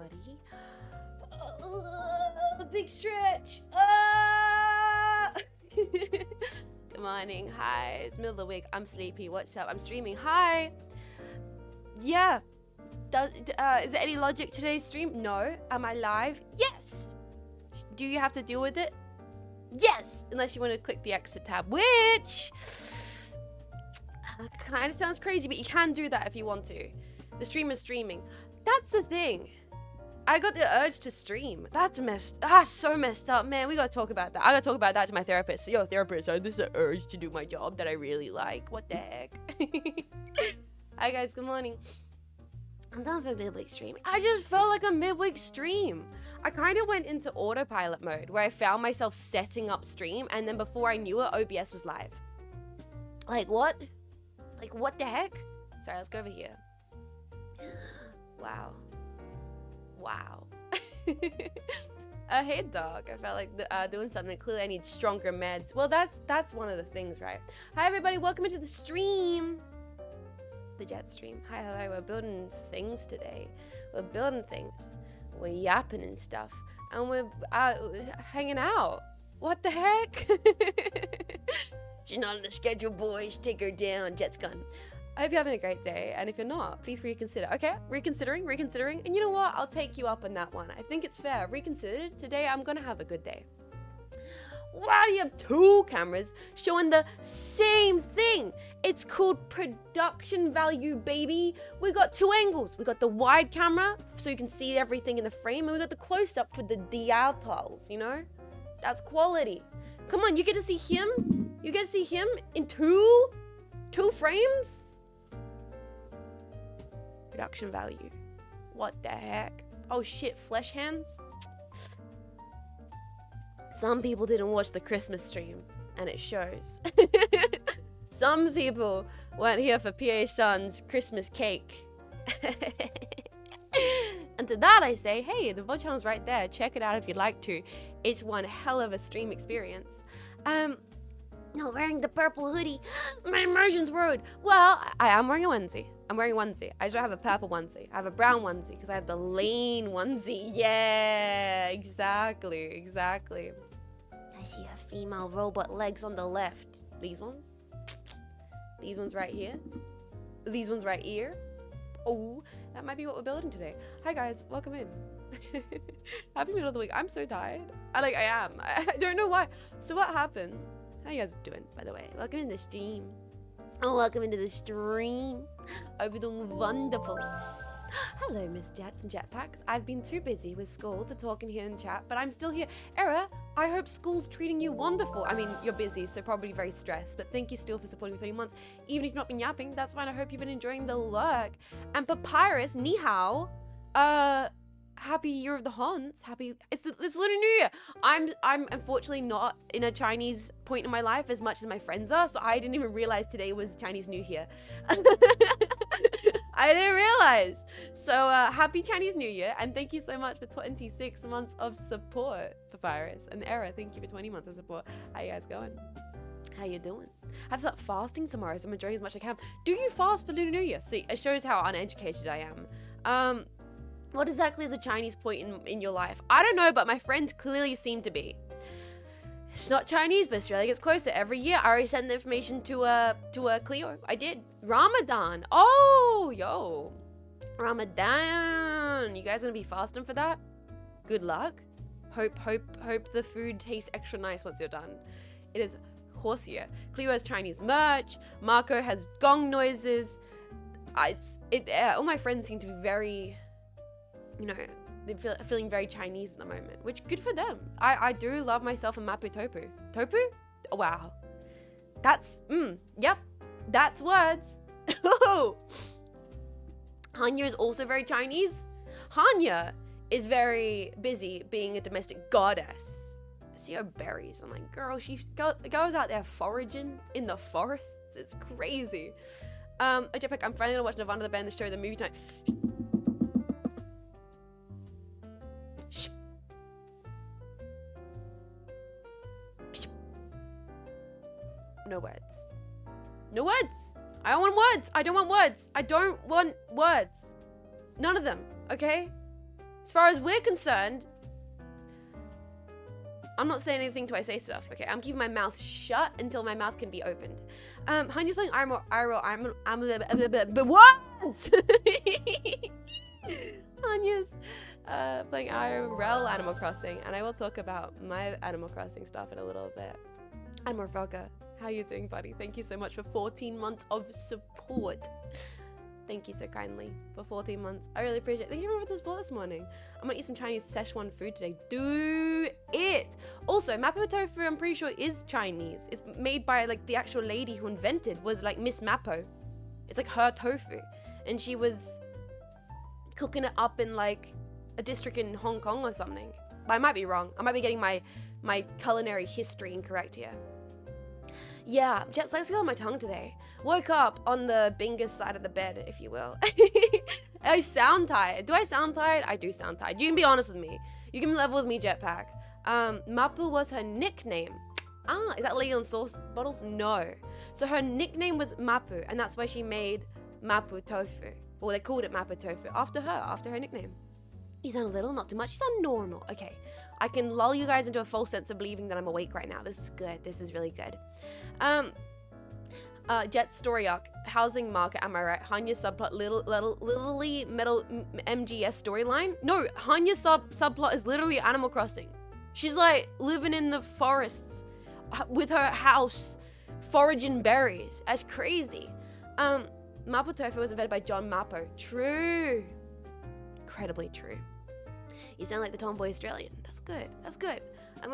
everybody. Big stretch. Good morning. Hi. It's middle of the week. I'm sleepy. What's up? I'm streaming. Hi. Yeah. Is there any logic to today's stream? No. Am I live? Yes. Do you have to deal with it? Yes. Unless you want to click the exit tab, which kind of sounds crazy, but you can do that if you want to. The stream is streaming. That's the thing. I got the urge to stream. That's so messed up, man. We gotta talk about that. I gotta talk about that to my therapist. Yo, therapist, this is an urge to do my job that I really like. What the heck? Hi guys, good morning. I'm done for a midweek stream. I just felt like a midweek stream. I kind of went into autopilot mode where I found myself setting up stream, and then before I knew it, OBS was live. Like what? Like what the heck? Sorry, let's go over here. Wow. Wow. Hey dog, I felt like doing something. Clearly I need stronger meds. Well, that's one of the things, right? Hi everybody, welcome into the stream. The jet stream. Hi, hello, we're building things today. We're building things. We're yapping and stuff. And we're hanging out. What the heck? She's not on the schedule, boys. Take her down. Jet's gone. I hope you're having a great day, and if you're not, please reconsider. Okay, reconsidering, and you know what? I'll take you up on that one. I think it's fair. Reconsider. Today, I'm gonna have a good day. Why do you have two cameras showing the same thing? It's called production value, baby. We got two angles. We got the wide camera, so you can see everything in the frame, and we got the close-up for the dials, you know? That's quality. Come on, you get to see him? You get to see him in two frames? Production value. What the heck? Oh shit, flesh hands? Some people didn't watch the Christmas stream, and it shows. Some people weren't here for PA Sun's Christmas cake. And to that I say, hey, the VOD channel's right there. Check it out if you'd like to. It's one hell of a stream experience. Not wearing the purple hoodie. My immersion's ruined. Well, I am wearing a onesie. I'm wearing a onesie. I just don't have a purple onesie. I have a brown onesie because I have the lane onesie. Yeah, exactly. I see a female robot legs on the left. These ones? These ones right here? These ones right here? Oh, that might be what we're building today. Hi guys, welcome in. Happy middle of the week. I'm so tired. I am. I don't know why. So what happened? How you guys doing, by the way? Welcome in the stream. Oh, welcome into the stream. Hope you're doing wonderful. Hello, Miss Jets and Jetpacks. I've been too busy with school to talk in here in chat, but I'm still here. Era, I hope school's treating you wonderful. I mean, you're busy, so probably very stressed, but thank you still for supporting for 20 months. Even if you've not been yapping, that's fine. I hope you've been enjoying the lurk. And Papyrus, ni hao. Happy Year of the Hans. It's Lunar New Year. I'm unfortunately not in a Chinese point in my life as much as my friends are, so I didn't even realize today was Chinese New Year. I didn't realize. So happy Chinese New Year, and thank you so much for 26 months of support, Papyrus. And Era, thank you for 20 months of support. How you guys going? How you doing? I have to start fasting tomorrow, so I'm enjoying as much as I can. Do you fast for Lunar New Year? See, it shows how uneducated I am. What exactly is the Chinese point in your life? I don't know, but my friends clearly seem to be. It's not Chinese, but Australia gets closer every year. I already sent the information to Cleo. I did. Ramadan. Oh, yo. Ramadan. You guys gonna be fasting for that? Good luck. Hope the food tastes extra nice once you're done. It is horse year. Cleo has Chinese merch. Marco has gong noises. All my friends seem to be very, you know, they're feeling very Chinese at the moment, which good for them. I do love myself a Mapu Topu. Topu? Oh, wow. That's, yep. That's words. Hanya is also very Chinese. Hanya is very busy being a domestic goddess. I see her berries. I'm like, girl, she goes out there foraging in the forests. It's crazy. Jetpack, I'm finally gonna watch Nirvana the band, the show, the movie tonight. No words. No words. I don't want words. I don't want words. I don't want words. None of them. Okay? As far as we're concerned, I'm not saying anything till I say stuff, okay? I'm keeping my mouth shut until my mouth can be opened. Hanya's playing Ariel, what? Hanya's playing Ariel Animal Crossing, and I will talk about my Animal Crossing stuff in a little bit. I'm Morvoka. How you doing, buddy? Thank you so much for 14 months of support. Thank you so kindly for 14 months. I really appreciate it. Thank you for the support this morning. I'm gonna eat some Chinese Szechuan food today. Do it! Also, Mapo tofu, I'm pretty sure, is Chinese. It's made by, like, the actual lady who invented was, like, Miss Mapo. It's, like, her tofu. And she was cooking it up in, like, a district in Hong Kong or something. But I might be wrong. I might be getting my culinary history incorrect here. Yeah, jet lag's on my tongue today. Woke up on the Bingus side of the bed, if you will. I sound tired. Do I sound tired? I do sound tired. You can be honest with me. You can level with me, Jetpack. Mapu was her nickname. Is that lady on sauce bottles? No. So her nickname was Mapu, and that's why she made Mapu tofu. Well, they called it Mapu tofu after her nickname. You sound a little, not too much. You sound normal. Okay. I can lull you guys into a false sense of believing that I'm awake right now. This is good. This is really good. Jet story arc, housing market, am I right? Hanya subplot, literally metal MGS storyline. No, Hanya subplot is literally Animal Crossing. She's like living in the forests with her house, foraging berries. That's crazy. Mapo tofu was invented by John Mapo. True. Incredibly true. You sound like the tomboy Australian. That's good. That's good. I'm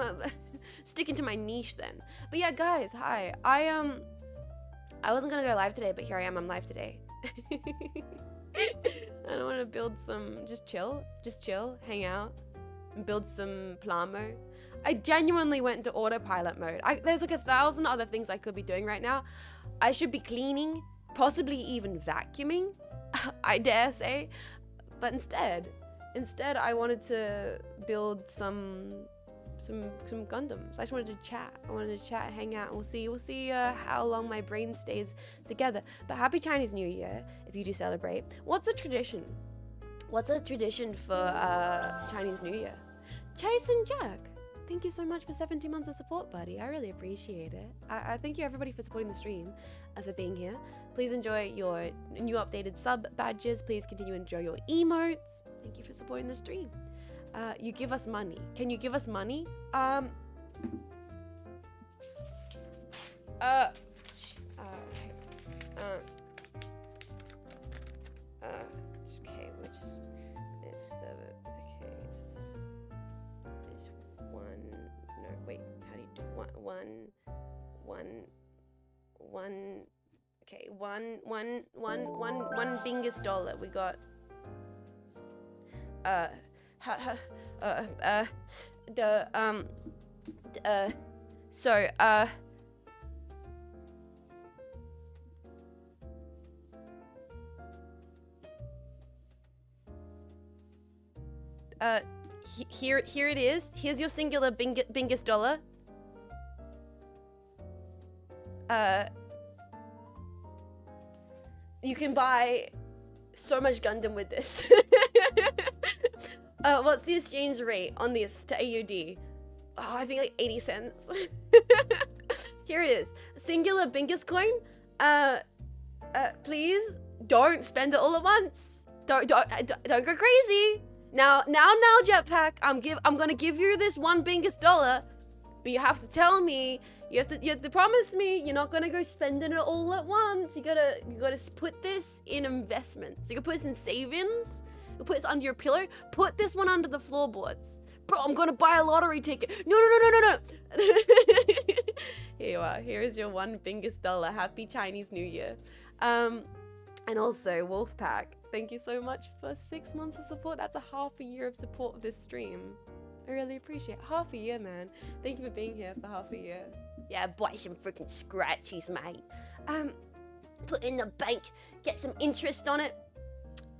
sticking to my niche then. But yeah, guys, hi. I wasn't gonna go live today, but here I am. I'm live today. I don't want to build some. Just chill, hang out, and build some plamo. I genuinely went into autopilot mode. There's like 1,000 other things I could be doing right now. I should be cleaning, possibly even vacuuming. I dare say, but instead I wanted to build some Gundams. I just wanted to chat. I wanted to chat, hang out. We'll see how long my brain stays together. But happy Chinese New Year if you do celebrate. What's a tradition? What's a tradition for Chinese New Year? Chase and Jack, thank you so much for 17 months of support, buddy. I really appreciate it. I thank you everybody for supporting the stream, for being here. Please enjoy your new updated sub badges. Please continue to enjoy your emotes. Thank you for supporting the stream. You give us money. Can you give us money? Okay, we're just, it's one, no, wait, how do you do, okay, one Bingus dollar. We got, here it is. Here's your singular Bingus dollar. You can buy so much Gundam with this. What's the exchange rate on this to AUD? Oh, I think like 80 cents. Here it is. Singular Bingus coin. Please don't spend it all at once. Don't go crazy. Now, Jetpack. I'm gonna give you this one Bingus dollar, but you have to tell me. You have to promise me you're not gonna go spending it all at once. You gotta put this in investments. You can put this in savings. You put this under your pillow. Put this one under the floorboards. Bro, I'm gonna buy a lottery ticket. No. Here you are. Here is your one Bingus dollar. Happy Chinese New Year. And also Wolfpack. Thank you so much for 6 months of support. That's a half a year of support of this stream. I really appreciate it. Half a year, man. Thank you for being here for half a year. Yeah, buy some freaking scratchies, mate. Put in the bank, get some interest on it.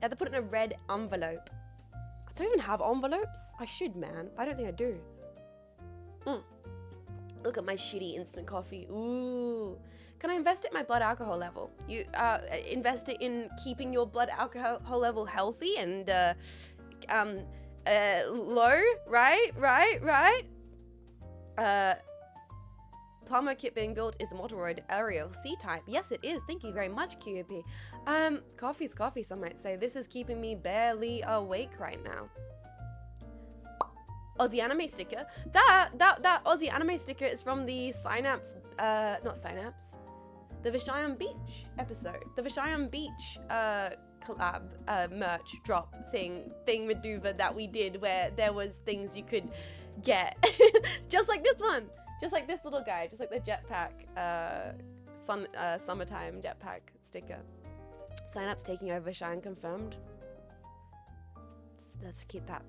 Yeah, they put it in a red envelope. I don't even have envelopes. I should, man. But I don't think I do. Look at my shitty instant coffee. Ooh. Can I invest it in my blood alcohol level? You invest it in keeping your blood alcohol level healthy and Low, right. Plumber kit being built is the MODEROID Ariel C-type. Yes, it is. Thank you very much, QUP. Coffee's coffee, some might say. This is keeping me barely awake right now. Aussie anime sticker. That Aussie anime sticker is from the Cynapse, not Cynapse, the Vishayan Beach episode. The Vishayan Beach collab merch drop thing Maduva that we did, where there was things you could get just like this one, just like this little guy, just like the jetpack summertime jetpack sticker. Synapse taking over Vishayan confirmed. Let's keep that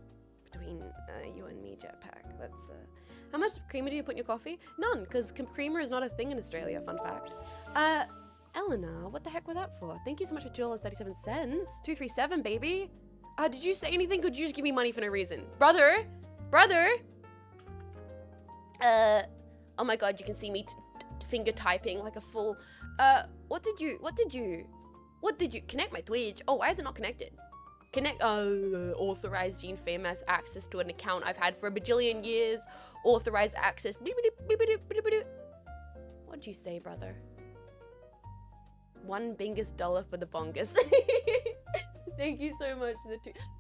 between you and me, jetpack. That's how much creamer do you put in your coffee? None, because creamer is not a thing in Australia. Fun fact. Eleanor, what the heck was that for? Thank you so much for $2.37. 237, baby. Did you say anything? Could you just give me money for no reason? Brother. Oh my god, you can see me finger typing like a full. What did you? Connect my Twitch. Oh, why is it not connected? Connect, authorized Jean Faymas access to an account I've had for a bajillion years. Authorized access. What'd you say, brother? $1 Bingus for the bongus. Thank you so much.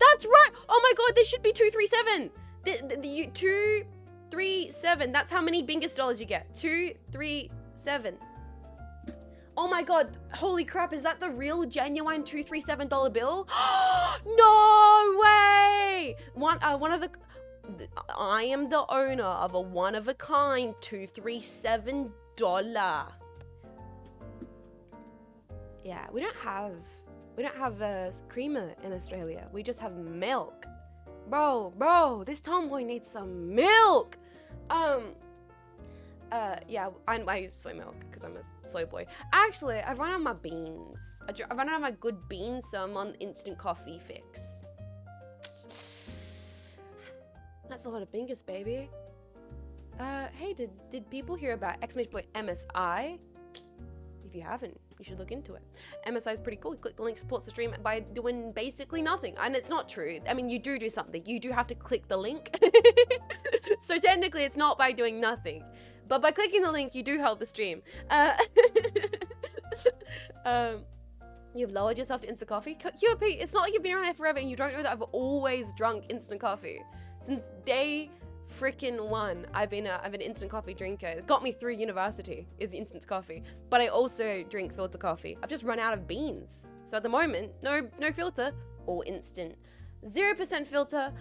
That's right. Oh my god, this should be 237. The 237. That's how many Bingus dollars you get. 237. Oh my god, holy crap, is that the real genuine $237 bill? No way! I am the owner of a one-of-a-kind $237. Yeah, we don't have a creamer in Australia. We just have milk. Bro, this tomboy needs some milk. Yeah, I use soy milk because I'm a soy boy. Actually, I've run out of my beans. I've run out of my good beans, so I'm on instant coffee fix. That's a lot of Bingus, baby. Hey, did people hear about exclamation point MSI? If you haven't, you should look into it. MSI is pretty cool. You click the link, supports the stream by doing basically nothing. And it's not true. I mean, you do something. You do have to click the link. So technically, it's not by doing nothing. But by clicking the link, you do help the stream. You've lowered yourself to instant coffee? QP, it's not like you've been around here forever and you don't know that I've always drunk instant coffee. Since day freaking one, I've been an instant coffee drinker. It got me through university, is instant coffee. But I also drink filter coffee. I've just run out of beans. So at the moment, no filter, all instant. 0% filter,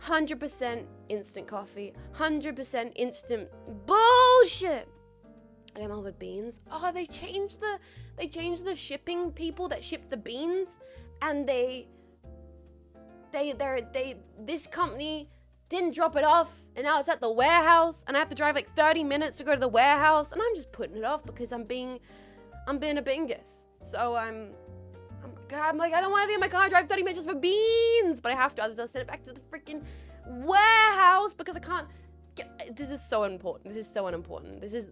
100% instant coffee, 100% instant bullshit. I'm all with beans. Oh, they changed the shipping people that ship the beans, and this company didn't drop it off, and now it's at the warehouse, and I have to drive like 30 minutes to go to the warehouse, and I'm just putting it off because I'm being a bingus. So I'm like, I don't want to be in my car, drive 30 minutes just for beans, but I have to. Otherwise I'll send it back to the freaking warehouse because I can't this is so important. This is so unimportant. This is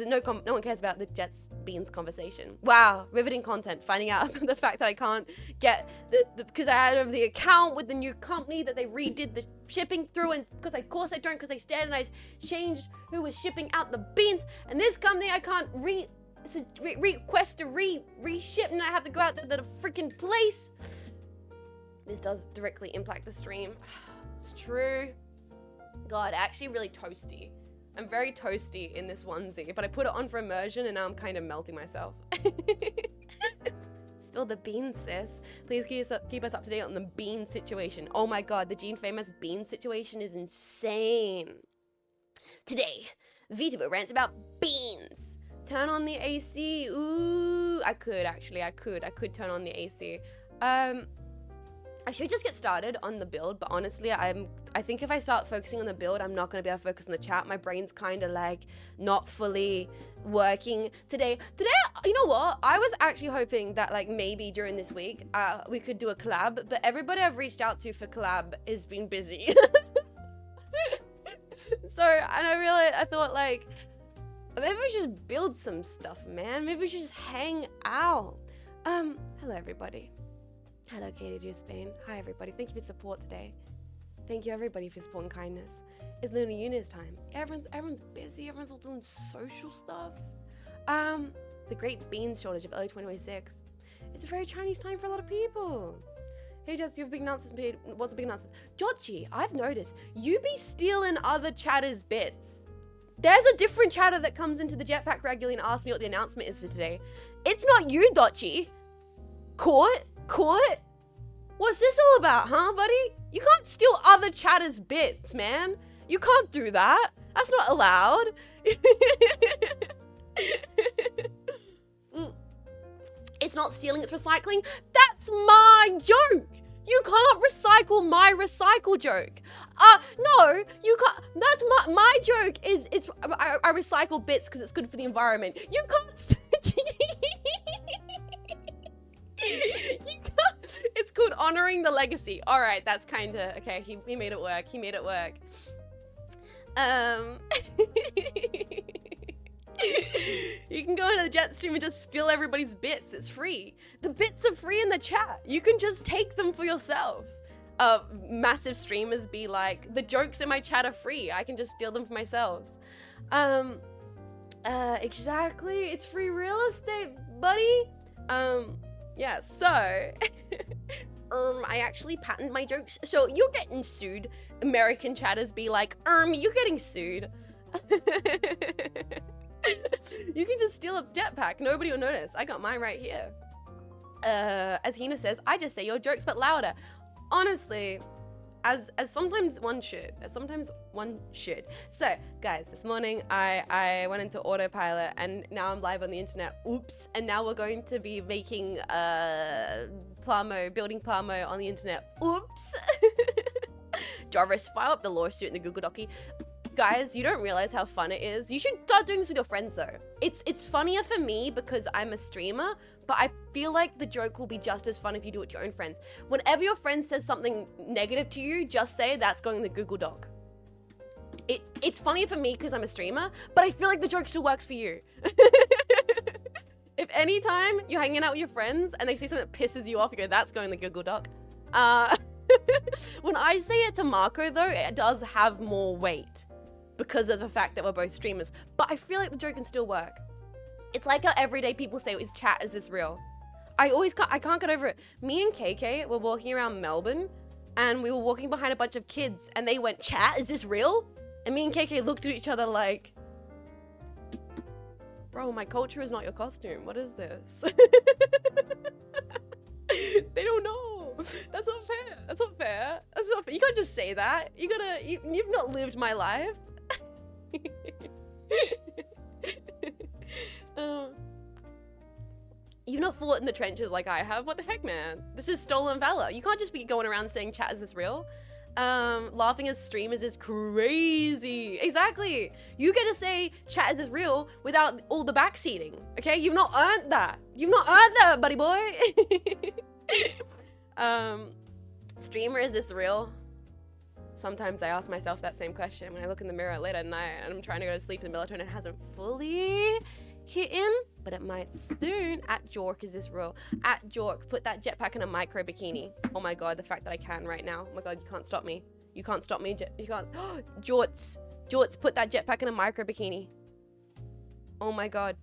no one cares about the Jets beans conversation. Wow, riveting content. Finding out the fact that I can't get because I had the account with the new company that they redid the shipping through, and because of course I don't, because I standardized, changed who was shipping out the beans, and this company I can't request to reship, and I have to go out to the freaking place. This does directly impact the stream. It's true. God, actually really toasty. I'm very toasty in this onesie, but I put it on for immersion and now I'm kind of melting myself. Spill the beans, sis. Please keep us up to date on the bean situation. Oh my god, the Jean Faymas bean situation is insane. Today, VTuber rants about beans. Turn on the AC. Ooh, I could turn on the AC. I should just get started on the build, but honestly, I think if I start focusing on the build, I'm not going to be able to focus on the chat. My brain's kind of like not fully working today. You know what? I was actually hoping that like maybe during this week, we could do a collab, but everybody I've reached out to for collab has been busy. So, and I thought like, maybe we should just build some stuff, man. Maybe we should just hang out. Hello everybody. Hello, Katie Dear Spain. Hi, everybody. Thank you for support today. Thank you, everybody, for support and kindness. It's Lunar New Year's time. Everyone's busy. Everyone's all doing social stuff. The great beans shortage of early 2026. It's a very Chinese time for a lot of people. Hey, Jess, do you have big announcements? What's a big announcement? Jochi, I've noticed you be stealing other chatters' bits. There's a different chatter that comes into the jetpack regularly and asks me what the announcement is for today. It's not you, Dochi. Court? What's this all about, huh, buddy? You can't steal other chatters' bits, man. You can't do that. That's not allowed. It's not stealing, it's recycling. That's my joke. You can't recycle my recycle joke. No, you can't. That's my joke is I recycle bits because it's good for the environment. You can't. You can't. It's called honoring the legacy. All right, that's kind of okay. He made it work. He made it work. You can go into the jet stream and just steal everybody's bits. It's free. The bits are free in the chat. You can just take them for yourself. Massive streamers be like, the jokes in my chat are free. I can just steal them for myself. Exactly. It's free real estate, buddy. Yeah, so I actually patent my jokes. So you're getting sued. American chatters be like, you're getting sued. You can just steal a jetpack. Nobody will notice. I got mine right here. As Hina says, I just say your jokes but louder. Honestly, as sometimes one should. So, guys, this morning I went into autopilot and now I'm live on the internet. Oops. And now we're going to be making building Plamo on the internet. Oops. Jarvis, fire up the lawsuit in the Google Docky. Guys, you don't realize how fun it is. You should start doing this with your friends though. It's funnier for me because I'm a streamer, but I feel like the joke will be just as fun if you do it to your own friends. Whenever your friend says something negative to you, just say that's going in the Google Doc. It's funnier for me because I'm a streamer, but I feel like the joke still works for you. If anytime you're hanging out with your friends and they say something that pisses you off, you go, that's going in the Google Doc. When I say it to Marco though, it does have more weight, because of the fact that we're both streamers. But I feel like the joke can still work. It's like how everyday people say, is chat, is this real? I can't get over it. Me and KK were walking around Melbourne and we were walking behind a bunch of kids and they went, chat, is this real? And me and KK looked at each other like, bro, my culture is not your costume. What is this? They don't know. That's not fair. That's not fair. That's not fair. You can't just say that. You've not lived my life. You've not fought in the trenches like I have. What the heck, man? This is stolen valor. You can't just be going around saying chat, is this real? Laughing as streamers is crazy. Exactly. You get to say chat, is this real without all the backseating. Okay, you've not earned that. You've not earned that, buddy boy. Streamer, is this real? Sometimes I ask myself that same question when I look in the mirror late at night and I'm trying to go to sleep and melatonin hasn't fully hit in, but it might soon. At Jork, is this real? At Jork, put that jetpack in a micro bikini. Oh my god, the fact that I can right now. Oh my god, you can't stop me. You can't stop me. You can't. Jorts, put that jetpack in a micro bikini. Oh my god.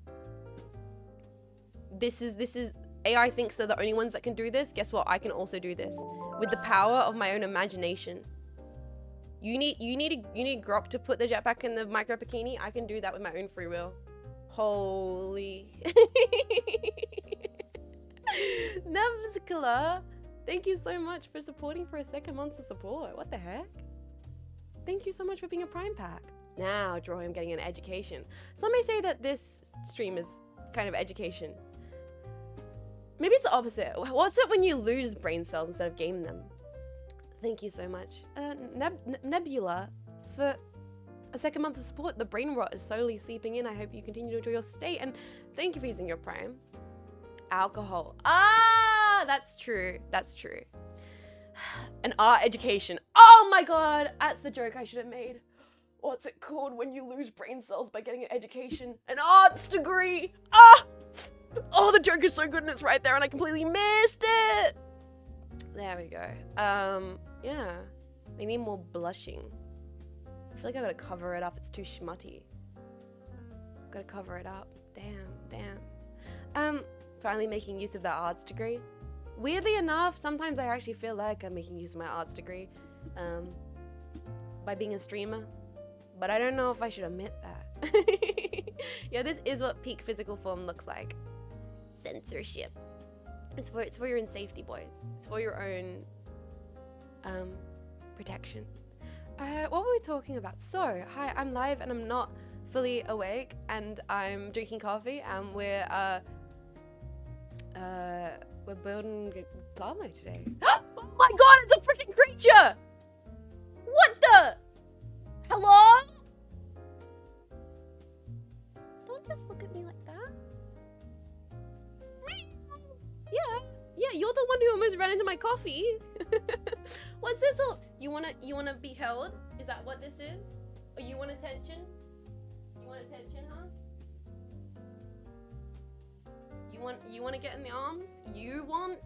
This is AI thinks they're the only ones that can do this. Guess what? I can also do this with the power of my own imagination. You need Grok to put the jetpack in the micro bikini. I can do that with my own free will. Holy. Logistical, thank you so much for supporting for a second month of support. What the heck? Thank you so much for being a Prime Pack. Now, Joy, I'm getting an education. Some may say that this stream is kind of education. Maybe it's the opposite. What's it when you lose brain cells instead of gain them? Thank you so much. Nebula, for a second month of support. The brain rot is slowly seeping in. I hope you continue to enjoy your stay. And thank you for using your Prime. Alcohol. Ah, that's true. That's true. An art education. Oh my god, that's the joke I should have made. What's it called when you lose brain cells by getting an education? An arts degree. Ah! Oh, the joke is so good and it's right there and I completely missed it. There we go. Yeah. They need more blushing. I feel like I gotta cover it up. It's too schmutty. Gotta cover it up. Damn. Finally making use of that arts degree. Weirdly enough, sometimes I actually feel like I'm making use of my arts degree by being a streamer, but I don't know if I should admit that. Yeah, this is what peak physical form looks like. Censorship. It's for your own safety, boys. It's for your own protection. What were we talking about? So, hi, I'm live and I'm not fully awake and I'm drinking coffee and we're building Plamo today. Oh my god, it's a freaking creature! What the? Hello? Don't just look at me like that. Yeah, you're the one who almost ran into my coffee. What's this all? You wanna be held? Is that what this is? Or you want attention? You want attention, huh? You want to get in the arms? You want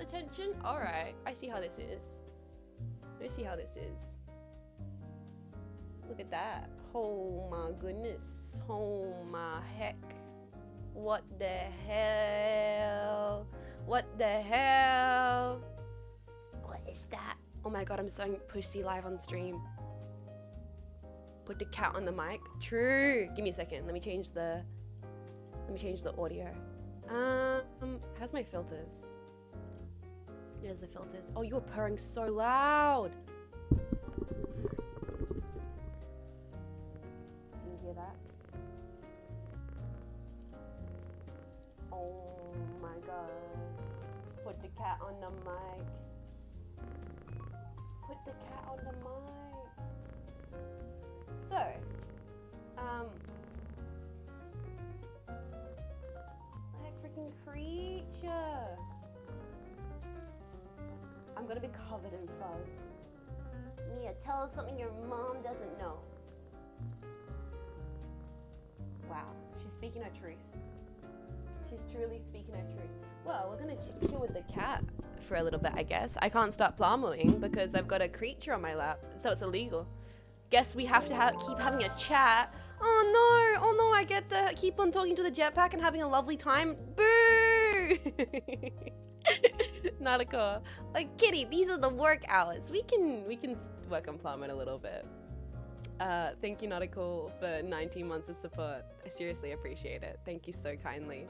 attention? All right, I see how this is. Look at that. Oh my goodness. Oh my heck. What the hell? What the hell? What is that? Oh my god, I'm so pussy live on stream. Put the cat on the mic. True. Give me a second. Let me change the audio. How's my filters? There's the filters. Oh, you're purring so loud. Can you hear that? Oh my god. Put the cat on the mic. Put the cat on the mic. So, that freaking creature. I'm gonna be covered in fuzz. Mia, tell us something your mom doesn't know. Wow, she's speaking her truth. She's truly speaking her truth. Well, we're gonna chill with the cat for a little bit, I guess. I can't start plamoing because I've got a creature on my lap, so it's illegal. Guess we have to keep having a chat. Oh no, I get to keep on talking to the jetpack and having a lovely time. Boo! Not a car. Like, Kitty, these are the work hours. We can work on Plum a little bit. Thank you, Nautical, for 19 months of support. I seriously appreciate it. Thank you so kindly.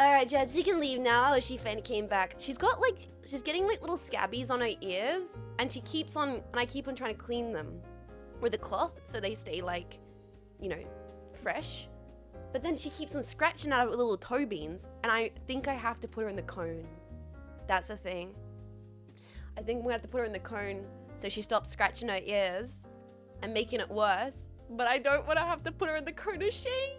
Alright, Jed, you can leave now. She came back. She's getting like little scabbies on her ears, and I keep on trying to clean them with a cloth so they stay like, you know, fresh. But then she keeps on scratching out of little toe beans, and I think I have to put her in the cone. That's the thing. I think we have to put her in the cone so she stops scratching her ears and making it worse. But I don't want to have to put her in the cone of shame.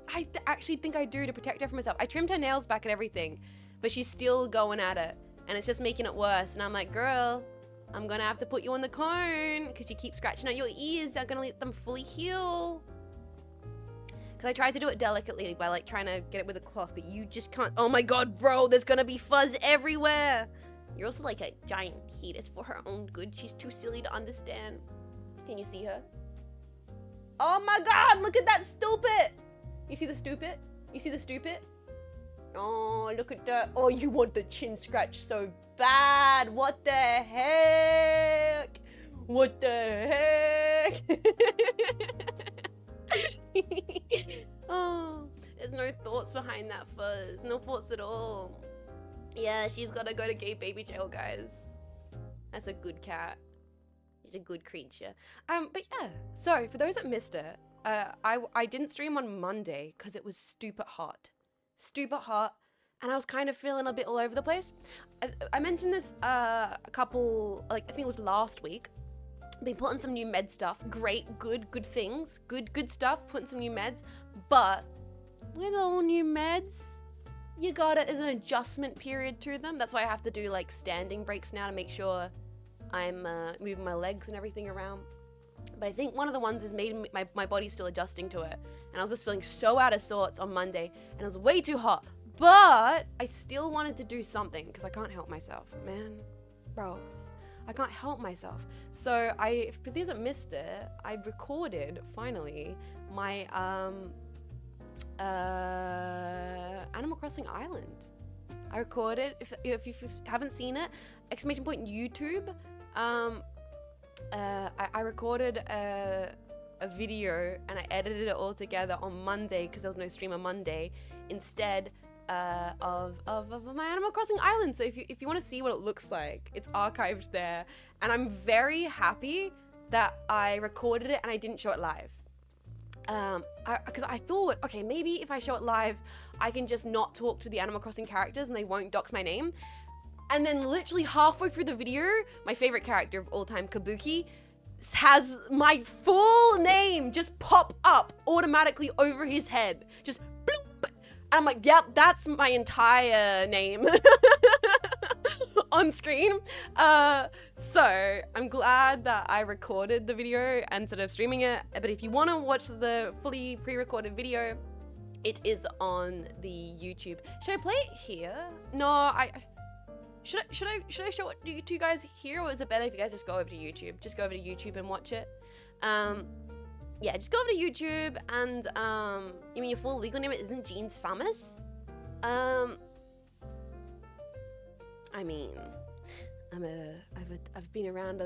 I actually think I do to protect her from herself. I trimmed her nails back and everything, but she's still going at it, and it's just making it worse. And I'm like, girl, I'm gonna have to put you in the cone because you keep scratching out your ears. I'm gonna let them fully heal. Because I tried to do it delicately by like trying to get it with a cloth, but you just can't. Oh my god, bro, there's gonna be fuzz everywhere. You're also like a giant kid. It's for her own good. She's too silly to understand. Can you see her? Oh my god, look at that stupid. You see the stupid? You see the stupid? Oh, look at that. Oh, you want the chin scratch so bad. What the heck? What the heck? Oh, there's no thoughts behind that fuzz. No thoughts at all. Yeah, she's gotta go to gay baby jail, guys. That's a good cat. She's a good creature. But yeah, so for those that missed it, I didn't stream on Monday because it was stupid hot, and I was kind of feeling a bit all over the place. I mentioned this a couple, like I think it was last week. Been putting some new med stuff. Great, good things. Good stuff. Putting some new meds, but with all new meds, you got it. There's an adjustment period to them. That's why I have to do like standing breaks now to make sure I'm moving my legs and everything around. But I think one of the ones is made my body still adjusting to it. And I was just feeling so out of sorts on Monday, and it was way too hot. But I still wanted to do something because I can't help myself, man. Bros, I can't help myself. So for those that missed it, I recorded, finally, my Animal Crossing Island. I recorded, if you haven't seen it, !YouTube. I recorded a video and I edited it all together on Monday because there was no stream on Monday instead of my Animal Crossing Island. So if you want to see what it looks like, it's archived there. And I'm very happy that I recorded it and I didn't show it live. Because I thought, okay, maybe if I show it live, I can just not talk to the Animal Crossing characters and they won't dox my name. And then literally halfway through the video, my favorite character of all time, Kabuki, has my full name just pop up automatically over his head. Just bloop. And I'm like, yep, that's my entire name on screen. So I'm glad that I recorded the video instead of streaming it. But if you want to watch the fully pre-recorded video, it is on the YouTube. Should I play it here? No, should I show it to you guys here, or is it better if you guys just go over to YouTube? Just go over to YouTube and watch it. Yeah, just go over to YouTube and you mean your full legal name isn't Jean Faymas? I mean, I've been around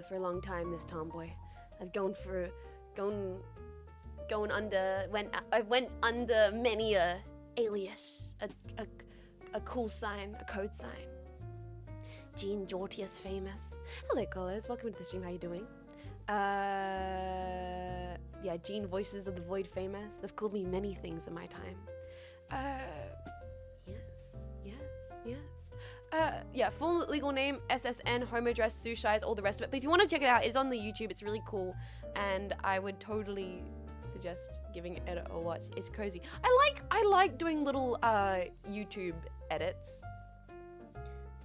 for a long time, this tomboy. I've went under many a alias, a cool sign, a code sign. Jean Jortius Faymas. Hello, callers. Welcome to the stream. How you doing? Yeah, Jean Voices of the Void Faymas. They've called me many things in my time. Yes. Yeah, full legal name, SSN, home address, sushis, all the rest of it. But if you want to check it out, it's on the YouTube. It's really cool. And I would totally suggest giving it a watch. It's cozy. I like doing little YouTube edits.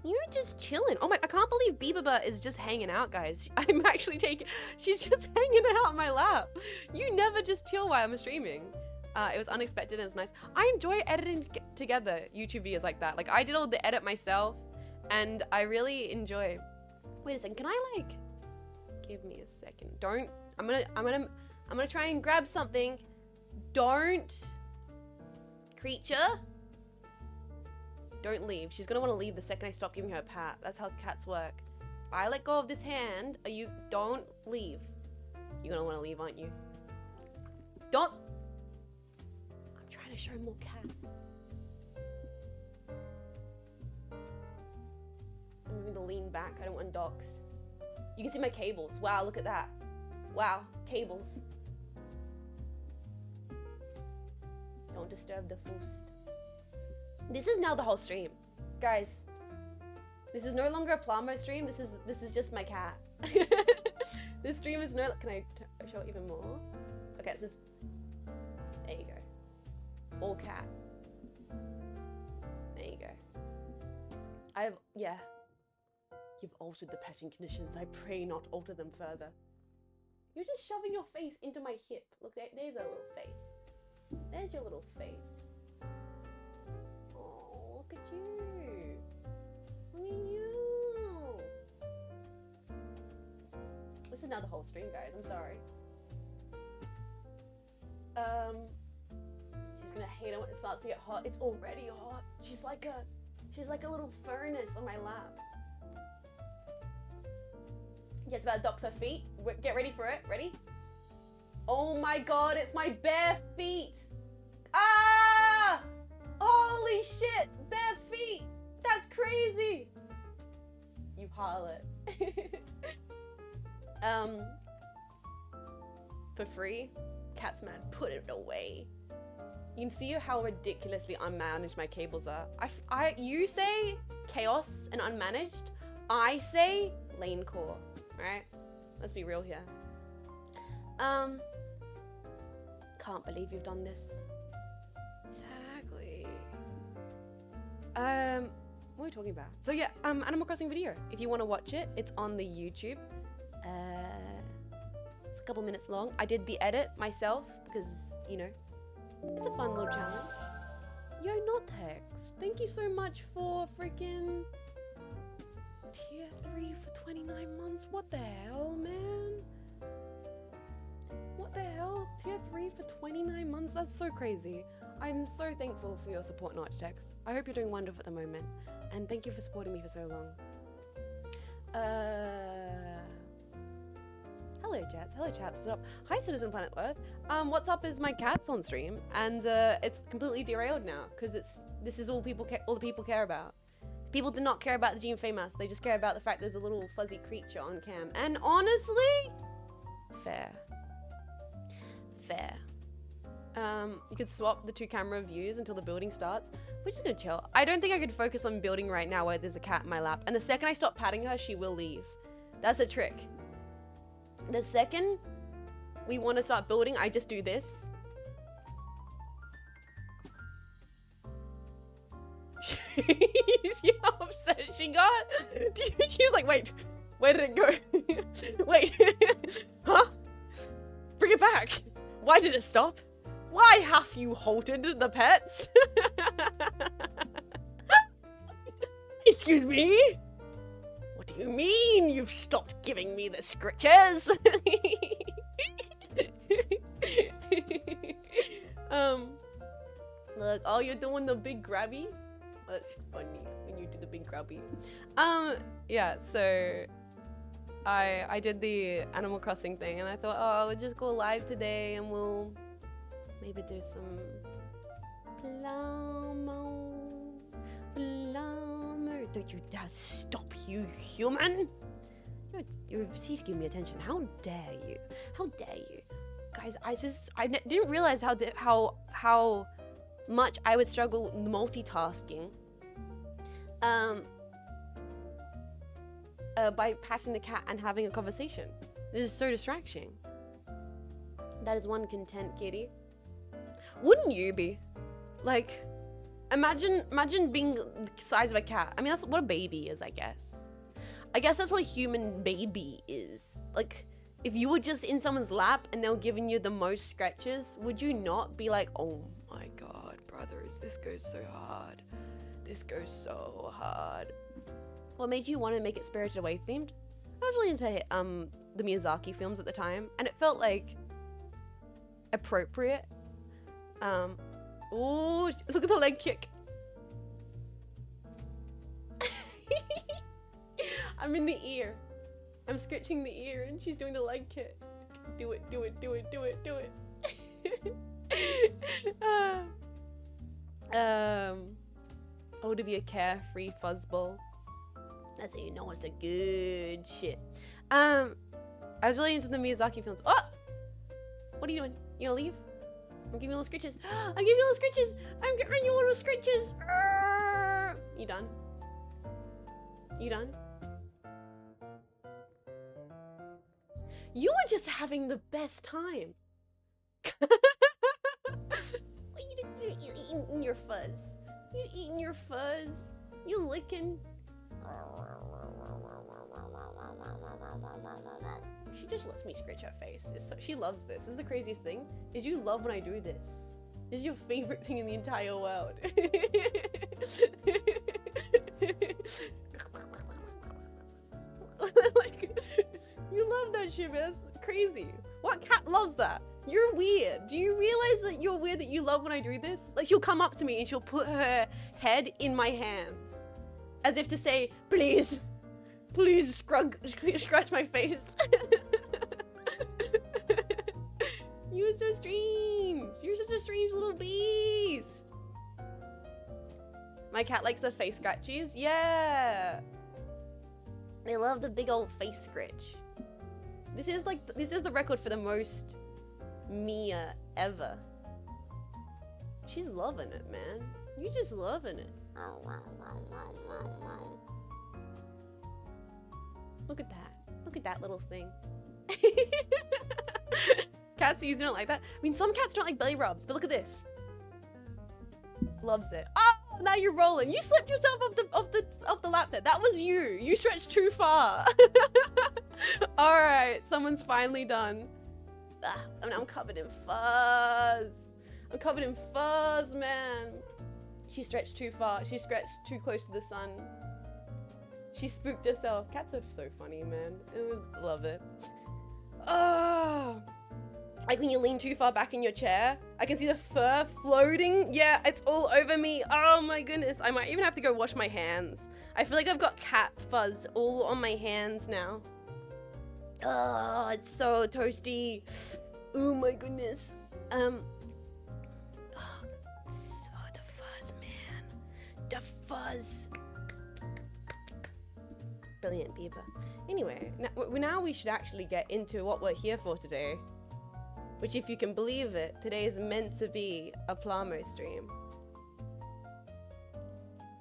You're just chilling. Oh my, I can't believe Bieber is just hanging out, guys. I'm actually she's just hanging out in my lap. You never just chill while I'm streaming. It was unexpected and it was nice. I enjoy editing together YouTube videos like that. Like I did all the edit myself and I really enjoy. Wait a second, can I like, give me a second. I'm gonna try and grab something. Don't, creature. Don't leave. She's gonna want to leave the second I stop giving her a pat. That's how cats work. If I let go of this hand, don't leave. You're gonna want to leave, aren't you? Don't. I'm trying to show more cat. I'm moving to lean back. I don't want dogs. You can see my cables. Wow, look at that. Wow, cables. Don't disturb the Faust. This is now the whole stream. Guys, this is no longer a Plamo stream. This is just my cat. This stream is no, can I show it even more? Okay, this is, there you go. All cat. There you go. Yeah. You've altered the petting conditions. I pray not alter them further. You're just shoving your face into my hip. Look, there's a little face. There's your little face. Look at you. Look at you. This is now the whole stream, guys. I'm sorry. She's gonna hate it when it starts to get hot. It's already hot. She's like a little furnace on my lap. Yeah, it's about to dox her feet. Get ready for it. Ready? Oh my god, it's my bare feet. Ah! Holy shit! Bare feet! That's crazy! You harlot. For free? Cat's mad. Put it away. You can see how ridiculously unmanaged my cables are. You say chaos and unmanaged. I say lane core. Alright? Let's be real here. Can't believe you've done this. Exactly. What are we talking about? So yeah, Animal Crossing video. If you want to watch it, it's on the YouTube. It's a couple minutes long. I did the edit myself because, you know, it's a fun little challenge. Yo, not text. Thank you so much for freaking tier 3 for 29 months. What the hell, man? What the hell? Tier 3 for 29 months? That's so crazy. I'm so thankful for your support, Notch Text. I hope you're doing wonderful at the moment. And thank you for supporting me for so long. Hello chats, what's up? Hi Citizen Planet Earth. What's up is my cat's on stream, and it's completely derailed now, because this is all the people care about. People do not care about the Jean Faymas, they just care about the fact there's a little fuzzy creature on cam. And honestly, fair. You could swap the 2 camera views until the building starts. We're just gonna chill. I don't think I could focus on building right now where there's a cat in my lap. And the second I stop patting her, she will leave. That's a trick. The second we want to start building, I just do this. See how upset she got? She was like, wait, where did it go? Wait, huh? Bring it back. Why did it stop? Why have you halted the pets? Excuse me? What do you mean you've stopped giving me the scritches? Look, oh, you're doing the big grabby? Oh, that's funny when you do the big grabby. Yeah, so I did the Animal Crossing thing and I thought, oh, we'll just go live today and we'll maybe do some plumber. Don't you dare stop, you human! You're cease giving me attention. How dare you? How dare you? Guys, I didn't realize how much I would struggle multitasking. By patting the cat and having a conversation. This is so distracting. That is one content kitty. Wouldn't you be? Like, imagine being the size of a cat. I mean, that's what a baby is, I guess. I guess that's what a human baby is. Like, if you were just in someone's lap and they were giving you the most scratches, would you not be like, oh my god, brothers, this goes so hard. This goes so hard. What made you want to make it Spirited Away themed? I was really into the Miyazaki films at the time, and it felt like appropriate. Ooh, look at the leg kick. I'm in the ear. I'm scratching the ear, and she's doing the leg kick. Do it, do it, do it, do it, do it. Oh, to be a carefree fuzzball. That's how you know it's a good shit. I was really into the Miyazaki films. Oh! What are you doing? You gonna leave? I'm giving you little scritches. I'm giving you little scritches. I'm giving you little scritches. You done? You done? You were just having the best time. You eating your fuzz. You eating your fuzz. You licking. She just lets me scratch her face. She loves this. This is the craziest thing. Is you love when I do this. This is your favorite thing in the entire world. Like, you love that shit, man. That's crazy. What cat loves that? You're weird. Do you realize that you're weird that you love when I do this? Like, she'll come up to me and she'll put her head in my hands. As if to say, please, please scratch my face. You're so strange. You're such a strange little beast. My cat likes the face scratchies. Yeah. They love the big old face scratch. This is the record for the most Mia ever. She's loving it, man. You're just loving it. Look at that. Look at that little thing. Cats usually don't like that. I mean, some cats don't like belly rubs, but look at this. Loves it. Oh, now you're rolling. You slipped yourself off the lap there. That was you. You stretched too far. All right, someone's finally done. I'm covered in fuzz. I'm covered in fuzz, man. She stretched too far. She stretched too close to the sun. She spooked herself. Cats are so funny, man. Love it. Oh, like when you lean too far back in your chair, I can see the fur floating. Yeah, it's all over me. Oh my goodness. I might even have to go wash my hands. I feel like I've got cat fuzz all on my hands now. Oh, it's so toasty. Oh my goodness. Oh, so the fuzz, man. The fuzz. Brilliant, Beaver. Anyway, now we should actually get into what we're here for today. Which, if you can believe it, today is meant to be a Plamo stream.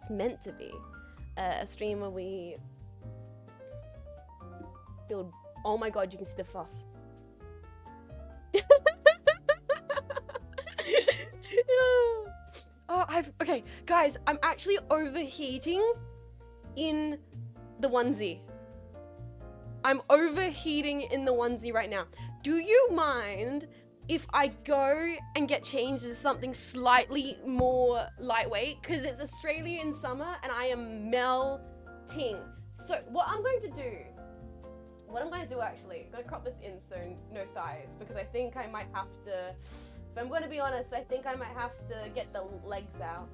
It's meant to be a stream where we build. Oh my god, you can see the fluff. Okay, guys, I'm actually overheating in the onesie. I'm overheating in the onesie right now. Do you mind if I go and get changed to something slightly more lightweight? Because it's Australian summer and I am melting. So what I'm going to do actually, I'm gonna crop this in so no thighs, because I think I might have to, if I'm gonna be honest, I think I might have to get the legs out.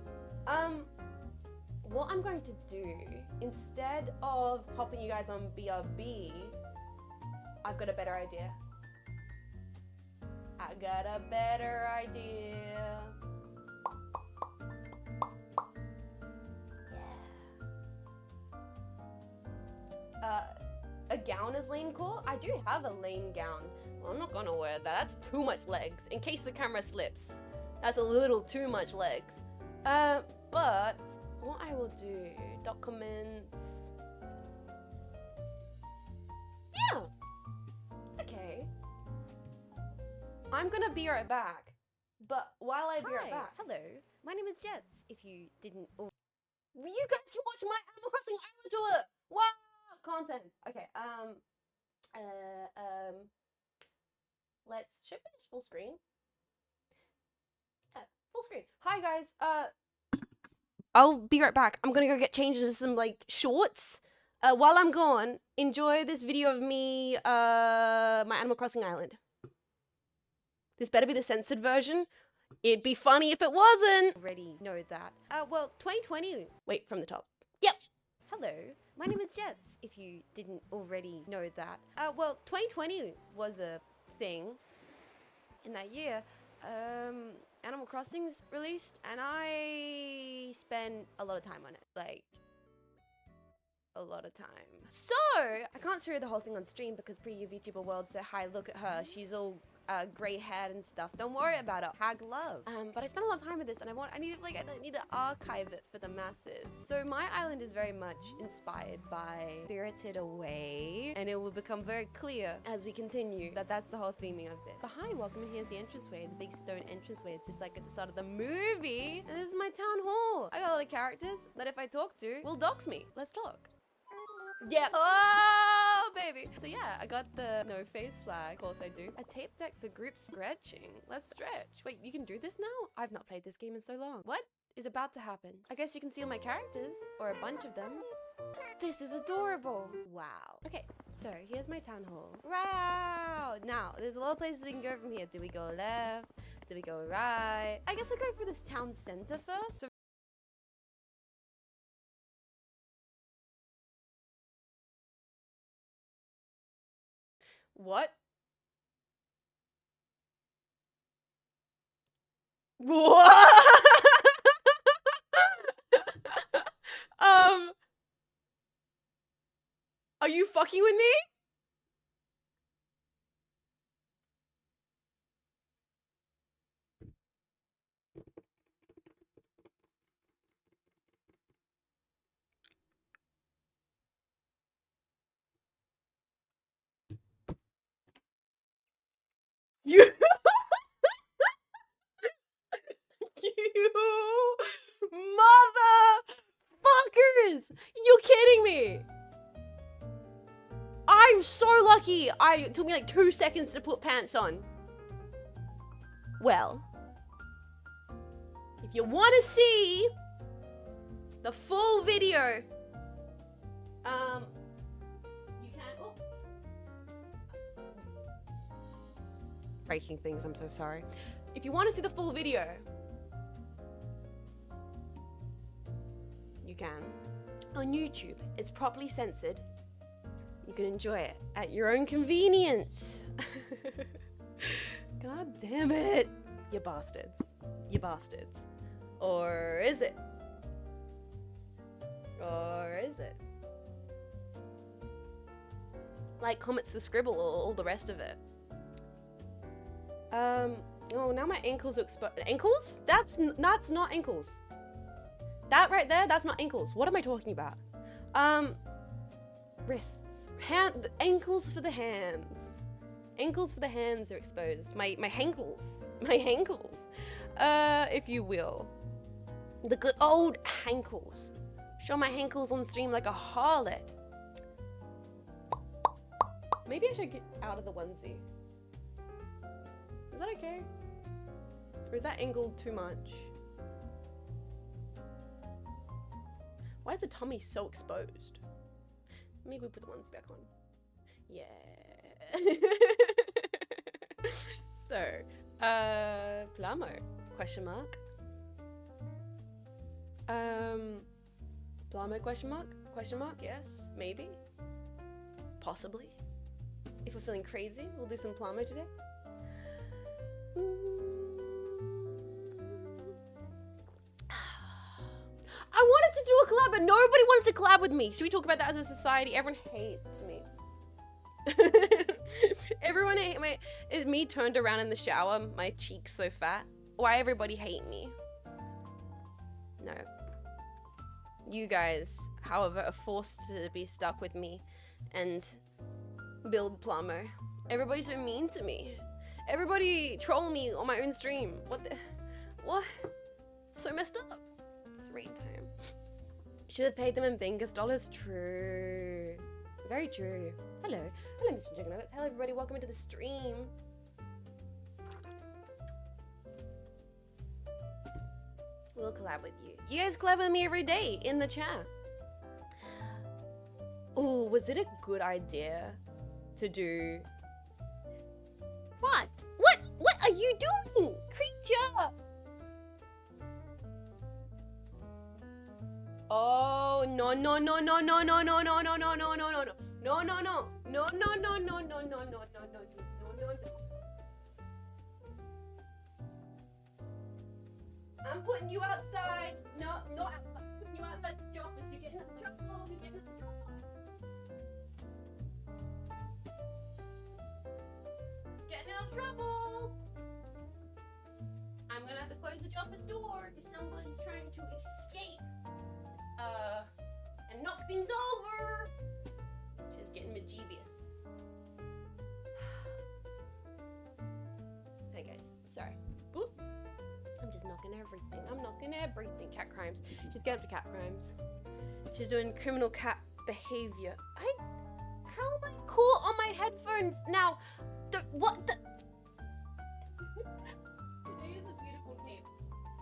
What I'm going to do, instead of popping you guys on BRB, I've got a better idea. I got a better idea. Yeah. A gown is lane core? I do have a lane gown. Well, I'm not gonna wear that. That's too much legs. In case the camera slips. That's a little too much legs. But what I will do, documents. Yeah. Okay. I'm gonna be right back. But while I be right back. Hello. My name is Jets. If you didn't. Oh. You guys can watch my Animal Crossing Island tour. Wow. Content. Okay. Let's should finish full screen. Yeah, full screen. Hi guys. I'll be right back. I'm gonna go get changed into some like shorts. While I'm gone, enjoy this video of me. My Animal Crossing Island. This better be the censored version. It'd be funny if it wasn't. Already know that. Well, 2020. Wait, from the top. Yep. Hello. My name is Jets, if you didn't already know that. Well, 2020 was a thing in that year. Animal Crossing's released, and I spent a lot of time on it. Like, a lot of time. So, I can't show you the whole thing on stream because pre-VTuber world, so hi, look at her. She's all grey haired and stuff. Don't worry about it. Hag love. But I spent a lot of time with this, and I need to archive it for the masses. So my island is very much inspired by Spirited Away, and it will become very clear as we continue that that's the whole theming of this. So hi, welcome. Here's the entranceway, the big stone entranceway, just like at the start of the movie. And this is my town hall. I got a lot of characters that if I talk to, will dox me. Let's talk. Yeah. Oh, baby. So yeah, I got the no face flag. Of course I do. A tape deck for group stretching. Let's stretch. Wait, you can do this now? I've not played this game in so long. What is about to happen? I guess you can see all my characters, or a bunch of them. This is adorable. Wow. Okay, so here's my town hall. Wow. Now, there's a lot of places we can go from here. Do we go left? Do we go right? I guess I'll go for this town center first. So what? What? Are you fucking with me? You You motherfuckers! You kidding me? I'm so lucky. It took me like 2 seconds to put pants on. Well, if you want to see the full video, you can, oh. Breaking things, I'm so sorry. If you want to see the full video, you can. On YouTube, it's properly censored. You can enjoy it at your own convenience. God damn it. You bastards. You bastards. Or is it? Or is it? Like, comment, subscribe, all the rest of it. Oh, now my ankles are exposed. Ankles? That's not ankles. That right there, that's not ankles. What am I talking about? Wrists. Ankles for the hands. Ankles for the hands are exposed. My hankles. My hankles. If you will. The good old hankles. Show my hankles on stream like a harlot. Maybe I should get out of the onesie. Is that okay? Or is that angled too much? Why is the tummy so exposed? Maybe we put the onesie back on. Yeah. So, Plamo, question mark. Plamo, question mark? Question mark, yes, maybe. Possibly. If we're feeling crazy, we'll do some Plamo today. I wanted to do a collab, but nobody wanted to collab with me. Should we talk about that as a society? Everyone hates me. Everyone hate me. Is me turned around in the shower, my cheeks so fat. Why everybody hate me? No. You guys, however, are forced to be stuck with me and build Plamo. Everybody's so mean to me. Everybody troll me on my own stream. What the? What? So messed up. It's rain time. Should have paid them in Bingus dollars. True. Very true. Hello. Hello, Mr. Chicken Nuggets. Hello, everybody. Welcome into the stream. We'll collab with you. You guys collab with me every day in the chat. Oh, was it a good idea to do? What? What are you doing, creature? Oh, no. I'm putting you outside. No, I'm putting you outside the office. You're getting into trouble. You're getting into trouble. Getting out of trouble. I'm gonna have to close the office door because someone's trying to escape. And knock things over. She's getting mischievous. Hey guys, sorry. Oop. I'm just knocking everything. I'm knocking everything. Cat crimes. She's getting up to cat crimes. She's doing criminal cat behavior. How am I caught on my headphones now? What the? Today is a beautiful chaos.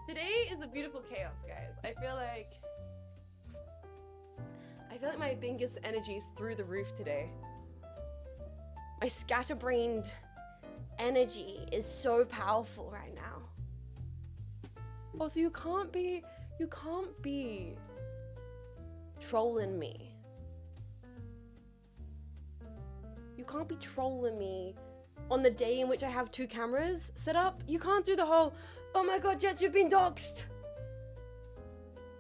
Today is a beautiful chaos, guys. I feel like my Bingus energy is through the roof today. My scatterbrained energy is so powerful right now. Oh, so you can't be trolling me. You can't be trolling me on the day in which I have 2 cameras set up. You can't do the whole, oh my god, Jets, you've been doxxed.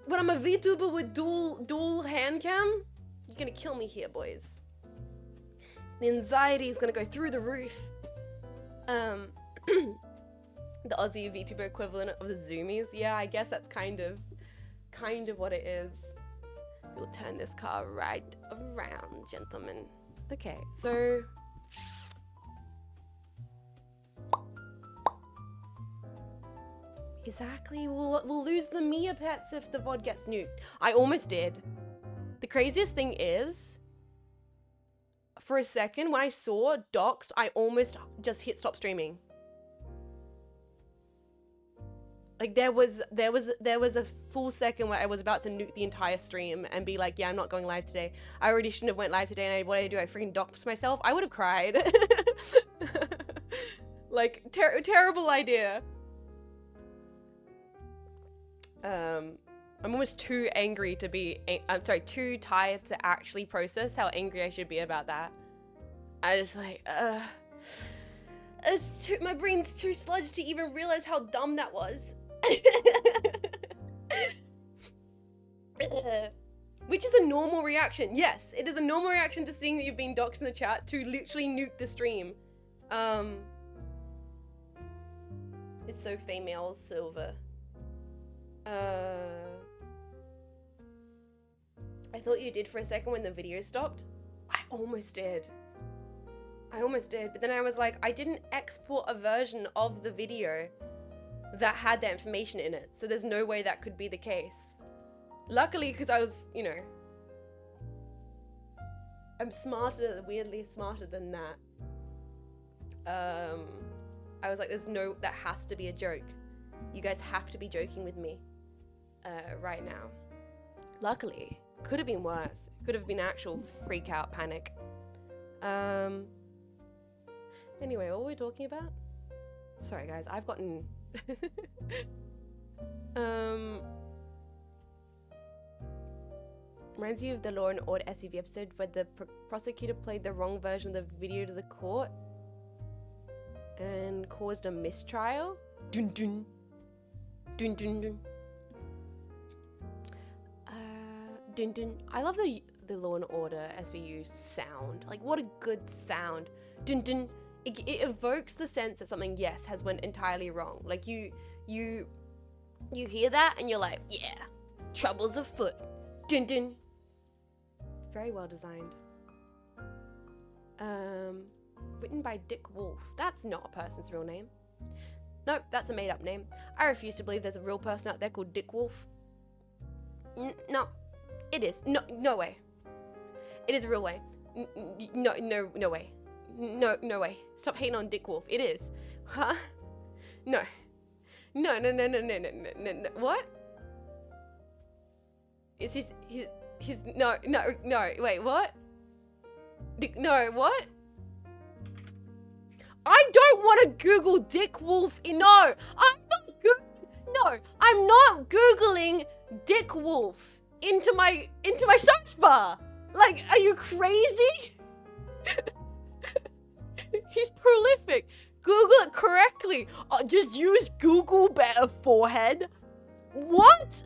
When I'm a VTuber with dual hand cam, you're gonna kill me here, boys. The anxiety is gonna go through the roof. The Aussie VTuber equivalent of the Zoomies. Yeah, I guess that's kind of what it is. We'll turn this car right around, gentlemen. Okay, so exactly, we'll lose the Mia pets if the VOD gets nuked. I almost did. The craziest thing is, for a second when I saw doxed, I almost just hit stop streaming. Like there was a full second where I was about to nuke the entire stream and be like, yeah, I'm not going live today. I already shouldn't have went live today, and what did I do? I freaking doxed myself. I would have cried. Like terrible idea. I'm almost too angry to be, too tired to actually process how angry I should be about that. I just like, my brain's too sludged to even realize how dumb that was. Which is a normal reaction. Yes, it is a normal reaction to seeing that you've been doxed in the chat to literally nuke the stream. It's so female silver. I thought you did for a second when the video stopped. I almost did, but then I was like, I didn't export a version of the video that had that information in it, so there's no way that could be the case. Luckily, because I was, you know, I'm weirdly smarter than that. I was like, that has to be a joke. You guys have to be joking with me right now. Luckily, could have been worse. Could have been actual freak out panic. Anyway, what were we talking about? Sorry guys, I've gotten reminds you of the Law and Order SUV episode where the prosecutor played the wrong version of the video to the court and caused a mistrial. Dun dun dun dun dun. Dun dun. I love the Law and Order SVU sound. Like, what a good sound. Dun dun. It evokes the sense that something, yes, has went entirely wrong. Like you hear that and you're like, yeah, trouble's afoot. Dun dun. It's very well designed. Written by Dick Wolf. That's not a person's real name. Nope, that's a made-up name. I refuse to believe there's a real person out there called Dick Wolf. No, it is. No way. It is a real way. No way. No way. Stop hating on Dick Wolf. It is. Huh? No. No. What? Is his no, wait, what? No, what? I don't want to Google Dick Wolf. No, I'm not Googling Dick Wolf into my search bar. Like, are you crazy? He's prolific. Google it correctly. Just use Google better, forehead. What?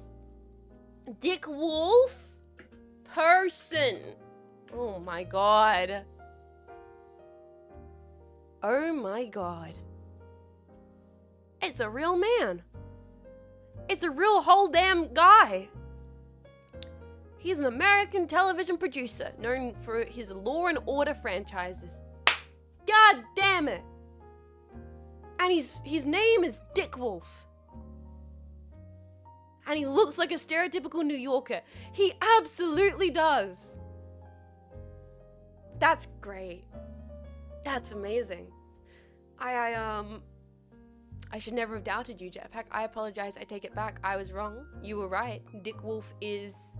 Dick Wolf? Person. Oh my god. Oh my god. It's a real man. It's a real whole damn guy. He's an American television producer known for his Law and Order franchises. God damn it. And his name is Dick Wolf. And he looks like a stereotypical New Yorker. He absolutely does. That's great. That's amazing. I should never have doubted you, Jetpack. I apologize. I take it back. I was wrong. You were right. Dick Wolf is...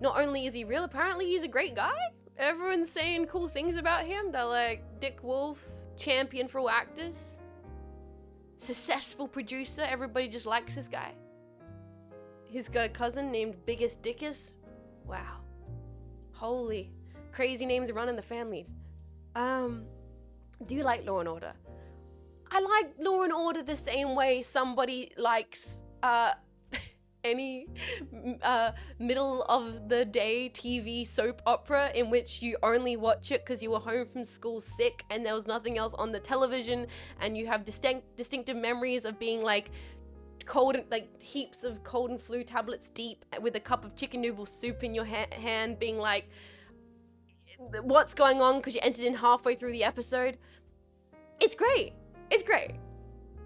Not only is he real, apparently he's a great guy. Everyone's saying cool things about him. They're like, Dick Wolf, champion for all actors. Successful producer. Everybody just likes this guy. He's got a cousin named Biggest Dickus. Wow. Holy. Crazy names run in the family. Do you like Law and Order? I like Law and Order the same way somebody likes any middle of the day TV soap opera in which you only watch it because you were home from school sick and there was nothing else on the television, and you have distinctive memories of being like cold and like heaps of cold and flu tablets deep with a cup of chicken noodle soup in your hand, being like, what's going on, because you entered in halfway through the episode. It's great. It's great.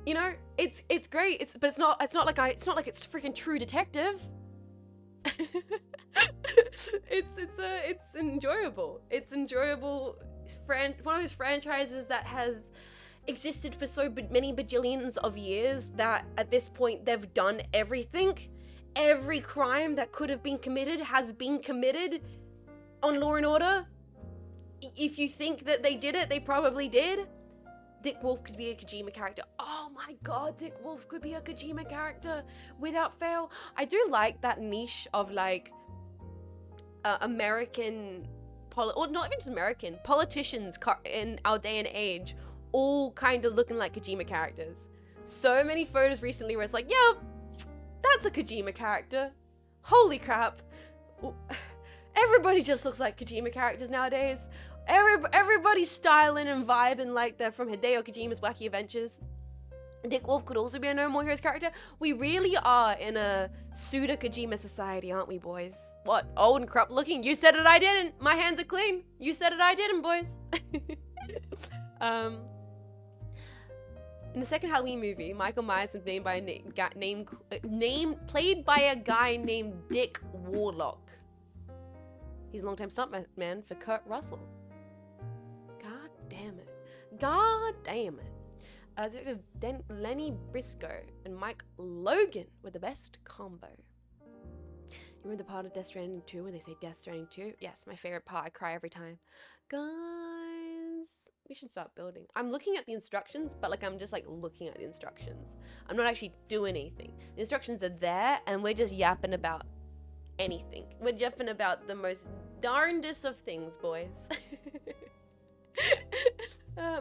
You know, it's great. But it's not like it's freaking True Detective. It's enjoyable. It's enjoyable. One of those franchises that has existed for so many bajillions of years that at this point they've done everything. Every crime that could have been committed has been committed on Law and Order. If you think that they did it, they probably did. Dick Wolf could be a Kojima character. Oh my god, Dick Wolf could be a Kojima character without fail. I do like that niche of like American, or not even just American, politicians in our day and age all kind of looking like Kojima characters. So many photos recently where it's like, yeah, that's a Kojima character. Holy crap. Everybody just looks like Kojima characters nowadays. Everybody's styling and vibing like they're from Hideo Kojima's Wacky Adventures. Dick Wolf could also be a No More Heroes character. We really are in a pseudo Kojima society, aren't we, boys? What? Old and corrupt looking? You said it, I didn't. My hands are clean. You said it, I didn't, boys. In the second Halloween movie, Michael Myers was played by a guy named Dick Warlock. He's a longtime stuntman for Kurt Russell. God damn it. God damn it. Detective Lenny Briscoe and Mike Logan were the best combo. You remember the part of Death Stranding 2 where they say Death Stranding 2? Yes, my favorite part. I cry every time. Guys, we should start building. I'm looking at the instructions, but like I'm just like looking at the instructions. I'm not actually doing anything. The instructions are there and we're just yapping about anything. We're yapping about the most darndest of things, boys.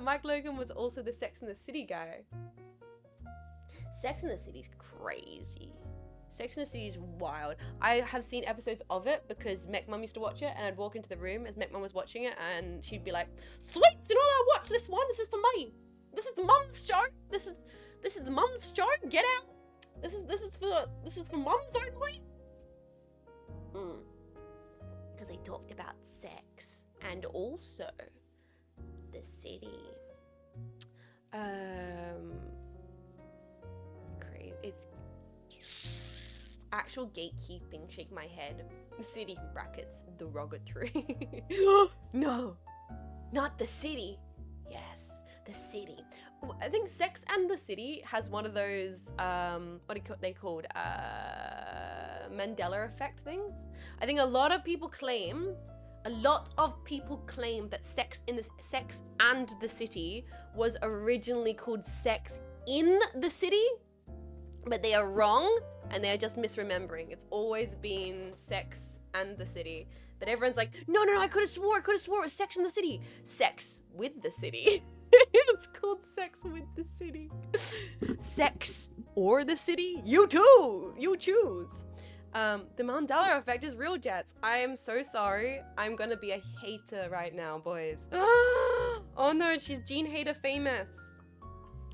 Mike Logan was also the Sex and the City guy. Sex and the City's crazy. Sex and the City is wild. I have seen episodes of it because Mech Mum used to watch it, and I'd walk into the room as Mech Mum was watching it, and she'd be like, "Sweet, you know I watch this one. This is for me. This is the mum's show. This is the mum's show. Get out. This is for mums only." Because they talked about sex and also the city. Crazy. It's actual gatekeeping. Shake my head. The city brackets derogatory. No, not the city. Yes, the city. I think Sex and the City has one of those what are they called? Mandela Effect things. I think a lot of people claim that Sex and the City was originally called Sex in the City, but they are wrong and they are just misremembering. It's always been Sex and the City, but everyone's like, no, I could have swore it was Sex in the City. Sex with the City. It's called Sex with the City. Sex or the City? You choose. The Mandela Effect is real, Jets. I am so sorry. I'm gonna be a hater right now, boys. Oh no, she's Jean Faymas.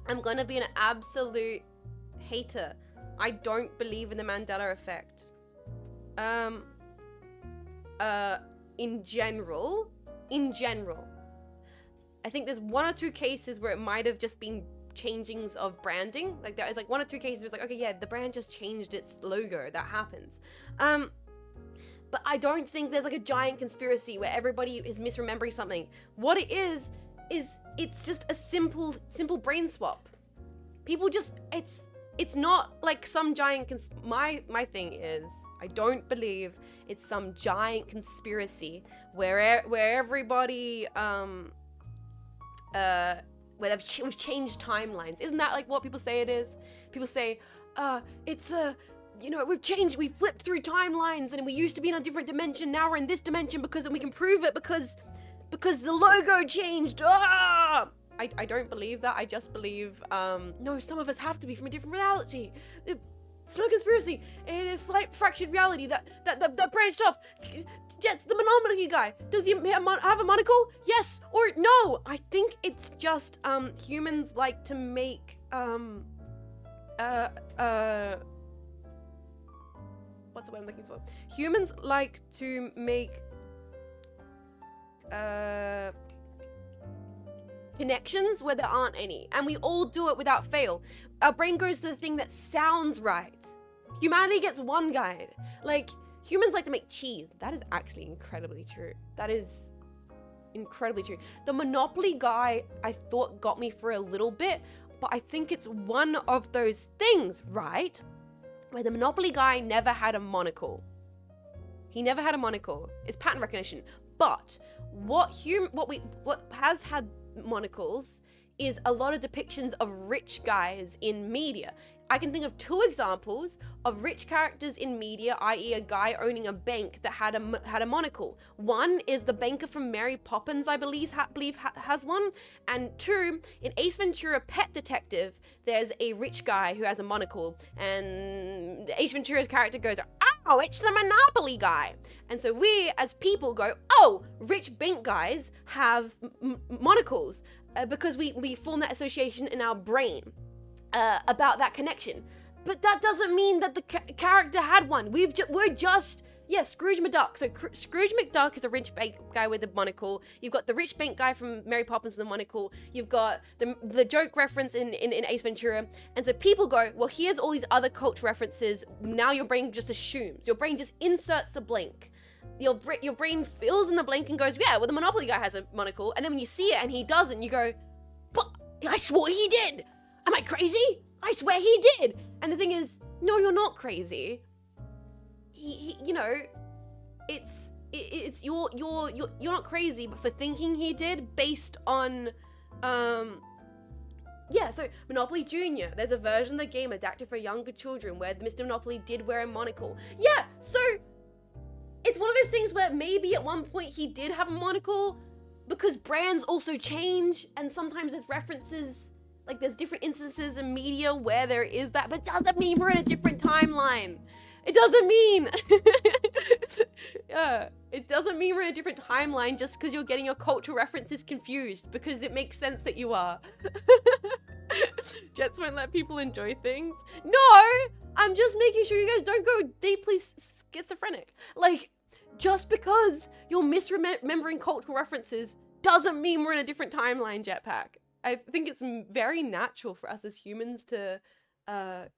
I'm gonna be an absolute hater. I don't believe in the Mandela Effect. In general, I think there's one or two cases where it might have just been changings of branding. Like there is like one or two cases where it's like, okay, yeah, the brand just changed its logo. That happens. But I don't think there's like a giant conspiracy where everybody is misremembering something. What it is it's just a simple brain swap. People just, it's not like some giant my thing is, I don't believe it's some giant conspiracy where everybody where we've changed timelines. Isn't that like what people say it is? People say, it's we've flipped through timelines and we used to be in a different dimension, now we're in this dimension because we can prove it because the logo changed. I don't believe that. I just believe, no, some of us have to be from a different reality. It's not a conspiracy. It's like fractured reality that branched off. Jets, the monopoly guy, does he have a monocle? Yes or no? I think it's just humans like to make what's the word I'm looking for? Humans like to make connections where there aren't any, and we all do it without fail. Our brain goes to the thing that sounds right. Humanity gets one guide. Like, humans like to make cheese. That is actually incredibly true. That is incredibly true. The Monopoly guy, I thought, got me for a little bit, but I think it's one of those things, right? Where the Monopoly guy never had a monocle. He never had a monocle. It's pattern recognition. But what has had monocles is a lot of depictions of rich guys in media. I can think of 2 examples of rich characters in media, i.e. a guy owning a bank that had a monocle. One is the banker from Mary Poppins, I believe has one. And 2, in Ace Ventura Pet Detective, there's a rich guy who has a monocle. And Ace Ventura's character goes, oh, it's the Monopoly guy. And so we, as people, go, oh, rich bank guys have monocles. Because we form that association in our brain. About that connection, but that doesn't mean that the character had one. Scrooge McDuck. So Scrooge McDuck is a rich bank guy with a monocle. You've got the rich bank guy from Mary Poppins with a monocle. You've got the joke reference in Ace Ventura. And so people go, well, here's all these other culture references. Now your brain just assumes. Your brain just inserts the blank. Your brain fills in the blank and goes, yeah, well, the Monopoly guy has a monocle. And then when you see it and he doesn't, you go, but I swore he did. Am I crazy? I swear he did. And the thing is, no, you're not crazy. He you know, it's you're not crazy, but for thinking he did based on, so Monopoly Junior. There's a version of the game adapted for younger children where Mr. Monopoly did wear a monocle. Yeah, so it's one of those things where maybe at one point he did have a monocle because brands also change and sometimes there's references. Like, there's different instances in media where there is that, but it doesn't mean we're in a different timeline. It doesn't mean, it doesn't mean we're in a different timeline just because you're getting your cultural references confused, because it makes sense that you are. Jets won't let people enjoy things. No, I'm just making sure you guys don't go deeply schizophrenic. Like, just because you're misremembering cultural references doesn't mean we're in a different timeline, Jetpack. I think it's very natural for us as humans to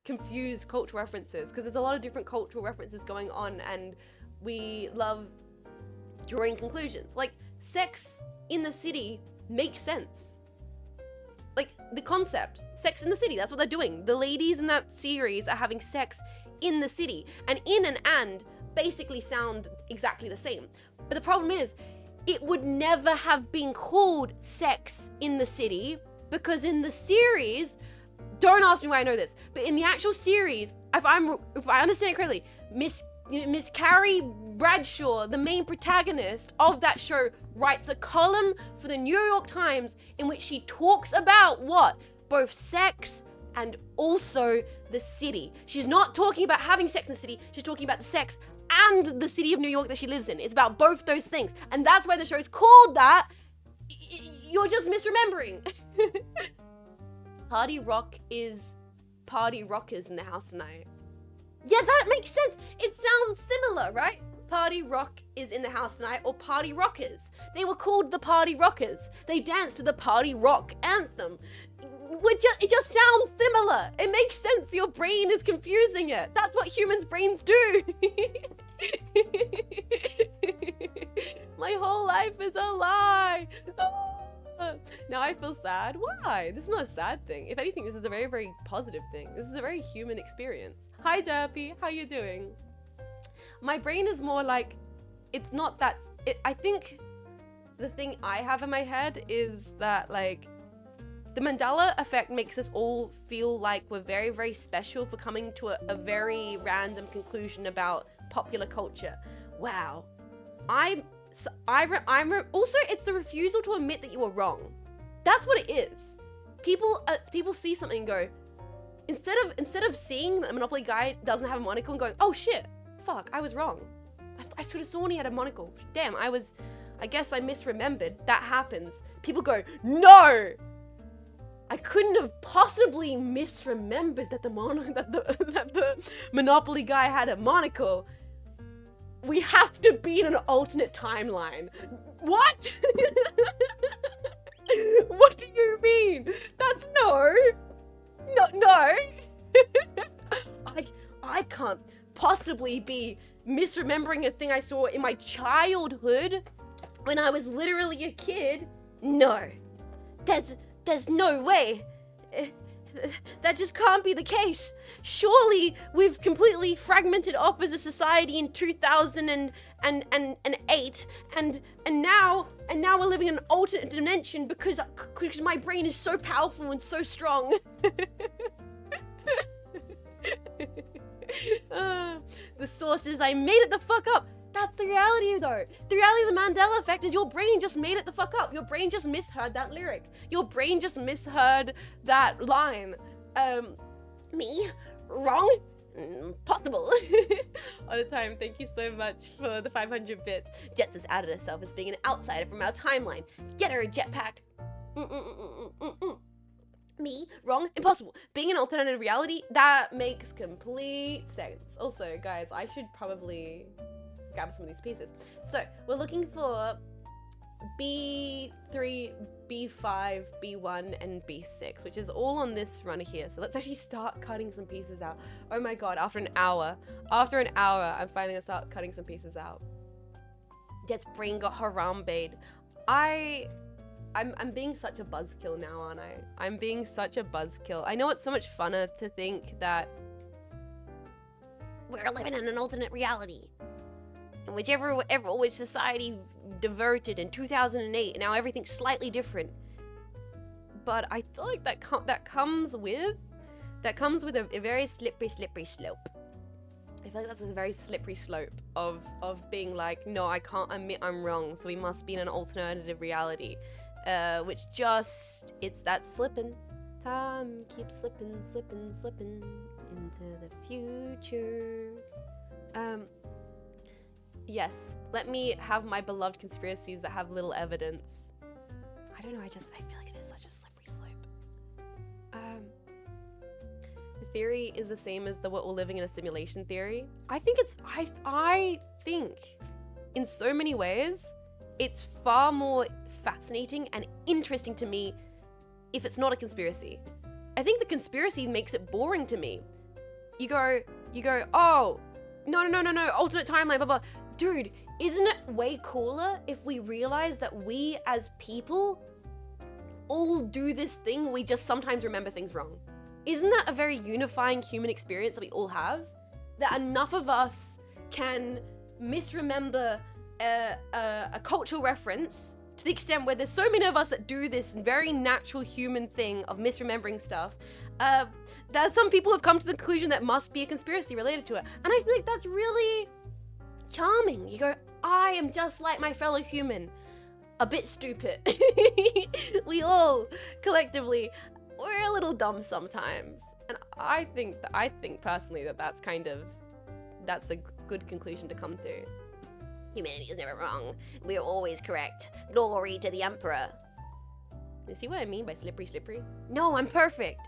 confuse cultural references because there's a lot of different cultural references going on and we love drawing conclusions. Like, Sex in the City makes sense. Like, the concept, Sex in the City, that's what they're doing. The ladies in that series are having sex in the city, and in and basically sound exactly the same. But the problem is, it would never have been called Sex in the City because in the series, don't ask me why I know this, but in the actual series, if I understand it correctly, Miss Carrie Bradshaw, the main protagonist of that show, writes a column for the New York Times in which she talks about what? Both sex and also the city. She's not talking about having sex in the city, she's talking about the sex and the city of New York that she lives in. It's about both those things. And that's why the show is called that. You're just misremembering. Party Rock is Party Rockers in the house tonight. Yeah, that makes sense. It sounds similar, right? Party Rock is in the house tonight, or Party Rockers. They were called the Party Rockers. They danced to the Party Rock anthem. It just sounds similar. It makes sense. Your brain is confusing it. That's what humans' brains do. My whole life is a lie. Now I feel sad. Why? This is not a sad thing. If anything, this is a very, very positive thing. This is a very human experience. Hi, Derpy. How you doing? My brain is more like, it's not that... I think the thing I have in my head is that, like, the Mandela Effect makes us all feel like we're very, very special for coming to a very random conclusion about popular culture. Wow. Also, it's the refusal to admit that you were wrong. That's what it is. People see something and go, instead of seeing that the Monopoly guy doesn't have a monocle and going, oh shit, fuck, I was wrong. I could have sworn he had a monocle. Damn, I guess I misremembered. That happens. People go, no! I couldn't have possibly misremembered that the Monopoly guy had a monocle. We have to be in an alternate timeline. What? What do you mean? That's no. I can't possibly be misremembering a thing I saw in my childhood when I was literally a kid. No, there's no way. That just can't be the case. Surely we've completely fragmented off as a society in 2008, and now we're living in an alternate dimension because my brain is so powerful and so strong. The source is I made it the fuck up. That's the reality though. The reality of the Mandela Effect is your brain just made it the fuck up. Your brain just misheard that lyric. Your brain just misheard that line. Me? Wrong? Possible. All the time. Thank you so much for the 500 bits. Jets has outed herself as being an outsider from our timeline. Get her a jetpack. Me? Wrong? Impossible. Being an alternative reality? That makes complete sense. Also, guys, I should probably grab some of these pieces. So we're looking for B3, B5, B1, and B6, which is all on this run here. So let's actually start cutting some pieces out. Oh my god, after an hour, I'm finally gonna start cutting some pieces out. Jet's brain got harambeed. I'm being such a buzzkill now, aren't I? I'm being such a buzzkill. I know it's so much funner to think that we're living in an alternate reality. And which society diverted in 2008, and now everything's slightly different. But I feel like that comes with a very slippery slope. I feel like that's a very slippery slope of being like, no, I can't admit I'm wrong, so we must be in an alternative reality. Which just, it's that slipping. Time keeps slipping into the future. Yes, let me have my beloved conspiracies that have little evidence. I don't know, I feel like it is such a slippery slope. The theory is the same as we're all living in a simulation theory. I think in so many ways, it's far more fascinating and interesting to me if it's not a conspiracy. I think the conspiracy makes it boring to me. You go, oh, no, alternate timeline, blah, blah. Dude, isn't it way cooler if we realize that we as people all do this thing, we just sometimes remember things wrong? Isn't that a very unifying human experience that we all have? That enough of us can misremember a cultural reference to the extent where there's so many of us that do this very natural human thing of misremembering stuff, that some people have come to the conclusion that must be a conspiracy related to it. And I think that's really charming. You go, I am just like my fellow human, a bit stupid. We all collectively, we're a little dumb sometimes. And I think personally that's a good conclusion to come to. Humanity is never wrong. We are always correct. Glory to the Emperor. You see what I mean by slippery? No, I'm perfect.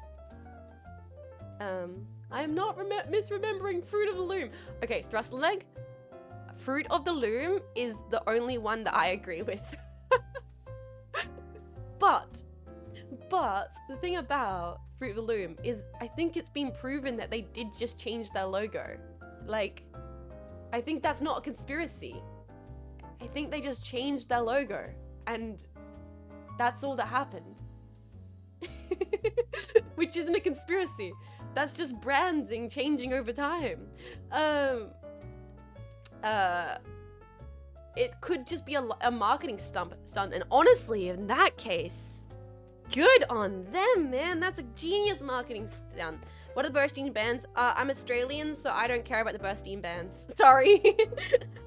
I am not misremembering Fruit of the Loom. Okay, thrust leg. Fruit of the Loom is the only one that I agree with. But the thing about Fruit of the Loom is I think it's been proven that they did just change their logo. Like, I think that's not a conspiracy. I think they just changed their logo, and that's all that happened. Which isn't a conspiracy. That's just branding changing over time. It could just be a marketing stunt, and honestly, in that case, good on them, man. That's a genius marketing stunt. What are the Burstein bands? I'm Australian, so I don't care about the Burstein bands. Sorry.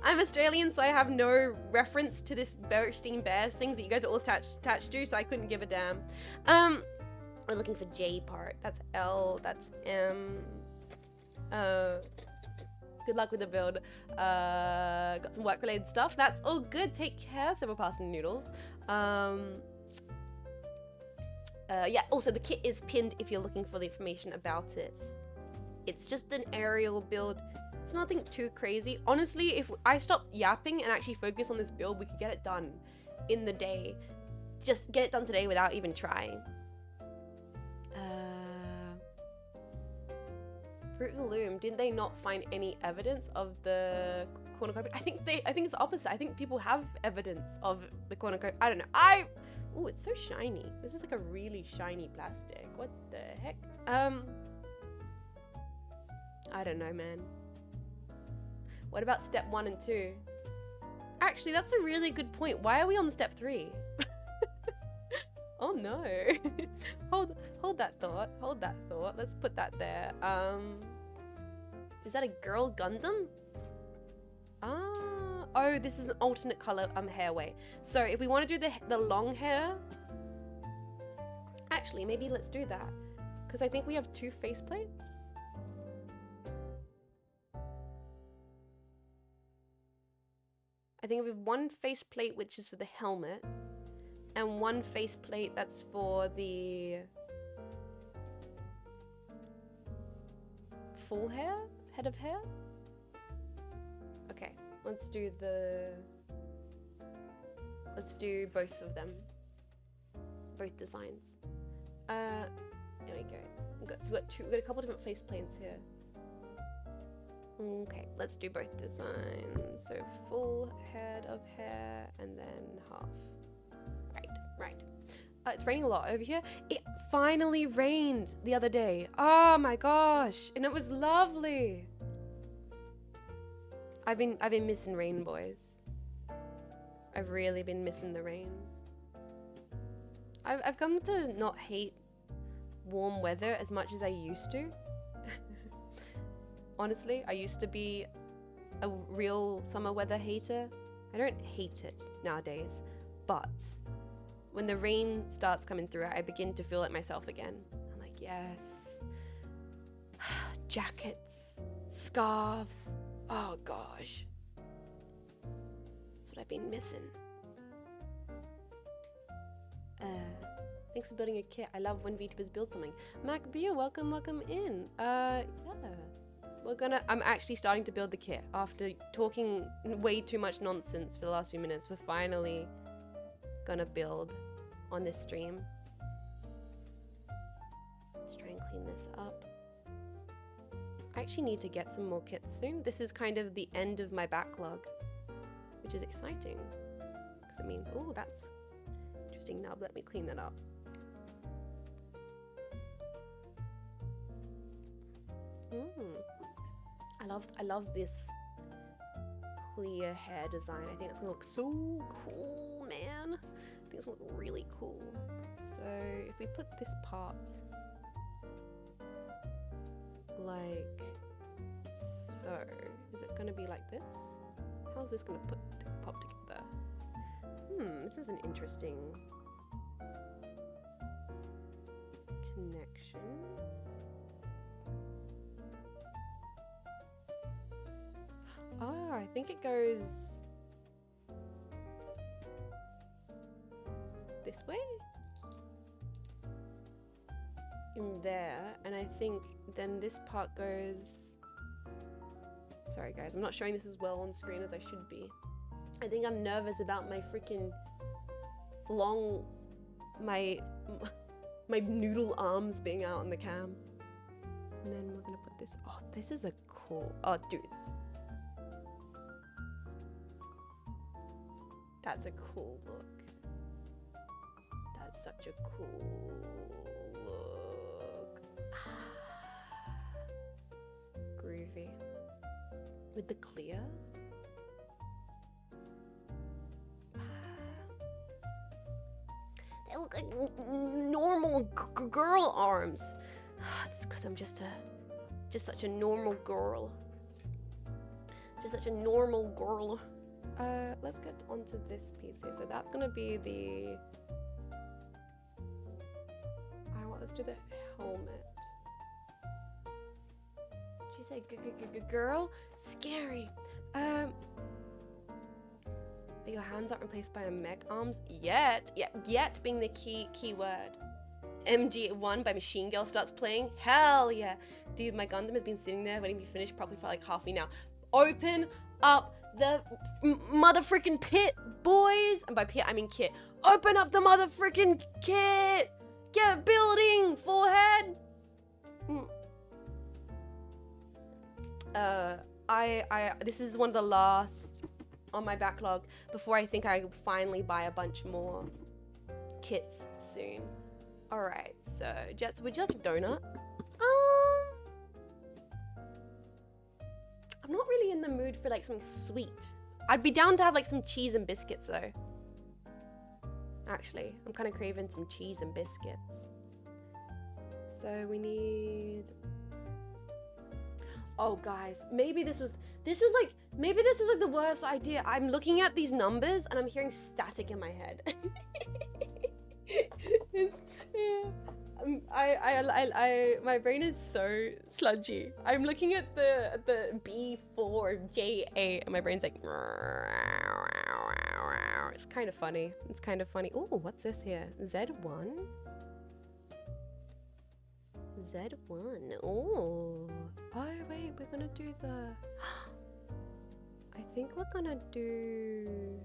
I'm Australian, so I have no reference to this Burstein Bears things that you guys are all attached to, so I couldn't give a damn. We're looking for J part. That's L, that's M. Good luck with the build. Got some work-related stuff. That's all good. Take care, Several Passing Noodles. Yeah, also the kit is pinned if you're looking for the information about it. It's just an Ariel build. It's nothing too crazy. Honestly, if I stopped yapping and actually focus on this build, we could get it done in the day. Just get it done today without even trying. Fruit of the Loom, didn't they not find any evidence of the cornucopia? I think it's the opposite. I think people have evidence of the cornucopia. I don't know. Oh, it's so shiny. This is like a really shiny plastic. What the heck? I don't know, man. What about step 1 and 2? Actually, that's a really good point. Why are we on step 3? Oh no. hold that thought. Hold that thought. Let's put that there. Is that a girl Gundam? Oh, this is an alternate color hair way. So if we want to do the long hair, actually maybe let's do that, because I think we have 2 faceplates. I think we have 1 faceplate which is for the helmet, and 1 faceplate that's for the full hair, head of hair. Okay, let's do both of them, both designs. There we go. We've got a couple different face plates here. Okay, let's do both designs. So full head of hair and then half. Right. It's raining a lot over here. It finally rained the other day. Oh my gosh, and it was lovely. I've been missing rain, boys. I've really been missing the rain. I've come to not hate warm weather as much as I used to. Honestly, I used to be a real summer weather hater. I don't hate it nowadays, but when the rain starts coming through, I begin to feel like myself again. I'm like, yes. Jackets, scarves. Oh gosh. That's what I've been missing. Thanks for building a kit. I love when VTubers build something. Mac Beer, welcome in. Yeah. I'm actually starting to build the kit. After talking way too much nonsense for the last few minutes, we're finally gonna build on this stream. Let's try and clean this up. I actually need to get some more kits soon. This is kind of the end of my backlog, which is exciting because it means, oh, that's interesting nub. Let me clean that up. I love this clear hair design. I think it's gonna look so cool, man. I think it's gonna look really cool. So if we put this part like so, is it gonna be like this? How's this gonna pop together? This is an interesting connection. Oh, I think it goes this way in there, and I think then this part goes, sorry guys, I'm not showing this as well on screen as I should be. I think I'm nervous about my freaking long, my noodle arms being out on the cam. And then we're gonna put this, oh, this is a cool, oh dudes. That's a cool look. That's such a cool look. Groovy. With the clear. They look like normal girl arms. That's because I'm just such a normal girl. Just such a normal girl. Let's get onto this piece here. So that's gonna be the. Let's do the helmet. Did you say girl? Scary. Your hands aren't replaced by a mech arms yet. Yeah, yet being the key word. MG1 by Machine Girl starts playing. Hell yeah, dude! My Gundam has been sitting there waiting to be finished probably for like half an hour. Open up the mother freaking pit, boys! And by pit, I mean kit. Open up the mother freaking kit! Get building, forehead! this is one of the last on my backlog before I think I finally buy a bunch more kits soon. All right, so Jets, would you like a donut? I'm not really in the mood for like something sweet. I'd be down to have like some cheese and biscuits though. Actually, I'm kind of craving some cheese and biscuits. So we need... Oh guys, maybe this was like the worst idea. I'm looking at these numbers and I'm hearing static in my head. My brain is so sludgy. I'm looking at the B4J8 and my brain's like, it's kind of funny. It's kind of funny. Oh, what's this here? Z1. Z1. Oh. Oh wait, we're gonna do the. I think we're gonna do.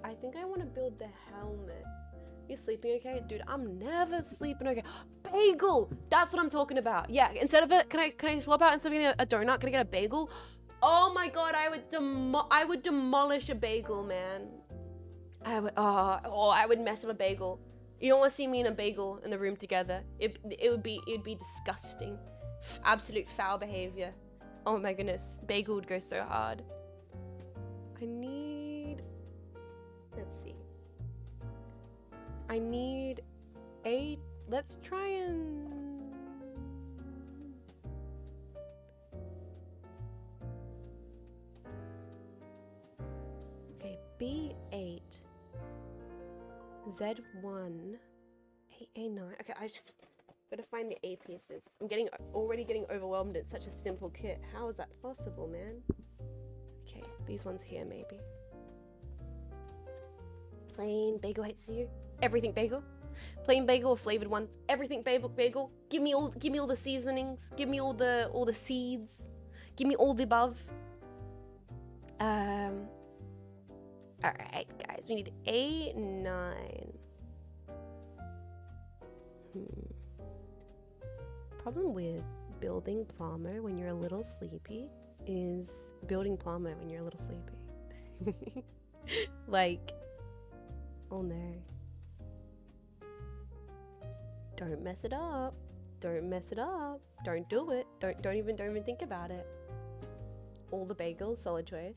I think I want to build the helmet. You sleeping okay? Dude, I'm never sleeping okay. Bagel! That's what I'm talking about. Yeah, instead of it, can I swap out, instead of getting a donut, can I get a bagel? Oh my god, I would demolish a bagel, man. I would mess up a bagel. You don't want to see me and a bagel in the room together. It'd be disgusting. Absolute foul behavior. Oh my goodness, bagel would go so hard. I need... Let's see. I need a... Let's try and... Okay, B8. Z1. A9. Okay, I just gotta find the A pieces. I'm already getting overwhelmed. It's such a simple kit. How is that possible, man? Okay, these ones here maybe. Plain bagel hates you. Everything bagel. Plain bagel or flavored ones. Everything bagel. Give me all the seasonings. Give me all the seeds. Give me all the above. Alright guys, we need A9. Problem with building Plumber when you're a little sleepy is building Plumber when you're a little sleepy. Like, oh no. Don't mess it up. Don't mess it up. Don't do it. Don't even think about it. All the bagels, solid choice.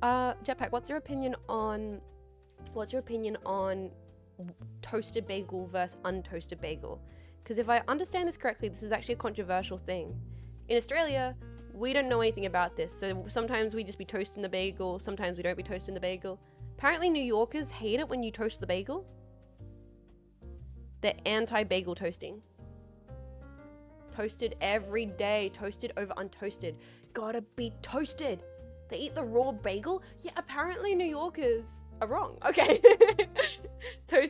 Jetpack, what's your opinion on toasted bagel versus untoasted bagel? Because if I understand this correctly, this is actually a controversial thing. In Australia, we don't know anything about this, so sometimes we just be toasting the bagel, sometimes we don't be toasting the bagel. Apparently New Yorkers hate it when you toast the bagel. They're anti-bagel toasting. Toasted every day, toasted over untoasted. Gotta be toasted. They eat the raw bagel? Yeah, apparently New Yorkers are wrong. Okay.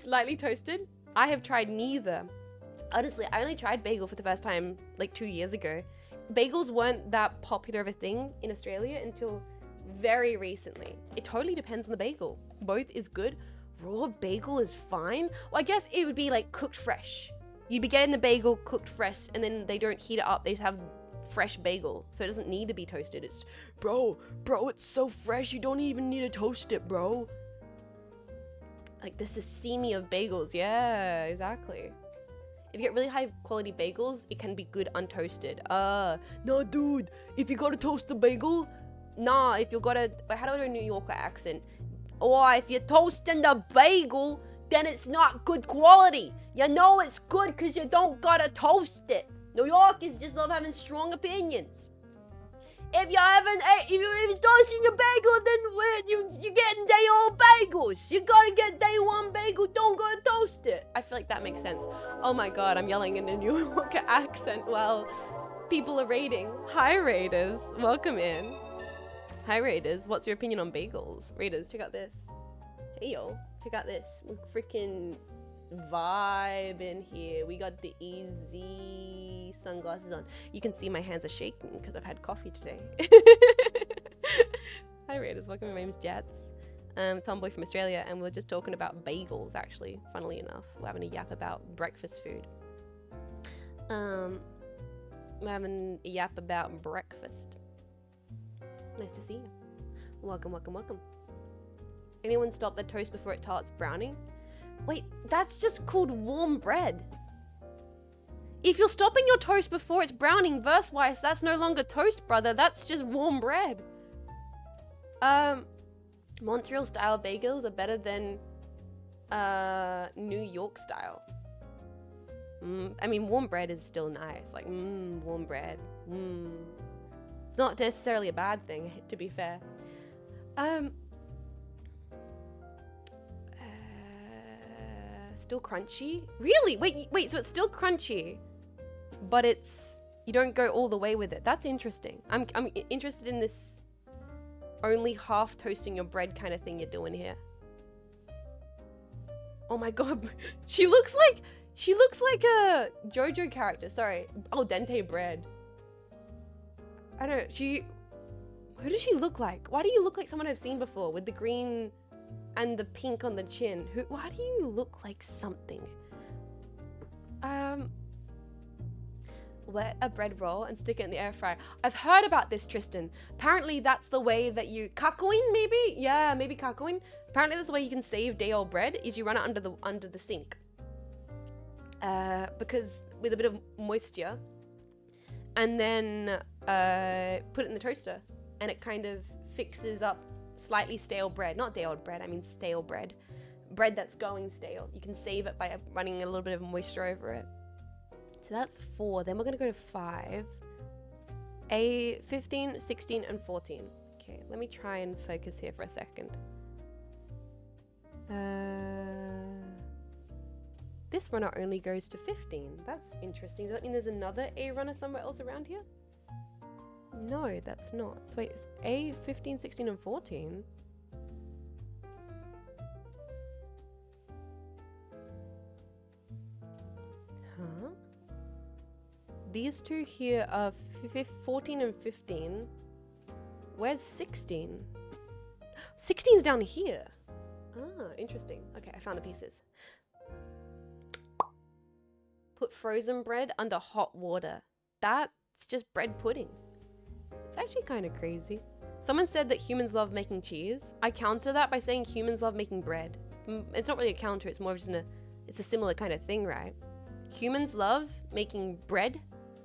Lightly toasted? I have tried neither. Honestly, I only tried bagel for the first time like 2 years ago. Bagels weren't that popular of a thing in Australia until very recently. It totally depends on the bagel. Both is good. Raw bagel is fine. Well, I guess it would be like cooked fresh. You'd be getting the bagel cooked fresh and then they don't heat it up. They just have fresh bagel, so it doesn't need to be toasted. It's bro, it's so fresh, you don't even need to toast it, bro. Like this is steamy of bagels. Yeah, exactly. If you get really high quality bagels, it can be good untoasted. No dude, if you gotta toast the bagel, nah, if you gotta, how do I do a New Yorker accent? Or if you're toasting the bagel, then it's not good quality. You know it's good because you don't gotta toast it. New Yorkers just love having strong opinions. If you're toasting your bagel, then you're getting day old bagels. You gotta get day one bagel, don't gotta toast it. I feel like that makes sense. Oh my god, I'm yelling in a New Yorker accent while people are raiding. Hi Raiders, welcome in. Hi Raiders, what's your opinion on bagels? Raiders, check out this. Hey yo, check out this. We're freaking vibe in here. We got the easy sunglasses on. You can see my hands are shaking because I've had coffee today. Hi Raiders, welcome. My name's Jets. Tomboy from Australia, and we're just talking about bagels actually, funnily enough. We're having a yap about breakfast food. We're having a yap about breakfast. Nice to see you. Welcome, welcome, welcome. Anyone stop the toast before it starts browning? Wait, that's just called warm bread. If you're stopping your toast before it's browning verse-wise, that's no longer toast, brother. That's just warm bread. Montreal style bagels are better than New York style. I mean, warm bread is still nice. Like, warm bread. It's not necessarily a bad thing, to be fair. Still crunchy? Really? Wait, so it's still crunchy, but you don't go all the way with it. That's interesting. I'm interested in this only half toasting your bread kind of thing you're doing here. Oh my god, she looks like a JoJo character. Sorry, al dente bread. I don't know. Who does she look like? Why do you look like someone I've seen before with the green and the pink on the chin? Why do you look like something? Wet a bread roll and stick it in the air fryer. I've heard about this, Tristan. Apparently that's the way that you kakoin, maybe? Yeah, maybe kakoin. Apparently that's the way you can save day old bread is you run it under the sink. Because with a bit of moisture, and then put it in the toaster, and it kind of fixes up slightly stale bread. Not day old bread, I mean stale bread. Bread that's going stale. You can save it by running a little bit of moisture over it. So that's 4. Then we're going to go to 5. 15, 16, and 14. Okay, let me try and focus here for a second. This runner only goes to 15. That's interesting. Does that mean there's another A runner somewhere else around here? No, that's not. So wait, A, 15, 16, and 14? Huh? These two here are 14 and 15. Where's 16? 16's down here. Ah, interesting. Okay, I found the pieces. Put frozen bread under hot water. That's just bread pudding. It's actually kind of crazy. Someone said that humans love making cheese. I counter that by saying humans love making bread. It's not really a counter, it's more just it's a similar kind of thing, right? Humans love making bread,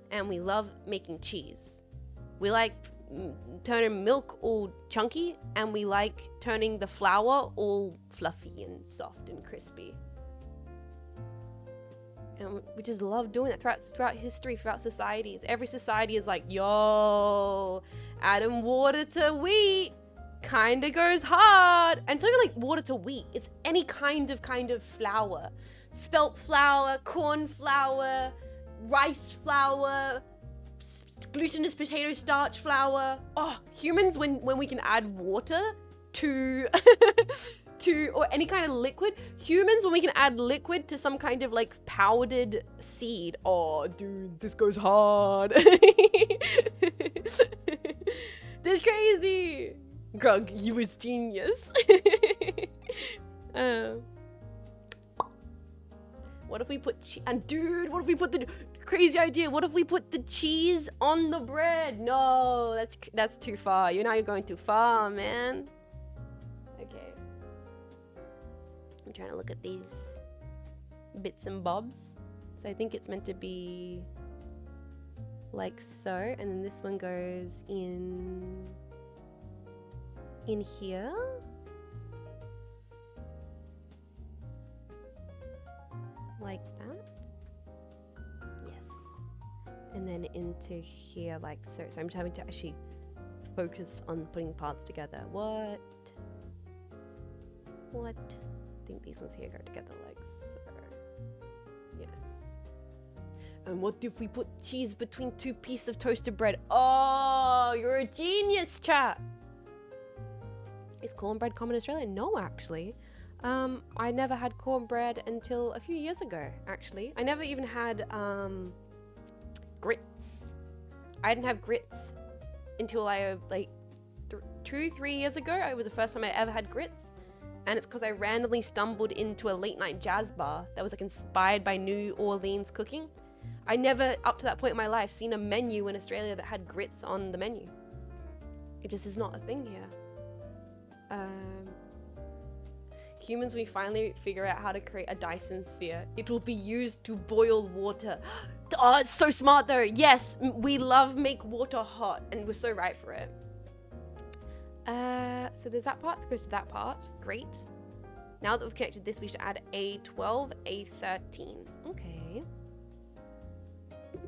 and we love making cheese. We like turning milk all chunky, and we like turning the flour all fluffy and soft and crispy. And we just love doing that throughout history, throughout societies. Every society is like, yo, adding water to wheat kind of goes hard. And it's not even like water to wheat. It's any kind of flour. Spelt flour, corn flour, rice flour, glutinous potato starch flour. Oh, humans, when we can add water to or any kind of liquid. Humans, when we can add liquid to some kind of like powdered seed. Oh, dude, this goes hard. This crazy. Grug, you was genius. What if we put dude, what if we put the crazy idea? What if we put the cheese on the bread? No, that's too far. You're going too far, man. Okay. I'm trying to look at these bits and bobs. So I think it's meant to be like so, and then this one goes in here. Like that. Yes. And then into here like so. So I'm having to actually focus on putting parts together. What? I think these ones here go together like so. Yes. And what if we put cheese between 2 pieces of toasted bread? Oh, you're a genius, chat. Is cornbread common in Australia? No, actually. I never had cornbread until a few years ago, actually. I never even had grits. I didn't have grits until I, like, 2-3 years ago. It was the first time I ever had grits. And it's because I randomly stumbled into a late night jazz bar that was like inspired by New Orleans cooking. I never, up to that point in my life, seen a menu in Australia that had grits on the menu. It just is not a thing here. Humans, we finally figure out how to create a Dyson sphere. It will be used to boil water. Oh, it's so smart though. Yes, we make water hot, and we're so right for it. So there's that part that goes to that part. Great. Now that we've connected this, we should add A12, A13. Okay.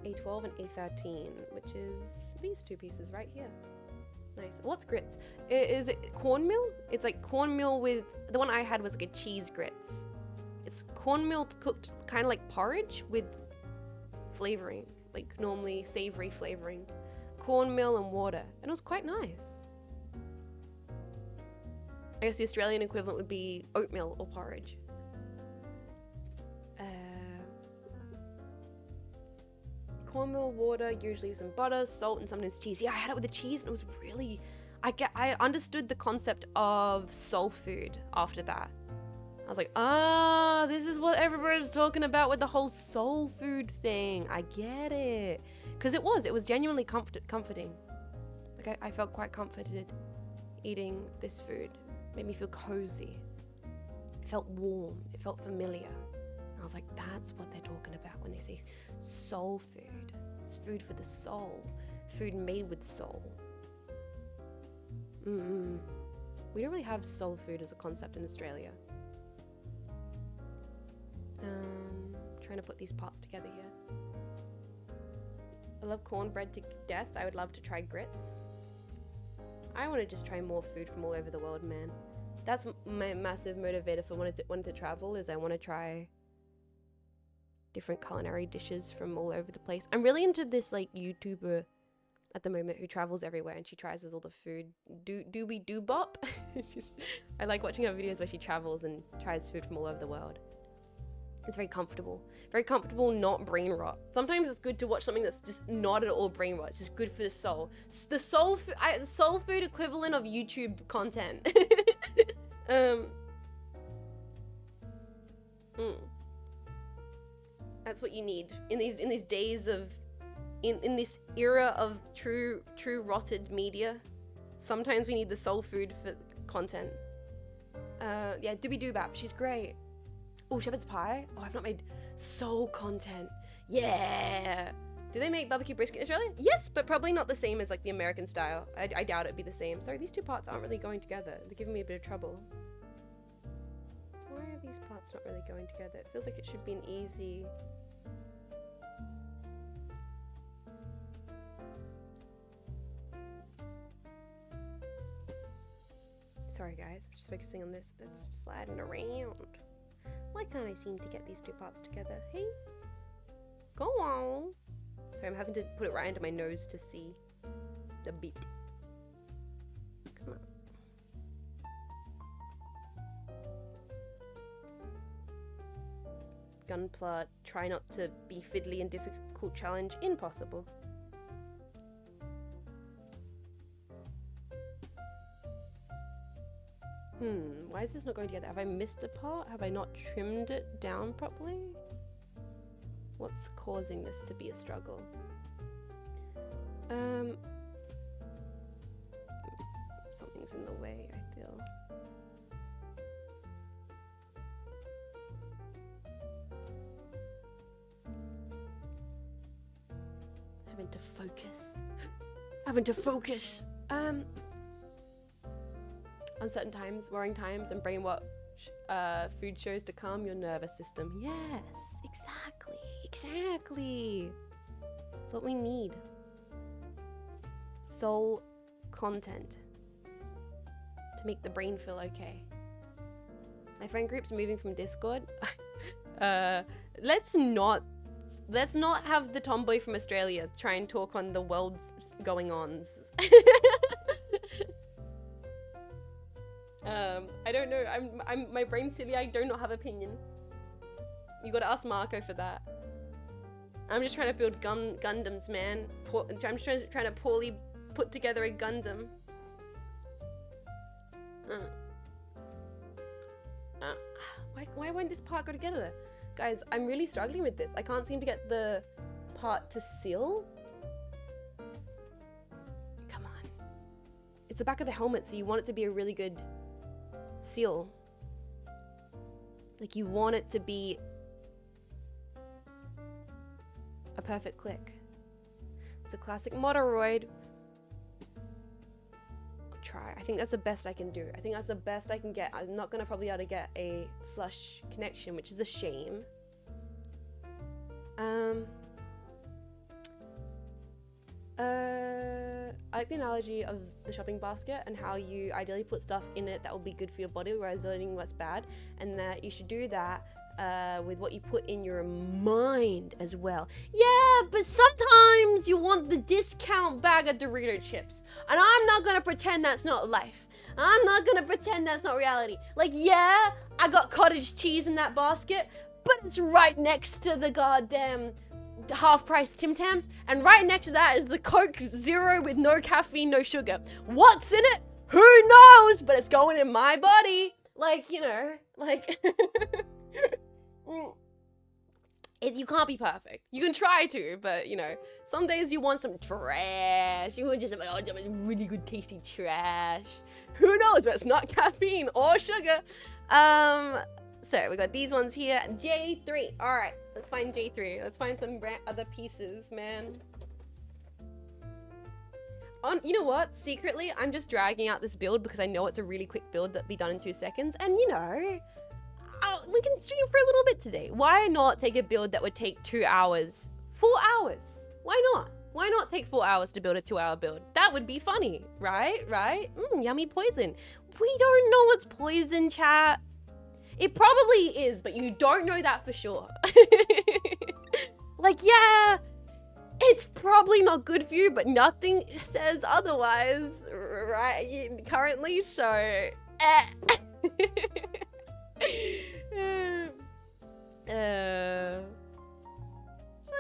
A12 and A13, which is these two pieces right here. Nice. What's grits? Is it cornmeal? It's like cornmeal with, the one I had was like a cheese grits. It's cornmeal cooked kind of like porridge with flavoring, like normally savory flavoring. Cornmeal and water. And it was quite nice. I guess the Australian equivalent would be oatmeal or porridge. Cornmeal, water, usually some butter, salt, and sometimes cheese. Yeah, I had it with the cheese, and it was really... I understood the concept of soul food after that. I was like, ah, this is what everybody's talking about with the whole soul food thing. I get it. Because it was genuinely comforting. Like, I felt quite comforted eating this food. It made me feel cozy. It felt warm. It felt familiar. I was like, that's what they're talking about when they say soul food. It's food for the soul. Food made with soul. We don't really have soul food as a concept in Australia. Trying to put these parts together here. I love cornbread to death. I would love to try grits. I want to just try more food from all over the world, man. That's my massive motivator for wanting to travel, is I want to try different culinary dishes from all over the place. I'm really into this like YouTuber at the moment who travels everywhere, and she tries all the food. Doobie Doobop. I like watching her videos where she travels and tries food from all over the world. It's very comfortable. Very comfortable, not brain rot. Sometimes it's good to watch something that's just not at all brain rot. It's just good for the soul. The soul food equivalent of YouTube content. That's what you need in these days of in this era of true rotted media. Sometimes we need the soul food for content. Yeah, Doobie Doobap, she's great. Oh, shepherd's pie. Oh, I've not made soul content. Yeah. Do they make barbecue brisket in Australia? Yes, but probably not the same as like the American style. I doubt it'd be the same. Sorry, these two parts aren't really going together. They're giving me a bit of trouble. Why are these parts not really going together? It feels like it should be an easy... Sorry guys, I'm just focusing on this. It's sliding around. Why can't I seem to get these two parts together? Hey? Go on. Sorry, I'm having to put it right into my nose to see the beat. Come on. Gunpla, try not to be fiddly and difficult challenge. Impossible. Why is this not going together? Have I missed a part? Have I not trimmed it down properly? What's causing this to be a struggle? Something's in the way, I feel. Having to focus. Having to focus. Uncertain times, worrying times, and brainwash food shows to calm your nervous system. Yes, exactly. That's what we need. Soul content to make the brain feel okay. My friend group's moving from Discord. Let's not have the tomboy from Australia try and talk on the world's going-ons. I don't know. I'm my brain's silly. I do not have opinion. You gotta ask Marco for that. I'm just trying to build Gundams, man. I'm just trying to poorly put together a Gundam. Why won't this part go together? Guys, I'm really struggling with this. I can't seem to get the part to seal. Come on. It's the back of the helmet, so you want it to be a really good seal. Like, you want it to be a perfect click. It's a classic MODEROID. I'll try. I think that's the best I can do. I think that's the best I can get. I'm not gonna probably be able to get a flush connection, which is a shame. I like the analogy of the shopping basket and how you ideally put stuff in it that will be good for your body, whereas avoiding what's bad, and that you should do that with what you put in your mind as well. Yeah, but sometimes you want the discount bag of Dorito chips, and I'm not gonna pretend that's not life. I'm not gonna pretend that's not reality. Like, yeah, I got cottage cheese in that basket, but it's right next to the goddamn half-price Tim Tams, and right next to that is the Coke Zero with no caffeine, no sugar. What's in it? Who knows? But it's going in my body. Like, you know, like... you can't be perfect. You can try to, but, you know, some days you want some trash. You want just like, oh, really good tasty trash. Who knows? But it's not caffeine or sugar. So we got these ones here. J3. All right, let's find J3. Let's find some other pieces, man. You know what? Secretly, I'm just dragging out this build because I know it's a really quick build that'll be done in 2 seconds. And you know, we can stream for a little bit today. Why not take a build that would take 2 hours? 4 hours. Why not? Why not take 4 hours to build a 2-hour build? That would be funny, right? Right? Yummy poison. We don't know what's poison, chat. It probably is, but you don't know that for sure. Like, yeah, it's probably not good for you, but nothing says otherwise, right? Currently, so... So,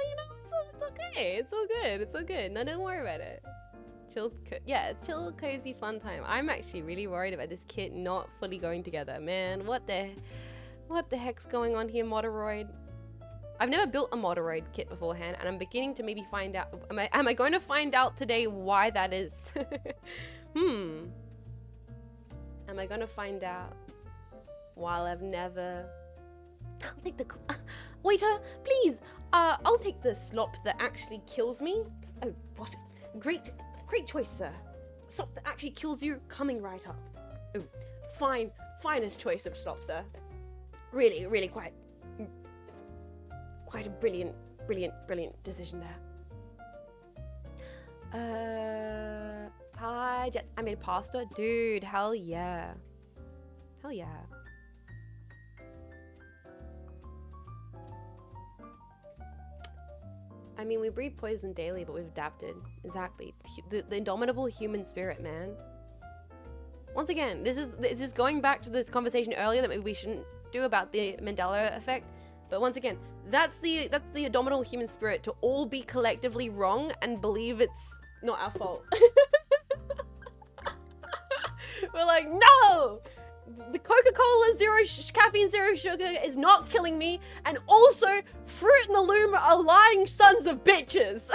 you know, it's okay. It's all good. It's all good. No, don't worry about it. Chill, cozy, fun time. I'm actually really worried about this kit not fully going together. Man, what the heck's going on here, MODEROID? I've never built a MODEROID kit beforehand, and I'm beginning to maybe find out. Am I going to find out today why that is? Am I going to find out while I've never... I'll take the... waiter, please! I'll take the slop that actually kills me. Oh, what? Great choice, sir. Slop that actually kills you, coming right up. Oh, finest choice of slop, sir. Really quite a brilliant decision there. Hi, Jets. I made pasta. Dude, hell yeah. Hell yeah. I mean, we breathe poison daily, but we've adapted. Exactly. The indomitable human spirit, man. Once again, this is going back to this conversation earlier that maybe we shouldn't do about the Mandela Effect. But once again, that's the indomitable human spirit, to all be collectively wrong and believe it's not our fault. We're like, no! The Coca-Cola caffeine zero sugar is not killing me, and also Fruit and the Loom are lying sons of bitches.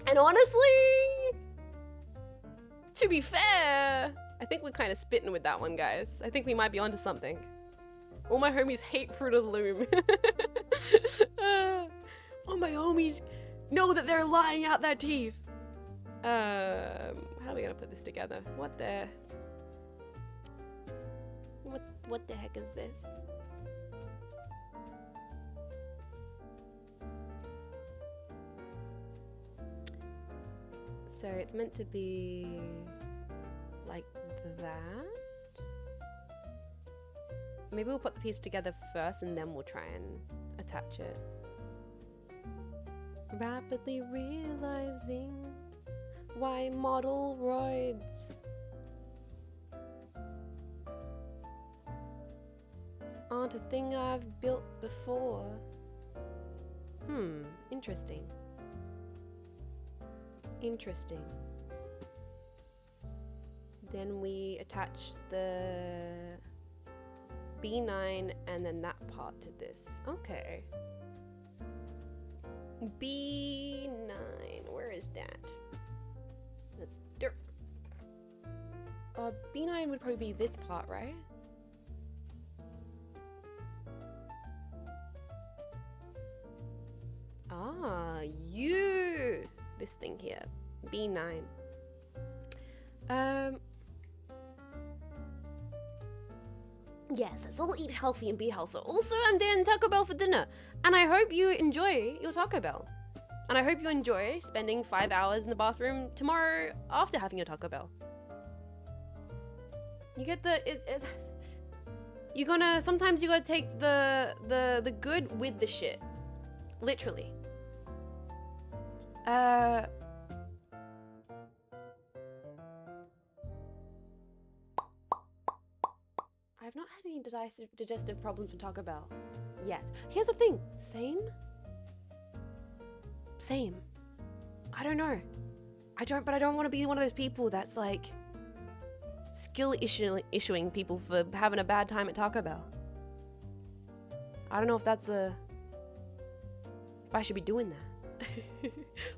And honestly, to be fair, I think we're kind of spitting with that one, guys. I think we might be onto something. All my homies hate Fruit of the Loom. All my homies know that they're lying out their teeth. How are we gonna put this together? What the heck is this? So it's meant to be like that. Maybe we'll put the piece together first and then we'll try and attach it. Rapidly realizing why MODEROIDs aren't a thing I've built before. Interesting. Interesting. Then we attach the B9 and then that part to this. Okay. B9, where is that? That's dirt. B9 would probably be this part, right? Ah, this thing here, B9. Yes, let's all eat healthy and be healthy. Also, I'm doing Taco Bell for dinner, and I hope you enjoy your Taco Bell. And I hope you enjoy spending 5 hours in the bathroom tomorrow after having your Taco Bell. You get sometimes you gotta take the good with the shit. Literally. I've not had any digestive problems with Taco Bell yet. Here's the thing. Same. I don't know. But I don't want to be one of those people that's like skill issuing people for having a bad time at Taco Bell. I don't know if if I should be doing that.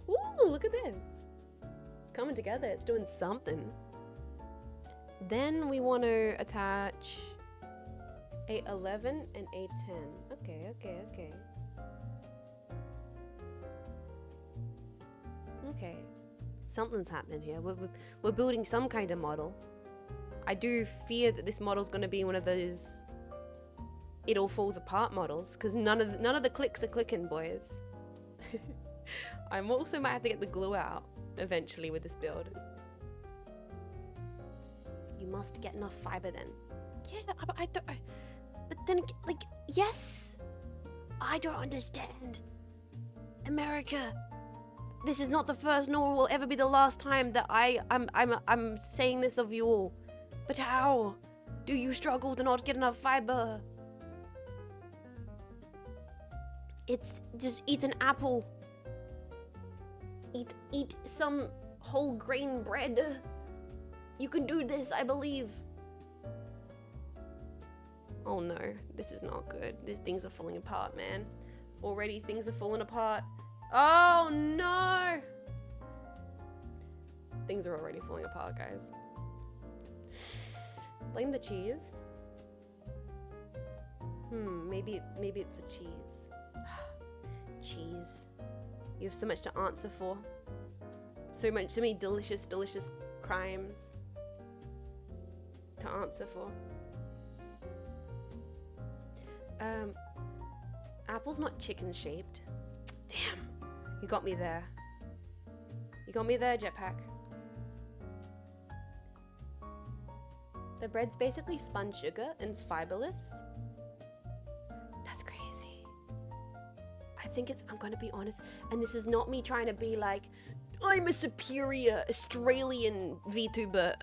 Ooh, look at this. It's coming together. It's doing something. Then we want to attach A11 and A10. Okay. Okay. Something's happening here. We're building some kind of model. I do fear that this model's going to be one of those it all falls apart models, because none of the clicks are clicking, boys. I also might have to get the glue out eventually with this build. You must get enough fiber then. Yeah, but then, like, yes. I don't understand. America. This is not the first, nor will ever be the last time that I'm saying this of you all. But how do you struggle to not get enough fiber? It's just eat an apple. Eat some whole grain bread. You can do this, I believe. Oh no, this is not good. These things are falling apart, man. Already things are falling apart. Oh no! Things are already falling apart, guys. Blame the cheese. Maybe it's the cheese. Cheese. You have so much to answer for. So many delicious crimes to answer for. Apple's not chicken shaped. Damn. You got me there. You got me there, Jetpack. The bread's basically spun sugar and it's fiberless. That's crazy. I think I'm gonna be honest, and this is not me trying to be like, I'm a superior Australian VTuber.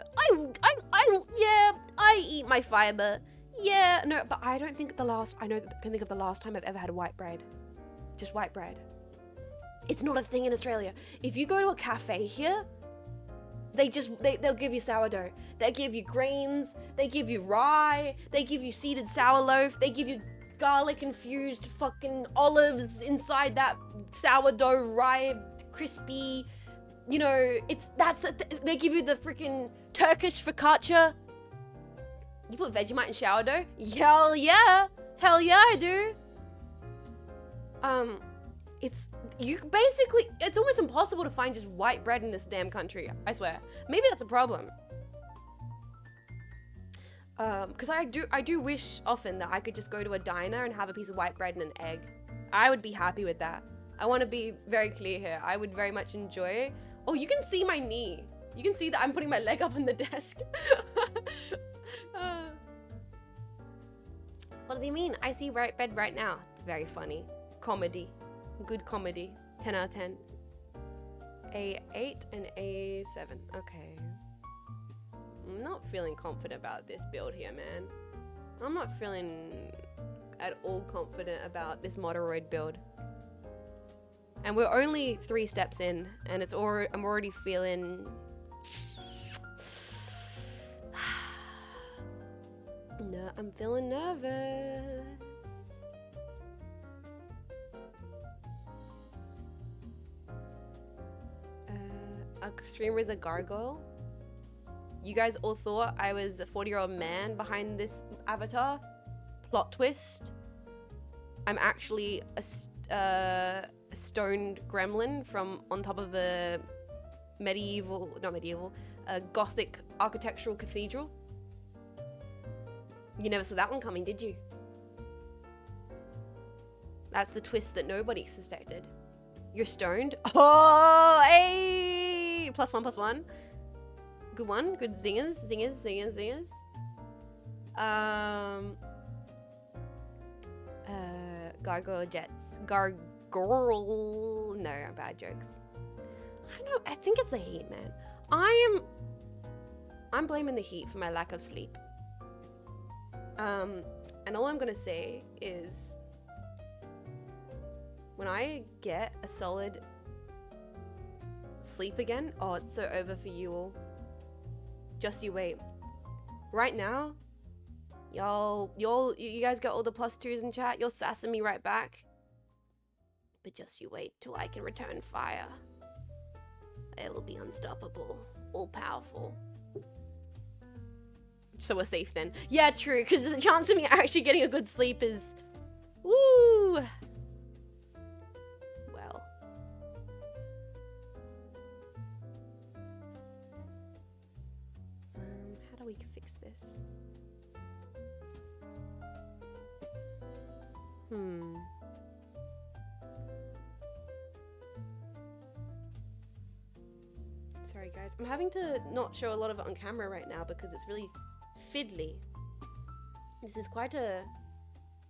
I eat my fiber. Yeah, no, but I don't think I can think of the last time I've ever had white bread. Just white bread. It's not a thing in Australia. If you go to a cafe here, they'll give you sourdough. They give you grains. They give you rye. They give you seeded sour loaf. They give you garlic infused fucking olives inside that sourdough rye crispy. You know, they give you the freaking Turkish focaccia. You put Vegemite in sourdough? Hell yeah, I do. It's almost impossible to find just white bread in this damn country, I swear. Maybe that's a problem. Because I do wish often that I could just go to a diner and have a piece of white bread and an egg. I would be happy with that. I want to be very clear here. I would very much enjoy. Oh, you can see my knee. You can see that I'm putting my leg up on the desk. What do you mean? I see white bread right now. Very funny. Comedy. Good comedy. 10 out of 10. A8 and A7. Okay. I'm not feeling confident about this build here, man. I'm not feeling at all confident about this MODEROID build. And we're only 3 steps in, and I'm already feeling No, I'm feeling nervous. A streamer is a gargoyle. You guys all thought I was a 40-year-old man behind this avatar. Plot twist. I'm actually a stoned gremlin from on top of a a Gothic architectural cathedral. You never saw that one coming, did you? That's the twist that nobody suspected. You're stoned. Oh, hey! +1. Good one. Good zingers. Gargoyle jets. Gargoyle. No, bad jokes. I don't know. I think it's the heat, man. I'm blaming the heat for my lack of sleep. And all I'm gonna say is, when I get a solid sleep again, oh, it's so over for you all. Just you wait. Right now, you guys got all the +2s in chat. You're sassing me right back. But just you wait till I can return fire. It will be unstoppable, all powerful. So we're safe then. Yeah, true, because the chance of me actually getting a good sleep is, woo. Well. How do we fix this? Sorry guys, I'm having to not show a lot of it on camera right now because it's really fiddly. This is quite a,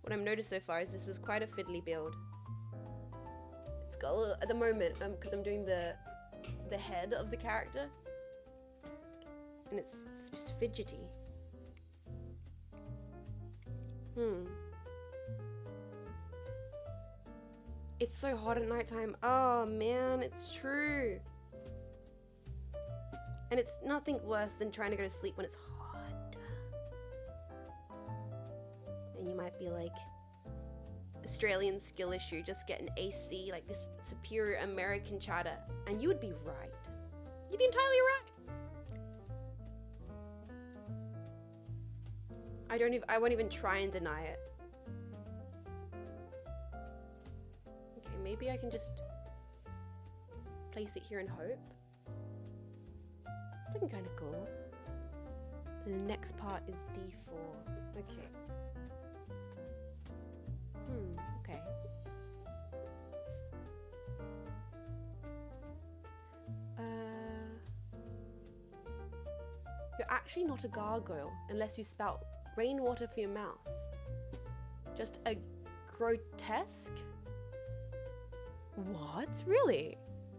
what I've noticed so far is this is quite a fiddly build. It's got a little, at the moment, because I'm doing the head of the character, and it's just fidgety. It's so hot at nighttime. Oh man, it's true. And it's nothing worse than trying to go to sleep when it's hot. And you might be like, Australian skill issue, just get an AC, like this superior American chatter. And you would be right. You'd be entirely right. I won't even try and deny it. Okay, maybe I can just place it here and hope. It's looking kind of cool. And the next part is D4. Okay. Okay. You're actually not a gargoyle unless you spout rainwater for your mouth. Just a grotesque? What? Really?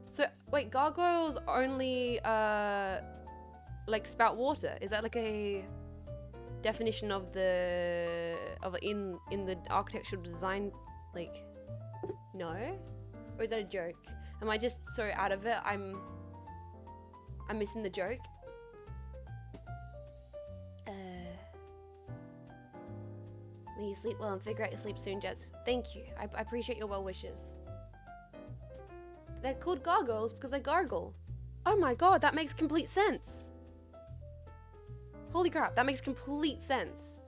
So, wait, gargoyles only, like, spout water? Is that like a definition of the, in the architectural design, like, no? Or is that a joke? Am I just so out of it, I'm missing the joke? May you sleep well and figure out your sleep soon, Jets. Thank you. I appreciate your well wishes. They're called gargoyles because they gargle. Oh my god, that makes complete sense. Holy crap, that makes complete sense.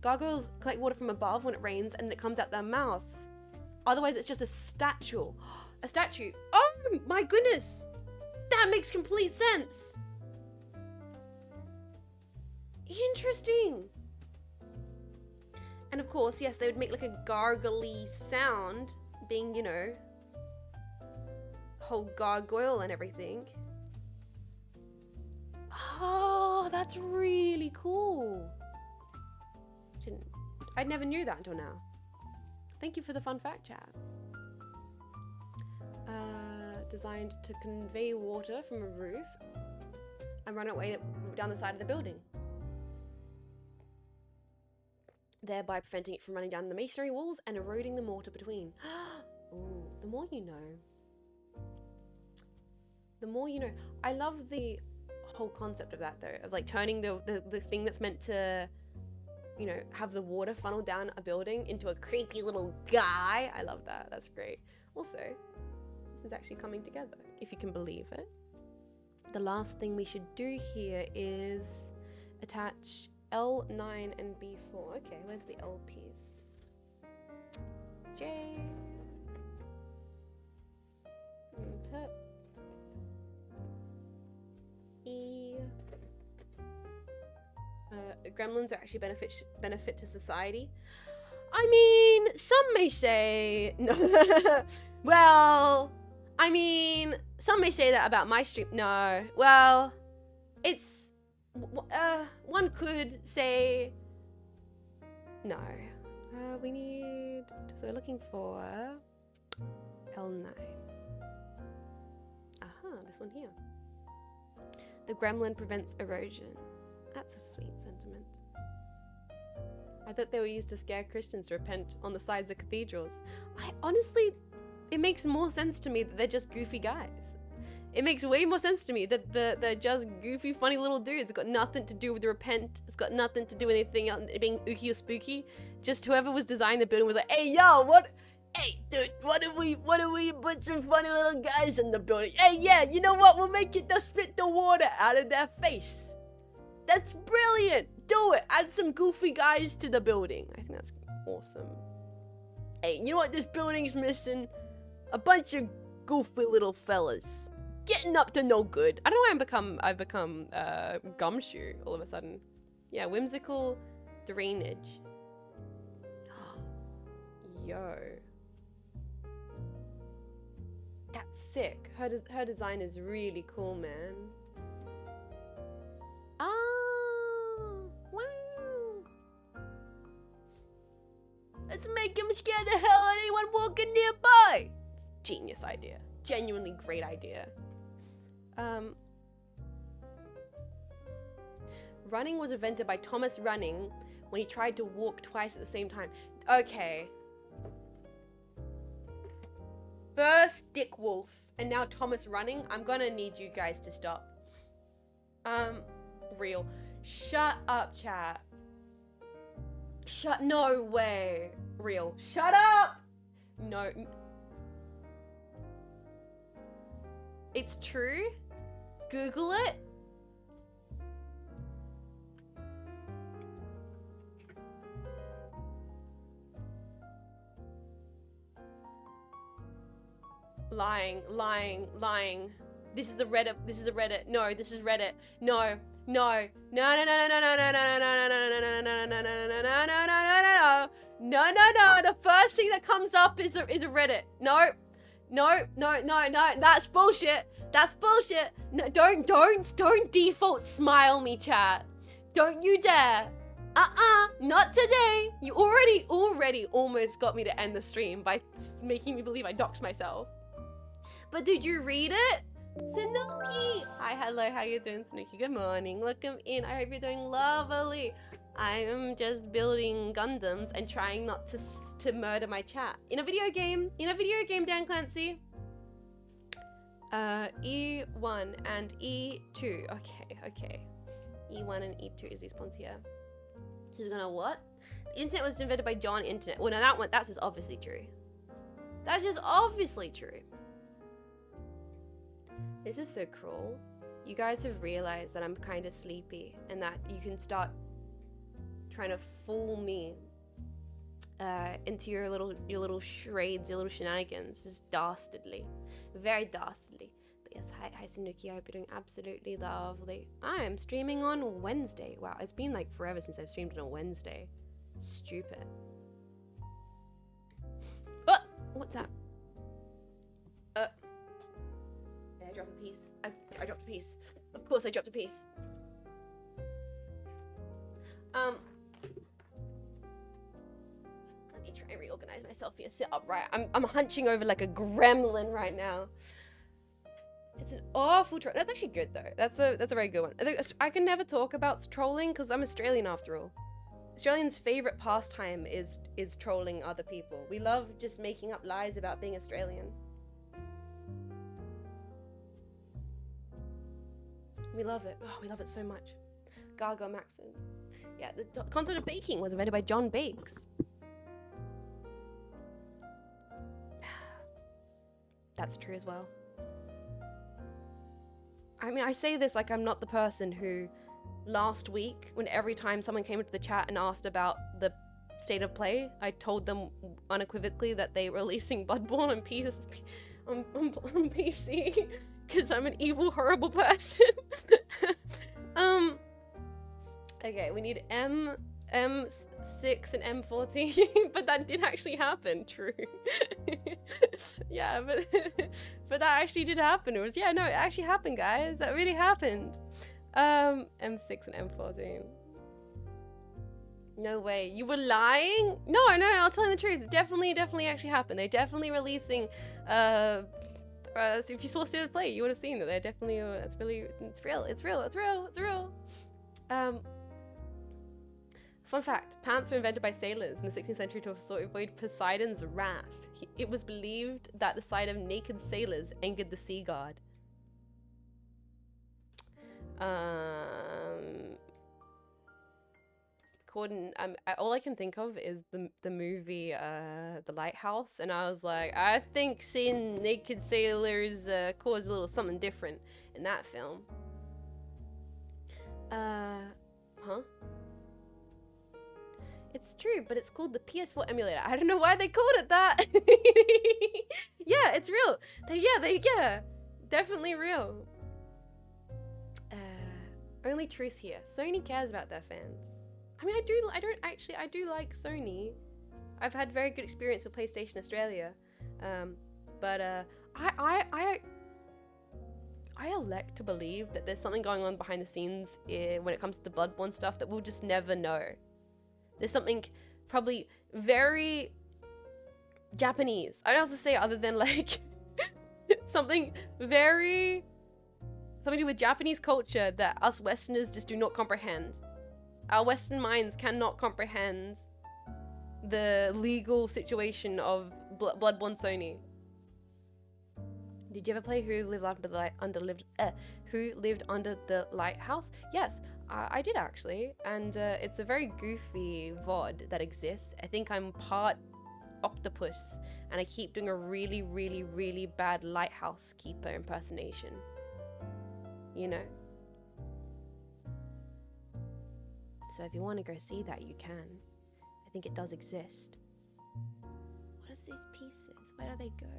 Gargoyles collect water from above when it rains and it comes out their mouth. Otherwise, it's just a statue. A statue. Oh my goodness. That makes complete sense. Interesting. And of course, yes, they would make like a gargly sound, being, you know, whole gargoyle and everything. Oh, that's really cool. I never knew that until now. Thank you for the fun fact, chat. Designed to convey water from a roof and run away down the side of the building, thereby preventing it from running down the masonry walls and eroding the mortar between. Ooh, the more you know. The more you know. I love the whole concept of that though, of like turning the thing that's meant to, you know, have the water funnel down a building into a creepy little guy. I love that. That's great. Also, this is actually coming together, if you can believe it. The last thing we should do here is attach L9 and B4. Okay, where's the L piece? J. Put E. Gremlins are actually benefit to society. I mean, some may say no. Well, I mean, some may say that about my stream. No. Well, it's one could say no. We need, so we're looking for L9. This one here. The gremlin prevents erosion. That's a sweet sentiment. I thought they were used to scare Christians to repent on the sides of cathedrals. I honestly, it makes more sense to me that they're just goofy guys. It makes way more sense to me that they're just goofy, funny little dudes. It's got nothing to do with the repent. It's got nothing to do with anything else being ooky or spooky. Just whoever was designing the building was like, hey, yo, what? Hey, dude, what if we put some funny little guys in the building? Hey, yeah, you know what? We'll make it, they'll spit the water out of their face. That's brilliant. Do it. Add some goofy guys to the building. I think that's awesome. Hey, you know what this building's missing? A bunch of goofy little fellas. Getting up to no good. I don't know why I've become Gumshoe all of a sudden. Yeah, whimsical drainage. Yo. That's sick. Her design is really cool, man. Oh, wow. Let's make him scare the hell out of anyone walking nearby. Genius idea. Genuinely great idea. Running was invented by Thomas Running when he tried to walk twice at the same time. Okay. First Dick Wolf and now Thomas Running. I'm gonna need you guys to stop. Real. Shut up, chat. No way. Real. Shut up! No. It's true? Google it? Lying. This is the Reddit. No, this is Reddit. No. No. The first thing that comes up is a Reddit. No. That's bullshit. No, don't default smile me, chat. Don't you dare. Not today. You already almost got me to end the stream by making me believe I doxed myself. But did you read it? Snooki! Hi, hello, how you doing, Snooki? Good morning. Welcome in. I hope you're doing lovely. I am just building Gundams and trying not to murder my chat. In a video game, Dan Clancy. E1 and E2. Okay. E1 and E2 is these ones here. She's gonna what? The internet was invented by John Internet. Well, no, that's just obviously true. That's just obviously true. This is so cruel. You guys have realized that I'm kind of sleepy and that you can start trying to fool me into your little charades, your little shenanigans. This is dastardly. Very dastardly. But yes, hi Snooki, I hope you're doing absolutely lovely. I am streaming on Wednesday. Wow, it's been like forever since I've streamed on a Wednesday. Stupid. Oh, what's that? Did I drop a piece? I dropped a piece. Of course I dropped a piece. Let me try and reorganize myself here. Sit upright. I'm hunching over like a gremlin right now. It's an awful troll. That's actually good though. That's a very good one. I can never talk about trolling because I'm Australian after all. Australians' favorite pastime is trolling other people. We love just making up lies about being Australian. We love it. Oh, we love it so much. Gargoyle Maxon. Yeah, the concept of baking was invented by John Bakes. That's true as well. I mean, I say this like I'm not the person who last week, when every time someone came into the chat and asked about the state of play, I told them unequivocally that they were releasing Bloodborne on PC because I'm an evil, horrible person. Okay, we need M6 and M14, but that did actually happen. True. Yeah, but that actually did happen. It was, yeah, no, it actually happened, guys. That really happened. M6 and M14. No way. You were lying? No, I'll tell you the truth. It definitely actually happened. They're definitely releasing, so if you saw State of Play, you would have seen that. They're definitely, it's real. Fun fact, pants were invented by sailors in the 16th century to avoid Poseidon's wrath. It was believed that the sight of naked sailors angered the sea god. All I can think of is the movie The Lighthouse, and I was like, I think seeing naked sailors caused a little something different in that film. Huh? It's true, but it's called the PS4 emulator. I don't know why they called it that. Yeah, it's real. Yeah, definitely real. Only truth here. Sony cares about their fans. I mean, I do like Sony. I've had very good experience with PlayStation Australia. But I elect to believe that there's something going on behind the scenes when it comes to the Bloodborne stuff that we'll just never know. There's something probably very Japanese. I don't know what to say other than like something to do with Japanese culture that us Westerners just do not comprehend. Our Western minds cannot comprehend the legal situation of Bloodborne Sony. Did you ever play Who Lived Under the Lighthouse? Yes, I did actually, and it's a very goofy VOD that exists. I think I'm part octopus, and I keep doing a really, really, really bad lighthouse keeper impersonation. You know. So if you want to go see that, you can. I think it does exist. What is these pieces? Where do they go?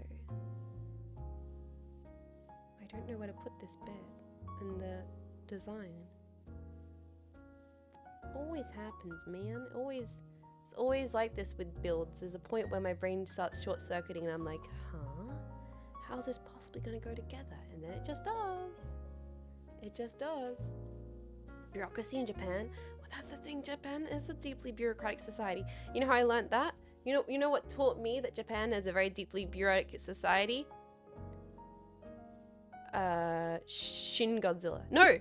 I don't know where to put this bit in the design. Always happens, man. It's always like this with builds. There's a point where my brain starts short-circuiting and I'm like, huh? How's this possibly gonna go together? And then it just does. It just does. Bureaucracy in Japan. Well, that's the thing. Japan is a deeply bureaucratic society. You know how I learned that? You know what taught me that Japan is a very deeply bureaucratic society? Shin Godzilla. No.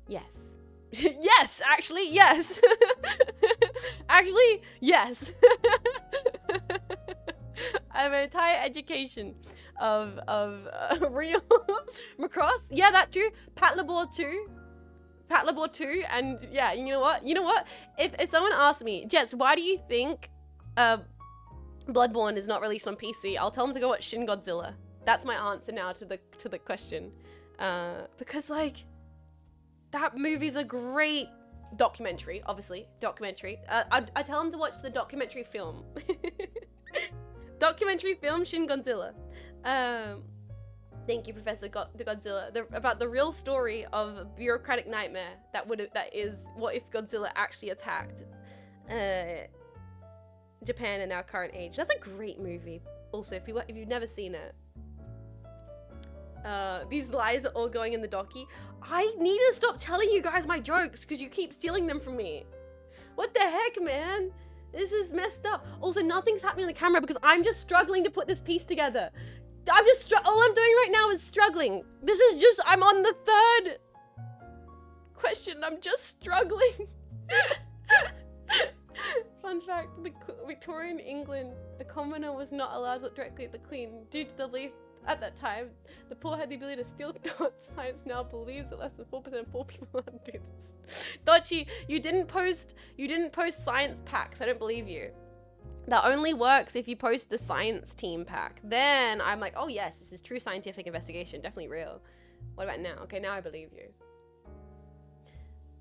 Yes. Yes, actually, yes. Actually, yes. I have an entire education of real Macross. Yeah, that too. Patlabor 2, and yeah, you know what? If someone asks me, Jets, why do you think Bloodborne is not released on PC? I'll tell them to go watch Shin Godzilla. That's my answer now to the question. Because like that movie's a great documentary, obviously. Documentary. I tell them to watch the documentary film. Documentary film Shin Godzilla. Thank you, Professor Godzilla. About the real story of a bureaucratic nightmare that is what if Godzilla actually attacked Japan in our current age. That's a great movie. Also, if you've never seen it. These lies are all going in the docky. I need to stop telling you guys my jokes because you keep stealing them from me. What the heck, man? This is messed up. Also, nothing's happening on the camera because I'm just struggling to put this piece together. All I'm doing right now is struggling. I'm on the third question. I'm just struggling. Fun fact, Victorian England, a commoner was not allowed to look directly at the Queen due to the belief At that time, the poor had the ability to steal thoughts. Science now believes that less than 4% of poor people know how to do this. Dodgy, you didn't post science packs. I don't believe you. That only works if you post the science team pack. Then I'm like, oh yes, this is true scientific investigation, definitely real. What about now? Okay, now I believe you.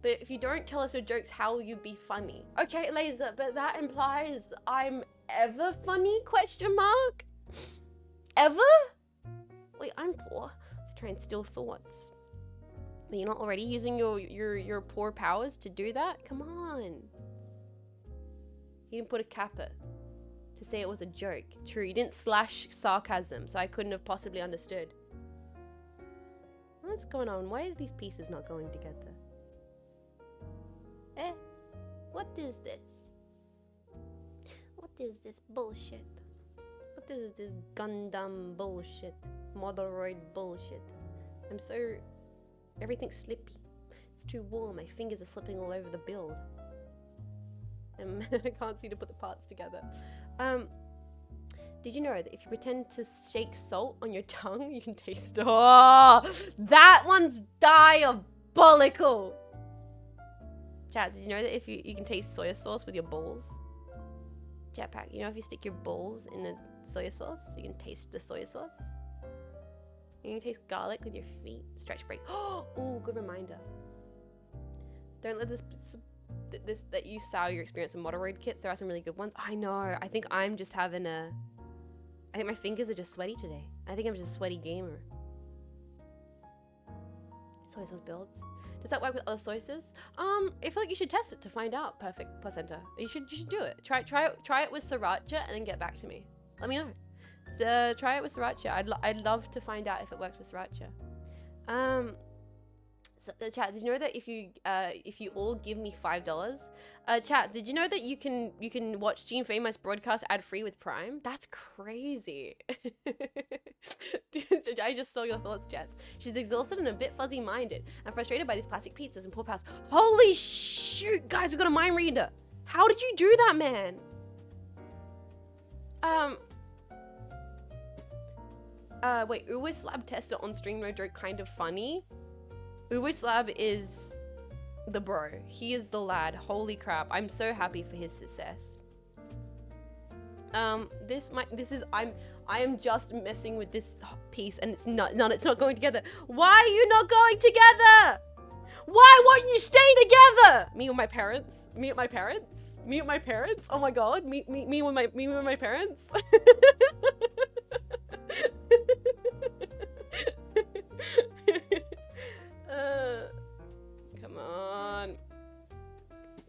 But if you don't tell us your jokes, how will you be funny? Okay, Laser, but that implies I'm ever funny, question mark? Ever? Wait, I'm poor. To try and steal thoughts. But you're not already using your poor powers to do that? Come on. You didn't put a kappa to say it was a joke. True, you didn't slash sarcasm, so I couldn't have possibly understood. What's going on? Why are these pieces not going together? What is this? What is this bullshit? What is this Gundam bullshit? MODEROID bullshit. Everything's slippy. It's too warm. My fingers are slipping all over the build. I can't seem to put the parts together. Did you know that if you pretend to shake salt on your tongue, you can taste it? Oh, that one's diabolical. Chat, did you know that if you can taste soy sauce with your balls? Jetpack, you know if you stick your balls in the soy sauce, you can taste the soy sauce? You can taste garlic with your feet. Stretch break. Oh, good reminder. Don't let this that you sour your experience in MODEROID kits. There are some really good ones. I know. I think I'm just having I think my fingers are just sweaty today. I think I'm just a sweaty gamer. Soy sauce builds. Does that work with other soy sauces? I feel like you should test it to find out. Perfect placenta. You should do it. Try it with sriracha and then get back to me. Let me know. Try it with sriracha. I'd love to find out if it works with sriracha. So, chat, did you know that if you all give me $5, chat, did you know that you can watch Jean Faymas broadcast ad free with Prime? That's crazy. I just saw your thoughts, Jets. She's exhausted and a bit fuzzy minded and frustrated by these plastic pizzas and poor pals. Holy shoot, guys, we got a mind reader. How did you do that, man? Wait, Uwe Slab tester on stream, no joke, kind of funny. Uwe Slab is the bro. He is the lad. Holy crap. I'm so happy for his success. I am just messing with this piece and it's not going together. Why are you not going together? Why won't you stay together? Me with my parents? Me with my parents? Me with my parents? Oh my god. Me with my parents?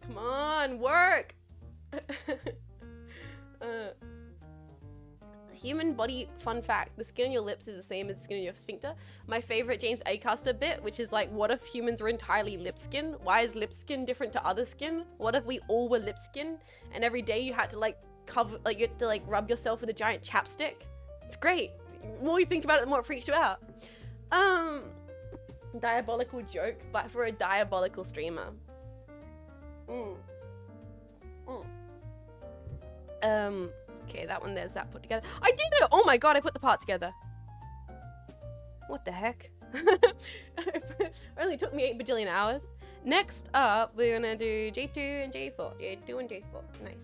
Come on, work. Human body fun fact: the skin on your lips is the same as the skin on your sphincter. My favorite James Acaster bit, which is like, what if humans were entirely lip skin? Why is lip skin different to other skin? What if we all were lip skin and every day you had to like cover, like you had to like rub yourself with a giant chapstick? It's great. The more you think about it, the more it freaks you out. Diabolical joke, but for a diabolical streamer. Okay, that one, there's that put together. I did it! Oh my god, I put the part together. What the heck? It only took me 8 bajillion hours. Next up, we're gonna do J2 and J4. J2 and J4, nice.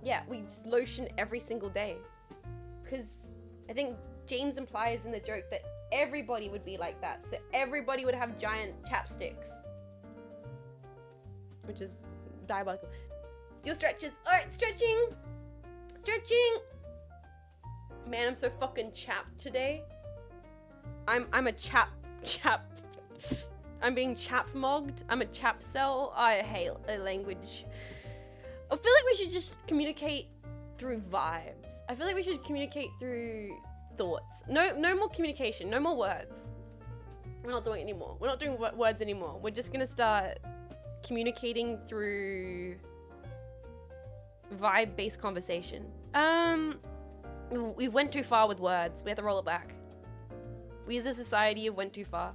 Yeah, we just lotion every single day. Because I think James implies in the joke that everybody would be like that. So everybody would have giant chapsticks. Which is diabolical. Do stretches. Alright, stretching. Stretching. Man, I'm so fucking chapped today. I'm a chap. I'm being chap-mogged. I'm a chap cell. I hate a language. I feel like we should just communicate through vibes. I feel like we should communicate through thoughts. No more communication. No more words. We're not doing it anymore. We're not doing words anymore. We're just gonna start communicating through vibe-based conversation. We went too far with words. We have to roll it back. We as a society have went too far.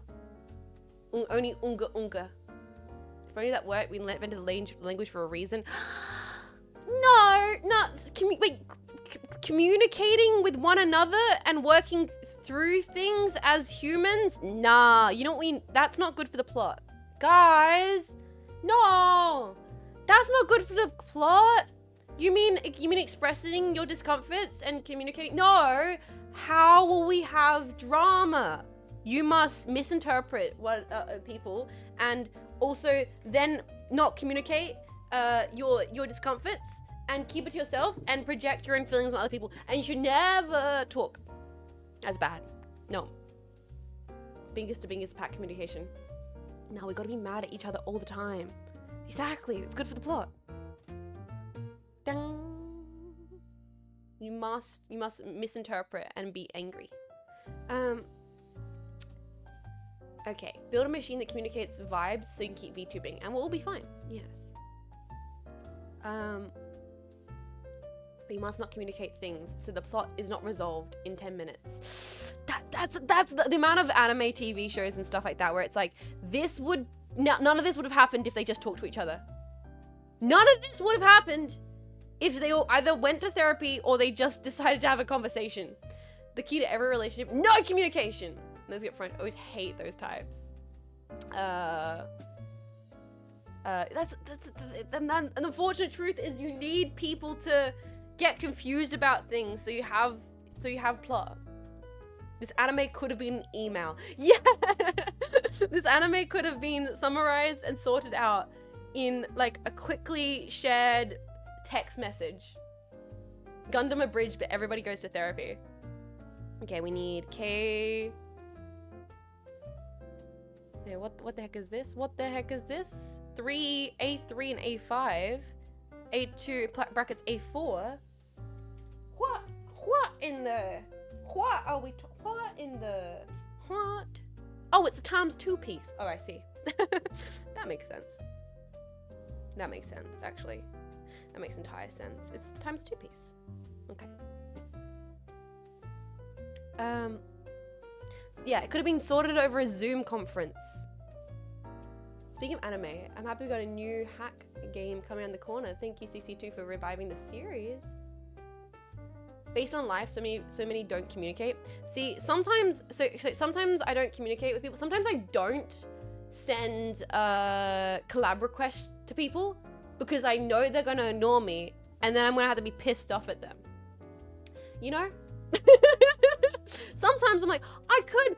Only unga. If only that worked, we invented the language for a reason. No, wait. communicating with one another and working through things as humans? Nah, you know what that's not good for the plot. Guys, no, that's not good for the plot. You mean expressing your discomforts and communicating? No, how will we have drama? You must misinterpret what people, and also then not communicate your discomforts and keep it to yourself and project your own feelings on other people. And you should never talk. That's bad. No. Bingus to bingus pack communication. No, we gotta be mad at each other all the time. Exactly. It's good for the plot. Dang. You must misinterpret and be angry. Okay. Build a machine that communicates vibes so you can keep VTubing and we'll all be fine. Yes. But you must not communicate things so the plot is not resolved in 10 minutes. That's the amount of anime TV shows and stuff like that where it's like, none of this would have happened if they just talked to each other. None of this would have happened if they all either went to therapy or they just decided to have a conversation. The key to every relationship, no communication. Those get friends, always hate those types. And the unfortunate truth is you need people to get confused about things so you have plot. This anime could have been an email. Yeah! This anime could have been summarized and sorted out in like a quickly shared text message. Gundam abridged, but everybody goes to therapy. Okay, we need K. Okay, what the heck is this? What the heck is this? A3 and A5. A2 brackets A4. What in the? What are we? What in the? What? Oh, it's a ×2 piece. Oh, I see. That makes sense. That makes sense, actually. That makes entire sense. It's ×2 piece. Okay. So yeah, it could have been sorted over a Zoom conference. Speaking of anime, I'm happy we got a new hack game coming around the corner. Thank you, CC2, for reviving the series. Based on life, so many don't communicate. See, sometimes I don't communicate with people. Sometimes I don't send collab requests to people because I know they're gonna ignore me, and then I'm gonna have to be pissed off at them. You know? Sometimes I'm like, I could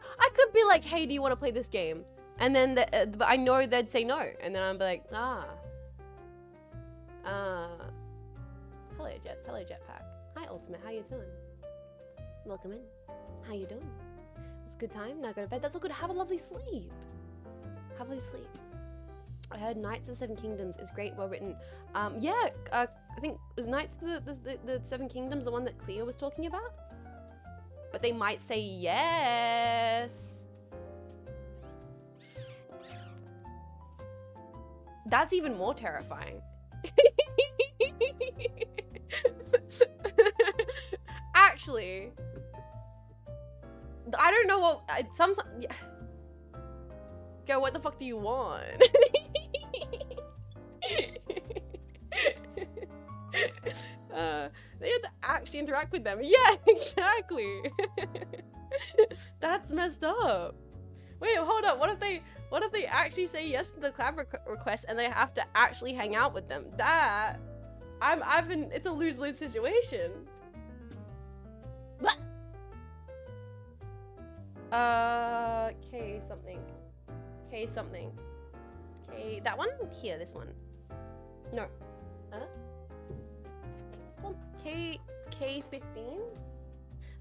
be like, hey, do you want to play this game? And then but I know they'd say no, and then I'm like, hello Jets, hello Jetpack. Hi Ultimate, how you doing? Welcome in. How you doing? It's a good time. Now go to bed. That's all good. Have a lovely sleep. Have a lovely sleep. I heard Knights of the Seven Kingdoms is great, well written. Yeah, I think was Knights of the Seven Kingdoms the one that Cleo was talking about? But they might say yes. That's even more terrifying. Actually, I don't know what. Sometimes, yeah. Go. What the fuck do you want? They had to actually interact with them. Yeah, exactly. That's messed up. Wait, hold up. What if they actually say yes to the collab request and they have to actually hang out with them? That it's a lose-lose situation. Blah. K something. K, that one? Here, this one. No. Some K15?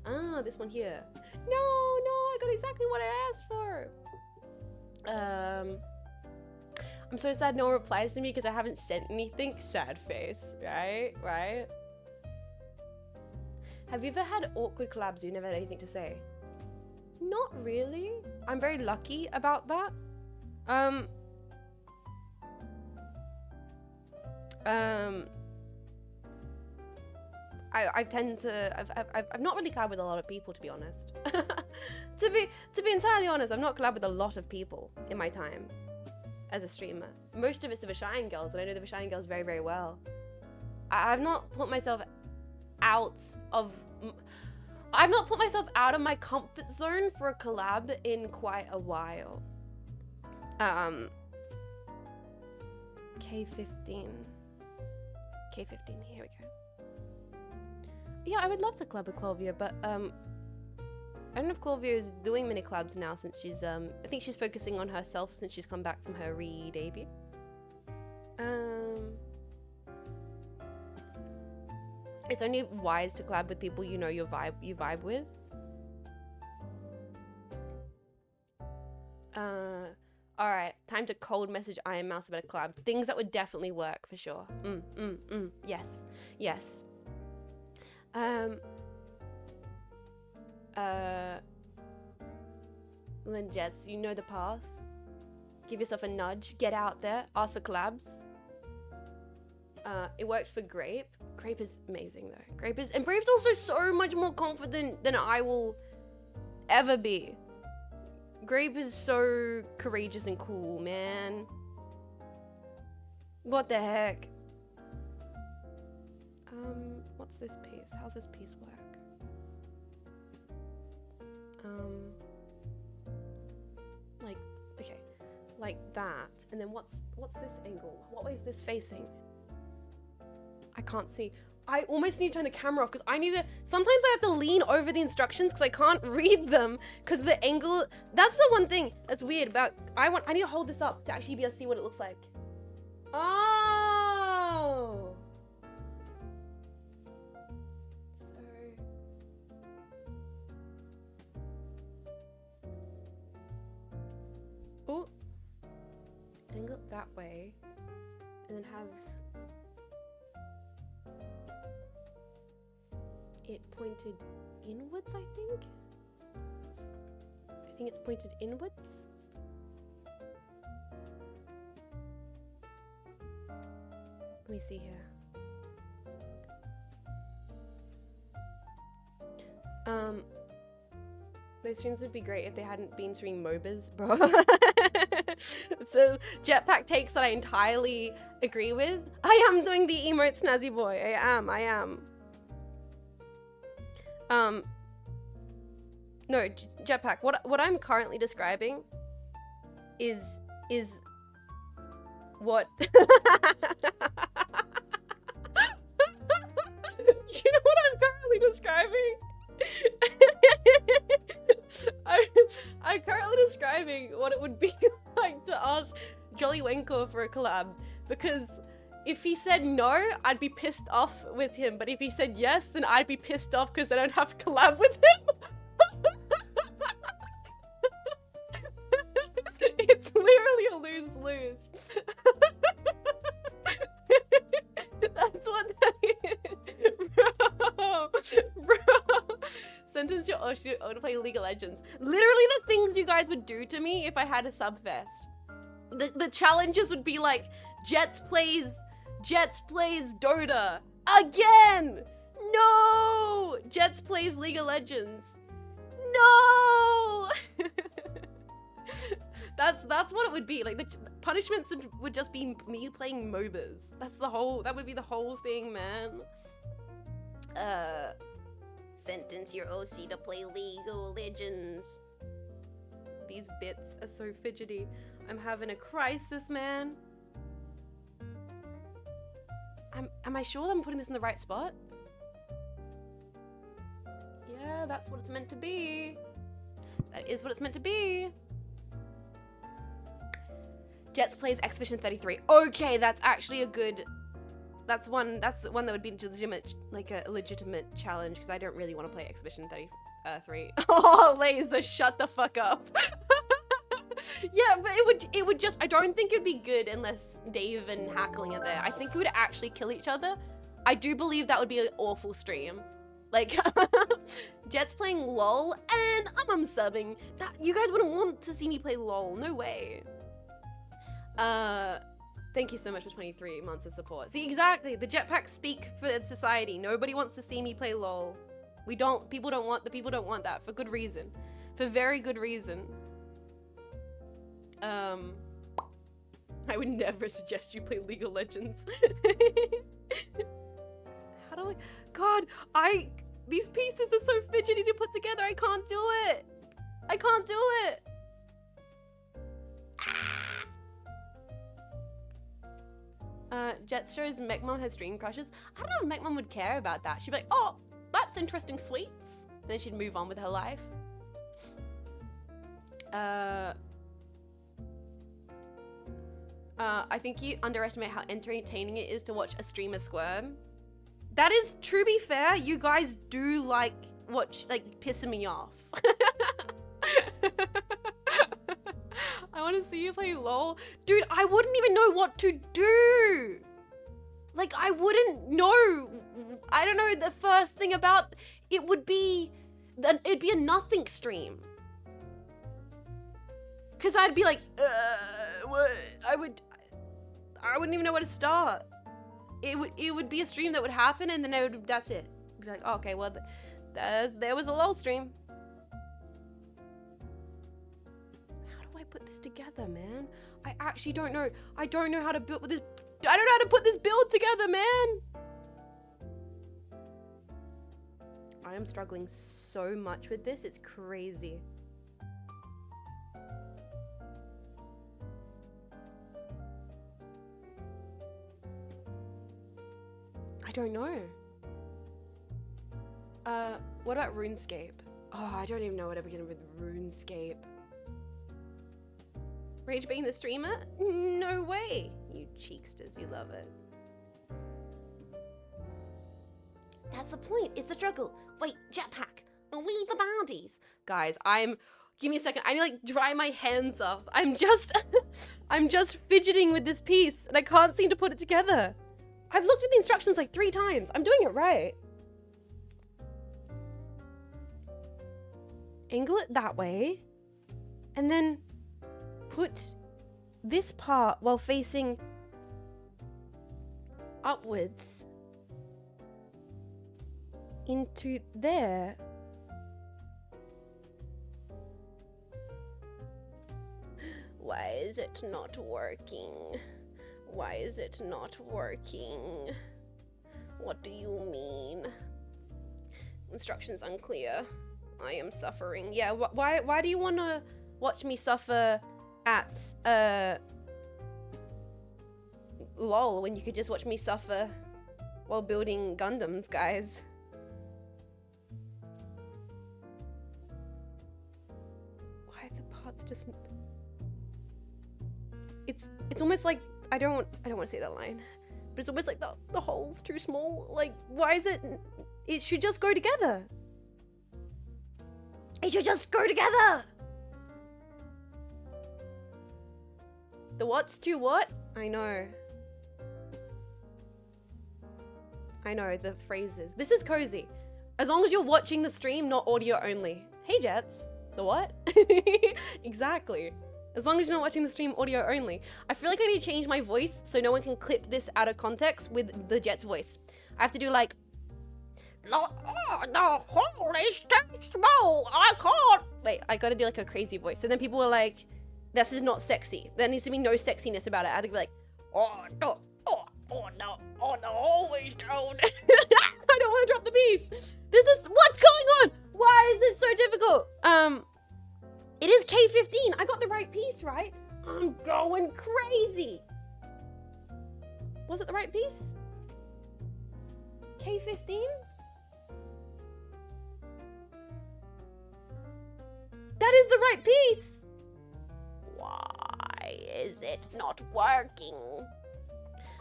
Ah, this one here. No, I got exactly what I asked for. I'm so sad no one replies to me because I haven't sent anything. Sad face, right? Have you ever had awkward collabs you never had anything to say? Not really. I'm very lucky about that. I've not really collabed with a lot of people, to be honest. to be entirely honest, I've not collabed with a lot of people in my time as a streamer. Most of it's the Vishayan girls, and I know the Vishayan girls very, very well. I've not put myself out of... I've not put myself out of my comfort zone for a collab in quite a while. K15. K15, here we go. Yeah, I would love to collab with Clovia, but I don't know if Clovia is doing mini collabs now since she's I think she's focusing on herself since she's come back from her re-debut. It's only wise to collab with people you know you vibe with. Alright, time to cold message Iron Mouse about a collab. Things that would definitely work for sure. Yes. Yes. Lynn Jets, you know the pass. Give yourself a nudge. Get out there. Ask for collabs. It worked for Grape. Grape is amazing though. Grape's also so much more confident than I will ever be. Grape is so courageous and cool, man. What the heck? What's this piece? How's this piece work? Like, okay, like that. And then what's this angle? What way is this facing? I can't see. I almost need to turn the camera off because I need to, sometimes I have to lean over the instructions because I can't read them because the angle, that's the one thing that's weird about, I need to hold this up to actually be able to see what it looks like. Oh. Oh. Angle it that way and then have it pointed inwards, I think? I think it's pointed inwards. Let me see here. Those streams would be great if they hadn't been streaming MOBAs, bro. So, jetpack takes that I entirely agree with. I am doing the emote snazzy boy. I am. No, jetpack. What I'm currently describing is what you know what I'm currently describing? I'm currently describing what it would be like to ask Jolly Wenko for a collab, because if he said no, I'd be pissed off with him, but if he said yes, then I'd be pissed off because I don't have to collab with him. It's literally a lose-lose. That's what that is. Bro. Sentence your Oshi to play League of Legends. Literally the things you guys would do to me if I had a subfest. The challenges would be like, Jets plays Dota. Again! No! Jets plays League of Legends. No! That's what it would be. Like, the punishments would just be me playing MOBAs. That would be the whole thing, man. Sentence your OC to play League of Legends. These bits are so fidgety. I'm having a crisis, man. Am I sure I'm putting this in the right spot? Yeah, that's what it's meant to be. That is what it's meant to be. Jets plays Expedition 33. Okay, that's actually a good... That's one that would be legitimate, like a legitimate challenge, because I don't really want to play Expedition 33. Oh, Laser, shut the fuck up. Yeah, but it would just, I don't think it'd be good unless Dave and Hackling are there. I think we would actually kill each other. I do believe that would be an awful stream. Like, Jet's playing LOL and I'm subbing. That, you guys wouldn't want to see me play LOL, no way. Thank you so much for 23 months of support. See, exactly, the jetpacks speak for society. Nobody wants to see me play LOL. People don't want that for good reason. For very good reason. I would never suggest you play League of Legends. How do going? God, these pieces are so fidgety to put together. I can't do it. I can't do it. Jetster's Mech Mom has dream crushes. I don't know if Mech Mom would care about that. She'd be like, oh, that's interesting sweets. And then she'd move on with her life. I think you underestimate how entertaining it is to watch a streamer squirm. That is, to be fair, you guys do like pissing me off. I want to see you play LOL. Dude, I wouldn't even know what to do. Like, I wouldn't know. I don't know the first thing about it would be that it'd be a nothing stream. Cause I'd be like, what? I wouldn't even know where to start. It would be a stream that would happen, and then that's it. Be like, oh, okay, well, there was a LOL stream. How do I put this together, man? I actually don't know. I don't know how to build this. I don't know how to put this build together, man. I am struggling so much with this. It's crazy. I don't know. What about RuneScape? Oh, I don't even know what I begin with RuneScape. Rage being the streamer? No way. You cheeksters, you love it. That's the point. It's the struggle. Wait, jetpack. Are we the baddies? Guys, give me a second. I need to like dry my hands off. I'm just fidgeting with this piece and I can't seem to put it together. I've looked at the instructions like 3 times. I'm doing it right. Angle it that way. And then put this part while facing upwards into there. Why is it not working? Why is it not working? What do you mean? Instructions unclear. I am suffering. Yeah, why do you want to watch me suffer at LOL when you could just watch me suffer while building Gundams, guys? Why are the parts just... It's almost like I don't want to say that line, but it's almost like the hole's too small. Like, why is it? It should just go together. It should just go together. The what's too what? I know, the phrases. This is cozy. As long as you're watching the stream, not audio only. Hey, Jets. The what? Exactly. As long as you're not watching the stream audio only. I feel like I need to change my voice so no one can clip this out of context with the Jet's voice. I have to do like, the hole is too small, I can't. Wait, I gotta do like a crazy voice. And then people are like, this is not sexy. There needs to be no sexiness about it. I have to be like, no, always down. I don't want to drop the piece. What's going on? Why is this so difficult? It is K15. I got the right piece, right? I'm going crazy. Was it the right piece? K15? That is the right piece. Why is it not working?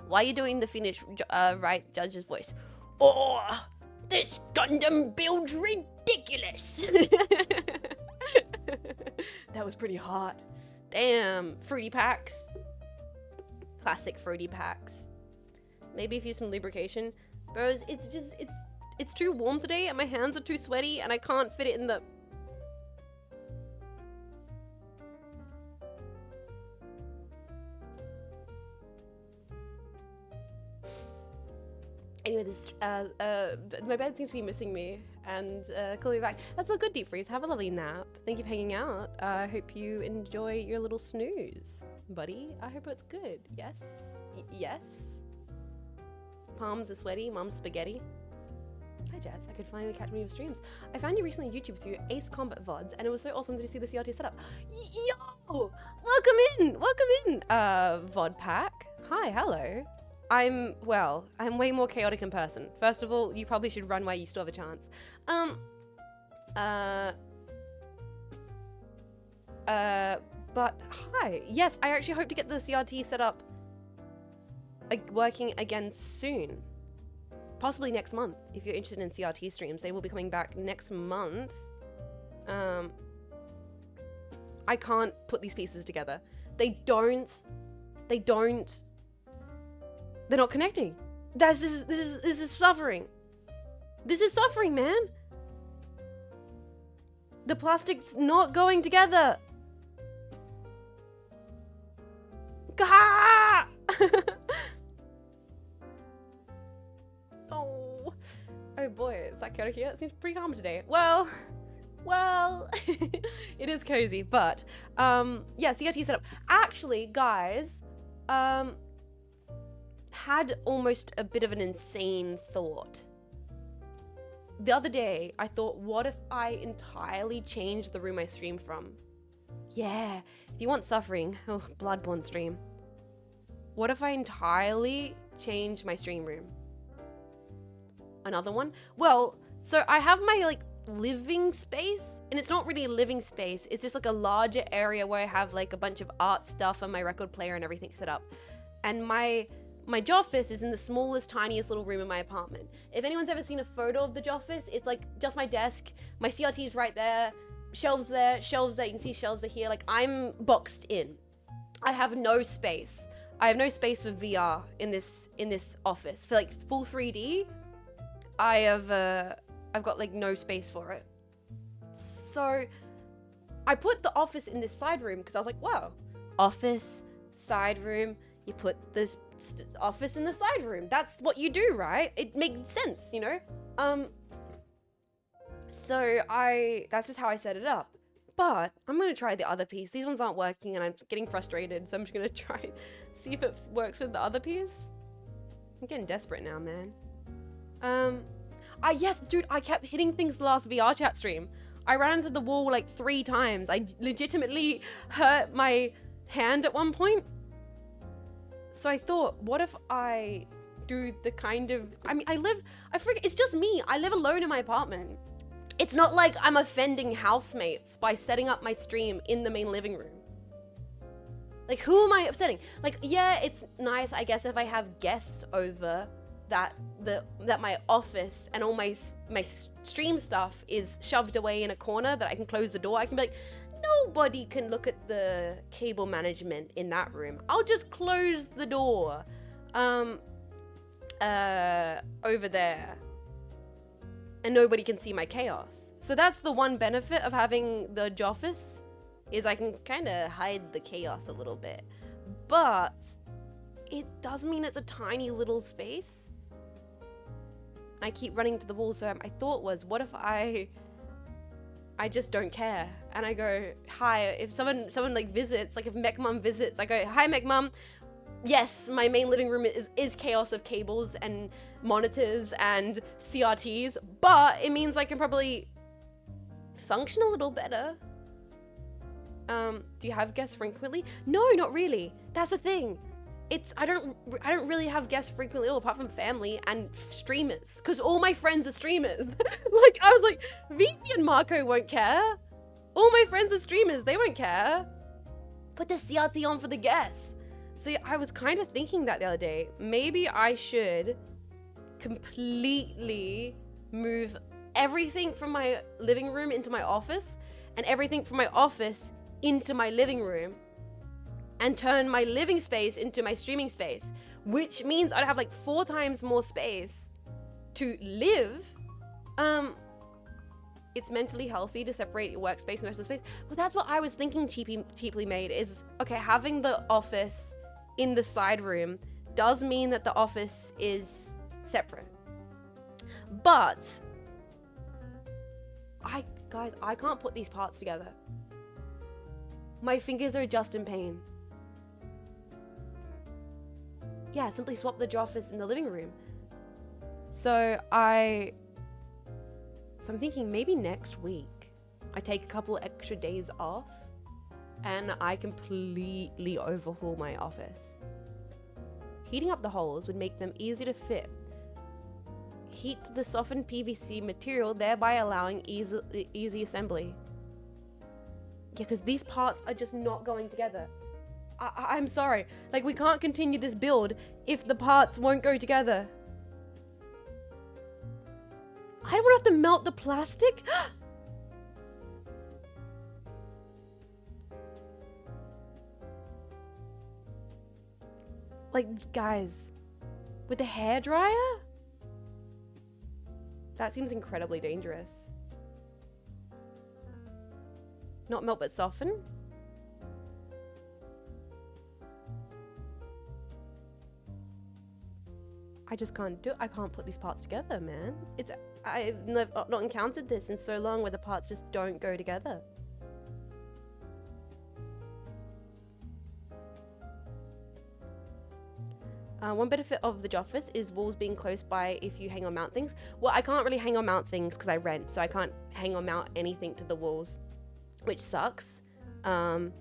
Why are you doing the Finnish right judge's voice? Oh, this Gundam build's ridiculous. That was pretty hot. Damn, fruity packs. Classic fruity packs. Maybe if you use some lubrication. Bros, it's too warm today and my hands are too sweaty and I can't fit it in the... Anyway, my bed seems to be missing me and calling me back. That's a good deep freeze. Have a lovely nap. Thank you for hanging out. I hope you enjoy your little snooze, buddy. I hope it's good. Yes? Yes? Palms are sweaty. Mom's spaghetti. Hi Jess, I could finally catch me with streams. I found you recently on YouTube through Ace Combat VODs, and it was so awesome to see the CRT setup. Yo! Welcome in! Welcome in, VOD pack. Hi, hello. I'm way more chaotic in person. First of all, you probably should run while you still have a chance. But hi. Yes, I actually hope to get the CRT set up working again soon. Possibly next month, if you're interested in CRT streams. They will be coming back next month. I can't put these pieces together. They're not connecting. This is suffering. This is suffering, man. The plastic's not going together. Gah! Oh boy, is that chaotic here? It seems pretty calm today. Well, it is cozy, but yeah, CRT setup. Actually, guys, had almost a bit of an insane thought. The other day, I thought, what if I entirely changed the room I stream from? Yeah, if you want suffering, Bloodborne stream. What if I entirely changed my stream room? Another one? Well, so I have my like living space, and it's not really a living space. It's just like a larger area where I have like a bunch of art stuff and my record player and everything set up. And my Joffice is in the smallest, tiniest little room in my apartment. If anyone's ever seen a photo of the Joffice, it's like just my desk, my CRT is right there, shelves there, you can see shelves are here. Like, I'm boxed in. I have no space. I have no space for VR in this office. For like full 3D, I've got like no space for it. So I put the office in this side room because I was like, wow, office, side room, you put this office in the side room. That's what you do, right? It made sense, you know? So that's just how I set it up. But I'm gonna try the other piece. These ones aren't working and I'm getting frustrated, so I'm just gonna try see if it works with the other piece. I'm getting desperate now, man. Yes, dude, I kept hitting things the last VR chat stream. I ran into the wall like 3 times. I legitimately hurt my hand at one point. So I thought, what if I do the kind of, it's just me. I live alone in my apartment. It's not like I'm offending housemates by setting up my stream in the main living room. Like, who am I upsetting? Like, yeah, it's nice, I guess, if I have guests over that my office and all my stream stuff is shoved away in a corner that I can close the door. I can be like, nobody can look at the cable management in that room. I'll just close the door over there. And nobody can see my chaos. So that's the one benefit of having the Joffice, is I can kind of hide the chaos a little bit. But it does mean it's a tiny little space. I keep running to the wall, so my thought was, what if I just don't care? And I go, hi, if someone like visits, like if Mech Mum visits, I go, hi Mech Mum. Yes, my main living room is chaos of cables and monitors and CRTs, but it means I can probably function a little better. Do you have guests frequently? No, not really. That's the thing. I don't really have guests frequently at all, apart from family and streamers, because all my friends are streamers. Like, I was like, Vivi and Marco won't care. All my friends are streamers, they won't care. Put the CRT on for the guests. So I was kind of thinking that the other day. Maybe I should completely move everything from my living room into my office and everything from my office into my living room and turn my living space into my streaming space, which means I'd have like 4 times more space to live. It's mentally healthy to separate your workspace and the rest of the space. But that's what I was thinking cheaply made is, okay, having the office in the side room does mean that the office is separate. But guys, I can't put these parts together. My fingers are just in pain. Yeah, simply swap the office in the living room. So I So I'm thinking maybe next week I take a couple extra days off and I completely overhaul my office. Heating up the holes would make them easy to fit. Heat the softened PVC material, thereby allowing easy assembly. Yeah, because these parts are just not going together. I'm sorry. Like, we can't continue this build if the parts won't go together. I don't want to have to melt the plastic. Like, guys, with the hairdryer? That seems incredibly dangerous. Not melt, but soften? I just can't do it. I can't put these parts together, man. I've not encountered this in so long where the parts just don't go together. One benefit of the office is walls being close by if you hang or mount things. Well, I can't really hang or mount things because I rent, so I can't hang or mount anything to the walls, which sucks. But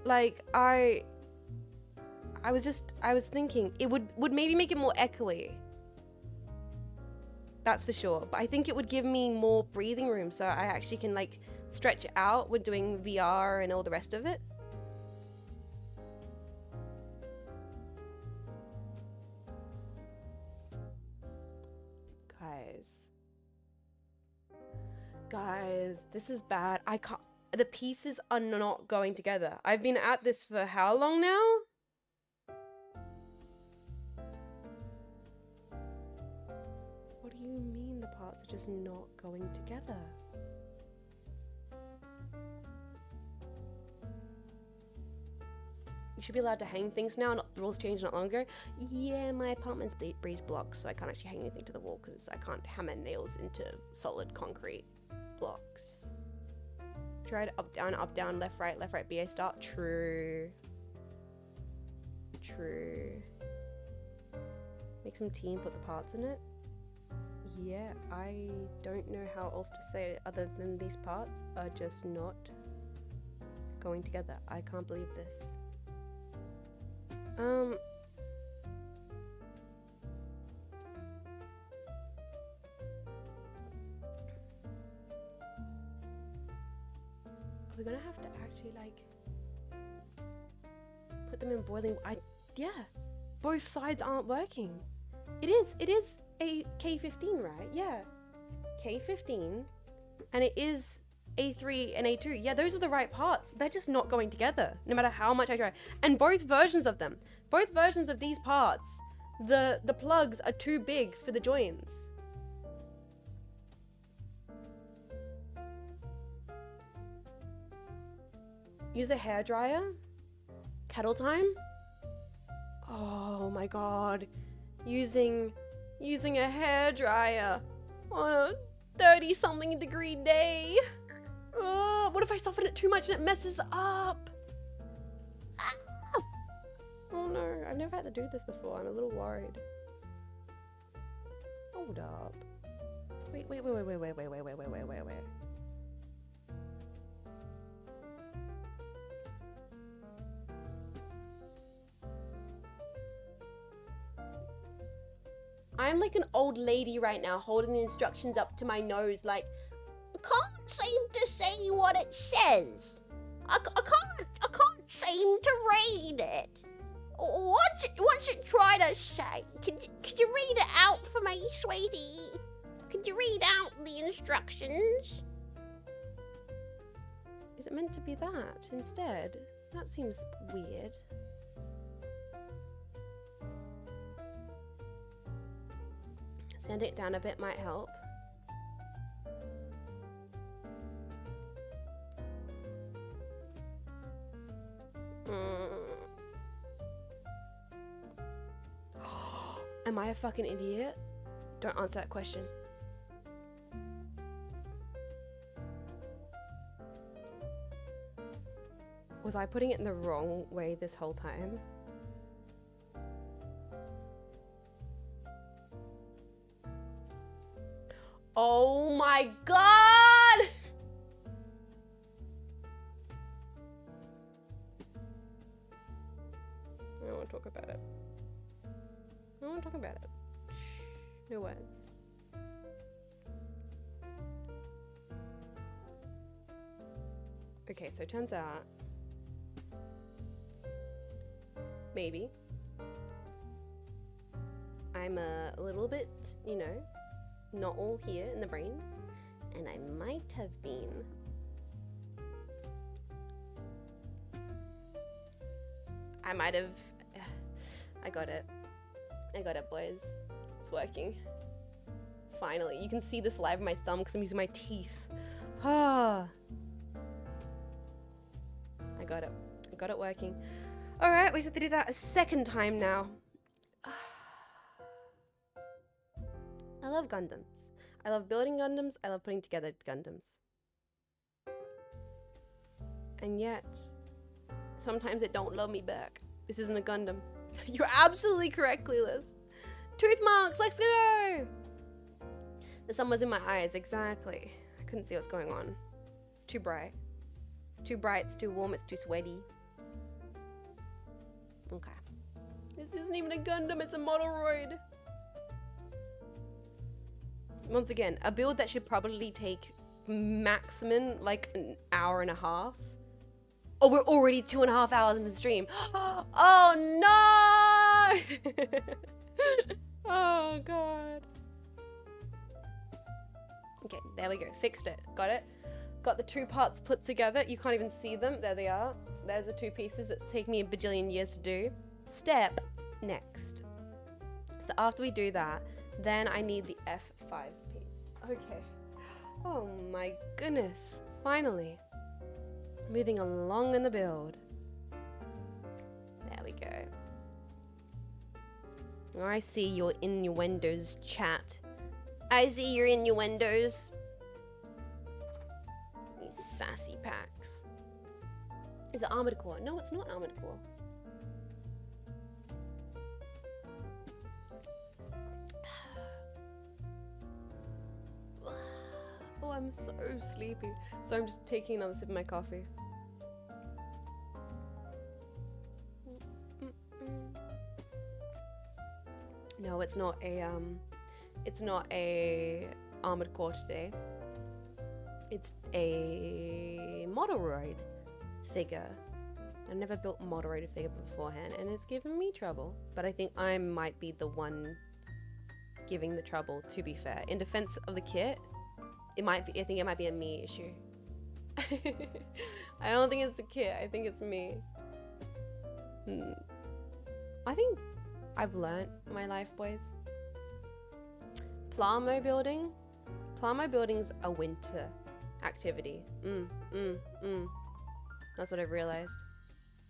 like I was thinking it would maybe make it more echoey. That's for sure. But I think it would give me more breathing room so I actually can like stretch out when doing VR and all the rest of it. Guys, this is bad. I can't. The pieces are not going together. I've been at this for how long now? What do you mean the parts are just not going together? You should be allowed to hang things now. The rules changed not long ago. Yeah, my apartment's breeze blocks, so I can't actually hang anything to the wall because I can't hammer nails into solid concrete blocks. Tried up, down, left, right, BA start. True. Make some tea and put the parts in it. Yeah, I don't know how else to say it other than these parts are just not going together. I can't believe this. We're gonna have to actually like put them in boiling. Yeah, both sides aren't working. It is a K15, right? Yeah, K15, and it is A3 and A2. Yeah, those are the right parts. They're just not going together, no matter how much I try. And both versions of them, both versions of these parts, the plugs are too big for the joints. Use a hairdryer? Kettle time? Oh my god. Using a hairdryer on a 30-something degree day. What if I soften it too much and it messes up? Ah! Oh no, I've never had to do this before. I'm a little worried. Hold up. Wait. I'm like an old lady right now, holding the instructions up to my nose like, I can't seem to see what it says. I can't seem to read it. What's it trying to say? Could you read it out for me, sweetie? Could you read out the instructions? Is it meant to be that instead? That seems weird. Sand it down a bit might help. Am I a fucking idiot? Don't answer that question. Was I putting it in the wrong way this whole time? Oh my god! I don't want to talk about it. I don't want to talk about it. Shh. No words. Okay, so it turns out maybe I'm a little bit, you know, not all here in the brain, and I might have been I got it, boys. It's working. Finally, you can see the saliva in my thumb because I'm using my teeth. Ah. I got it working. All right, we have to do that a second time now. I love Gundams. I love building Gundams. I love putting together Gundams. And yet, sometimes it don't love me back. This isn't a Gundam. You're absolutely correct, Clueless. Tooth marks, let's go! The sun was in my eyes, exactly. I couldn't see what's going on. It's too bright. It's too bright, it's too warm, it's too sweaty. Okay. This isn't even a Gundam, it's a MODEROID. Once again, a build that should probably take maximum like an hour and a half. Oh, we're already 2.5 hours into the stream. Oh no! Oh god. Okay, there we go. Fixed it. Got it. Got the two parts put together. You can't even see them. There they are. There's the two pieces that's taken me a bajillion years to do. Step next. So after we do that, then I need the F5 piece. Okay. Oh my goodness. Finally. Moving along in the build. There we go. I see your innuendos, chat. I see your innuendos. You sassy packs. Is it armored core? No, it's not armored core. Oh, I'm so sleepy. So I'm just taking another sip of my coffee. No, it's not a armored core today. It's a MODEROID figure. I never built a MODEROID figure beforehand, and it's given me trouble. But I think I might be the one giving the trouble, to be fair. In defense of the kit, I think it might be a me issue. I don't think it's the kit, I think it's me. I think I've learnt in my life, boys. Plamo building's a winter activity. That's what I've realized.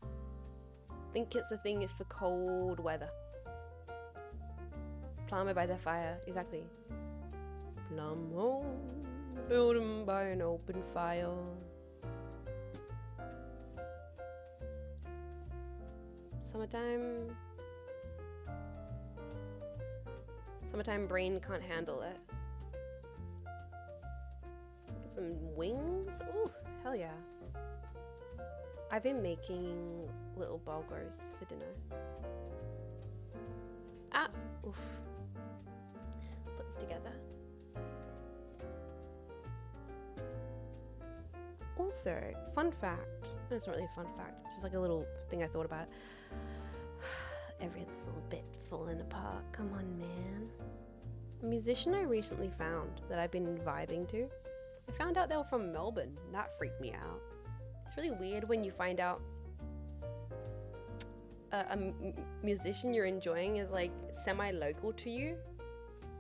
I think it's a thing for cold weather. Plamo by the fire, exactly. Plamo, building by an open fire. Summertime brain can't handle it. Get some wings. Ooh, hell yeah. I've been making little bulgurs for dinner. Ah, oof. Put this together. Also, fun fact. No, it's not really a fun fact. It's just like a little thing I thought about. Everything's a little bit falling apart. Come on, man. A musician I recently found that I've been vibing to. I found out they were from Melbourne. That freaked me out. It's really weird when you find out a musician you're enjoying is like semi-local to you.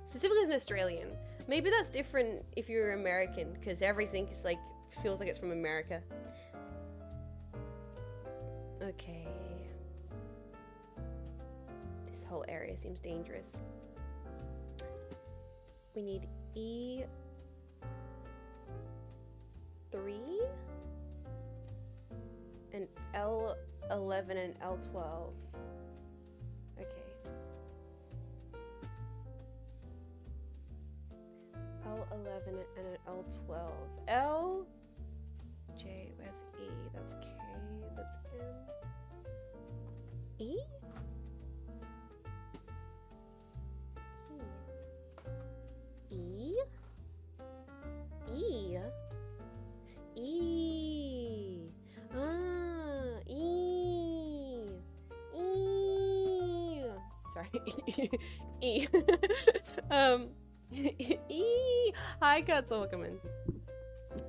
Specifically as an Australian. Maybe that's different if you're American, because everything is like feels like it's from America. Okay. This whole area seems dangerous. We need E3 and L11 and L12. Okay. L11 L11 and an L12. L, J, where's E? That's K, that's M. E? E? E? E. Ah, E. E. Sorry. E. E. Hi, Kurtzel, welcome in.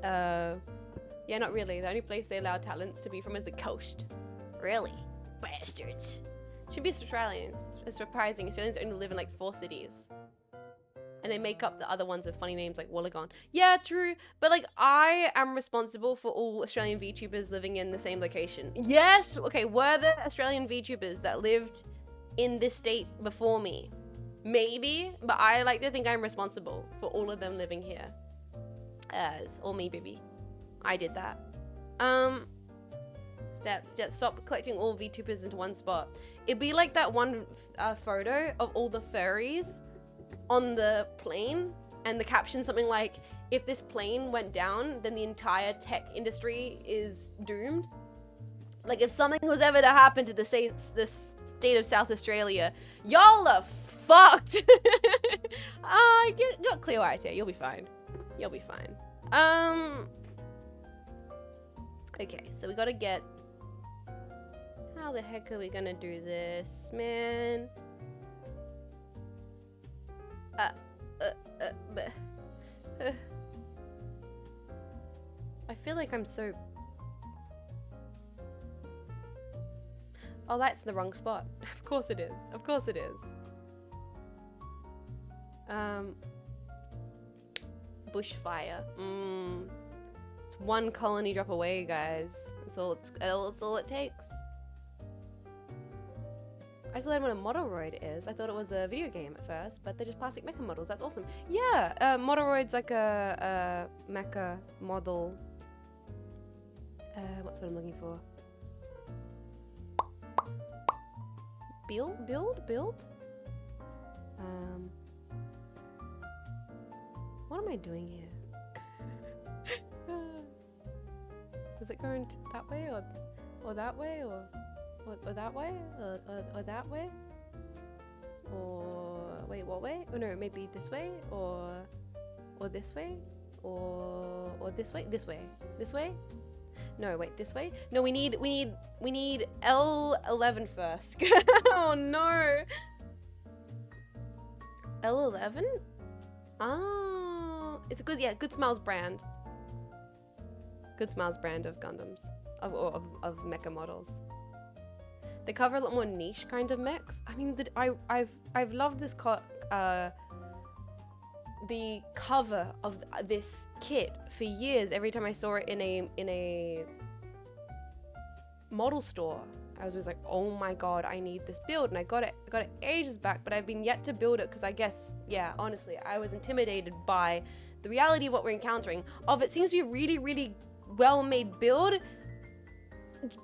Yeah, not really. The only place they allow talents to be from is the coast. Really? Bastards. Should be Australians. It's surprising. Australians only live in like 4 cities. And they make up the other ones with funny names like Wollongong. Yeah, true. But like, I am responsible for all Australian VTubers living in the same location. Yes! Okay, were there Australian VTubers that lived in this state before me? Maybe, but I like to think I'm responsible for all of them living here. Or me, baby. I did that. Stop collecting all VTubers into one spot. It'd be like that one photo of all the furries on the plane, and the caption something like, if this plane went down, then the entire tech industry is doomed. Like, if something was ever to happen to the state of South Australia, y'all are fucked. Got clear eyes here. You'll be fine. You'll be fine. Okay, so we gotta get... How the heck are we gonna do this, man? I feel like I'm so... Oh, that's the wrong spot. Of course it is. Of course it is. Bushfire. It's one colony drop away, guys. That's all it takes. I just learned what a MODEROID is. I thought it was a video game at first, but they're just plastic mecha models. That's awesome. Yeah, MODEROID's like a mecha model. What's what I'm looking for? Build? What am I doing here? Is it going that way or that way or that way or that way? Or wait, what way? Oh no, maybe this way or this way or this way? This way? No, wait, this way? No, we need L11 first. Oh no. L11? Oh, it's a Good Smells brand. Good Smells brand of Gundams, of mecha models. They cover a lot more niche kind of mechs. I mean, I've loved this the cover of this kit for years. Every time I saw it in a model store, I was always like, oh my god, I need this build. And I got it ages back, but I've been yet to build it because I guess, yeah, honestly, I was intimidated by the reality of what we're encountering. It seems to be a really, really well-made build.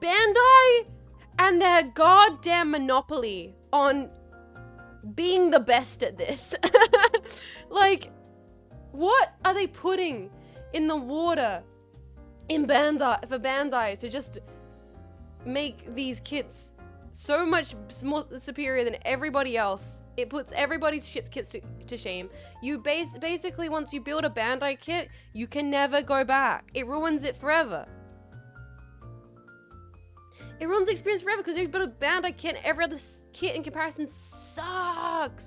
Bandai and their goddamn monopoly on being the best at this. Like, what are they putting in the water in Bandai to just make these kits so much more superior than everybody else? It puts everybody's kits to shame. You basically, once you build a Bandai kit, you can never go back. It ruins it forever. It ruins the experience forever because you build a Bandai kit and every other kit in comparison sucks.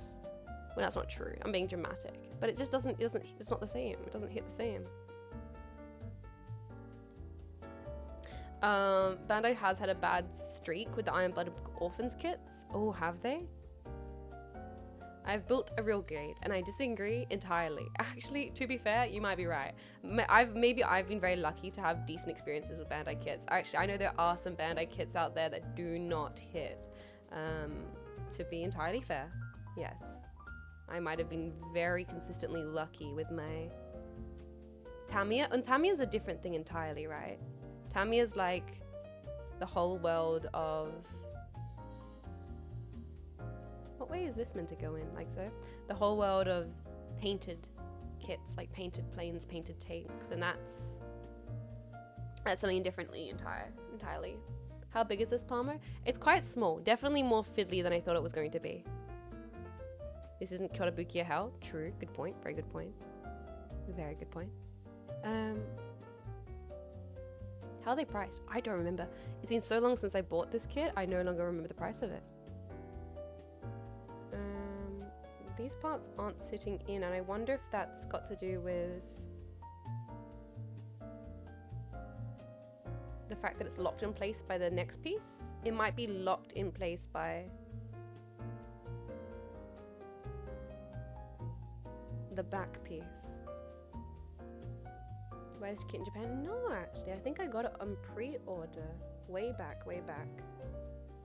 Well, that's not true. I'm being dramatic. But it just doesn't, it's not the same. It doesn't hit the same. Bandai has had a bad streak with the Iron-Blooded Orphans kits. Oh, have they? I've built a real gate, and I disagree entirely. Actually, to be fair, you might be right. Maybe I've been very lucky to have decent experiences with Bandai kits. Actually, I know there are some Bandai kits out there that do not hit. To be entirely fair, yes. I might have been very consistently lucky with my Tamiya. And Tamiya's a different thing entirely, right? Tamiya's like the whole world of... What way is this meant to go in? Like so? The whole world of painted kits, like painted planes, painted tanks, and that's something differently entirely. How big is this Palmer? It's quite small. Definitely more fiddly than I thought it was going to be. This isn't Kotobukiya Hell. True. Good point. Very good point. Very good point. How are they priced? I don't remember. It's been so long since I bought this kit, I no longer remember the price of it. These parts aren't sitting in, and I wonder if that's got to do with the fact that it's locked in place by the next piece. It might be locked in place by the back piece. Why is this kit in Japan? No, actually, I think I got it on pre-order way back. I've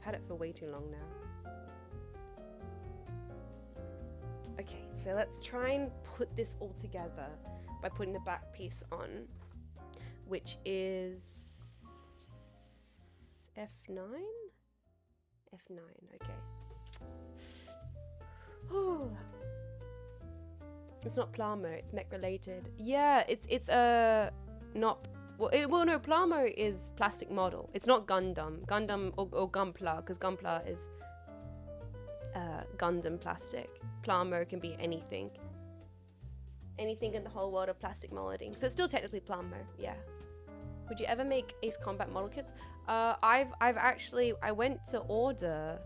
had it for way too long now. Okay, so let's try and put this all together by putting the back piece on, which is F9? F9, okay. Oh. It's not Plamo, it's mech related. Yeah, it's not, well no, Plamo is plastic model. It's not Gundam or Gunpla, because Gunpla is Gundam plastic. Plamo can be anything in the whole world of plastic molding. So it's still technically Plamo, yeah. Would you ever make Ace Combat model kits? I went to order.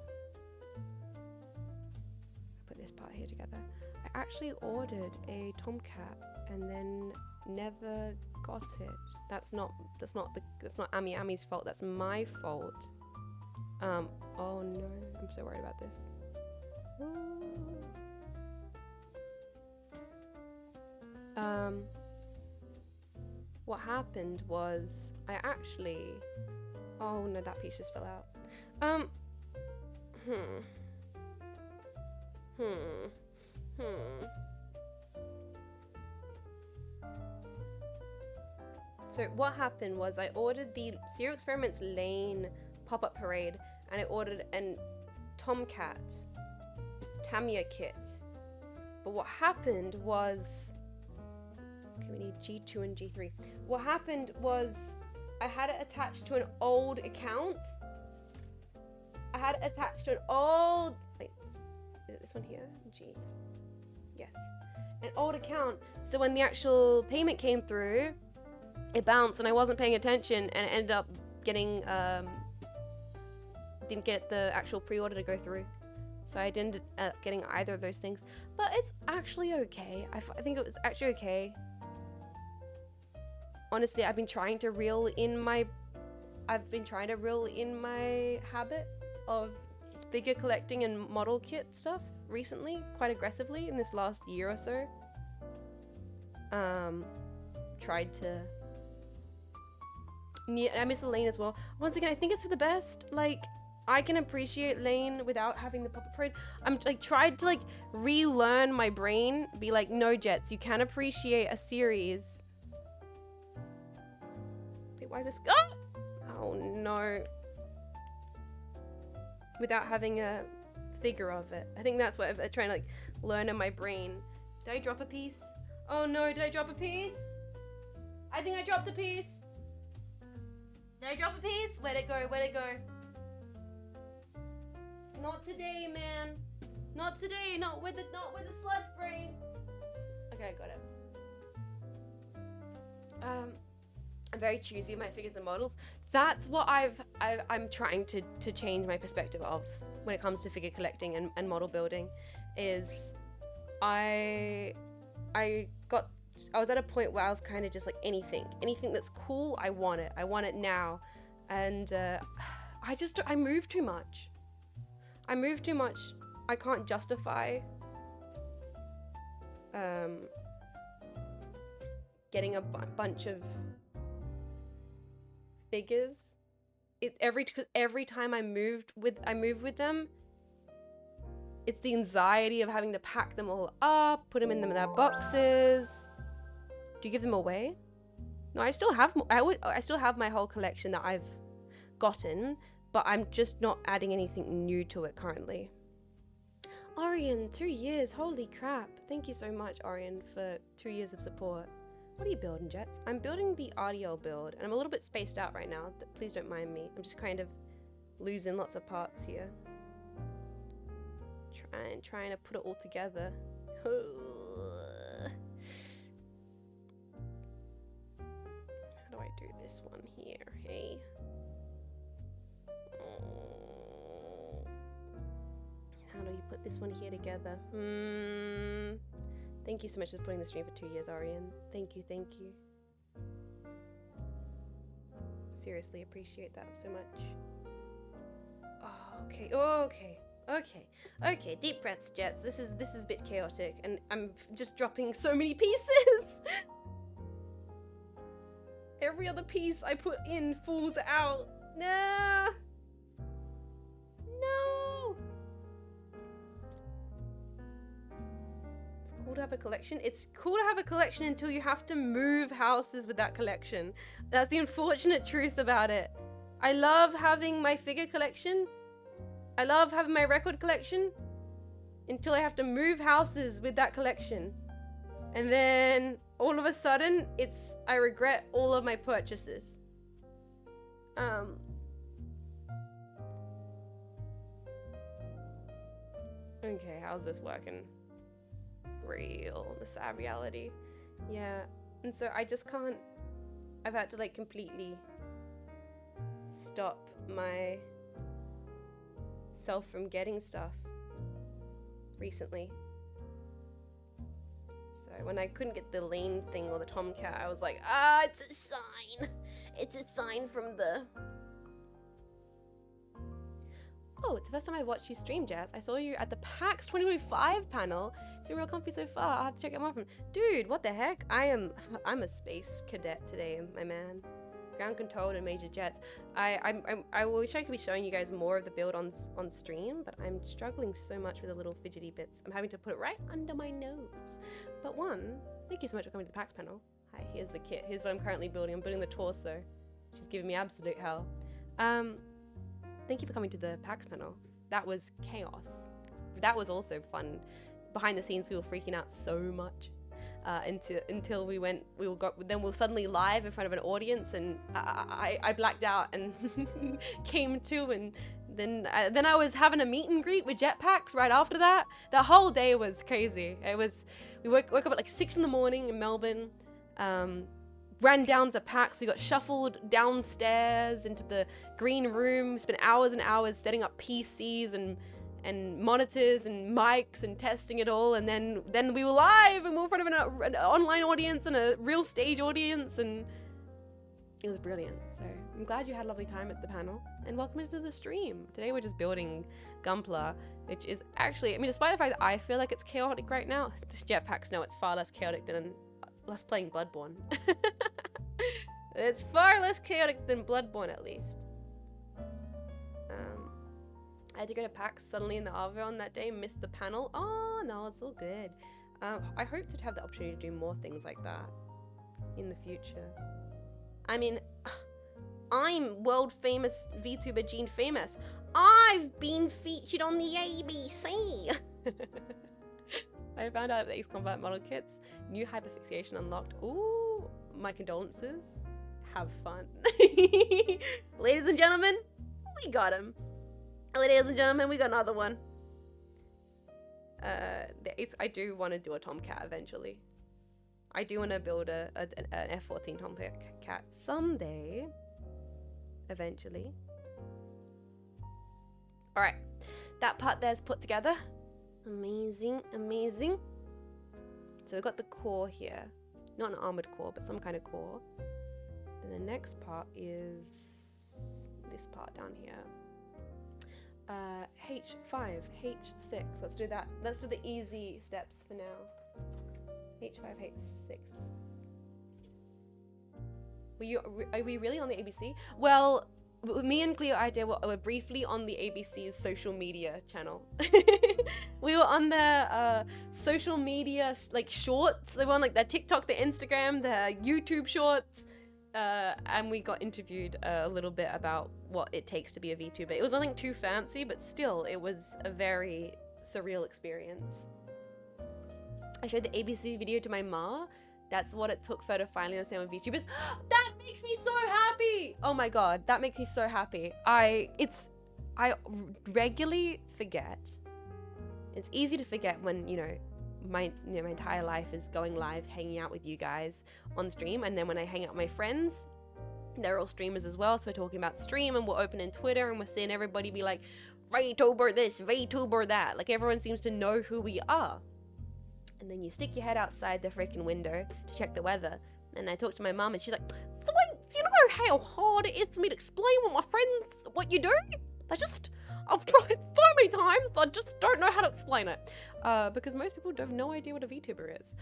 Put this part here together. I actually ordered a Tomcat and then never got it. That's not Ami's fault. That's my fault. Oh no, I'm so worried about this. What happened was oh no, that piece just fell out. So what happened was I ordered the Serial Experiments Lane pop-up parade, and I ordered an Tomcat Tamiya kit. But what happened was, okay, we need G2 and G3. What happened was I had it attached to an old account. Wait, is it this one here? G. Yes. An old account. So when the actual payment came through, it bounced and I wasn't paying attention, and it ended up getting, didn't get the actual pre-order to go through. So I didn't end up getting either of those things. But it's actually okay. I think it was actually okay. Honestly, I've been trying to reel in my habit of figure collecting and model kit stuff recently, quite aggressively in this last year or so. Tried to. Yeah, I miss Elaine as well. Once again, I think it's for the best. Like, I can appreciate Lane without having the puppet parade. I'm like tried to like relearn my brain, be like, no, Jets, you can appreciate a series. Wait, why is this? Oh no! Without having a figure of it. I think that's what I'm trying to like learn in my brain. Did I drop a piece? Oh no! Did I drop a piece? I think I dropped a piece. Did I drop a piece? Where'd it go? Where'd it go? Not today, man. Not today. Not with the sludge brain. Okay, I got it. I'm very choosy with my figures and models. That's what I'm trying to change my perspective of when it comes to figure collecting and model building. Is I was at a point where I was kind of just like anything that's cool, I want it now, and I move too much. I can't justify getting a bunch of figures. Every time I move with them, it's the anxiety of having to pack them all up, put them in their boxes. Do you give them away? No, I still have my whole collection that I've gotten, but I'm just not adding anything new to it currently. Orion, 2 years. Holy crap. Thank you so much, Orion, for 2 years of support. What are you building, Jets? I'm building the Ariel build, and I'm a little bit spaced out right now. Please don't mind me. I'm just kind of losing lots of parts here. Trying to put it all together. How do I do this one here? Hey. How do you put this one here together? Thank you so much for putting the stream for 2 years, Arian. Thank you, thank you. Seriously, appreciate that so much. Oh, okay. Deep breaths, Jets. This is a bit chaotic, and I'm just dropping so many pieces. Every other piece I put in falls out. No. It's cool to have a collection. It's cool to have a collection until you have to move houses with that collection. That's the unfortunate truth about it. I love having my figure collection. I love having my record collection until I have to move houses with that collection. And then all of a sudden, I regret all of my purchases. Okay, how's this working? Real, the sad reality. Yeah, and so I just can't, I've had to like completely stop my self from getting stuff recently. So when I couldn't get the lane thing or the tomcat, I was like, it's a sign. It's a sign from the... Oh, it's the first time I watched you stream, Jazz. I saw you at the PAX 2025 panel. It's been real comfy so far. I'll have to check it more from. Dude, what the heck? I'm a space cadet today, my man. Ground controlled and major jets. I wish I could be showing you guys more of the build on stream, but I'm struggling so much with the little fidgety bits. I'm having to put it right under my nose. But thank you so much for coming to the PAX panel. Hi, here's the kit. Here's what I'm currently building. I'm building the torso. She's giving me absolute hell. Thank you for coming to the PAX panel. That was chaos. That was also fun. Behind the scenes, we were freaking out so much. Until we were suddenly live in front of an audience, and I blacked out and came to, and then I was having a meet and greet with jetpacks right after that. The whole day was crazy. We woke up at like 6 in the morning in Melbourne, ran down to PAX. We got shuffled downstairs into the green room, spent hours and hours setting up PCs and monitors and mics and testing it all, and then we were live and we were in front of an online audience and a real stage audience, and it was brilliant. So I'm glad you had a lovely time at the panel, and welcome to the stream. Today we're just building Gunpla, which is actually, I mean, despite the fact that I feel like it's chaotic right now, the jetpacks know it's far less chaotic than us playing Bloodborne. It's far less chaotic than Bloodborne, at least. I had to go to PAX suddenly in the Arvo on that day, missed the panel. Oh, no, it's all good. I hope to have the opportunity to do more things like that in the future. I mean, I'm world famous VTuber Jean Faymas. I've been featured on the ABC. I found out that Ace Combat model kits, new hyperfixation unlocked. Ooh, my condolences. Have fun. Ladies and gentlemen, we got him. Ladies and gentlemen, we got another one. I do want to do a Tomcat eventually. I do want to build an F-14 Tomcat someday. Eventually. Alright. That part there's put together. Amazing, amazing. So we've got the core here. Not an armored core, but some kind of core. And the next part is this part down here. H5, H6. Let's do that. Let's do the easy steps for now. H5, H6. Are we really on the ABC? Well, me and Cleo Idea were briefly on the ABC's social media channel. We were on their social media like shorts. They were on like their TikTok, their Instagram, their YouTube shorts. And we got interviewed a little bit about what it takes to be a VTuber. It was nothing too fancy, but still, it was a very surreal experience. I showed the ABC video to my ma. That's what it took for her to finally understand what VTubers. That makes me so happy. Oh my god, that makes me so happy. I regularly forget. It's easy to forget when, you know, my entire life is going live, hanging out with you guys on stream, and then when I hang out with my friends, they're all streamers as well, so we're talking about stream, and we're opening Twitter, and we're seeing everybody be like, VTuber this, VTuber that. Like, everyone seems to know who we are. And then you stick your head outside the freaking window to check the weather. And I talked to my mom, and she's like, Sweet, you know how hard it is for me to explain what you do? I've tried so many times, I just don't know how to explain it. Because most people have no idea what a VTuber is.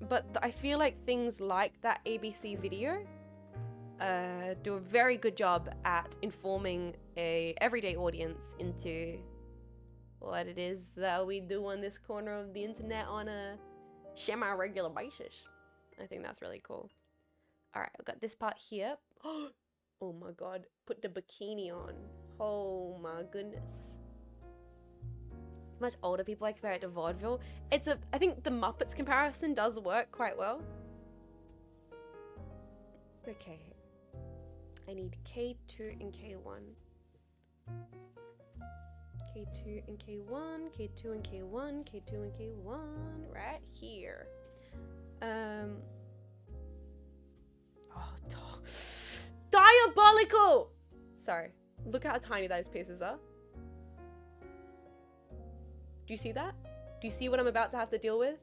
But I feel like things like that ABC video do a very good job at informing a everyday audience into what it is that we do on this corner of the internet on a semi-regular basis. I think that's really cool. Alright, I've got this part here. Oh my god, put the bikini on. Oh my goodness. Much older people, I compare it to vaudeville. I think the Muppets comparison does work quite well. Okay. I need K2 and K1. K2 and K1, K2 and K1, K2 and K1, right here. Diabolical! Sorry, look how tiny those pieces are. Do you see that? Do you see what I'm about to have to deal with?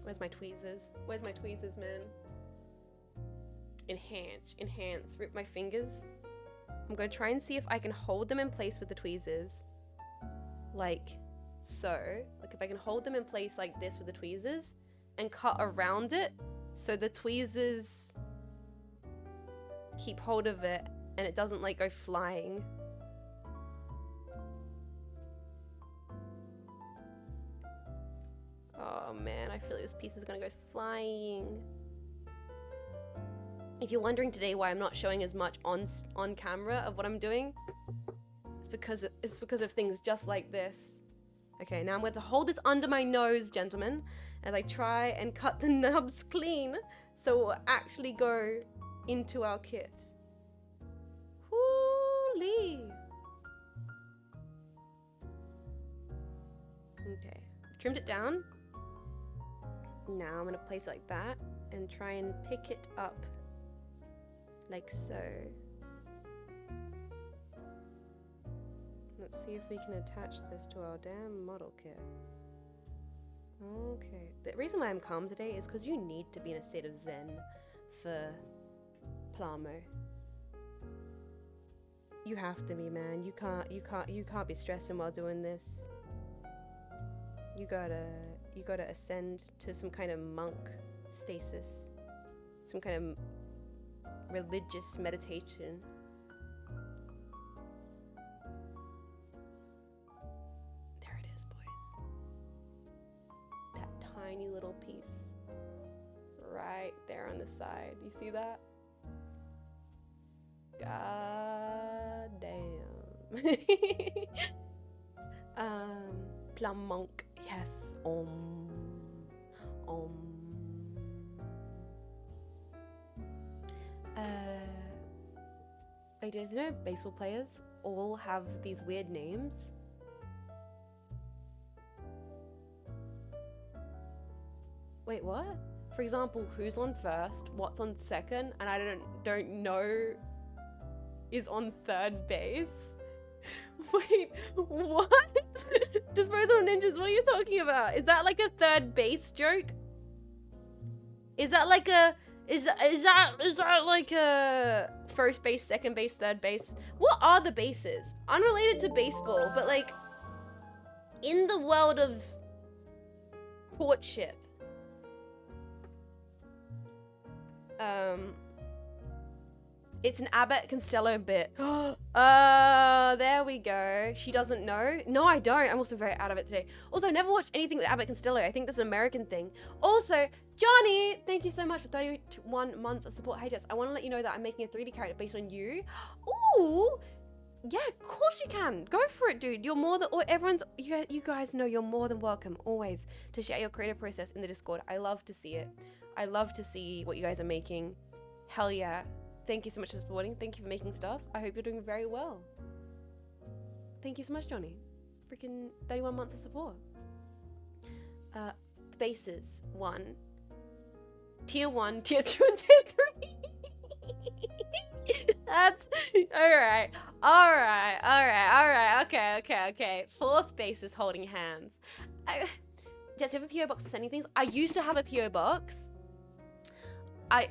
Where's my tweezers? Where's my tweezers, man? Enhance, rip my fingers. I'm gonna try and see if I can hold them in place with the tweezers. Like so. Like if I can hold them in place like this with the tweezers and cut around it so the tweezers keep hold of it and it doesn't like go flying. Oh man, I feel like this piece is gonna go flying. If you're wondering today why I'm not showing as much on camera of what I'm doing, it's because of things just like this. Okay, now I'm going to hold this under my nose, gentlemen, as I try and cut the nubs clean so it will actually go into our kit. Holy. Okay, trimmed it down. Now I'm going to place it like that and try and pick it up like so. Let's see if we can attach this to our damn model kit. Okay. The reason why I'm calm today is because you need to be in a state of zen for Plamo. You have to be, man. You can't be stressing while doing this. You gotta ascend to some kind of monk stasis. Some kind of religious meditation. There it is, boys. That tiny little piece right there on the side. You see that? God damn. Plum monk. Yes. Wait, did you know baseball players all have these weird names? Wait, what? For example, who's on first, what's on second, and I don't know is on third base? Wait, what? Disposable Ninjas, what are you talking about? Is that like a third base joke? Is that like a is that like a first base, second base, third base? What are the bases? Unrelated to baseball, but like in the world of courtship. It's an Abbott Costello bit. There we go. She doesn't know. No, I don't. I'm also very out of it today. Also, I've never watched anything with Abbott Costello. I think that's an American thing. Also, Johnny, thank you so much for 31 months of support. Hey, Jess, I want to let you know that I'm making a 3D character based on you. Ooh. Yeah, of course you can. Go for it, dude. You're more than, or everyone's, you guys know you're more than welcome always to share your creative process in the Discord. I love to see it. I love to see what you guys are making. Hell yeah. Thank you so much for supporting. Thank you for making stuff. I hope you're doing very well. Thank you so much, Johnny. Freaking 31 months of support. Bases. 1. Tier 1, Tier 2, and Tier 3. That's... Alright. Okay. 4th base was holding hands. Jess, you have a PO box for sending things? I used to have a PO box.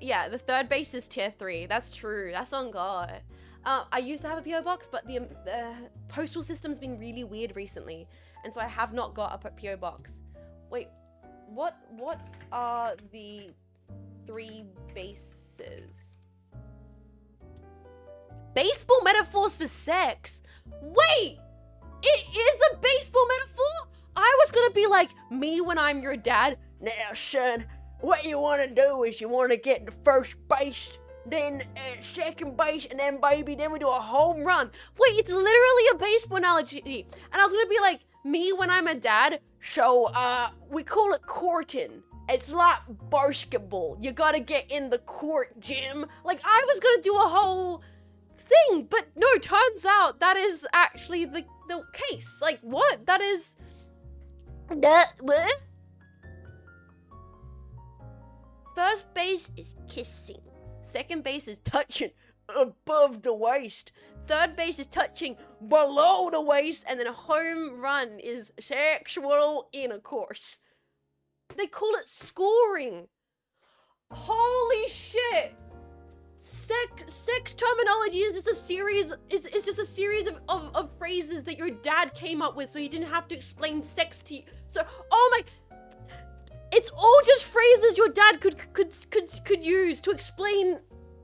Yeah, the 3rd base is Tier 3. That's true. That's on God. I used to have a PO box, but the postal system's been really weird recently, and so I have not got a PO box. Wait, what are the 3 bases? Baseball metaphors for sex. Wait, it is a baseball metaphor? I was gonna be like, me when I'm your dad. Now, son, what you want to do is you want to get to first base, then second base, and then baby, then we do a home run. Wait, it's literally a baseball analogy. And I was gonna be like, me when I'm a dad, so we call it courting. It's like basketball. You gotta get in the court, Jim. Like, I was gonna do a whole thing, but no, turns out that is actually the case. Like, what? That is... What? First base is kissing. Second base is touching above the waist. Third base is touching below the waist. And then a home run is sexual intercourse. They call it scoring. Holy shit. Sex terminology is just a series of phrases that your dad came up with so he didn't have to explain sex to you. So, oh my... It's all just phrases your dad could use to explain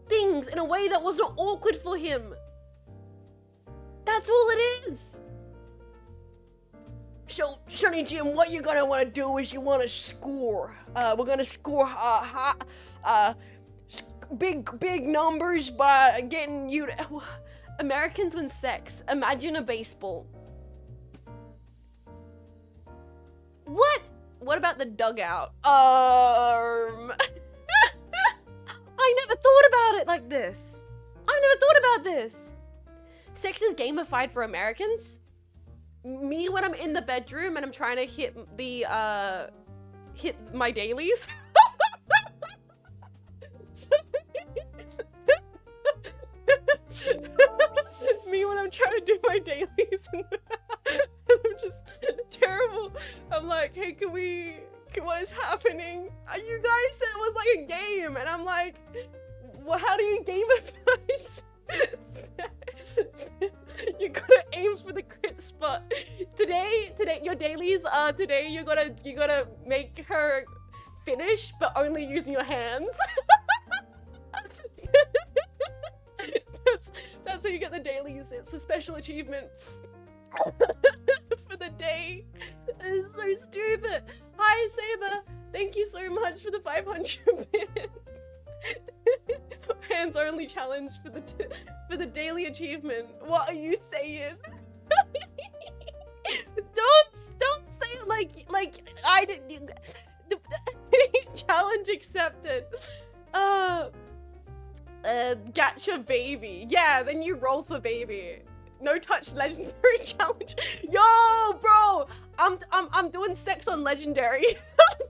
things in a way that wasn't awkward for him. That's all it is. So, Sonny Jim, what you're gonna want to do is you want to score. We're gonna score big numbers by getting you to... Americans win sex. Imagine a baseball. What? What about the dugout? I never thought about it like this. I never thought about this. Sex is gamified for Americans. Me when I'm in the bedroom and I'm trying to hit my dailies. Me when I'm trying to do my dailies and I'm just terrible. I'm like, hey, what is happening? You guys said it was like a game, and I'm like, well, how do you gamify? You gotta aim for the crit spot. Today, your dailies are today. You gotta make her finish, but only using your hands. That's how you get the dailies. It's a special achievement for the day. It's so stupid. Hi, Saber. Thank you so much for the 500 bit. Hands only challenge for the daily achievement. What are you saying? Don't say it like I didn't. Challenge accepted. Gacha baby. Yeah, then you roll for baby. No touch legendary challenge. Yo, bro, I'm doing sex on legendary. I'm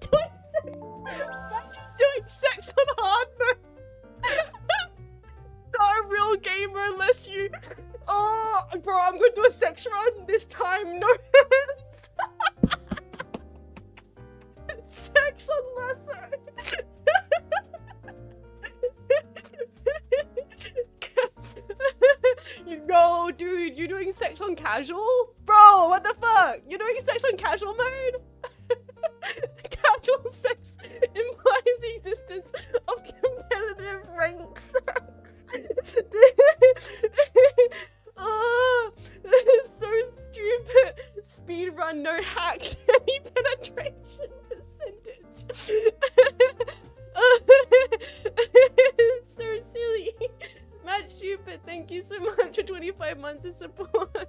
doing sex on hard mode. Not a real gamer unless you. Oh, bro, I'm gonna do a sex run this time. No hands. Sex on lesser. No, dude, you're doing sex on casual? Bro, what the fuck? You're doing sex on casual mode? Casual sex implies the existence of competitive rank sex. run, no hacks, any penetration percentage. So silly. Matt Stupid, thank you so much for 25 months of support.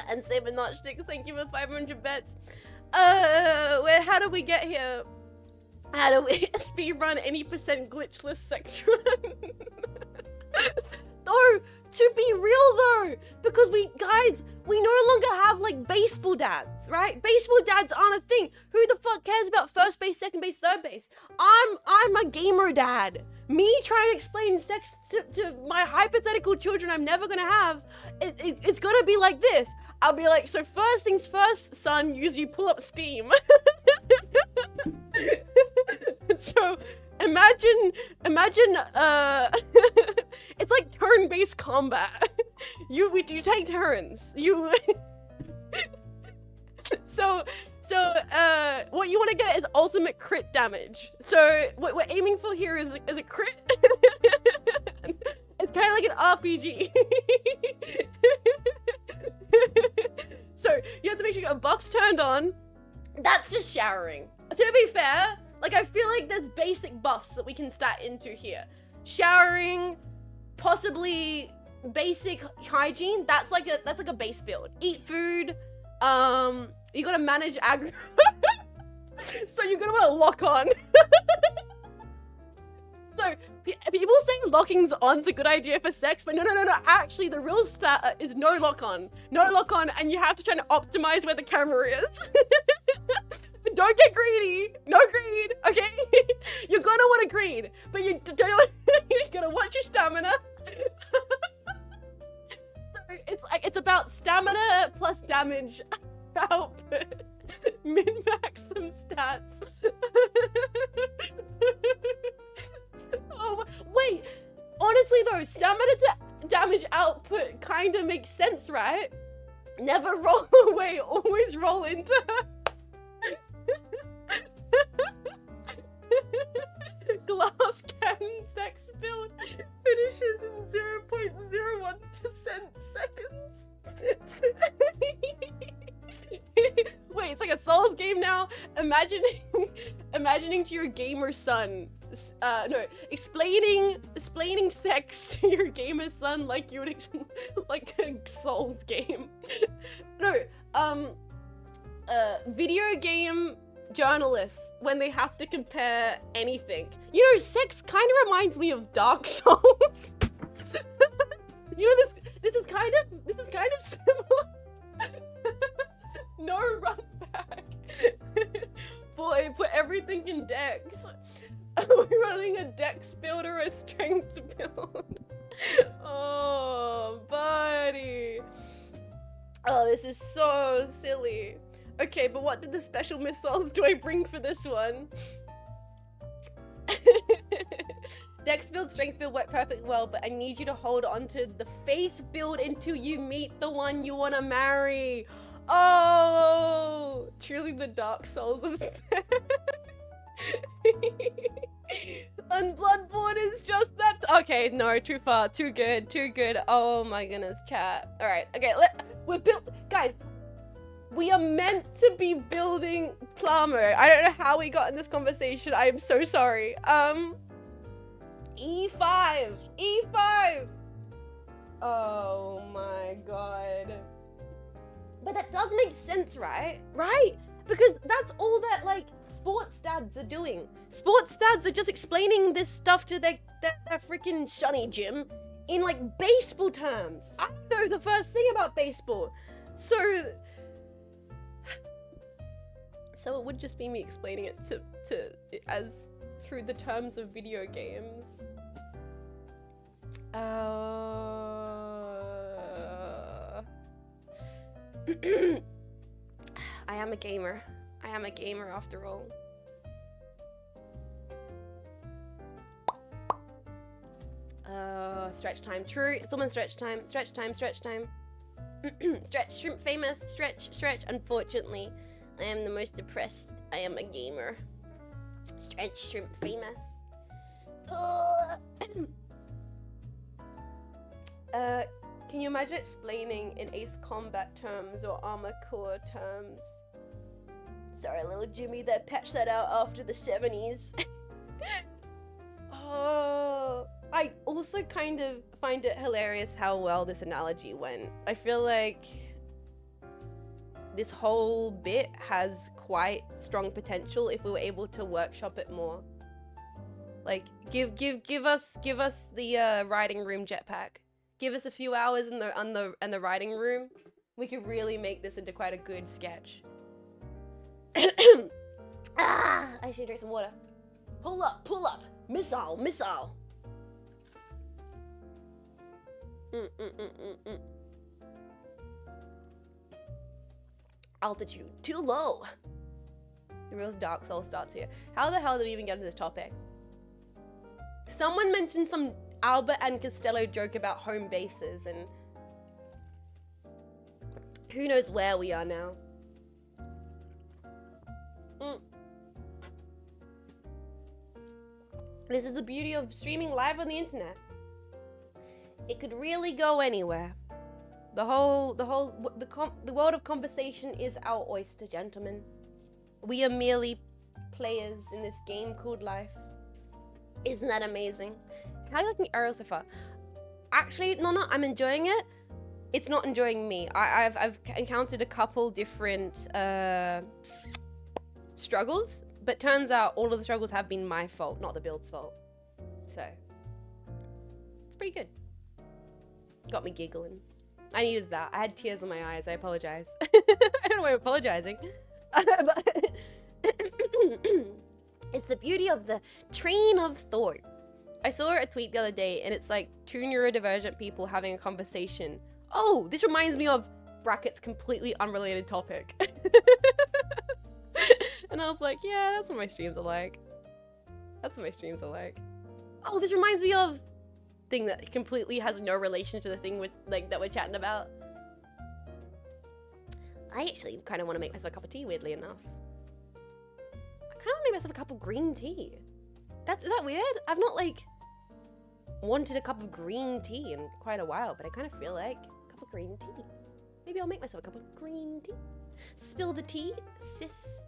And Saber Notchsticks, thank you for 500 bets. How do we get here? How do we speedrun any percent glitchless sex run? Though, to be real though, because we no longer have like baseball dads, right? Baseball dads aren't a thing. Who the fuck cares about first base, second base, third base? I'm a gamer dad. Me trying to explain sex to my hypothetical children I'm never gonna have, it's gonna be like this. I'll be like, so first things first, son, you pull up Steam. So imagine it's like turn-based combat. You take turns. So what you want to get is ultimate crit damage. So what we're aiming for here is a crit. It's kind of like an RPG. So you have to make sure you got buffs turned on. That's just showering. To be fair, like I feel like there's basic buffs that we can stat into here. Showering, possibly basic hygiene. That's like a base build. Eat food. You gotta manage aggro. So you're gonna want to lock on. So people saying locking's on's a good idea for sex, but no. Actually, the real stat is no lock on, and you have to try to optimize where the camera is. Don't get greedy. No greed. Okay, you're gonna want to greed, but you don't. You're gonna watch your stamina. So it's about stamina plus damage output. Min-maximum stats. Oh, wait. Honestly though, stamina to damage output kind of makes sense, right? Never roll away, always roll into her. Glass cannon sex build finishes in 0.01% seconds. Wait, it's like a Souls game now? Imagining to your gamer son, explaining sex to your gamer son like you would like a Souls game. Video game journalists when they have to compare anything. You know, sex kind of reminds me of Dark Souls. You know, this is kind of similar. No run back. Boy, put everything in Dex. Are we running a Dex build or a strength build? Oh, buddy. Oh, this is so silly. Okay, but what did the special missiles do I bring for this one? Dex build, strength build work perfectly well, but I need you to hold on to the face build until you meet the one you want to marry. Oh, truly the Dark Souls of and Bloodborne is just that. Okay, no, too far, too good. Oh my goodness, chat. All right, okay, we're built, guys. We are meant to be building Plamo. I don't know how we got in this conversation. I am so sorry. E5. Oh my god. But that does make sense, right? Right? Because that's all that, like, sports dads are doing. Sports dads are just explaining this stuff to their freaking shunny gym in, like, baseball terms. I don't know the first thing about baseball. So it would just be me explaining it as through the terms of video games. I am a gamer. After all. Stretch time. True. It's almost stretch time. Stretch. Shrimp famous. Stretch. Unfortunately, I am the most depressed. I am a gamer. Stretch. Shrimp famous. Can you imagine explaining in Ace Combat terms or Armor Core terms? Sorry, little Jimmy, they patched that out after the 70s. Oh, I also kind of find it hilarious how well this analogy went. I feel like this whole bit has quite strong potential if we were able to workshop it more. Like, give us the writing room jetpack. Give us a few hours in the writing room. We could really make this into quite a good sketch. I should drink some water. Pull up. Missile. Altitude, too low. The real Dark Soul starts here. How the hell did we even get into this topic? Someone mentioned some Albert and Costello joke about home bases, and who knows where we are now. This is the beauty of streaming live on the internet. It could really go anywhere. The world of conversation is our oyster, gentlemen. We are merely players in this game called life. Isn't that amazing? How are you liking Ariel so far? Actually, no, I'm enjoying it. It's not enjoying me. I've encountered a couple different struggles, but turns out all of the struggles have been my fault, not the build's fault. So, it's pretty good. Got me giggling. I needed that. I had tears in my eyes. I apologize. I don't know why I'm apologizing. But it's the beauty of the train of thought. I saw a tweet the other day, and it's like two neurodivergent people having a conversation. Oh, this reminds me of brackets completely unrelated topic. And I was like, yeah, that's what my streams are like. That's what my streams are like. Oh, this reminds me of thing that completely has no relation to the thing with that we're chatting about. I actually kind of want to make myself a cup of tea, weirdly enough. I kind of want to make myself a cup of green tea. Is that weird? I've not wanted a cup of green tea in quite a while, but I kind of feel like a cup of green tea. Maybe I'll make myself a cup of green tea. Spill the tea, sis.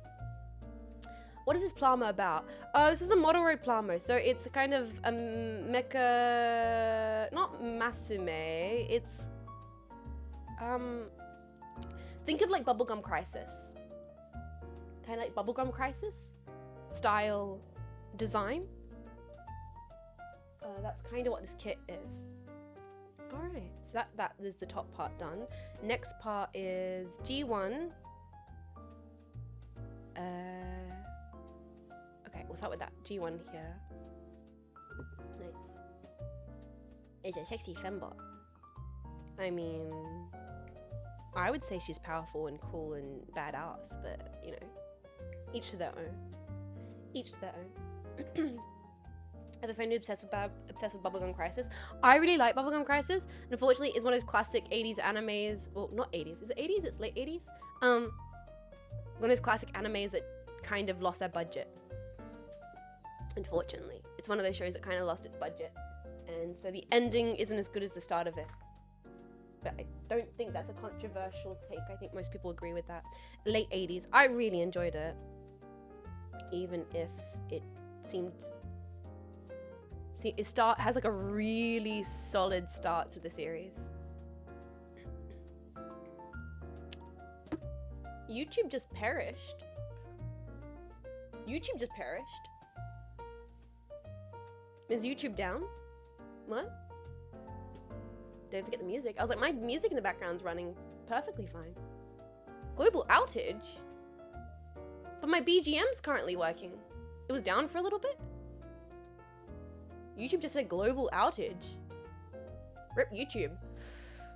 What is this plasma about? This is a MODEROID plasma, so it's a kind of a mecha, not Masume, it's, think of like Bubblegum Crisis. Kind of like Bubblegum Crisis style design. That's kind of what this kit is. Alright, so that is the top part done. Next part is G1. Okay, we'll start with that. G1 here. Nice. It's a sexy fembot. I mean, I would say she's powerful and cool and badass, but you know, each to their own. Each to their own. I have a friend who's obsessed with Bubblegum Crisis. I really like Bubblegum Crisis, and unfortunately, it's one of those classic 80s animes. Well, not 80s. Is it 80s? It's late 80s. One of those classic animes that kind of lost their budget. Unfortunately, it's one of those shows that kind of lost its budget, and so the ending isn't as good as the start of it. But I don't think that's a controversial take. I think most people agree with that. Late 80s. I really enjoyed it, even if it seemed. See, has like a really solid start to the series. YouTube just perished. YouTube just perished. Is YouTube down? What? Don't forget the music. I was like, my music in the background's running perfectly fine. Global outage? But my BGM's currently working. It was down for a little bit? YouTube just had a global outage. Rip YouTube.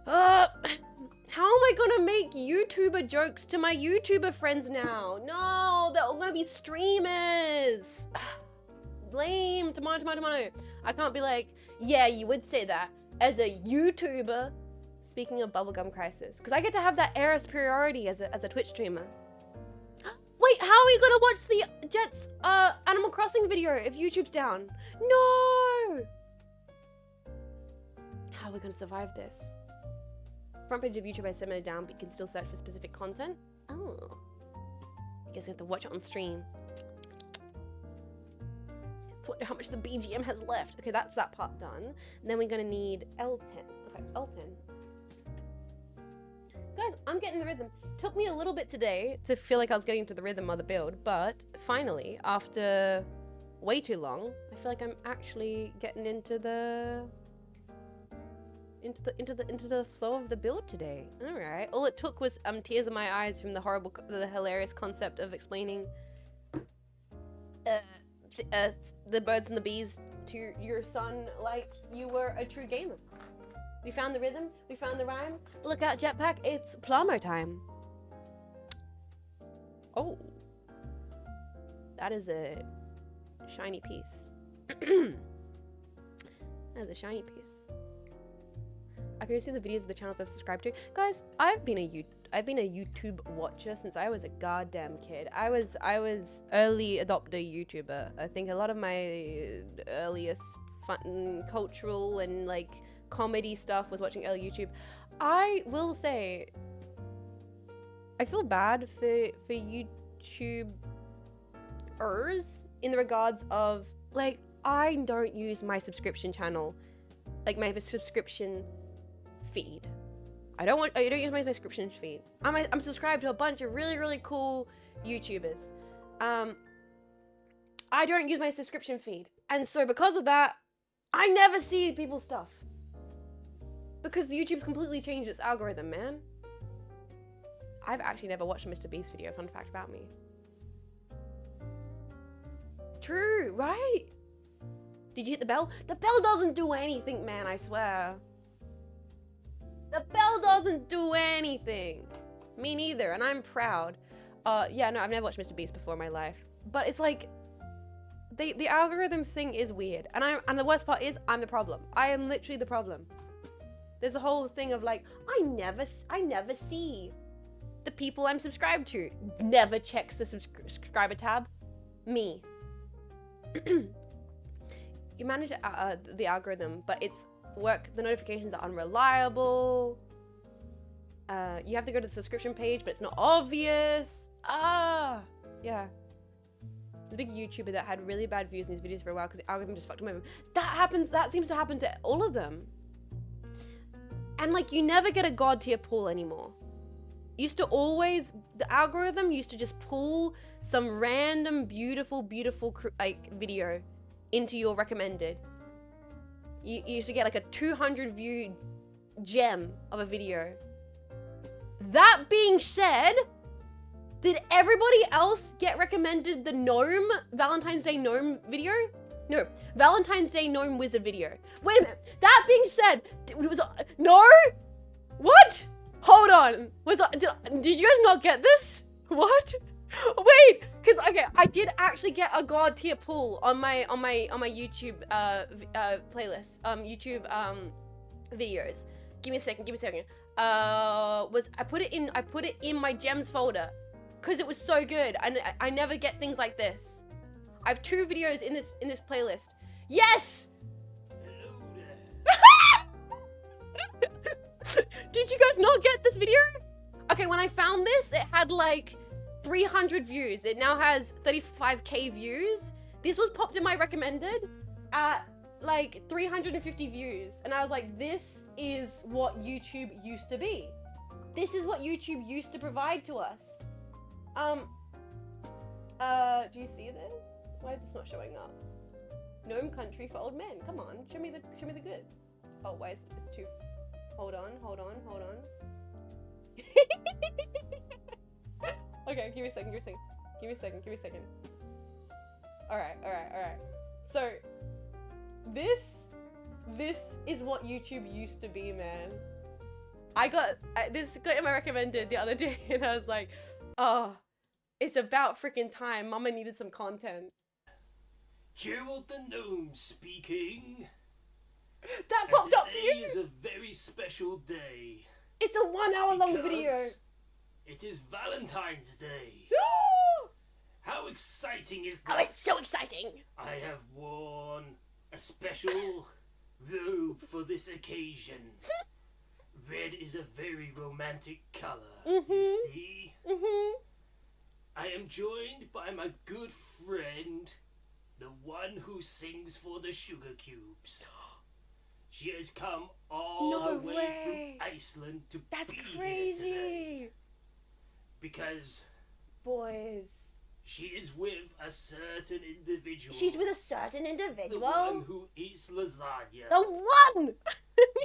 How am I gonna make YouTuber jokes to my YouTuber friends now? No, they're all gonna be streamers. Lame. Tomato. I can't be like, yeah, you would say that as a YouTuber. Speaking of Bubblegum Crisis, because I get to have that air of superiority as a Twitch streamer. Wait, how are we gonna watch the Jets Animal Crossing video if YouTube's down? No! How are we gonna survive this? front page of YouTube I segmented down, but you can still search for specific content. Oh. I guess you have to watch it on stream. Let's wonder how much the BGM has left. Okay, that's that part done. And then we're gonna need L10. Okay, L10. Guys, I'm getting the rhythm. Took me a little bit today to feel like I was getting into the rhythm of the build, but finally, after way too long, I feel like I'm actually getting into the flow of the build today. All right. All it took was tears in my eyes from the hilarious concept of explaining the birds and the bees to your son like you were a true gamer. We found the rhythm, we found the rhyme. Look out, jetpack, it's plumber time. Oh. That is a shiny piece. That is a shiny piece. I can see the videos of the channels I've subscribed to. Guys, I've been a YouTube watcher since I was a goddamn kid. I was early adopter YouTuber. I think a lot of my earliest fun, cultural and like comedy stuff was watching early YouTube. I will say, I feel bad for YouTubers in the regards of like I don't use my subscription channel, like my subscription feed. I don't use my subscription feed. I'm subscribed to a bunch of really cool YouTubers. I don't use my subscription feed, and so because of that, I never see people's stuff. Because YouTube's completely changed its algorithm, man. I've actually never watched a Mr. Beast video, fun fact about me. True, right? Did you hit the bell? The bell doesn't do anything, man, I swear. The bell doesn't do anything. Me neither, and I'm proud. Yeah, no, I've never watched Mr. Beast before in my life. But it's like, the algorithm thing is weird. And the worst part is, I'm the problem. I am literally the problem. There's a whole thing of like, I never see the people I'm subscribed to. Never checks the subscriber tab. Me. You manage the algorithm, but it's the notifications are unreliable. You have to go to the subscription page, but it's not obvious. Yeah. The big YouTuber that had really bad views in his videos for a while because the algorithm just fucked him over. That seems to happen to all of them. And like, you never get a god tier pull anymore. The algorithm used to just pull some random beautiful like video into your recommended. You used to get like a 200 view gem of a video. That being said, did everybody else get recommended the gnome Valentine's Day gnome video? No, Valentine's Day gnome wizard video. Wait a minute. That being said, no? What? Hold on. Did you guys not get this? What? Wait, because okay, I did actually get a god tier pull on my YouTube playlist, YouTube videos. Give me a second. I put it in my gems folder because it was so good, and I never get things like this. I have 2 videos in this playlist. Yes. Did you guys not get this video? Okay, when I found this, it had like 300 views. It now has 35k views. This was popped in my recommended at like 350 views. And I was like, this is what YouTube used to be. This is what YouTube used to provide to us. Do you see this? Why is this not showing up? Gnome country for old men. Come on, show me the goods. Oh, why is it's too... Hold on. Okay, give me a second. Alright. So, this is what YouTube used to be, man. This got in my recommended the other day, and I was like, oh, it's about freaking time. Mama needed some content. Gerald the Gnome speaking. That popped up for you? Today is a very special day. It's a 1 hour long video. It is Valentine's Day. How exciting is that? Oh, it's so exciting. I have worn a special robe for this occasion. red is a very romantic color, Mhm. you see? Mm-hmm. I am joined by my good friend, the one who sings for the sugar cubes. She has come all No the way way. from Iceland to That's be here today. crazy. Because Boys. she is with a certain individual. She's with a certain the individual. one who eats lasagna. The one!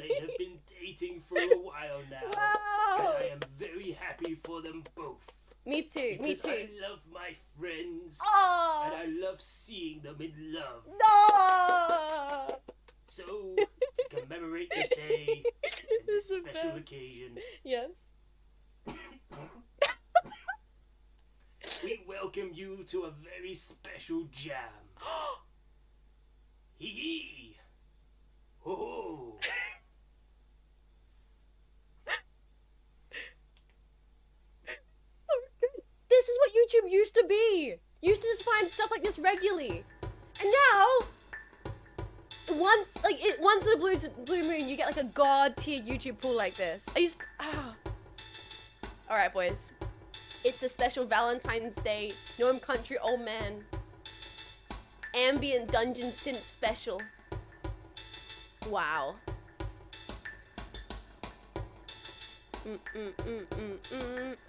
They have been dating for a while now. Wow. And I am very happy for them both. Me too, me Because too. I love my friends. Oh! And I love seeing them in love. No! So, to commemorate the day and This this is the special best. occasion, Yes. we welcome you to a very special jam. Hee hee! Ho ho! This is what YouTube used to be. Used to just find stuff like this regularly. And now, once in a blue moon, you get like a god tier YouTube pool like this. All right, boys. It's a special Valentine's Day Gnome Country Old Man Ambient Dungeon Synth Special. Wow.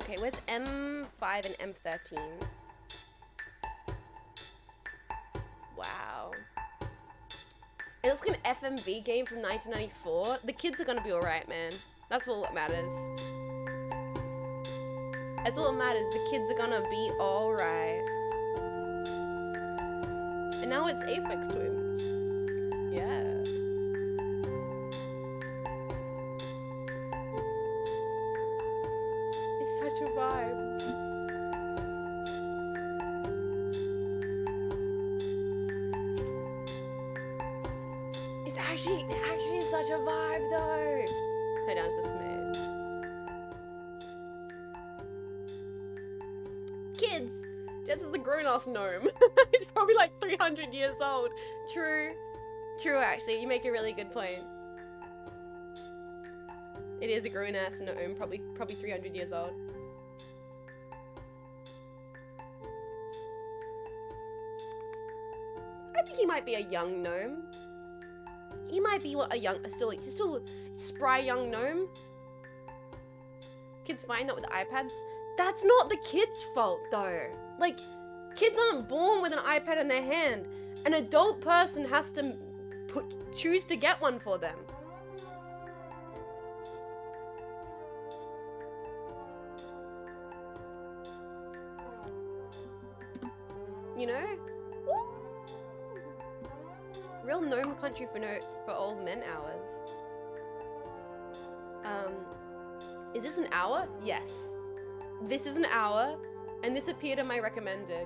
Okay, where's M5 and M13? Wow. It looks like an FMV game from 1994. The kids are gonna be alright, man. That's all that matters. That's all that matters. The kids are gonna be alright. And now it's Aphex Twin. Yeah. It's such a vibe. It's actually such a vibe though. Play down just a smidge. Kids! Jess is the grown-ass gnome. He's probably like 300 years old. True. True, actually. You make a really good point. It is a grown-ass gnome, probably 300 years old. I think he might be a young gnome. He might be he's still a spry young gnome. Kids fine, not with iPads. That's not the kids' fault though. Like, kids aren't born with an iPad in their hand. An adult person has to choose to get one for them. You know? Woo! Real gnome country for old men hours. Is this an hour? Yes. This is an hour, and this appeared in my recommended.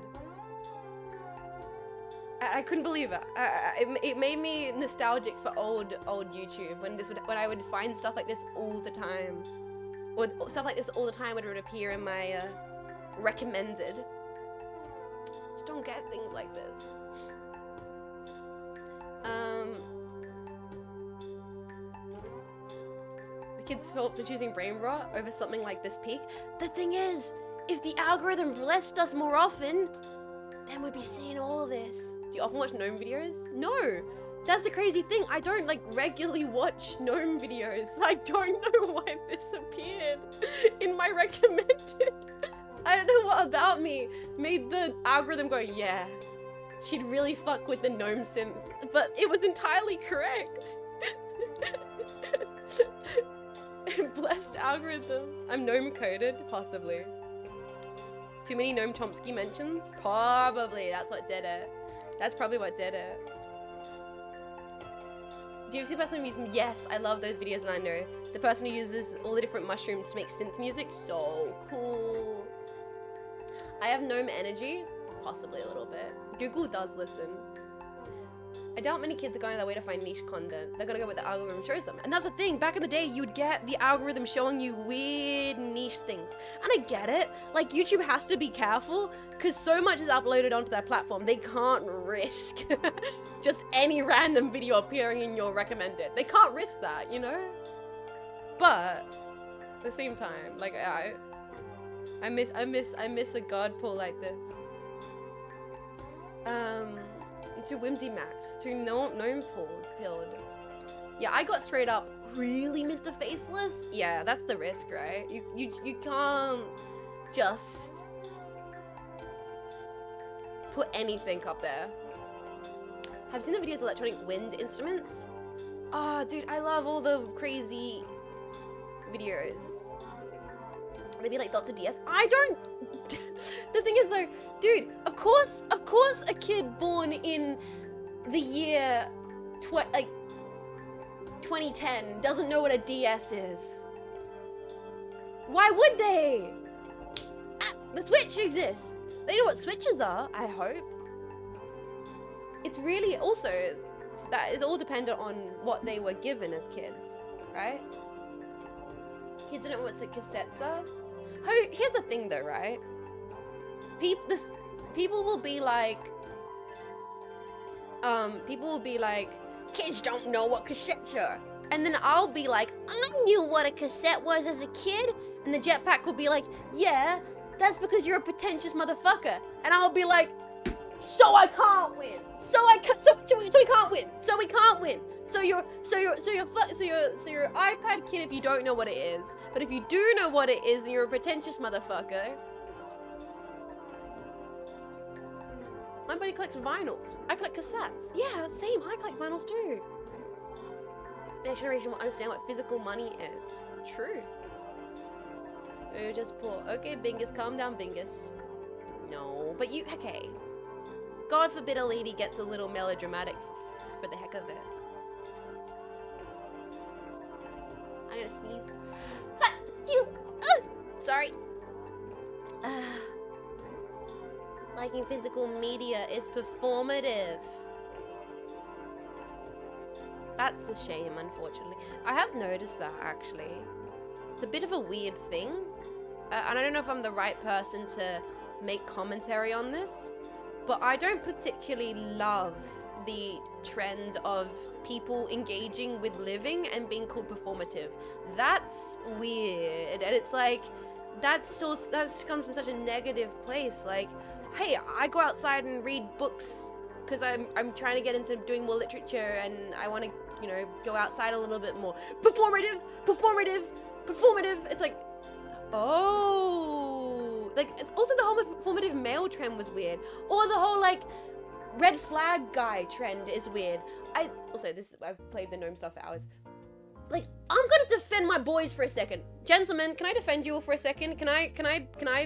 I couldn't believe it. It made me nostalgic for old YouTube when I would find stuff like this all the time, or stuff like this all the time would appear in my recommended. Just don't get things like this. The kids' fault for choosing brain rot over something like this peak. The thing is, if the algorithm blessed us more often, then we'd be seeing all this. Do you often watch gnome videos? No! That's the crazy thing. I don't like regularly watch gnome videos. I don't know why this appeared in my recommended. I don't know what about me made the algorithm go, yeah, she'd really fuck with the gnome synth, but it was entirely correct. Blessed algorithm. I'm gnome coded, possibly. Too many Noam Chomsky mentions? Probably. That's what did it. That's probably what did it. Do you see the person who uses... Yes, I love those videos and I know. The person who uses all the different mushrooms to make synth music? So cool. I have gnome energy? Possibly a little bit. Google does listen. I doubt many kids are going their way to find niche content. They're gonna go what the algorithm shows them. And that's the thing, back in the day, you'd get the algorithm showing you weird niche things. And I get it. Like, YouTube has to be careful, because so much is uploaded onto their platform. They can't risk just any random video appearing in your recommended. They can't risk that, you know? But at the same time, like I miss a god pull like this. To Whimsy Max, to Gnome Pilled. Yeah, I got straight up, really, Mr. Faceless? Yeah, that's the risk, right? You can't just put anything up there. Have you seen the videos of electronic wind instruments? Oh, dude, I love all the crazy videos. Maybe like Dr. DS. I don't. The thing is though, dude, of course, a kid born in the year 2010 doesn't know what a DS is. Why would they? The Switch exists. They know what Switches are, I hope. It's really also that is all dependent on what they were given as kids, right? Kids don't know what cassettes are. Here's the thing though, right? People will be like, kids don't know what cassettes are. And then I'll be like, I knew what a cassette was as a kid. And the jetpack will be like, yeah, that's because you're a pretentious motherfucker. And I'll be like, so I can't win. So we can't win. So we can't win. So you're iPad kid if you don't know what it is. But if you do know what it is and you're a pretentious motherfucker. My buddy collects vinyls. I collect cassettes. Yeah, same. I collect vinyls too. The next generation will understand what physical money is. True. We're just poor. Okay, Bingus, calm down, Bingus. No, but you, okay. God forbid a lady gets a little melodramatic for the heck of it. I'm gonna sneeze. Sorry. Liking physical media is performative. That's a shame, unfortunately. I have noticed that, actually. It's a bit of a weird thing. And I don't know if I'm the right person to make commentary on this, but I don't particularly love the trend of people engaging with living and being called performative. That's weird. And it's like, that's comes from such a negative place. Like, hey, I go outside and read books because I'm trying to get into doing more literature and I want to, you know, go outside a little bit more. Performative. It's like, oh, like it's also the whole performative male trend was weird, or the whole like red flag guy trend is weird. I've played the gnome stuff for hours. Like, I'm gonna defend my boys for a second. Gentlemen, can I defend you all for a second? Can I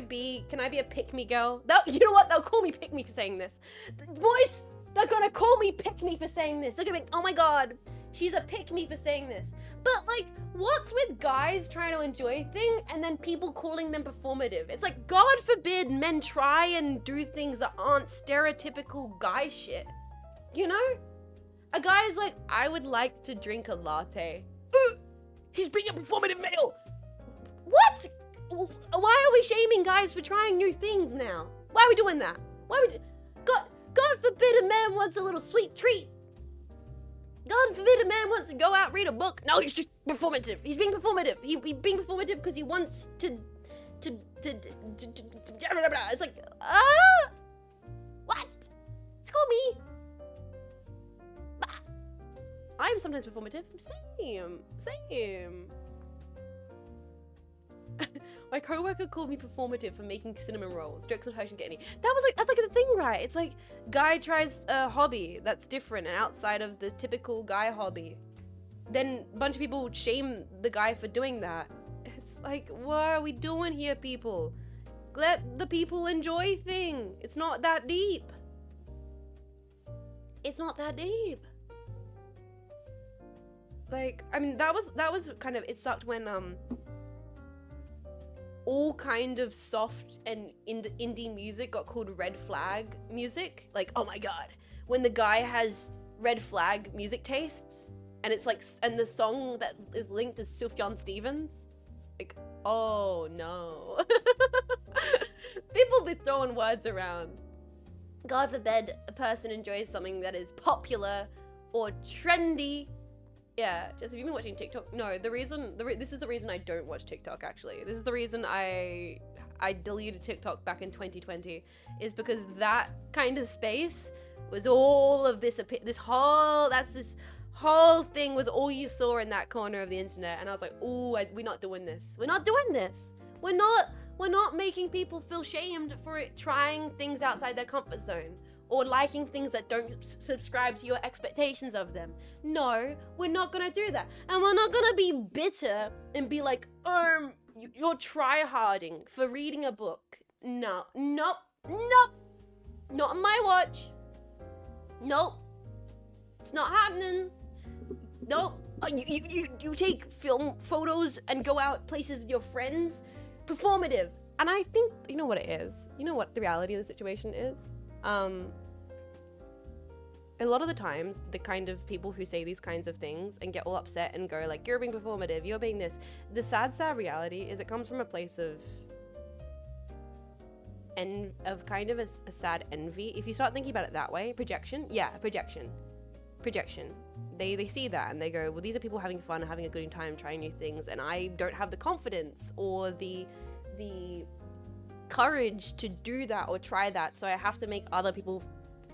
be a pick-me girl? You know what? They'll call me pick-me for saying this. Boys, they're gonna call me pick-me for saying this. They're gonna be like, oh my god, she's a pick-me for saying this. But like, what's with guys trying to enjoy things and then people calling them performative? It's like, God forbid men try and do things that aren't stereotypical guy shit. You know? A guy's like, I would like to drink a latte. He's being a performative male. What? Why are we shaming guys for trying new things now? Why are we doing that? God forbid a man wants a little sweet treat. God forbid a man wants to go out read a book. No, he's just performative. He's being performative. He's being performative because he wants to. It's like, what? School me. I'm sometimes performative. Same. My coworker called me performative for making cinnamon rolls. Jokes on her, shouldn't get any. That's like the thing, right? It's like, guy tries a hobby that's different and outside of the typical guy hobby. Then a bunch of people would shame the guy for doing that. It's like, what are we doing here, people? Let the people enjoy things. It's not that deep. Like, I mean, that was kind of, it sucked when all kind of soft and indie music got called red flag music. Like, oh my god, when the guy has red flag music tastes and it's like, and the song that is linked to Sufjan Stevens, it's like, oh no. People be throwing words around. God forbid a person enjoys something that is popular or trendy Yeah, Jess, have you been watching TikTok? No, this is the reason I don't watch TikTok, actually. This is the reason I deleted TikTok back in 2020, is because that kind of space was all of this whole thing was all you saw in that corner of the internet. And I was like, ooh, we're not doing this. We're not doing this. We're not making people feel shamed for trying things outside their comfort zone, or liking things that don't subscribe to your expectations of them. No, we're not gonna do that. And we're not gonna be bitter and be like, you're try-harding for reading a book. No, nope. Not on my watch. Nope. It's not happening. Nope. You take film photos and go out places with your friends. Performative. And I think, you know what it is? You know what the reality of the situation is? A lot of the times, the kind of people who say these kinds of things and get all upset and go like, you're being performative, you're being this. The sad reality is it comes from a place of kind of a sad envy. If you start thinking about it that way, projection. They see that and they go, well, these are people having fun, having a good time, trying new things, and I don't have the confidence or the courage to do that or try that, so I have to make other people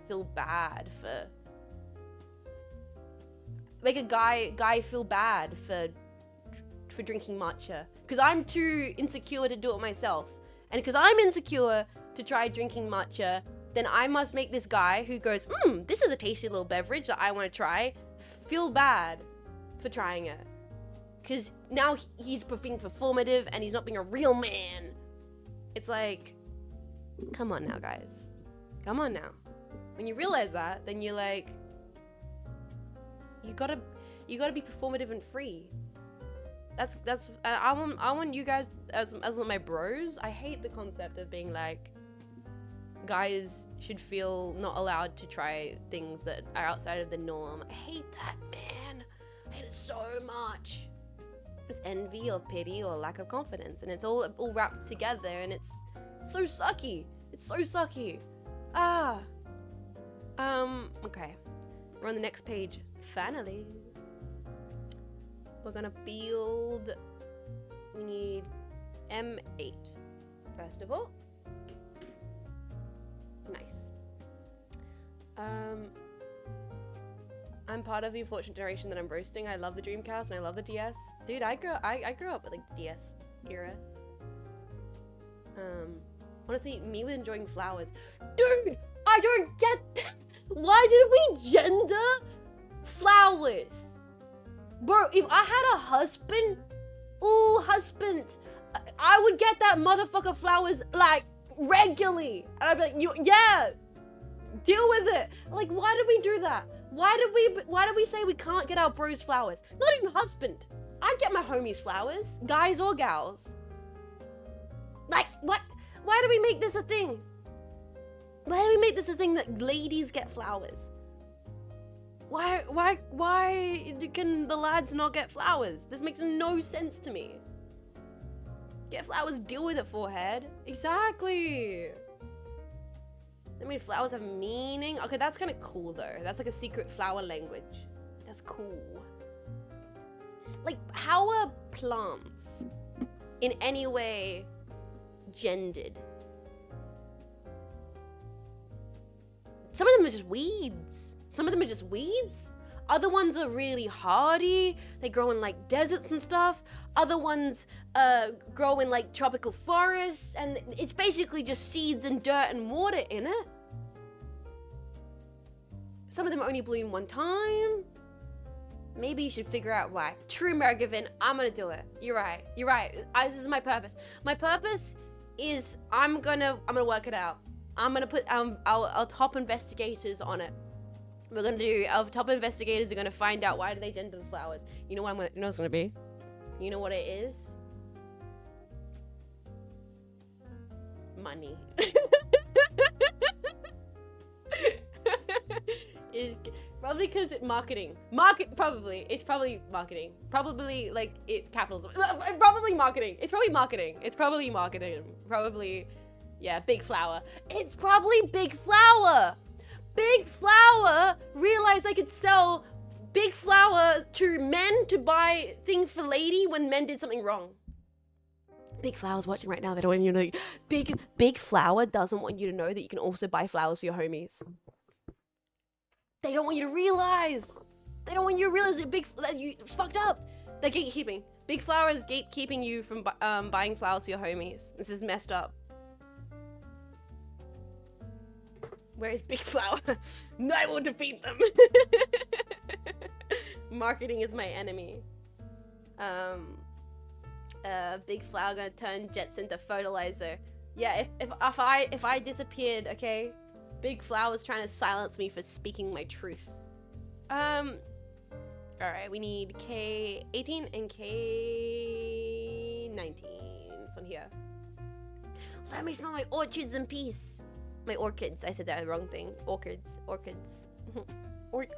feel bad for, make a guy feel bad for drinking matcha because I'm too insecure to do it myself, and because I'm insecure to try drinking matcha, then I must make this guy who goes, this is a tasty little beverage that I want to try, feel bad for trying it, because now he's being performative and he's not being a real man. It's like, come on now, guys, come on now. When you realize that, then you're like, you gotta be performative and free. That's I want you guys as my bros. I hate the concept of being like, guys should feel not allowed to try things that are outside of the norm. I hate that, man. I hate it so much. It's envy or pity or lack of confidence, and it's all wrapped together, and it's so sucky. It's so sucky. Okay. We're on the next page. Finally. We're gonna build. We need M8. First of all. Nice. I'm part of the unfortunate generation that I'm roasting. I love the Dreamcast and I love the DS. Dude, I grew up with like DS era. Honestly, me with enjoying flowers. Dude, I don't get that. Why did we gender flowers? Bro, if I had a husband, I would get that motherfucker flowers like regularly. And I'd be like, yeah, deal with it. Like, why did we do that? Why did we say we can't get our bros flowers? Not even husband. I'd get my homies flowers, guys or gals. Like, what? Why do we make this a thing? Why do we make this a thing that ladies get flowers? Why can the lads not get flowers? This makes no sense to me. Get flowers, deal with it, forehead. Exactly. I mean, flowers have meaning. Okay, that's kind of cool though. That's like a secret flower language. That's cool. Like, how are plants in any way gendered? Some of them are just weeds. Other ones are really hardy. They grow in like deserts and stuff. Other ones grow in like tropical forests, and it's basically just seeds and dirt and water in it. Some of them only bloom one time. Maybe you should figure out why. True, Mergavin, I'm gonna do it. You're right. This is my purpose. My purpose is I'm gonna work it out. I'm gonna put our top investigators on it. We're gonna do, our top investigators are gonna find out why do they gender the flowers. You know what you know what it's gonna be? You know what it is? Money. Is probably because it's marketing. It's probably marketing. Probably like capitalism. Probably marketing. It's probably marketing. Probably, yeah, Big Flower. It's probably Big Flower. Big Flower realized they could sell Big flower to men to buy thing for lady when men did something wrong. Big flower's watching right now. They don't want you to know. Big flower doesn't want you to know that you can also buy flowers for your homies. They don't want you to realize. They don't want you to realize that it's fucked up. They're gatekeeping. Big flower is gatekeeping you from buying flowers for your homies. This is messed up. Where is Big Flower? I will defeat them. Marketing is my enemy. Big Flower gonna turn Jets into fertilizer. Yeah, if I disappeared, okay? Big Flower's trying to silence me for speaking my truth. Alright, we need K18 and K19. This one here. Let me smell my orchids in peace. My orchids. I said that wrong thing. Orchids.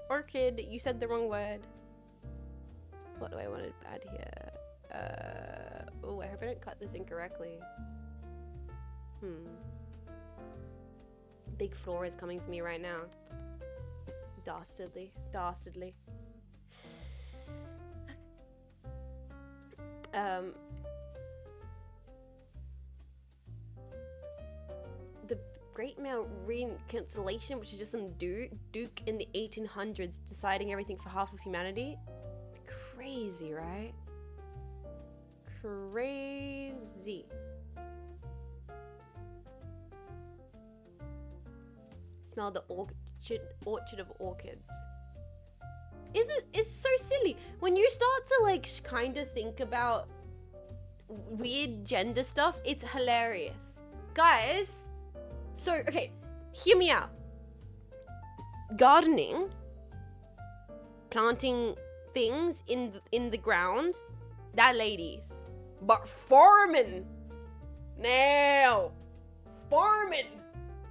Orchid. You said the wrong word. What do I want to add here? Oh, I hope I don't cut this incorrectly. Big Flora is coming for me right now. Dastardly. The Great Male Reconciliation, which is just some duke in the 1800s deciding everything for half of humanity. Crazy, right? Crazy. Smell the orchard of orchids. It's so silly when you start to like kind of think about weird gender stuff. It's hilarious, guys. So okay, hear me out. Gardening, planting things in the ground, that ladies. But farming, now, farming,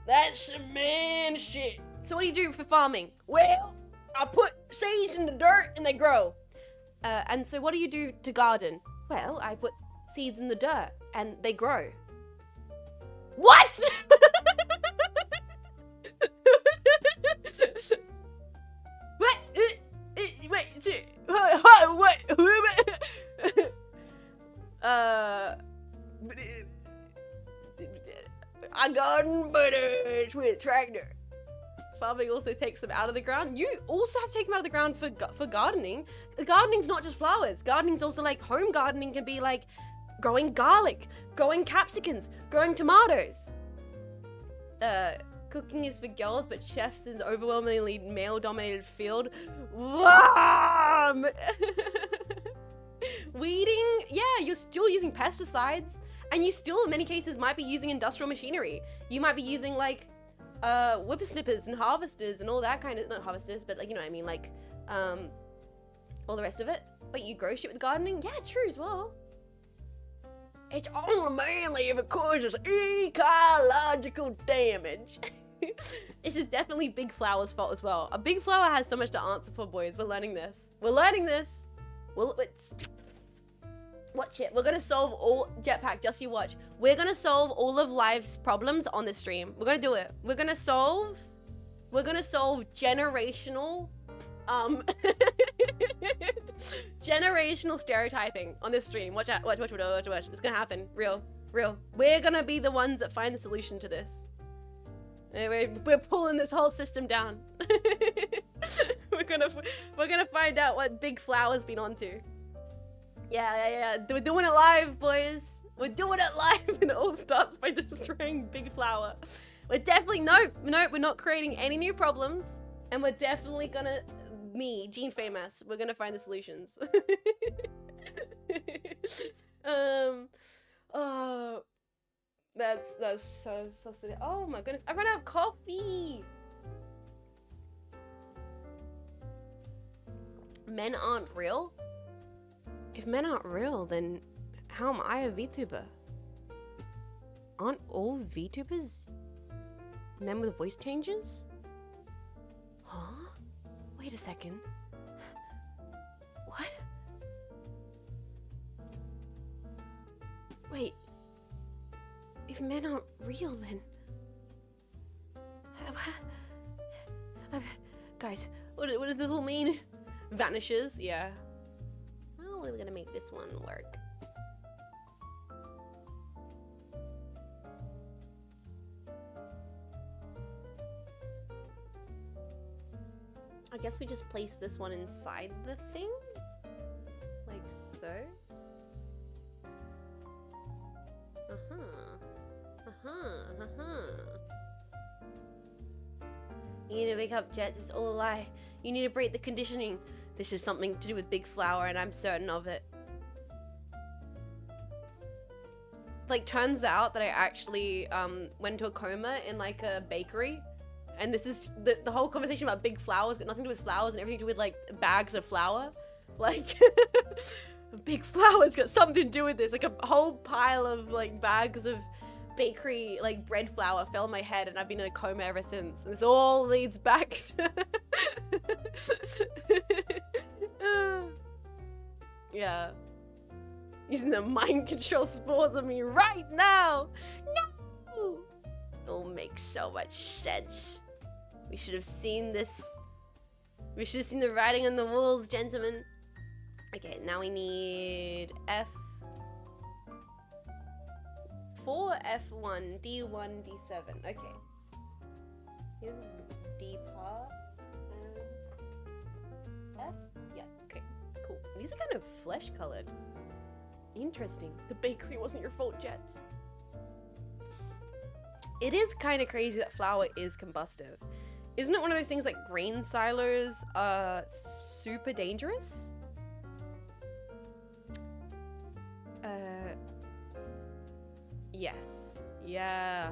that's some man shit. So what do you do for farming? Well, I put seeds in the dirt and they grow. And so what do you do to garden? Well, I put seeds in the dirt and they grow. What? I garden butters with tractor. Farming also takes them out of the ground. You also have to take them out of the ground for gardening. Gardening's not just flowers. Gardening's also like home gardening can be like growing garlic, growing capsicums, growing tomatoes. Cooking is for girls, but chefs is an overwhelmingly male-dominated field. Weeding, yeah, you're still using pesticides, and you still, in many cases, might be using industrial machinery. You might be using like whippersnippers and harvesters and all that kind of, not harvesters, but like, you know what I mean, like all the rest of it. But you grow shit with gardening? Yeah, true as well. It's only manly if it causes ecological damage. This is definitely Big Flower's fault as well. A Big Flower has so much to answer for, boys. We're learning this. Watch it. We're gonna solve all Jetpack. Just you watch. We're gonna solve all of life's problems on this stream. We're gonna do it. We're gonna solve generational, generational stereotyping on this stream. Watch. It's gonna happen. Real. We're gonna be the ones that find the solution to this. We're pulling this whole system down. We're gonna find out what Big Flower's been onto. Yeah. We're doing it live, boys. We're doing it live, and it all starts by destroying Big Flower. We're definitely nope. We're not creating any new problems, and we're definitely gonna Jean Faymas. We're gonna find the solutions. That's so silly. Oh my goodness, I ran out of coffee. Men aren't real? If men aren't real, then how am I a VTuber? Aren't all VTubers men with voice changes? Huh? Wait a second. What? Wait. If men aren't real, then... Guys, what does this all mean? vanishes. Yeah. Well, we're gonna make this one work. I guess we just place this one inside the thing, like so. You need to wake up, Jet. It's all a lie. You need to break the conditioning. This is something to do with Big Flower, and I'm certain of it. Like, turns out that I actually went into a coma in like a bakery. And this is the whole conversation about Big Flowers got nothing to do with flowers and everything to do with like bags of flour. Like, Big Flowers got something to do with this. Like a whole pile of like bags of bakery, like bread flour fell on my head and I've been in a coma ever since. And this all leads back to yeah. Using the mind control spores on me right now. No! It'll make so much sense. We should have seen this. We should have seen the writing on the walls, gentlemen. Okay, now we need F4, F1, D1, D7. Okay. Here's the D parts and F. Yeah, okay, cool. These are kind of flesh colored. Interesting. The bakery wasn't your fault, Jets. It is kind of crazy that flour is combustive. Isn't it one of those things like grain silos are super dangerous? Yes. Yeah.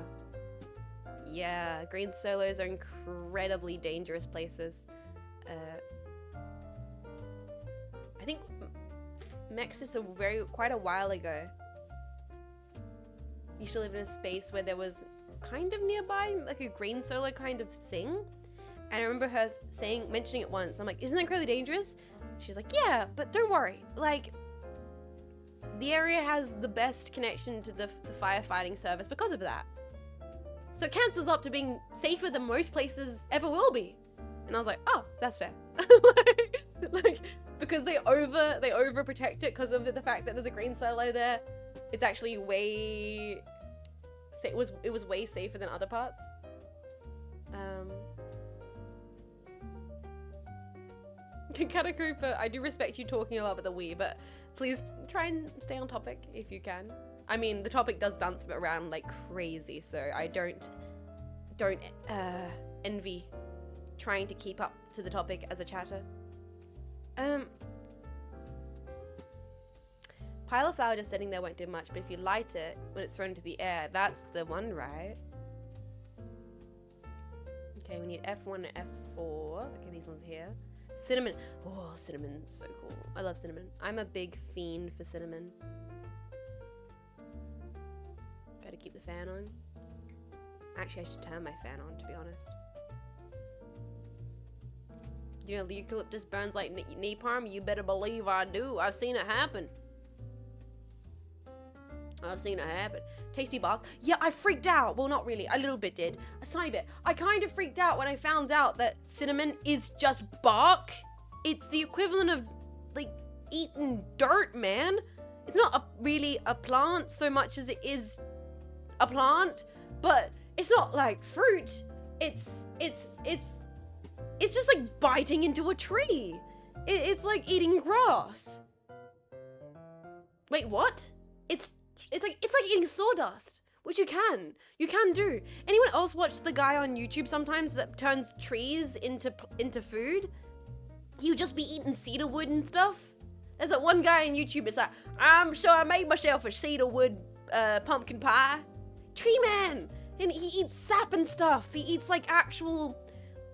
Yeah, grain silos are incredibly dangerous places. I think Mexis quite a while ago used to live in a space where there was kind of nearby like a grain silo kind of thing, and I remember her mentioning it once. I'm like, isn't that incredibly dangerous? She's like, yeah, but don't worry, like the area has the best connection to the firefighting service because of that, so it cancels up to being safer than most places ever will be. And I was like, oh, that's fair. like because they overprotect it because of the fact that there's a grain silo there. It's actually it was way safer than other parts. Katakoopa, I do respect you talking a lot about the Wii, but please try and stay on topic if you can. I mean, the topic does bounce around like crazy, so I don't envy trying to keep up to the topic as a chatter. Pile of flour just sitting there won't do much, but if you light it when it's thrown into the air, that's the one, right? Okay, we need F1 and F4. Okay, these ones here. Cinnamon. Oh, cinnamon's so cool. I love cinnamon. I'm a big fiend for cinnamon. Gotta keep the fan on. Actually, I should turn my fan on, to be honest. You know, the eucalyptus burns like napalm? You better believe I do. I've seen it happen. I've seen it happen. Tasty bark. Yeah, I freaked out. Well, not really. A little bit did. A tiny bit. I kind of freaked out when I found out that cinnamon is just bark. It's the equivalent of, like, eating dirt, man. It's not really a plant so much as it is a plant, but it's not like fruit. It's just like biting into a tree. It's like eating grass. Wait, what? It's like eating sawdust, which you can do. Anyone else watch the guy on YouTube sometimes that turns trees into food? He would just be eating cedar wood and stuff. There's that one guy on YouTube. It's like, so I made myself a cedar wood pumpkin pie. Tree man, and he eats sap and stuff. He eats like actual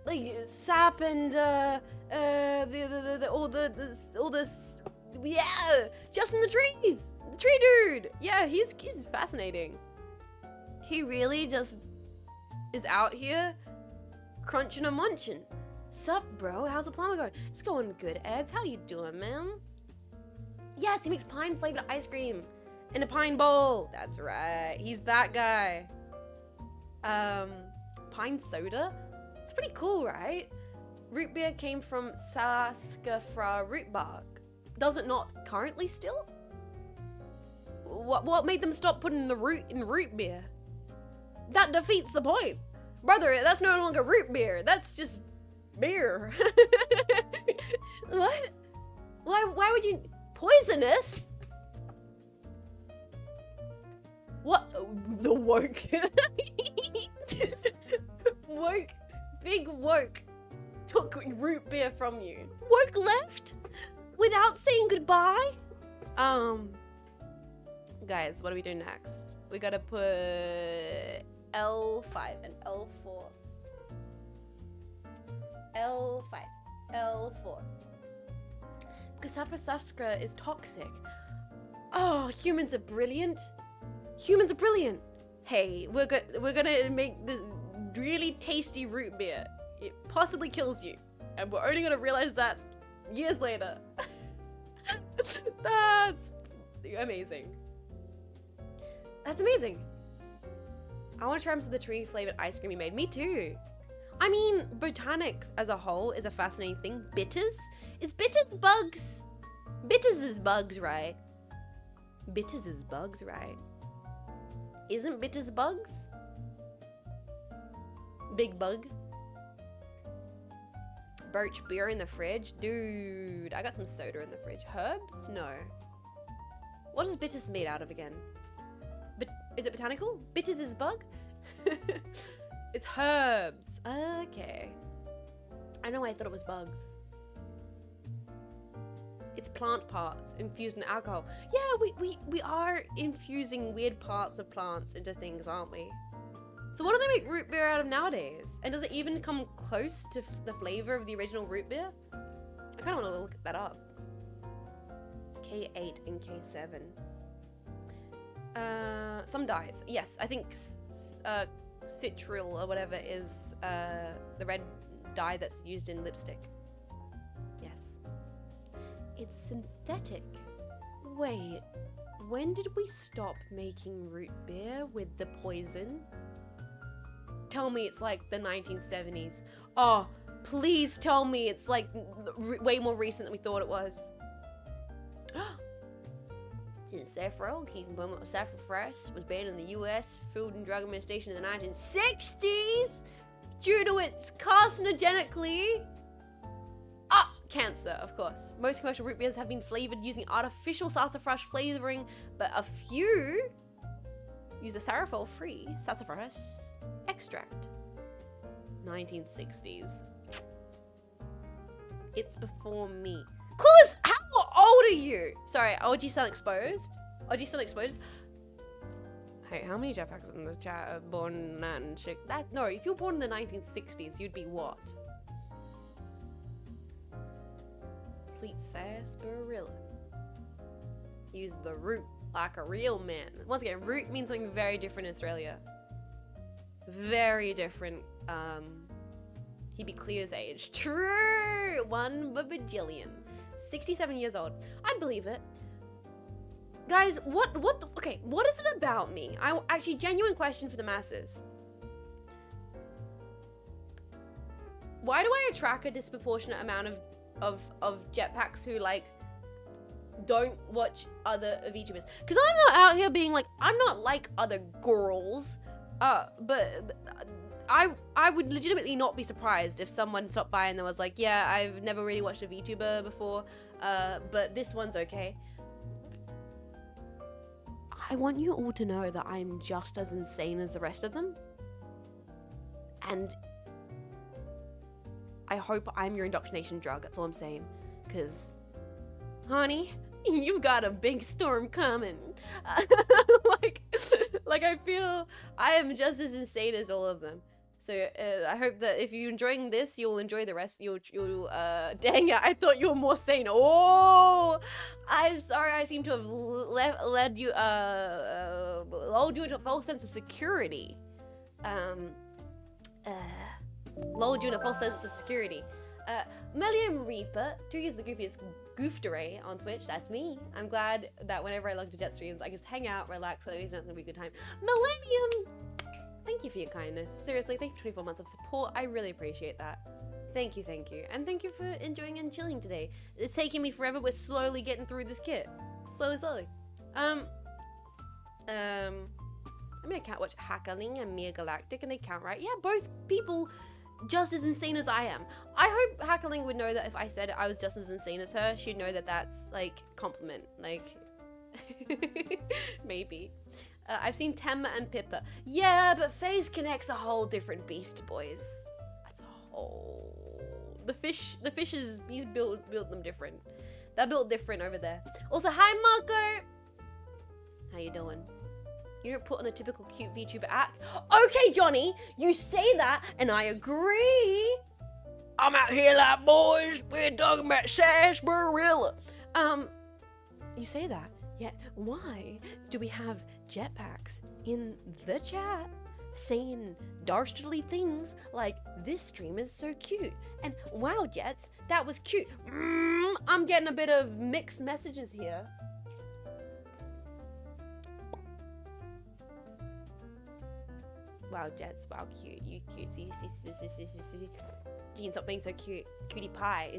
like sap and all this yeah, just in the trees. Tree dude. Yeah, he's fascinating. He really just is out here crunching and munching. Sup, bro? How's the plumber going? It's going good, Eds. How you doing, man? Yes, he makes pine flavored ice cream in a pine bowl. That's right. He's that guy. Pine soda. It's pretty cool, right? root beer came from sassafras root bark. Does it not currently still? What made them stop putting the root in root beer? That defeats the point. Brother, that's no longer root beer. That's just beer. What? Why would you... Poisonous? What? The woke. Woke. Big woke. Took root beer from you. Woke left? Without saying goodbye? Guys, what do we do next? We gotta put L5 and L4. L5, L4. Because sassafras is toxic. Oh, humans are brilliant. Humans are brilliant. Hey, we're gonna make this really tasty root beer. It possibly kills you, and we're only gonna realize that years later. That's amazing. That's amazing. I want to try some of the tree flavored ice cream you made. Me too. I mean, botanics as a whole is a fascinating thing. Bitters? Is bitters bugs? Bitters is bugs, right? Bitters is bugs, right? Isn't bitters bugs? Big bug. Birch beer in the fridge? Dude, I got some soda in the fridge. Herbs? No. What is bitters made out of again? Is it botanical? Bitters is bug? It's herbs. Okay. I know, I thought it was bugs. It's plant parts infused in alcohol. Yeah, we are infusing weird parts of plants into things, aren't we? So what do they make root beer out of nowadays? And does it even come close to the flavor of the original root beer? I kind of want to look that up. K8 and K7. Some dyes. Yes, I think citral or whatever is the red dye that's used in lipstick. Yes. It's synthetic. Wait, when did we stop making root beer with the poison? Tell me it's like the 1970s. Oh, please tell me it's like way more recent than we thought it was. Sassafras was banned in the U.S. Food and Drug Administration in the 1960s due to its carcinogenically cancer, of course. Most commercial root beers have been flavored using artificial sassafras flavoring, but a few use a sassafras-free sassafras extract. 1960s. It's before me. Coolest, how old are you? Sorry, OG son exposed. OG son exposed. Hey, how many jetpacks in the chat are born in that shit? No, if you're born in the 1960s, you'd be what? Sweet sarsaparilla. Use the root like a real man. Once again, root means something very different in Australia. Very different. He'd be Cleo's age. True! 1 bajillion. 67 years old. I'd believe it. Guys, okay, what is it about me? Actually, genuine question for the masses. Why do I attract a disproportionate amount of jetpacks who, like, don't watch other VTubers? Because I'm not out here being like, I'm not like other girls, but I would legitimately not be surprised if someone stopped by and there was like, yeah, I've never really watched a VTuber before, but this one's okay. I want you all to know that I'm just as insane as the rest of them. And I hope I'm your indoctrination drug, that's all I'm saying. Because, honey, you've got a big storm coming. like I feel I am just as insane as all of them. So I hope that if you're enjoying this, you'll enjoy the rest. You'll dang it, I thought you were more sane. Oh, I'm sorry, I seem to have lulled you into a false sense of security. Lulled you in a false sense of security. Million Reaper, 2 years the goofiest goofteray on Twitch, that's me. I'm glad that whenever I log to jet streams, I just hang out, relax, so it's not gonna be a good time. Millennium! Thank you for your kindness. Seriously, thank you for 24 months of support. I really appreciate that. Thank you. And thank you for enjoying and chilling today. It's taking me forever. We're slowly getting through this kit. Slowly. I'm gonna count watch Hackling and Mia Galactic, and they count, right? Yeah, both people just as insane as I am. I hope Hackling would know that if I said I was just as insane as her, she'd know that that's, like, compliment. Like, maybe. I've seen Temma and Pippa. Yeah, but Phase Connect's a whole different beast, boys. That's a whole... The fishes, he's built them different. They're built different over there. Also, hi, Marco! How you doing? You don't put on the typical cute VTuber act. Okay, Johnny, you say that, and I agree. I'm out here like boys. We're talking about sarsaparilla. You say that, yet why do we have jetpacks in the chat saying dastardly things like this stream is so cute and wow, Jets, that was cute. I'm getting a bit of mixed messages here. Wow, Jets. Wow, cute. You cute. See. Jean, stop being so cute. Cutie pie.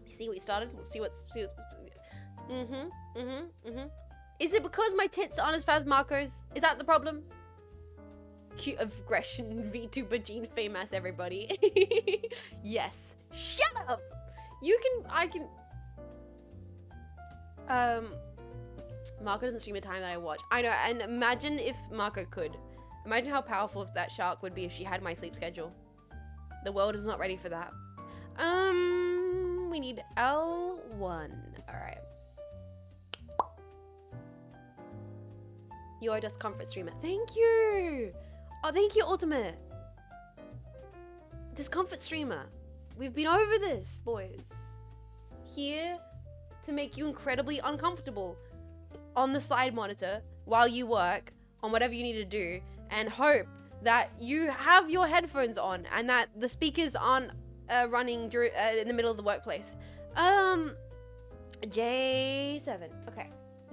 See what you started? See what's. Is it because my tits aren't as fast as Marco's? Is that the problem? Cute aggression, VTuber Jean Faymas, everybody. Yes. Shut up! I can... Marco doesn't stream a time that I watch. I know, and imagine if Marco could. Imagine how powerful if that shark would be if she had my sleep schedule. The world is not ready for that. We need L1. Alright. You are just comfort streamer. Thank you! Oh, thank you, Ultimate. Discomfort streamer. We've been over this, boys. Here to make you incredibly uncomfortable on the side monitor while you work on whatever you need to do, and hope that you have your headphones on and that the speakers aren't running in the middle of the workplace. J7. Okay.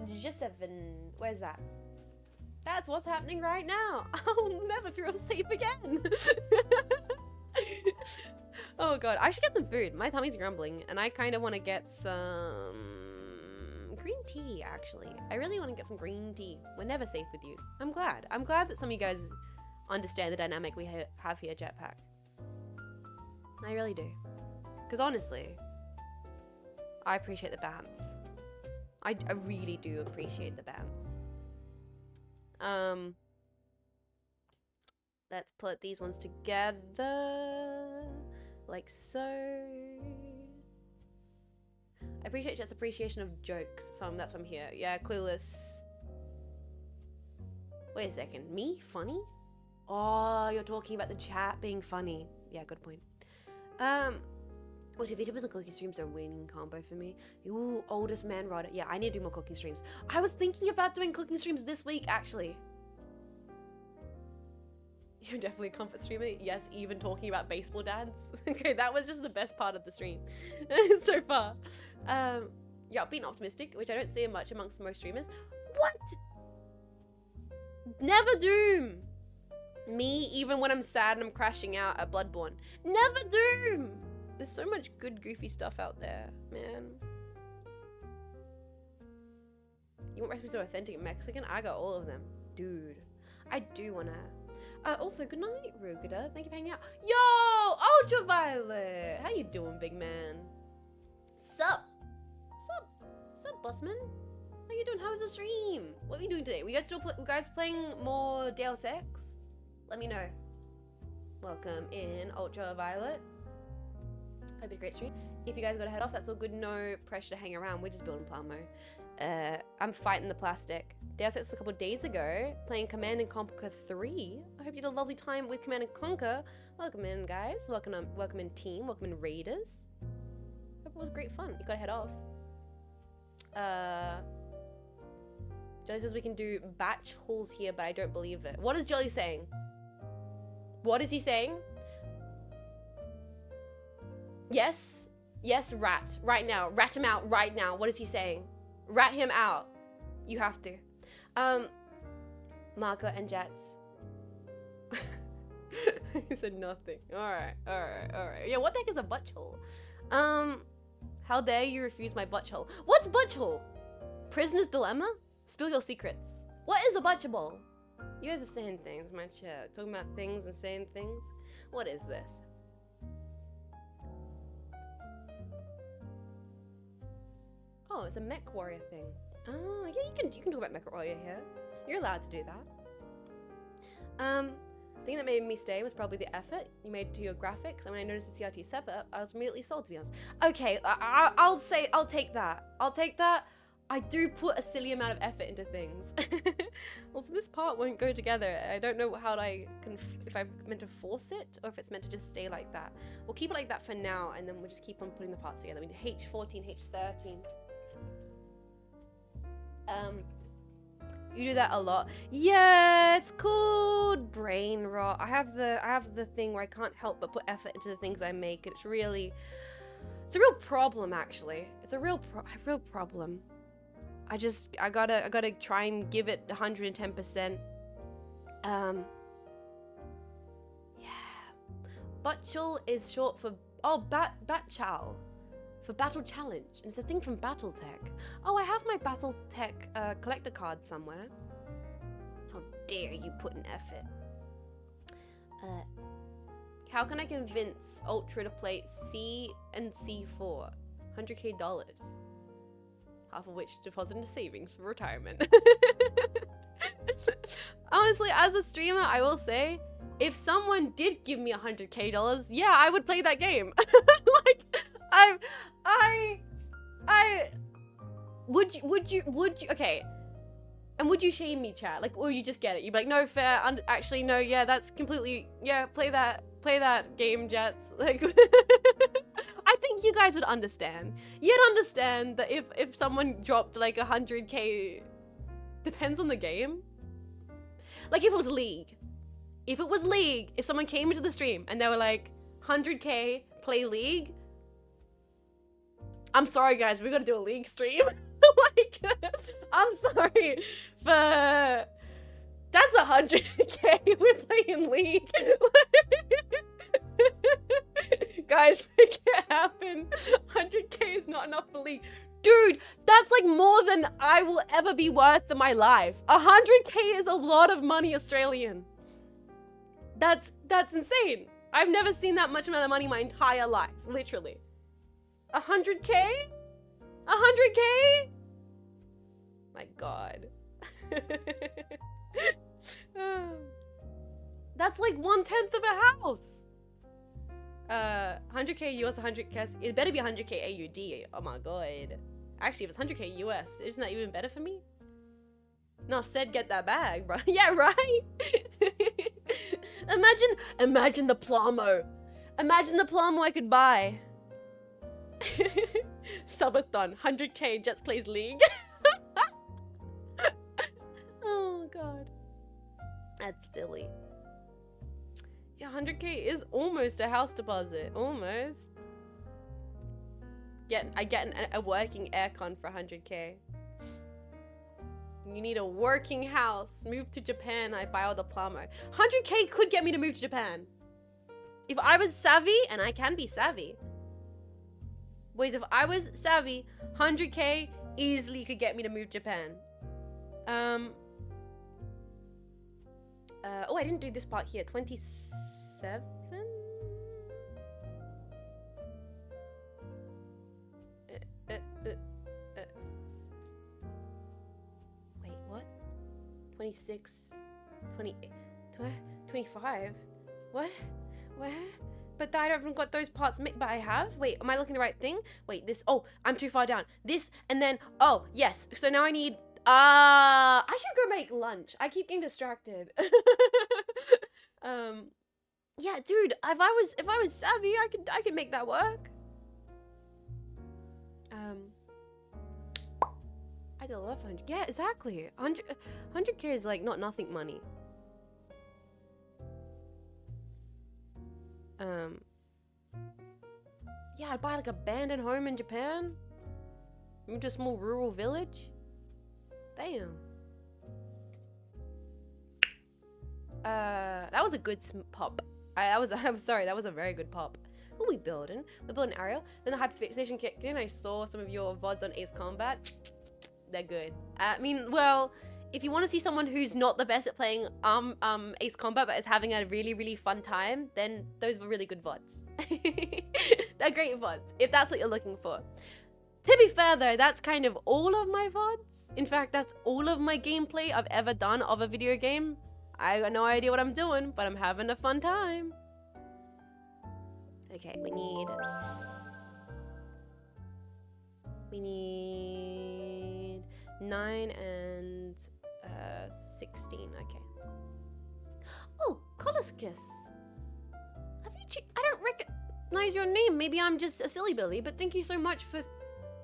J7. Where's that? That's what's happening right now. I'll never feel safe again. Oh god, I should get some food. My tummy's grumbling and I kind of want to get some green tea, actually. I really want to get some green tea. We're never safe with you. I'm glad that some of you guys understand the dynamic we have here, Jetpack. I really do. Because honestly, I appreciate the bans. I really do appreciate the bans. Let's put these ones together like so. I appreciate just appreciation of jokes. That's why I'm here. Yeah, clueless. Wait a second. Me? Funny? Oh, you're talking about the chat being funny. Yeah, good point. Well, VTubers and cooking streams are a winning combo for me. Ooh, oldest man rider. Yeah, I need to do more cooking streams. I was thinking about doing cooking streams this week, actually. You're definitely a comfort streamer. Yes, even talking about baseball dads. Okay, that was just the best part of the stream so far. Yeah, being optimistic, which I don't see much amongst most streamers. What? Never doom. Me, even when I'm sad and I'm crashing out at Bloodborne. Never doom. There's so much good, goofy stuff out there, man. You want recipes that are authentic Mexican? I got all of them. Dude, I do wanna. Also, good night, Rugada. Thank you for hanging out. Yo, Ultraviolet! How you doing, big man? Sup, Bossman? How you doing? How's the stream? What are you doing today? We guys playing more Deus Ex? Let me know. Welcome in, Ultraviolet. Hope you had a great stream. If you guys gotta head off, that's all good. No pressure to hang around. We're just building plan mode. I'm fighting the plastic. Deus Ex a couple of days ago, playing Command & Conquer 3. I hope you had a lovely time with Command & Conquer. Welcome in, guys. Welcome in, team. Welcome in, Raiders. Hope it was great fun. You gotta head off. Jolly says we can do batch hauls here, but I don't believe it. What is Jolly saying? What is he saying? Yes? Yes, rat. Right now. Rat him out right now. What is he saying? Rat him out. You have to. Marco and Jets. He said nothing. Alright. Yeah, what the heck is a butthole? How dare you refuse my butthole? What's butthole? Prisoner's dilemma? Spill your secrets. What is a butthole? You guys are saying things in my chat. Talking about things and saying things. What is this? Oh, it's a mech warrior thing. Oh, yeah, you can talk about mech warrior here. You're allowed to do that. The thing that made me stay was probably the effort you made to your graphics, and when I noticed the CRT setup, I was immediately sold, to be honest. Okay, I'll take that. I'll take that. I do put a silly amount of effort into things. Also, this part won't go together. I don't know how if I'm meant to force it, or if it's meant to just stay like that. We'll keep it like that for now, and then we'll just keep on putting the parts together. We need H14, H13. You do that a lot. Yeah, it's called brain rot. I have the thing where I can't help but put effort into the things I make. It's a real problem, actually. It's a real problem. I gotta try and give it 110%. Yeah. Butchel is short for Batchal. For Battle Challenge, and it's a thing from BattleTech. Oh, I have my BattleTech collector card somewhere. How dare you put an effort? How can I convince Ultra to play C and C4? $100K, half of which deposit into savings for retirement. Honestly, as a streamer, I will say, if someone did give me $100K, yeah, I would play that game. Like, would you, okay, and would you shame me, chat? Like, or you just get it? You'd be like, no, fair, actually, no, yeah, that's completely, yeah, play that game, Jets. Like, I think you guys would understand. You'd understand that if someone dropped like 100K, depends on the game. Like, if it was League, if someone came into the stream and they were like, 100K, play League, I'm sorry, guys, we gotta do a League stream. Like, I'm sorry, but that's 100K. We're playing League. Guys, make it happen. 100K is not enough for League. Dude, that's like more than I will ever be worth in my life. 100K is a lot of money Australian. That's insane. I've never seen that much amount of money in my entire life, literally. 100K? 100K? My God. That's like 1/10 of a house. 100K US, 100K. It better be 100K AUD. Oh my God. Actually, if it's 100K US, isn't that even better for me? No, said get that bag, bro. Yeah, right? Imagine the plomo. Imagine the plomo I could buy. Subathon, 100K, Jets plays League. Oh God, that's silly. Yeah, 100K is almost a house deposit, almost. I get a working aircon for 100K. You need a working house. Move to Japan, I buy all the plumber. 100K could get me to move to Japan. If I was savvy, and I can be savvy. Boys, if I was savvy, 100K easily could get me to move to Japan. Oh, I didn't do this part here. 27? Wait, what? 26, 28, 25? What? Where? But I haven't got those parts, but I have? Wait, am I looking at the right thing? Wait, this, oh, I'm too far down. This, and then, oh, yes. So now I need, I should go make lunch. I keep getting distracted. Yeah, dude, if I was savvy, I could make that work. I do love 100. Yeah, exactly. 100K is like not nothing money. Yeah, I'd buy like an abandoned home in Japan. Move to a small rural village. Damn. That was a good pop. I'm sorry, that was a very good pop. What are we building? We're building Ariel. Then the hyperfixation kicked in. I saw some of your VODs on Ace Combat. They're good. I mean, well, if you want to see someone who's not the best at playing Ace Combat but is having a really, really fun time, then those were really good VODs. They're great VODs, if that's what you're looking for. To be fair though, that's kind of all of my VODs. In fact, that's all of my gameplay I've ever done of a video game. I got no idea what I'm doing, but I'm having a fun time. Okay, we need 9 and 16. Okay. Oh, Coloskis. Have you? I don't recognize your name. Maybe I'm just a silly Billy, but thank you so much for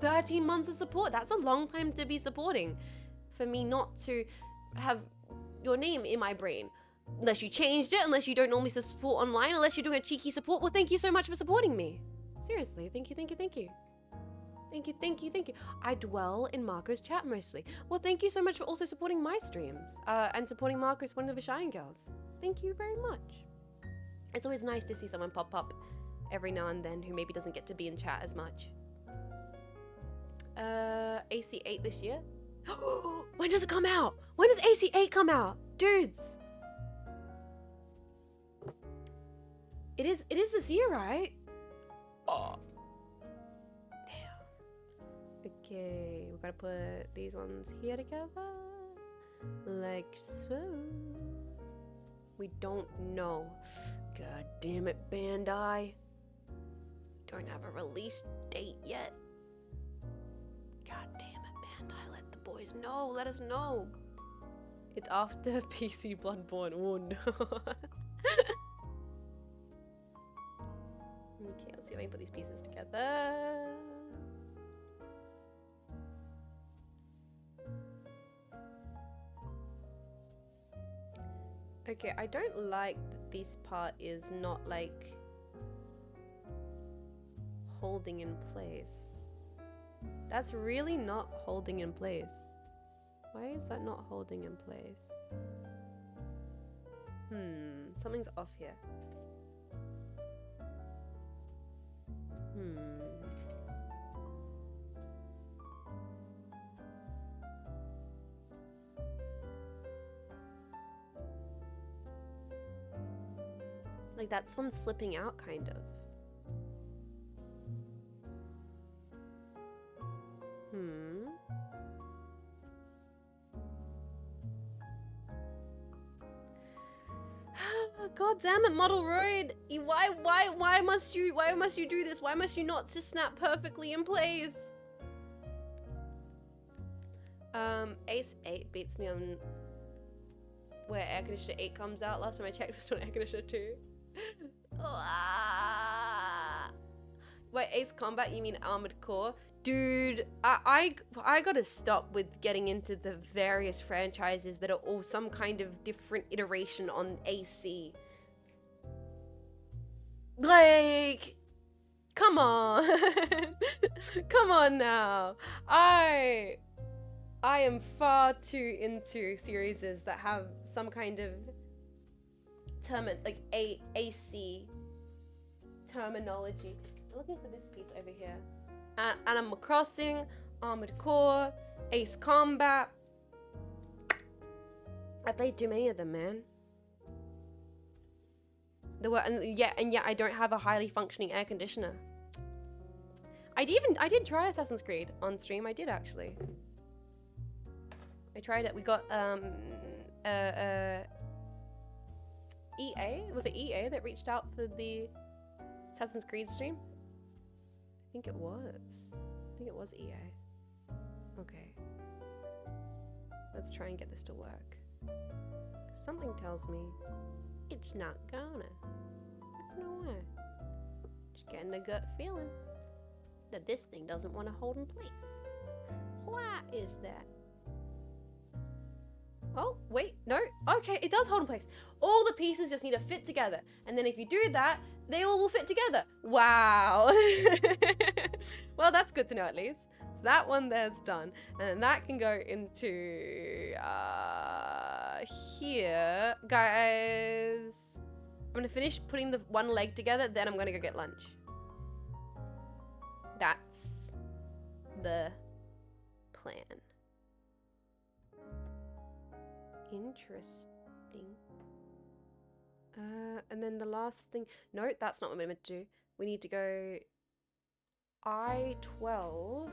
13 months of support. That's a long time to be supporting. For me not to have your name in my brain. Unless you changed it, unless you don't normally support online, unless you're doing a cheeky support. Well, thank you so much for supporting me. Seriously, thank you, thank you, thank you. Thank you, thank you, thank you. I dwell in Marco's chat mostly. Well, thank you so much for also supporting my streams and supporting Marco's one of the Shine Girls. Thank you very much. It's always nice to see someone pop up every now and then who maybe doesn't get to be in chat as much. AC8 this year? When does it come out? When does AC8 come out? Dudes. It is this year, right? Oh. Damn. Okay, we gotta put these ones here together. Like so. We don't know. God damn it, Bandai. Don't have a release date yet. God damn it, Bandai. Let the boys know. Let us know. It's after PC Bloodborne. Oh no. Okay, let's see if I can put these pieces together. Okay, I don't like that this part is not like holding in place. That's really not holding in place. Why is that not holding in place? Something's off here. Like that's one slipping out, kind of. God damn it, MODEROID! Why must you do this? Why must you not just snap perfectly in place? Ace 8 beats me on where Air Conditioner 8 comes out. Last time I checked was on Air Conditioner 2. Wait, Ace Combat, you mean Armored Core? Dude, I gotta stop with getting into the various franchises that are all some kind of different iteration on AC. Like, come on. Come on now. I am far too into series that have some kind of AC terminology. I'm looking for this piece over here. Animal Crossing, Armored Core, Ace Combat. I played too many of them, man. And yet I don't have a highly functioning air conditioner. I did try Assassin's Creed on stream. I did actually. I tried it. We got EA. Was it EA that reached out for the Assassin's Creed stream? I think it was EA. Okay. Let's try and get this to work. Something tells me it's not gonna. I don't know why. Just getting a gut feeling that this thing doesn't want to hold in place. Why is that? Oh, wait, no. Okay, it does hold in place. All the pieces just need to fit together. And then if you do that, they all will fit together. Wow. Well, that's good to know at least. So that one there's done. And then that can go into here. Guys, I'm gonna finish putting the one leg together, then I'm gonna go get lunch. That's the plan. Interesting. And then the last thing, no, that's not what we're meant to do. We need to go I-12.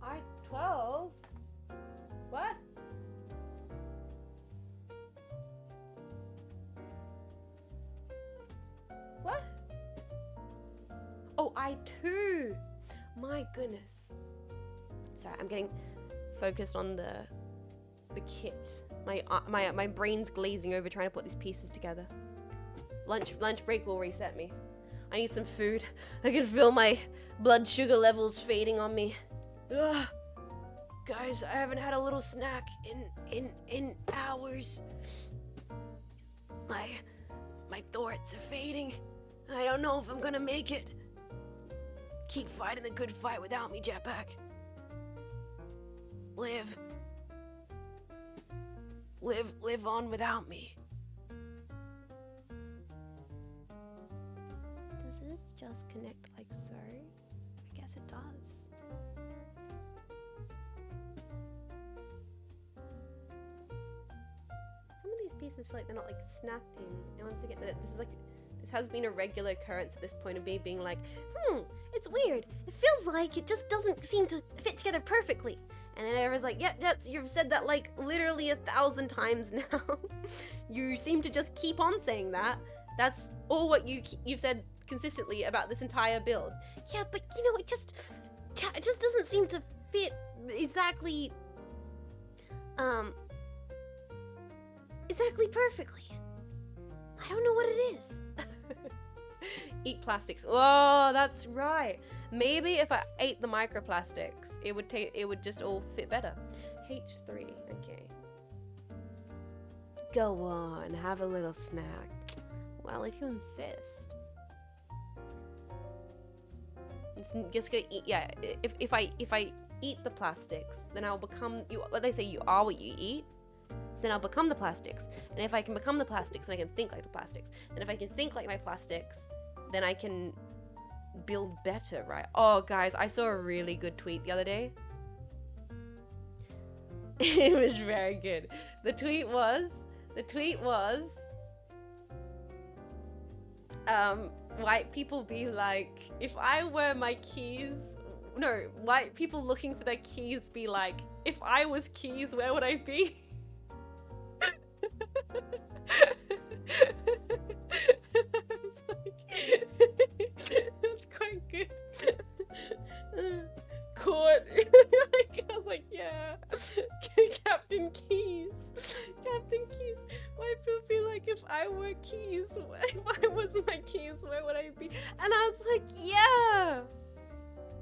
I-12? What? What? Oh, I-2. My goodness. Sorry, I'm getting focused on the kit. My brain's glazing over trying to put these pieces together. Lunch break will reset me. I need some food. I can feel my blood sugar levels fading on me. Ugh. Guys, I haven't had a little snack in hours. My thoughts are fading. I don't know if I'm gonna make it. Keep fighting the good fight without me, Jetpack. Live on without me. Does this just connect like so? I guess it does. Some of these pieces feel like they're not like snapping. And once again, this has been a regular occurrence at this point of me being like, it's weird. It feels like it just doesn't seem to fit together perfectly. And then everyone's like, yeah, you've said that like literally 1,000 times now. You seem to just keep on saying that. That's all what you've said consistently about this entire build. Yeah, but you know, it just doesn't seem to fit exactly perfectly. I don't know what it is. Eat plastics. Oh, that's right. Maybe if I ate the microplastics, it would just all fit better. H3, okay. Go on, have a little snack. Well, if you insist. It's just gonna eat. Yeah, if I eat the plastics, then I'll become you. What they say, you are what you eat. So then I'll become the plastics. And if I can become the plastics, then I can think like the plastics. And if I can think like my plastics, then I can build better, right? Oh, guys, I saw a really good tweet the other day. It was very good. The tweet was, white people be like, if I were my keys, no, white people looking for their keys be like, if I was keys, where would I be? That's quite good. Caught. I was like, yeah. Captain Keys. White people be like, if I were keys, if I was my keys, where would I be? And I was like, yeah.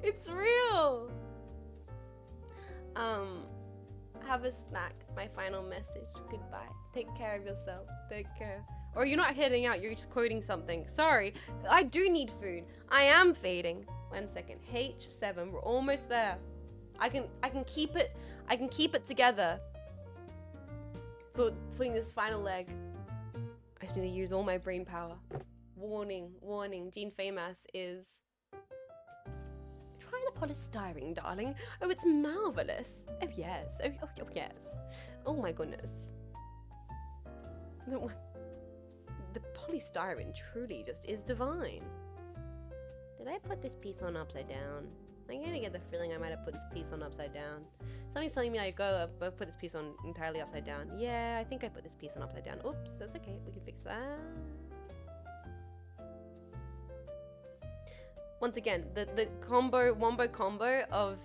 It's real. Have a snack. My final message. Goodbye. Take care of yourself. Take care. Or you're not heading out, you're just quoting something. Sorry, I do need food. I am fading. 1 second. H7, we're almost there. I can keep it together for putting this final leg. I just need to use all my brain power. Warning. Jean Faymas is... Try the polystyrene, darling. Oh, it's marvelous. Oh, yes. Oh, yes. Oh, my goodness. The polystyrene truly just is divine. Did I put this piece on upside down? I'm gonna get the feeling I might have put this piece on upside down. Something's telling me I put this piece on entirely upside down. Yeah, I think I put this piece on upside down. Oops, that's okay. We can fix that. Once again, the wombo combo of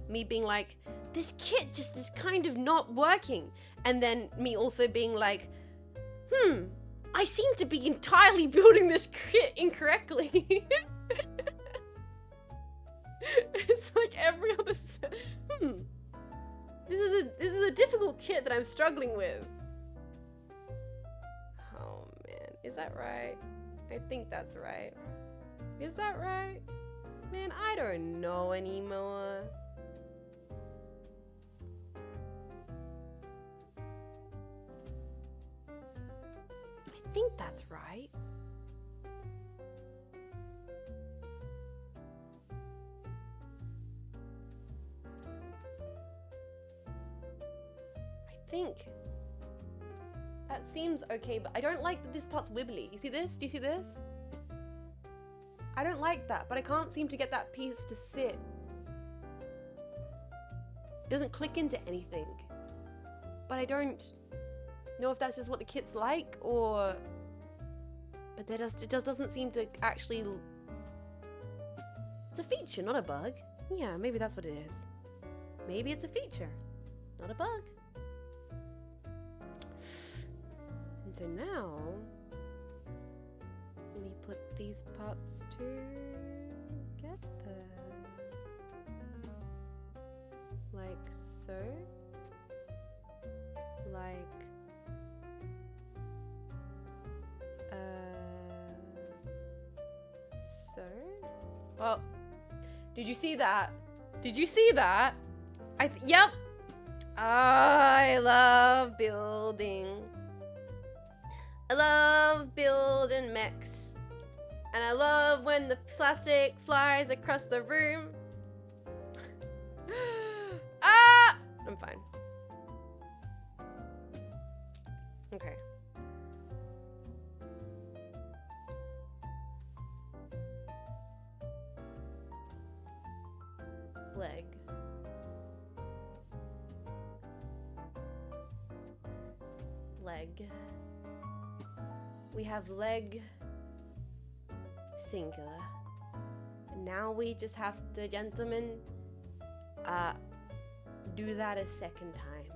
me being like, this kit just is kind of not working. And then me also being like, I seem to be entirely building this kit incorrectly. It's like every other this is a difficult kit that I'm struggling with. Oh man, is that right? I think that's right. Is that right? Man, I don't know anymore. I think that's right. I think that seems okay, but I don't like that this part's wibbly. You see this? Do you see this? I don't like that, but I can't seem to get that piece to sit. It doesn't click into anything. But I don't know if that's just what the kit's like, or... But it just doesn't seem to actually... It's a feature, not a bug. Yeah, maybe that's what it is. Maybe it's a feature, not a bug. And so now... we put these parts together. Like so. Like... so? Well, did you see that? Did you see that? Yep! I love building. I love building mechs. And I love when the plastic flies across the room. Ah! I'm fine. Okay. Leg. Leg. We have leg singular. Now we just have to, gentlemen, do that a second time.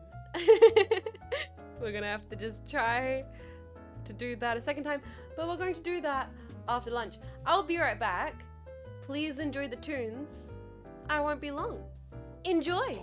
We're gonna have to just try to do that a second time, but we're going to do that after lunch. I'll be right back. Please enjoy the tunes. I won't be long. Enjoy!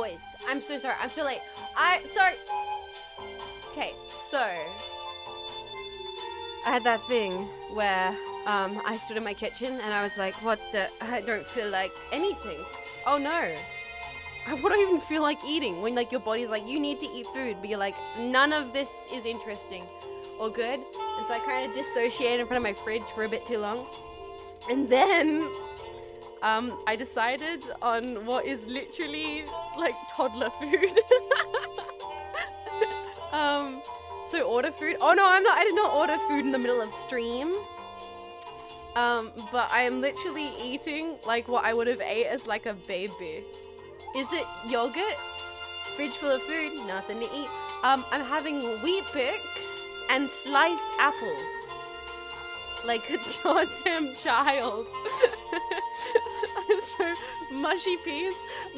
voice. I'm so sorry. I'm so late. Sorry. Okay, so I had that thing where I stood in my kitchen and I was like, I don't feel like anything. Oh no. What do I even feel like eating? When like your body's like, you need to eat food, but you're like, none of this is interesting or good. And so I kind of dissociated in front of my fridge for a bit too long. And then I decided on what is literally like toddler food. So order food. Oh no, I did not order food in the middle of stream. But I am literally eating like what I would have ate as like a baby. Is it yogurt? Fridge full of food, nothing to eat. I'm having wheat bix and sliced apples. Like a goddamn child. So mushy peas,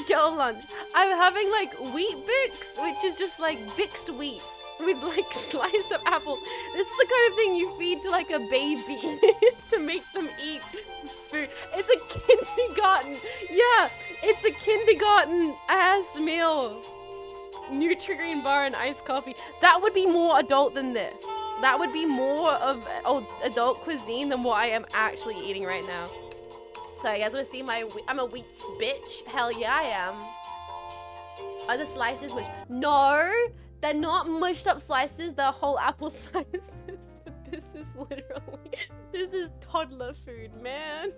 girl lunch. I'm having like wheat bix, which is just like bixed wheat with like sliced up apple. This is the kind of thing you feed to like a baby to make them eat food. It's a kindergarten. Yeah, it's a kindergarten ass meal. Nutri-Green bar and iced coffee. That would be more adult than this. That would be more of adult cuisine than what I am actually eating right now. So you guys want to see I'm a wheat bitch? Hell yeah I am. Are the slices mushed? No, they're not mushed up slices. They're whole apple slices. This is toddler food, man.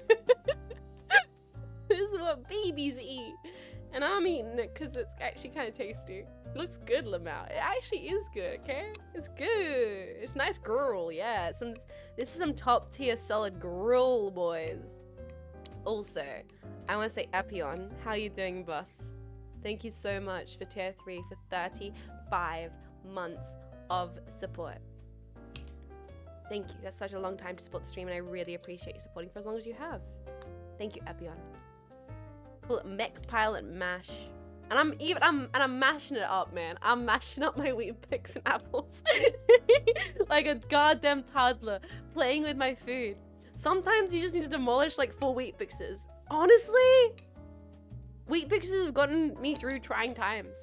This is what babies eat. And I'm eating it because it's actually kind of tasty. It looks good, Lamau. It actually is good, okay? It's good. It's nice grill, yeah. This is some top tier solid grill, boys. Also, I want to say Epion, how you doing, boss? Thank you so much for tier 3 for 35 months of support. Thank you. That's such a long time to support the stream, and I really appreciate you supporting for as long as you have. Thank you, Epion. Call it mech pilot mash. And I'm mashing it up, man. I'm mashing up my wheat bix and apples. Like a goddamn toddler playing with my food. Sometimes you just need to demolish like 4 wheat bixes. Honestly, wheat bixes have gotten me through trying times.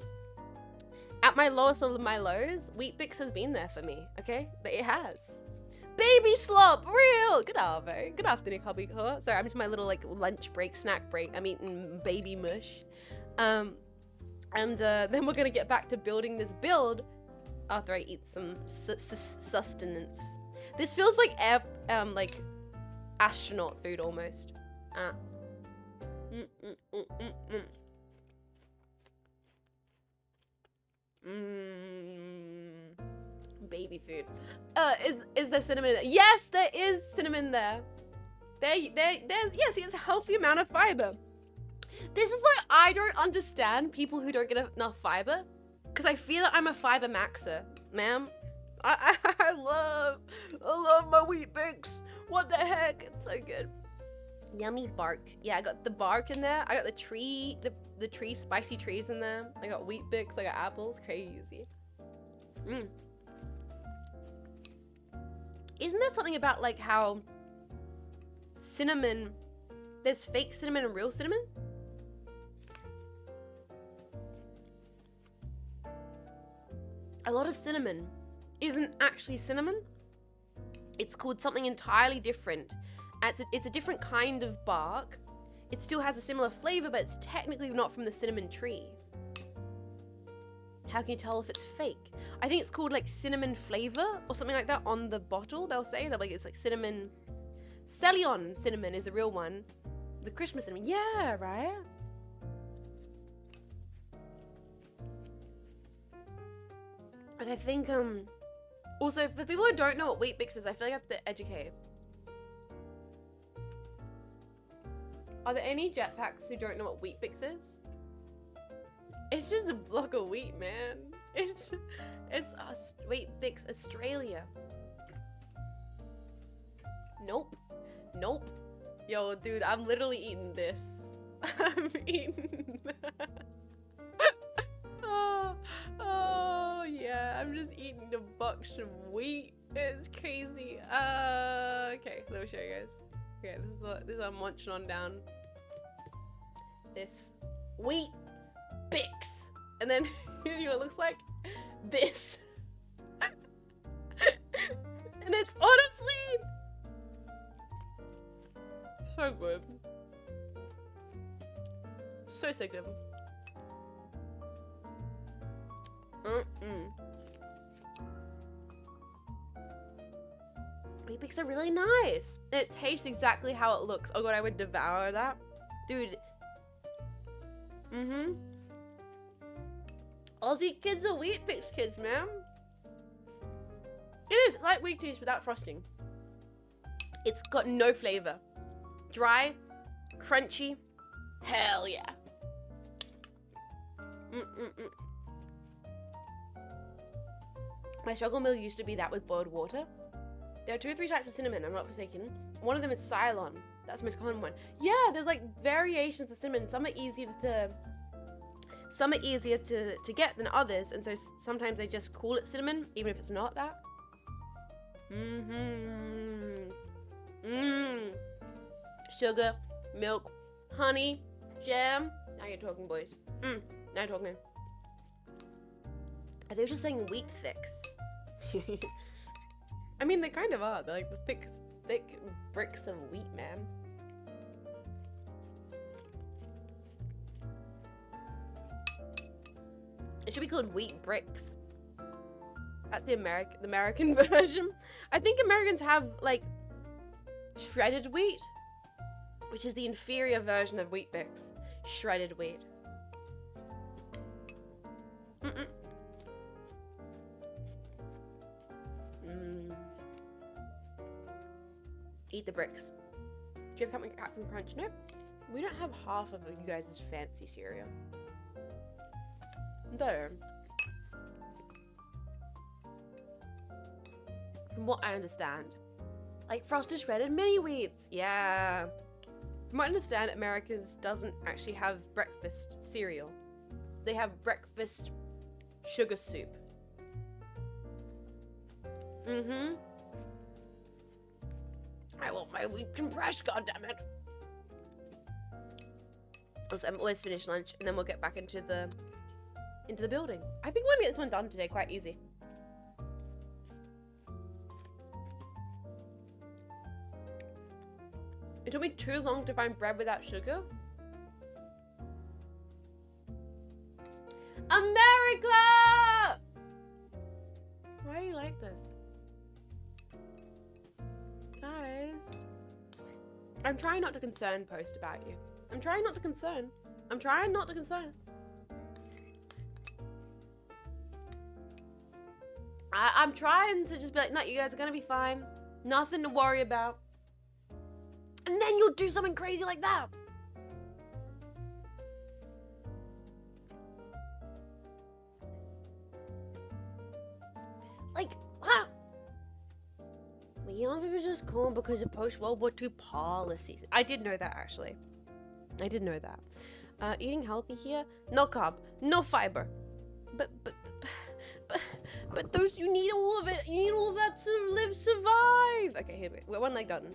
At my lowest of my lows, wheat bix has been there for me, okay? But it has. Baby slop, real. Good afternoon, hubbycore. Sorry, I'm just my little like lunch break, snack break. I'm eating baby mush, and then we're gonna get back to building this build after I eat some sustenance. This feels like like astronaut food almost. Baby food. Is there cinnamon there? Yes, there is cinnamon there. There's yes, it's a healthy amount of fiber. This is why I don't understand people who don't get enough fiber, because I feel like I'm a fiber maxer, ma'am. I love my wheat bix. What the heck? It's so good. Yummy bark. Yeah, I got the bark in there. I got the tree, the tree, spicy trees in there. I got wheat bix. I got apples. Crazy. Isn't there something about like how cinnamon, there's fake cinnamon and real cinnamon? A lot of cinnamon isn't actually cinnamon. It's called something entirely different. It's a different kind of bark. It still has a similar flavor, but it's technically not from the cinnamon tree. How can you tell if it's fake? I think it's called like cinnamon flavor or something like that on the bottle. They'll say that like it's like cinnamon. Celion cinnamon is a real one. The Christmas cinnamon. Yeah, right? And I think also for people who don't know what wheat bix is, I feel like I have to educate. Are there any jetpacks who don't know what wheat bix is? It's just a block of wheat, man. It's wheat bix Australia. Nope. Yo, dude, I'm literally eating this. I'm eating that. Oh yeah, I'm just eating a box of wheat. It's crazy. Okay, let me show you guys. Okay, this is what I'm munching on down. This wheat Bix. And then, you know, it looks like this. And it's honestly so good. So good. Wheat Bix are really nice. It tastes exactly how it looks. Oh god, I would devour that. Dude. Aussie kids are Wheat Bix kids, man. It is like Wheaties without frosting. It's got no flavor. Dry, crunchy, hell yeah. My struggle meal used to be that with boiled water. There are 2 or 3 types of cinnamon, I'm not mistaken. One of them is Ceylon. That's the most common one. Yeah, there's like variations of cinnamon. Some are easier to get than others, and so sometimes they just call it cinnamon, even if it's not that. Sugar, milk, honey, jam. Now you're talking, boys. Now you're talking. Are they just saying wheat thicks? I mean, they kind of are. They're like the thick bricks of wheat, man. It should be called wheat bricks. That's the American version. I think Americans have like shredded wheat, which is the inferior version of Wheat Bix. Shredded wheat. Eat the bricks. Do you have Captain Crunch? Nope. We don't have half of you guys' fancy cereal. Though, from what I understand, like frosted shredded mini wheats. Yeah. From what I understand, Americans doesn't actually have breakfast cereal. They have breakfast sugar soup. I want my wheat compressed, goddammit. Also, I'm always finish lunch, and then we'll get back into the building. I think we're gonna get this one done today, quite easy. It took me too long to find bread without sugar. America! Why are you like this? Guys. I'm trying not to concern post about you. I'm trying not to concern. I'm trying not to concern. I'm trying to just be like, no, you guys are gonna be fine. Nothing to worry about. And then you'll do something crazy like that. Like, wow. Young people just cool because of post-World War II policies. I did know that, actually. I did know that. Eating healthy here, no carb, no fiber. But those, you need all of it. You need all of that to survive. Okay, here we're one leg done.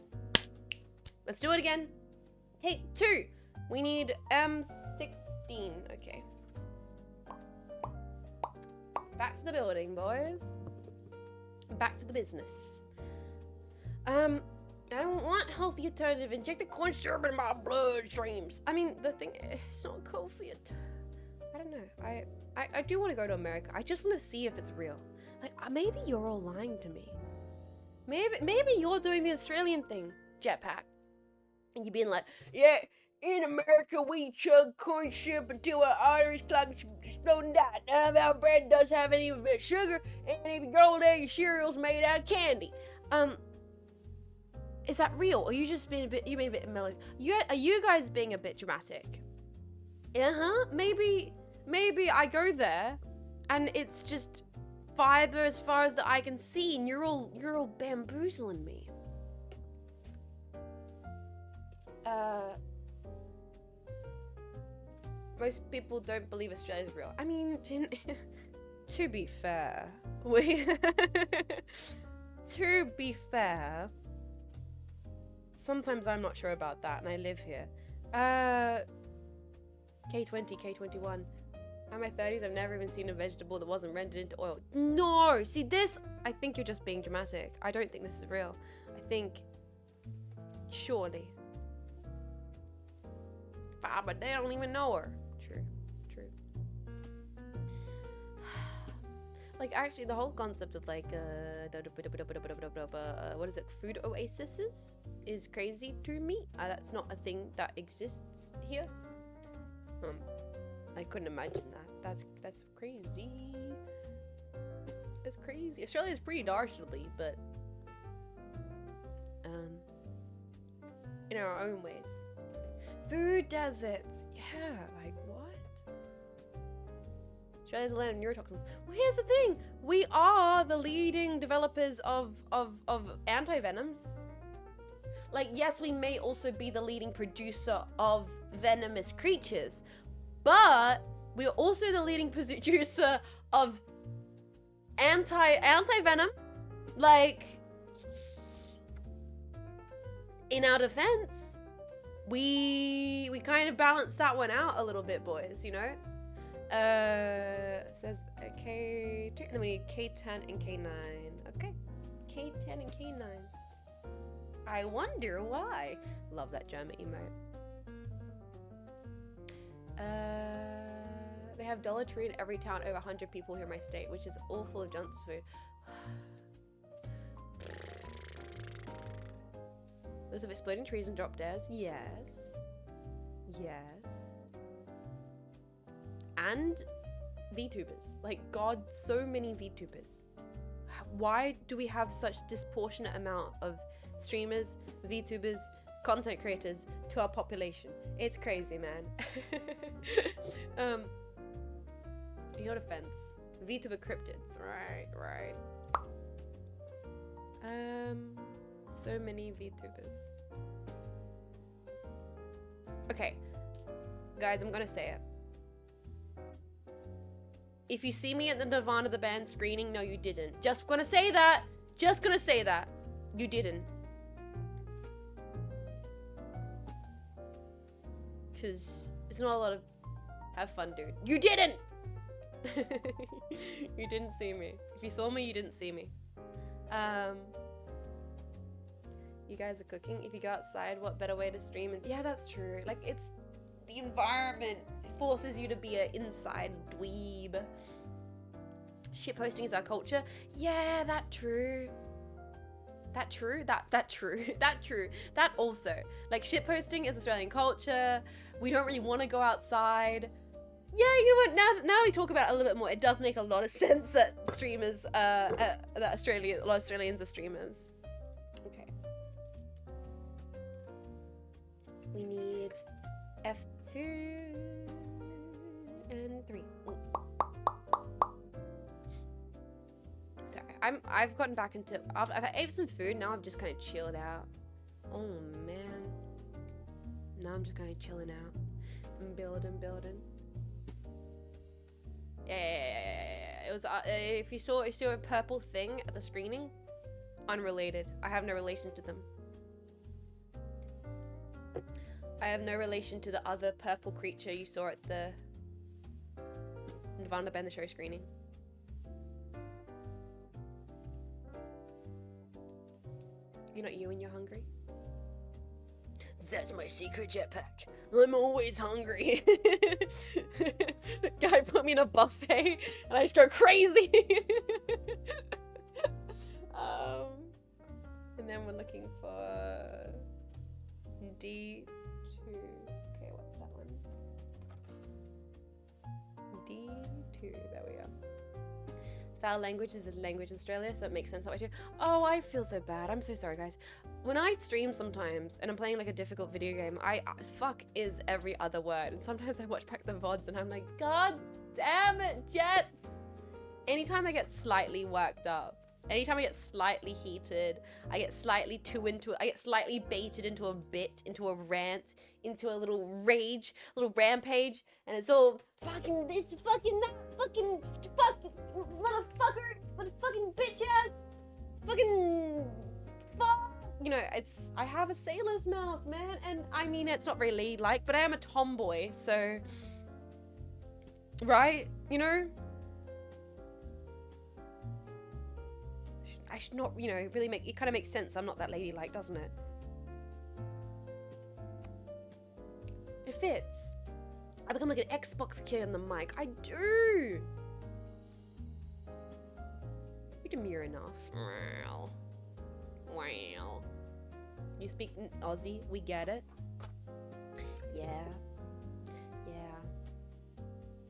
Let's do it again. Take 2. We need M16. Okay. Back to the building, boys. Back to the business. I don't want healthy alternative. Inject the corn syrup in my bloodstreams. I mean, the thing, it's not cool for you. I don't know. I do want to go to America. I just want to see if it's real. Like, maybe you're all lying to me. Maybe you're doing the Australian thing, Jetpack. And you being like, yeah, in America we chug corn syrup until our arteries clog and explode and die. None of our bread does have any of it sugar, and if you go there, your cereal's made out of candy. Is that real? Or you just being a bit? You being a bit mellow? Are you guys being a bit dramatic? Maybe I go there, and it's just fiber as far as the eye can see, and you're all bamboozling me. Most people don't believe Australia's real. I mean, to be fair, to be fair, sometimes I'm not sure about that, and I live here. K20, K21. In my 30s, I've never even seen a vegetable that wasn't rendered into oil. No! See this? I think you're just being dramatic. I don't think this is real. I think... Surely. But they don't even know her. True. True. Like, actually, the whole concept of, like, what is it? Food oases is crazy to me. That's not a thing that exists here. I couldn't imagine that. That's crazy. That's crazy. Australia's pretty dastardly, but in our own ways. Food deserts. Yeah, like what? Australia's a land of neurotoxins. Well, here's the thing. We are the leading developers of anti-venoms. Like, yes, we may also be the leading producer of venomous creatures, but we're also the leading producer of anti-venom. Like, in our defense, we kind of balance that one out a little bit, boys, you know? It says K2, and then we need K10 and K9. Okay, K10 and K9. I wonder why. Love that German emote. They have Dollar Tree in every town over 100 people here in my state, which is all full of junk food. Those of exploding trees and drop dares. Yes. Yes. And VTubers. Like, God, so many VTubers. Why do we have such disproportionate amount of streamers, VTubers, content creators to our population? It's crazy, man. In your defense, VTuber cryptids. Right. So many VTubers. Okay. Guys, I'm gonna say it. If you see me at the Nirvana the Band screening, no, you didn't. Just gonna say that. Just gonna say that. You didn't. Because it's not a lot of... Have fun, dude. You didn't! You didn't see me. If you saw me, you didn't see me. You guys are cooking. If you go outside, what better way to stream? And yeah, that's true. Like, it's... The environment forces you to be an inside dweeb. Shitposting is our culture. Yeah, that true. That true. That true. That true. That also. Like, shitposting is Australian culture. We don't really want to go outside. Yeah, you know what? Now we talk about it a little bit more. It does make a lot of sense that streamers, that a lot of Australians are streamers. Okay. We need F2 and 3. Sorry, I've gotten back into. I've ate some food. Now I've just kind of chilled out. Oh man. Now I'm just kind of chilling out. I'm building. Yeah. It was. If you saw a purple thing at the screening, unrelated. I have no relation to them. I have no relation to the other purple creature you saw at the Nirvana Band the Show screening. You're not you when you're hungry? That's my secret jetpack. I'm always hungry. Guy put me in a buffet and I just go crazy. And then we're looking for D2. Okay, what's that one? D2. There we go. Foul language is a language in Australia, so it makes sense that way too. Oh, I feel so bad. I'm so sorry, guys. When I stream sometimes, and I'm playing like a difficult video game, fuck is every other word. And sometimes I watch back the VODs and I'm like, God damn it, Jets! Anytime I get slightly worked up, anytime I get slightly heated, I get slightly I get slightly baited into a bit, into a rant, into a little rage, a little rampage, and it's all fucking this, fucking that, fucking motherfucking bitch ass, fucking fuck. You know, I have a sailor's mouth, man, and I mean, it's not very ladylike, but I am a tomboy, so Right? You know? I should not, you know, really make, it kind of makes sense. I'm not that ladylike, doesn't it? It fits. I become like an Xbox kid on the mic. I do. You demure enough. Wow. You speak Aussie. We get it. Yeah.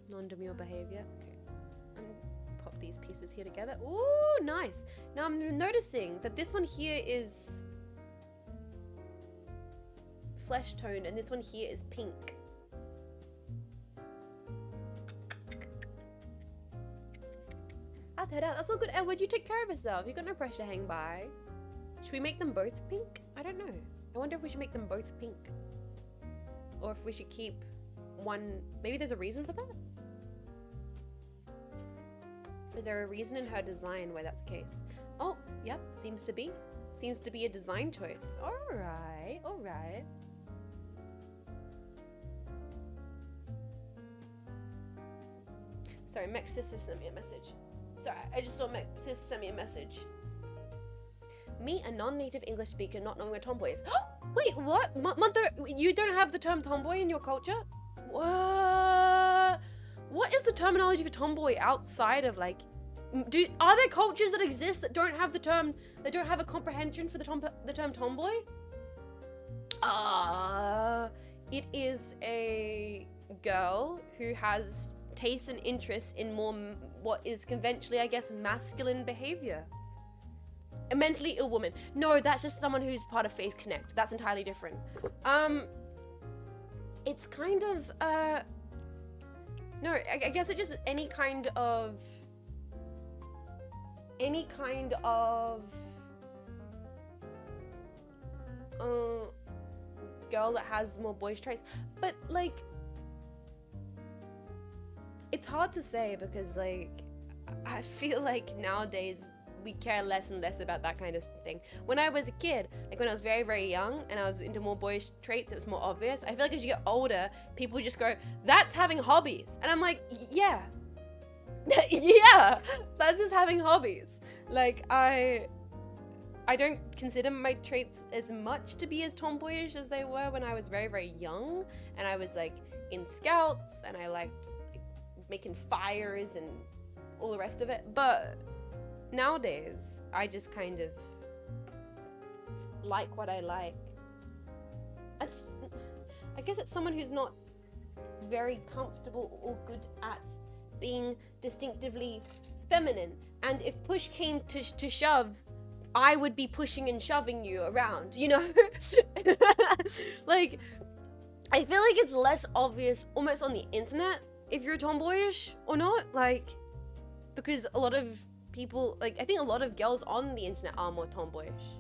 Non-demure behavior. Okay. Pop these pieces here together. Ooh, nice. Now I'm noticing that this one here is flesh toned and this one here is pink. I'll head out. That's all good. Edward, you take care of yourself. You got no pressure to hang by. Should we make them both pink? I don't know. I wonder if we should make them both pink. Or if we should keep one. Maybe there's a reason for that? Is there a reason in her design why that's the case? Oh, yep. Seems to be. Seems to be a design choice. Alright. Alright. Sorry, Mech Sister sent me a message. Sorry, I just saw Mech Sister send me a message. Me, a non-native English speaker, not knowing what tomboy is. Wait, what? Mother, you don't have the term tomboy in your culture? What? What is the terminology for tomboy outside of like? Are there cultures that exist that don't have the term? That don't have a comprehension for the term tomboy? It is a girl who has tastes and interests in more what is conventionally, I guess, masculine behavior. A mentally ill woman. No, that's just someone who's part of Faith Connect. That's entirely different. It's kind of, no, I guess it's just any kind of girl that has more boyish traits. But, like, it's hard to say because, like, I feel like nowadays we care less and less about that kind of thing. When I was a kid, like when I was very, very young and I was into more boyish traits, it was more obvious. I feel like as you get older, people just go, that's having hobbies. And I'm like, yeah. Yeah, that's just having hobbies. Like, I don't consider my traits as much to be as tomboyish as they were when I was very, very young. And I was like in scouts and I liked like, making fires and all the rest of it. But nowadays, I just kind of like what I like. I guess it's someone who's not very comfortable or good at being distinctively feminine. And if push came to shove, I would be pushing and shoving you around, you know? Like, I feel like it's less obvious almost on the internet if you're tomboyish or not. Like, because a lot of people, like, I think a lot of girls on the internet are more tomboyish,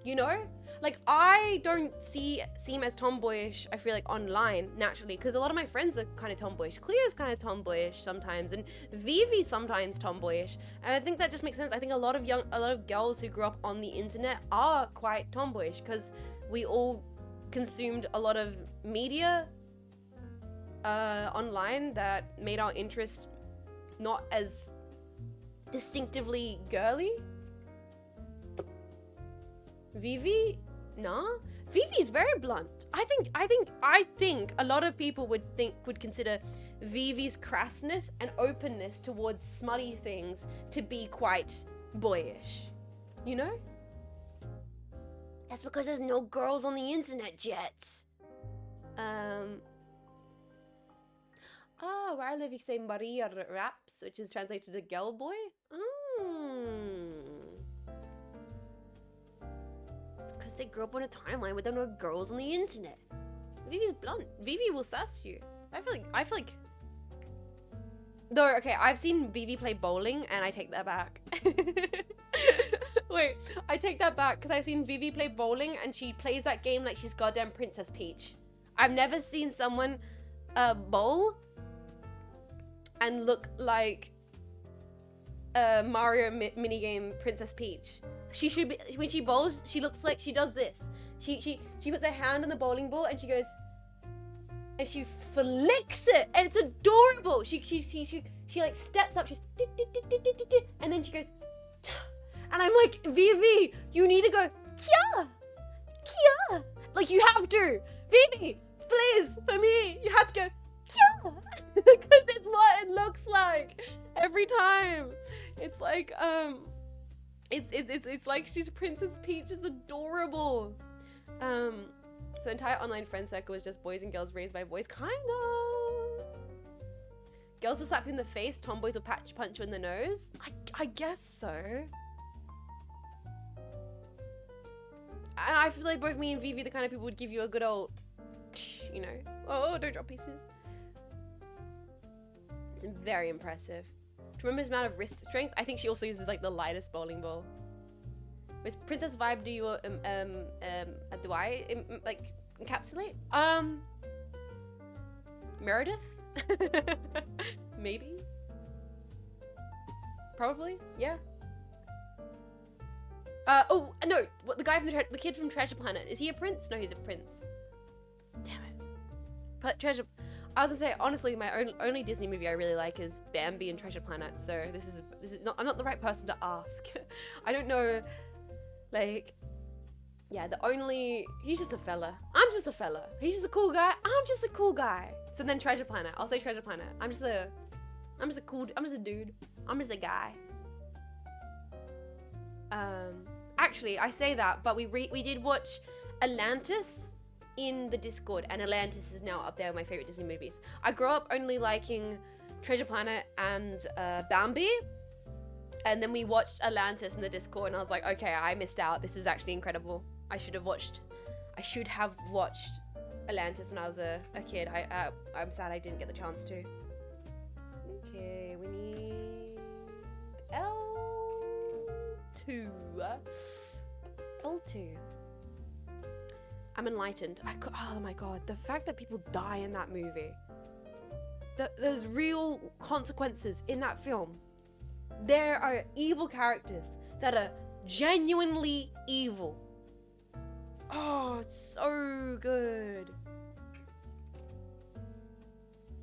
you know? Like, I don't seem as tomboyish, I feel like, online, naturally, because a lot of my friends are kind of tomboyish. Cleo's kind of tomboyish sometimes, and Vivi's sometimes tomboyish, and I think that just makes sense. I think a lot of girls who grew up on the internet are quite tomboyish, because we all consumed a lot of media online that made our interests not as distinctively girly. Vivi? Nah. Vivi's very blunt. I think a lot of people would consider Vivi's crassness and openness towards smutty things to be quite boyish. You know? That's because there's no girls on the internet yet. Where I live you say Maria Raps, which is translated to girl boy. Because they grew up on a timeline where there are no girls on the internet. Vivi's blunt. Vivi will sass you. I feel like though, okay, I've seen Vivi play bowling and I take that back. Wait, I take that back because I've seen Vivi play bowling and she plays that game like she's goddamn Princess Peach. I've never seen someone bowl and look like Mario minigame Princess Peach. She should be, when she bowls, she looks like she does this. She puts her hand on the bowling ball and she goes and she flicks it, and it's adorable. She like steps up, she's and then she goes, and I'm like, Vivi, you need to go, Kia, Kia, like you have to, Vivi, please, for me, you have to go, Kia, because it's what it looks like every time. It's like it's like she's Princess Peach. Is adorable. So the entire online friend circle was just boys and girls raised by boys, kind of. Girls will slap you in the face, tomboys will punch you in the nose. I guess so. And I feel like both me and Vivi, the kind of people would give you a good old, you know, oh, don't drop pieces. It's very impressive. Do you remember his amount of wrist strength? I think she also uses like the lightest bowling ball. Which princess vibe do you do I like encapsulate? Meredith? Maybe? Probably? Yeah. Oh no! What, the guy from the kid from Treasure Planet, is he a prince? No, he's a prince. Damn it! But Treasure. I was gonna say, honestly, my only Disney movie I really like is Bambi and Treasure Planet. So this is not. I'm not the right person to ask. I don't know. Like, yeah, he's just a fella. I'm just a fella. He's just a cool guy. I'm just a cool guy. So then Treasure Planet. I'll say Treasure Planet. I'm just a dude. I'm just a guy. Actually, I say that, but we did watch Atlantis in the Discord, and Atlantis is now up there with my favorite Disney movies. I grew up only liking Treasure Planet and Bambi, and then we watched Atlantis in the Discord, and I was like, okay, I missed out. This is actually incredible. I should have watched Atlantis when I was a kid. I'm sad I didn't get the chance to. Okay, we need L2. L2. I'm enlightened. Oh my god, the fact that people die in that movie. There's real consequences in that film. There are evil characters that are genuinely evil. Oh, it's so good.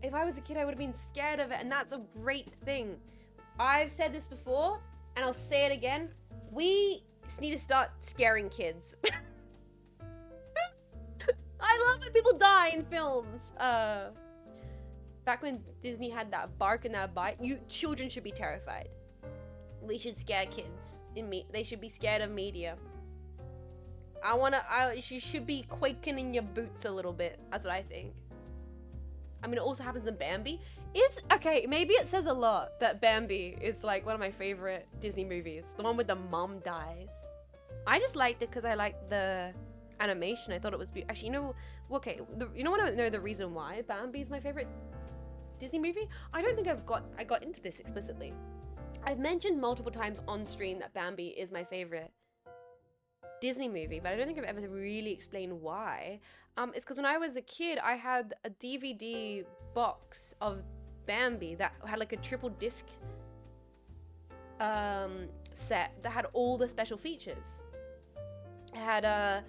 If I was a kid, I would have been scared of it, and that's a great thing. I've said this before, and I'll say it again. We just need to start scaring kids. I love when people die in films. Back when Disney had that bark and that bite, children should be terrified. We should scare kids. They should be scared of media. You should be quaking in your boots a little bit. That's what I think. I mean, it also happens in Bambi. Okay, maybe it says a lot that Bambi is like one of my favorite Disney movies. The one with the mom dies. I just liked it because I liked the animation. I thought it was actually, you know, okay, you know what? I know the reason why Bambi is my favorite Disney movie. I don't think I got into this explicitly. I've mentioned multiple times on stream that Bambi is my favorite Disney movie, but I don't think I've ever really explained why. It's because when I was a kid, I had a DVD box of Bambi that had like a triple disc set that had all the special features. It had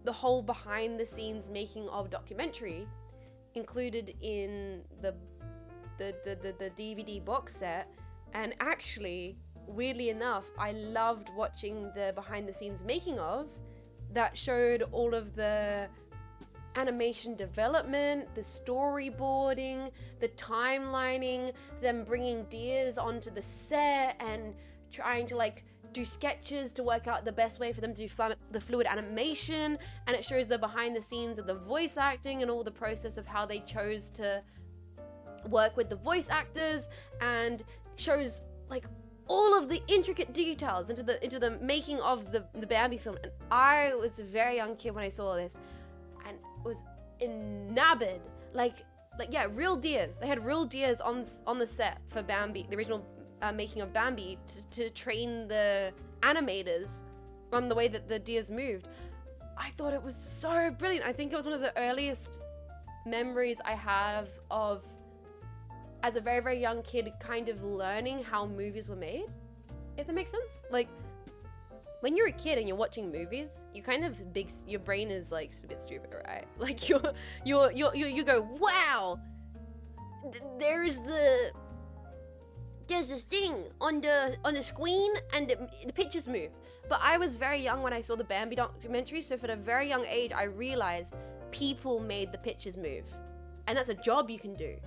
the whole behind the scenes making of documentary included in the DVD box set, and actually, weirdly enough, I loved watching the behind the scenes making of that showed all of the animation development, the storyboarding, the timelining, them bringing deers onto the set and trying to like do sketches to work out the best way for them to do the fluid animation, and it shows the behind the scenes of the voice acting and all the process of how they chose to work with the voice actors, and shows like all of the intricate details into the making of the Bambi film. And I was a very young kid when I saw this and was enamored. Like yeah, real deers. They had real deers on the set for Bambi, the original making of Bambi, to train the animators on the way that the deers moved. I thought it was so brilliant. I think it was one of the earliest memories I have of, as a very, very young kid, kind of learning how movies were made, if that makes sense. Like, when you're a kid and you're watching movies, you kind of your brain is like a bit stupid, right? Like you go, wow, there's this thing on the screen and the pictures move. But I was very young when I saw the Bambi documentary, so from a very young age I realized people made the pictures move, and that's a job you can do.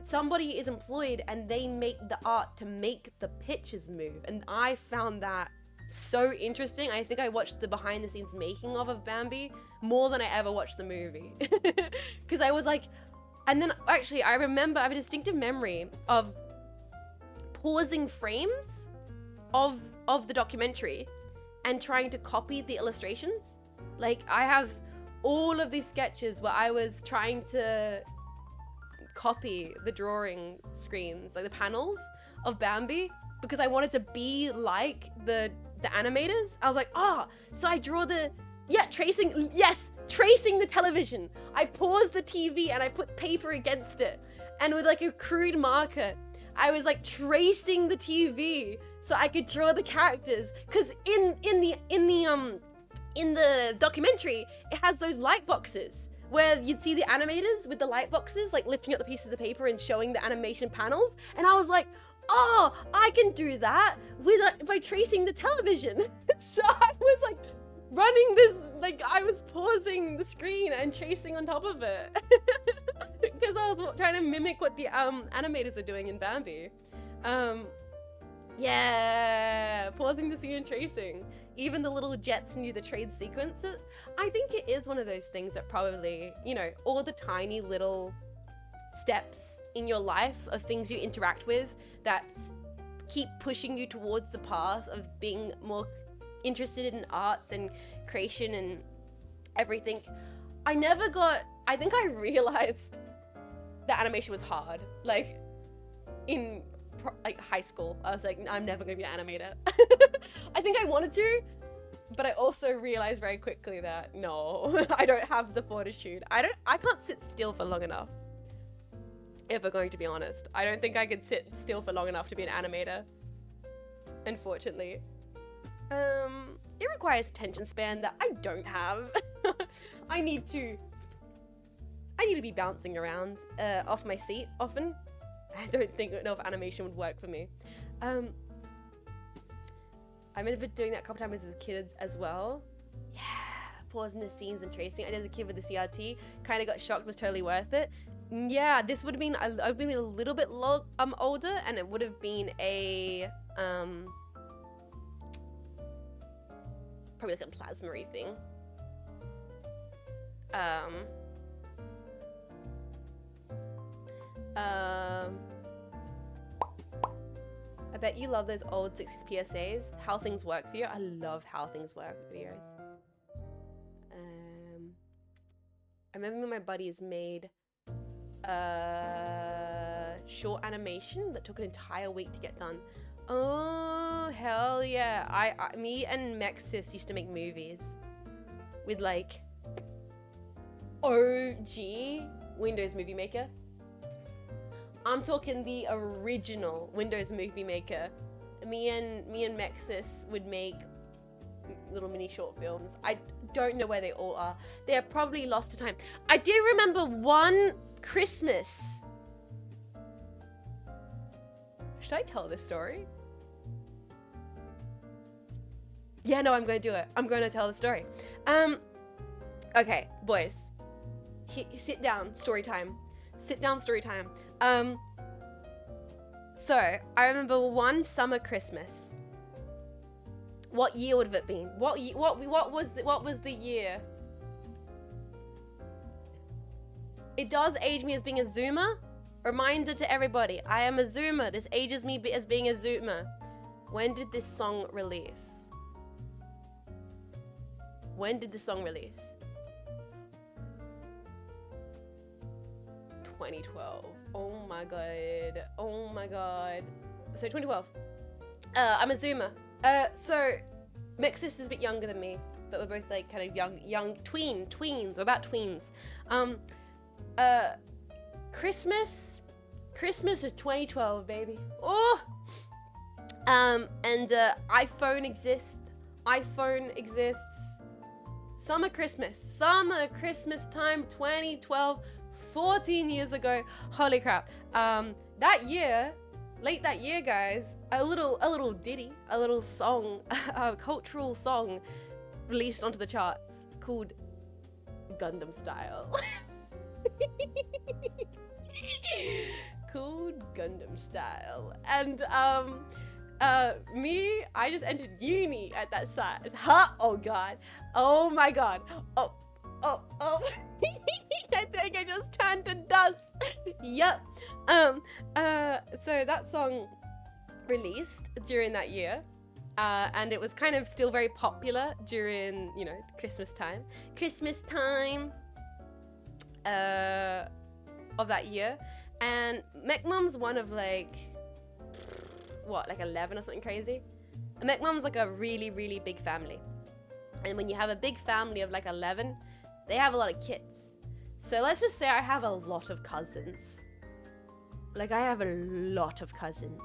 Somebody is employed and they make the art to make the pictures move, and I found that so interesting. I think I watched the behind the scenes making of Bambi more than I ever watched the movie, because I was like, and then actually I remember I have a distinctive memory of pausing frames of the documentary and trying to copy the illustrations. Like I have all of these sketches where I was trying to copy the drawing screens, like the panels of Bambi, because I wanted to be like the animators. I was like, so I draw tracing the television. I paused the TV and I put paper against it, and with like a crude marker I was like tracing the TV so I could draw the characters, because in the documentary it has those light boxes where you'd see the animators with the light boxes like lifting up the pieces of paper and showing the animation panels, and I was like, I can do that by tracing the television. So I was like running this, like I was pausing the screen and tracing on top of it because I was trying to mimic what the animators are doing in Bambi. Yeah, pausing the scene and tracing. Even the little jets knew the trade sequences. I think it is one of those things that probably, all the tiny little steps in your life of things you interact with that keep pushing you towards the path of being more interested in arts and creation and everything. I think I realized that animation was hard. Like in high school, I was like, I'm never gonna be an animator. I think I wanted to, but I also realized very quickly that no, I don't have the fortitude. I can't sit still for long enough. If we're going to be honest, I don't think I could sit still for long enough to be an animator, unfortunately. It requires attention span that I don't have. I need to be bouncing around off my seat often. I don't think enough animation would work for me. I remember doing that a couple times as a kid as well. Yeah, pausing the scenes and tracing. I did as a kid with the CRT. Kind of got shocked, was totally worth it. Yeah, this would have been, I've been a little bit older, and it would have been a probably like a plasma-y thing. I bet you love those old 60s PSAs. How Things Work video. I love How Things Work videos. I remember my buddies made a short animation that took an entire week to get done. Oh, hell yeah. Me and Mexis used to make movies with like OG Windows Movie Maker. I'm talking the original Windows Movie Maker. Me and Mexis would make little mini short films. I don't know where they all are. They are probably lost to time. I do remember one Christmas. Should I tell this story? Yeah, no, I'm going to do it. I'm going to tell the story. Okay, boys. Sit down, story time. Sit down, story time. So, I remember one summer Christmas. What year would have it been? What was the year? It does age me as being a Zoomer. Reminder to everybody, I am a Zoomer. This ages me as being a Zoomer. When did this song release? When did the song release? 2012. Oh my god. Oh my god. So 2012. I'm a Zoomer. So Mexis is a bit younger than me, but we're both like kind of young tweens. We're about tweens. Christmas of 2012, baby. Oh. And iPhone exists. Summer Christmas time, 2012, 14 years ago. Holy crap. Late that year, guys, a little ditty, a little song, a cultural song released onto the charts called Gundam Style. Called Gundam Style. And I just entered uni at that site. Oh god. Oh my god. Oh. I think I just turned to dust. Yep. So that song released during that year. And it was kind of still very popular during, you know, Christmas time of that year. And Mech Mom's one of like 11 or something crazy. And Mech Mom's like a really, really big family. And when you have a big family of like 11, they have a lot of kids. So let's just say I have a lot of cousins. Like I have a lot of cousins.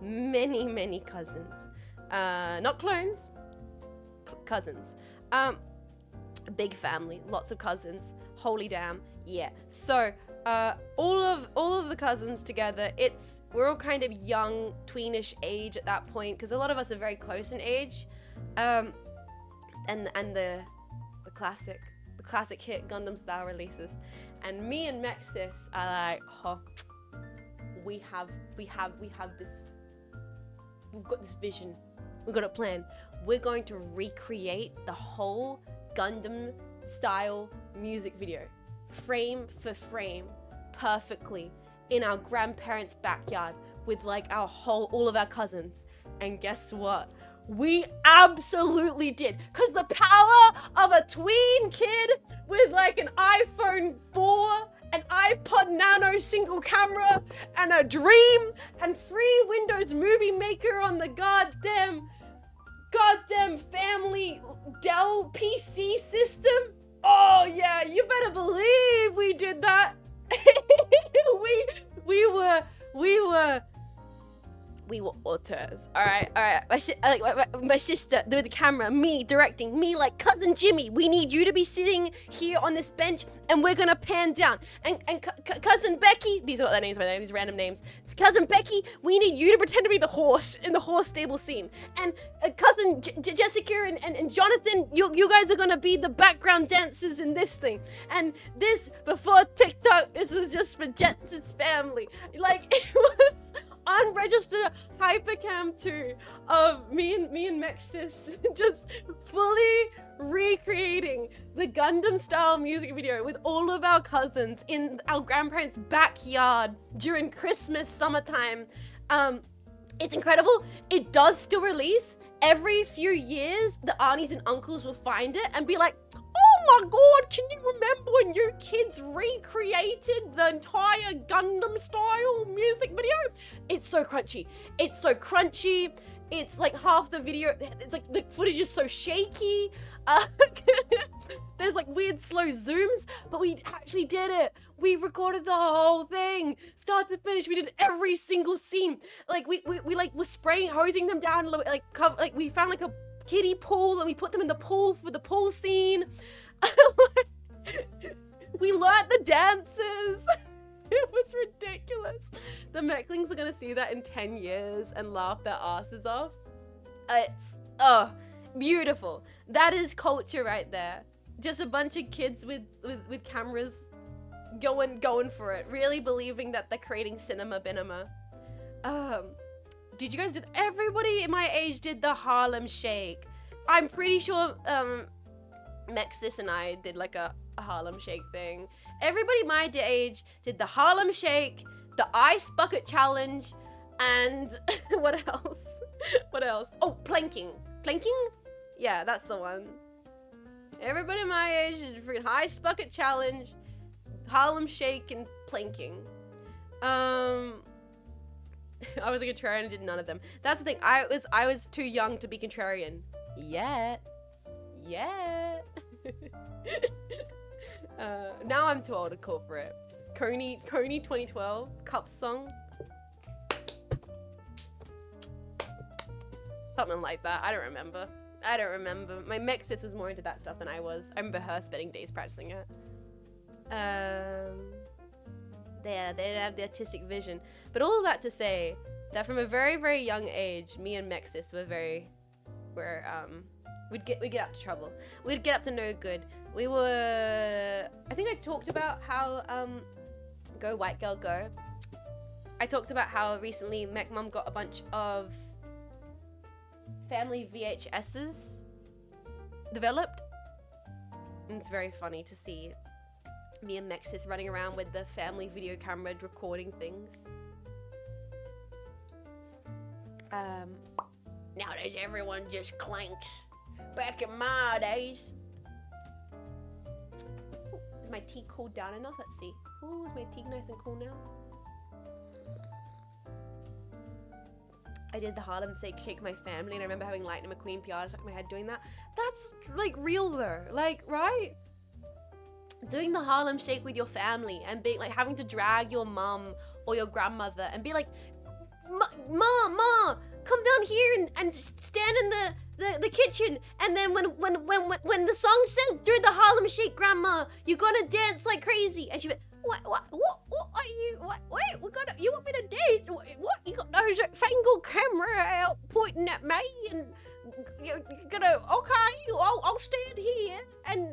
Many, many cousins. Not clones, cousins. Big family, lots of cousins. Holy damn, yeah. So all of the cousins together, we're all kind of young, tweenish age at that point, because a lot of us are very close in age. And the classic hit Gundam Style releases, and me and Mexis are like, oh, we have this. We've got this vision. We've got a plan. We're going to recreate the whole Gundam Style music video, frame for frame, perfectly, in our grandparents' backyard with like all of our cousins. And guess what? We absolutely did. Cause the power of a tween kid with like an iPhone 4, an iPod Nano single camera, and a dream, and free Windows Movie Maker on the goddamn family Dell PC system. Oh yeah, you better believe we did that. We were auteurs. All right. My sister with the camera, me directing, me like cousin Jimmy. We need you to be sitting here on this bench, and we're gonna pan down. And cousin Becky, these are not their names, by the way, these random names. Cousin Becky, we need you to pretend to be the horse in the horse stable scene. And cousin Jessica and Jonathan, you guys are gonna be the background dancers in this thing. And this, before TikTok, this was just for Jetson's family. Like, it was unregistered hypercam 2 of me and Mexis just fully recreating the Gundam Style music video with all of our cousins in our grandparents' backyard during Christmas summertime. It's incredible. It does still release. Every few years, the aunties and uncles will find it and be like, oh my god, can you remember when you kids recreated the entire Gundam Style music video? It's so crunchy. It's like half the video, it's like the footage is so shaky. There's like weird slow zooms, but we actually did it. We recorded the whole thing, start to finish. We did every single scene. Like we like were hosing them down, like we found like a kiddie pool and we put them in the pool for the pool scene. We learnt the dances. It was ridiculous. The Mechlings are gonna see that in 10 years and laugh their asses off. It's beautiful. That is culture right there. Just a bunch of kids with cameras going for it, really believing that they're creating cinema binema. Did you guys do? Everybody in my age did the Harlem Shake. I'm pretty sure Mexis and I did like a Harlem Shake thing. Everybody my age did the Harlem Shake, the Ice Bucket Challenge, and what else? Oh, planking. Yeah, that's the one. Everybody my age did freaking Ice Bucket Challenge, Harlem Shake, and planking. I was a contrarian and did none of them. That's the thing. I was too young to be contrarian. Yet. Now I'm too old to call for it. Coney 2012 Cup song. Something like that. I don't remember. My mech sis was more into that stuff than I was. I remember her spending days practicing it. They have the artistic vision. But all of that to say that from a very, very young age, me and mech sis we'd get up to trouble. We'd get up to no good. I think I talked about how, Go White Girl Go. I talked about how recently Mech Mum got a bunch of family VHSs developed. And it's very funny to see me and Mech Sis running around with the family video camera recording things. Nowadays everyone just clanks. Back in my days. Ooh, is my tea cooled down enough? Let's see. Ooh, is my tea nice and cool now? I did the Harlem Shake my family, and I remember having Lightning McQueen PR stuck in my head doing that. That's like real though, like, right? Doing the Harlem Shake with your family and being like having to drag your mum or your grandmother and be like, Ma, come down here and stand in the kitchen, and then when the song says do the Harlem Shake, grandma, you're gonna dance like crazy. And she went, what are you, wait, you want me to dance? What, you got those fangled camera out pointing at me, and you're gonna, okay, I'll stand here, and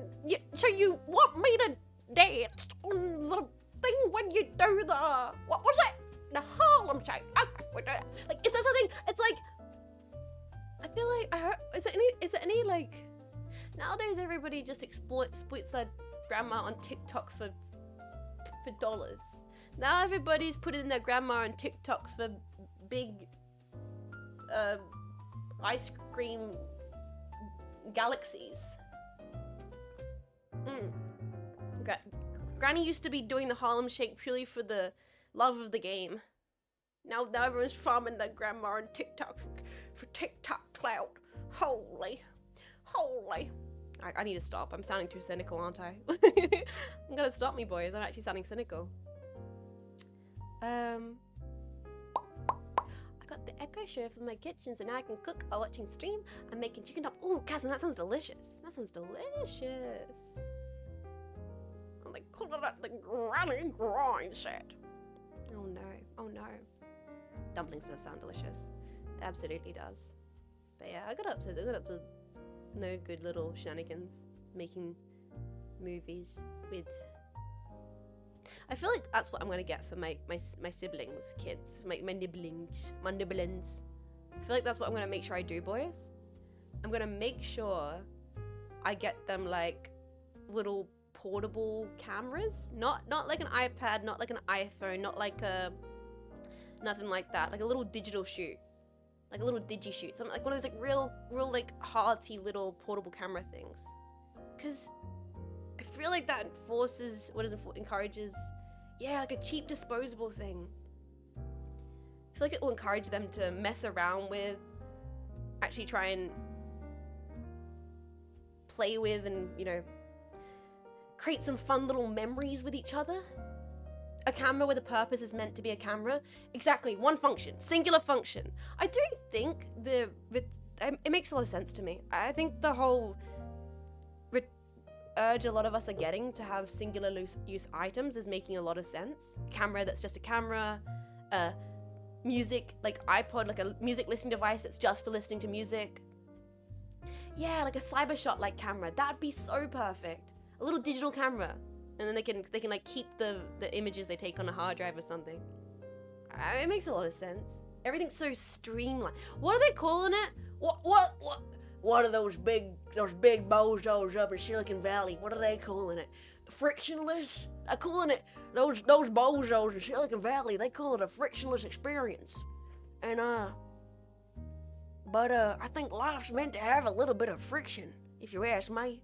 so you want me to dance on the thing when you do the, what was it? The Harlem Shake. Okay, like, is that something? It's like, I feel like I heard. Is there any like? Nowadays, everybody just exploits their grandma on TikTok for dollars. Now everybody's putting their grandma on TikTok for big ice cream galaxies. Granny used to be doing the Harlem Shake purely for the love of the game. Now everyone's farming their grandma on TikTok for TikTok clout. Holy. I need to stop. I'm sounding too cynical, aren't I? I'm gonna stop me, boys. I'm actually sounding cynical. I got the Echo Show from my kitchen, so now I can cook while watching stream. I'm making chicken top. Oh, Cassie, that sounds delicious. That sounds delicious. And they call it the granny grind set. Oh no. Dumplings does sound delicious. It absolutely does. But yeah, I got up to no good little shenanigans making movies with. I feel like that's what I'm gonna get for my siblings, kids, my nibblings. I feel like that's what I'm gonna make sure I do, boys. I'm gonna make sure I get them like little portable cameras, not like an iPad, not like an iPhone, not like a nothing like that, like a little digital shoot, like a little digi shoot, something like one of those like real like hearty little portable camera things, because I feel like that encourages, yeah, like a cheap disposable thing. I feel like it will encourage them to mess around with, actually try and play with, and create some fun little memories with each other. A camera with a purpose is meant to be a camera. Exactly, one function, singular function. I do think it makes a lot of sense to me. I think the whole urge a lot of us are getting to have singular use items is making a lot of sense. Camera that's just a camera, music, like iPod, like a music listening device that's just for listening to music. Yeah, like a cybershot like camera. That'd be so perfect. A little digital camera. And then they can like keep the images they take on a hard drive or something. It makes a lot of sense. Everything's so streamlined. What are they calling it? What are those big bozos up in Silicon Valley? What are they calling it? Frictionless? They're calling it those bozos in Silicon Valley. They call it a frictionless experience. And but I think life's meant to have a little bit of friction, if you ask me.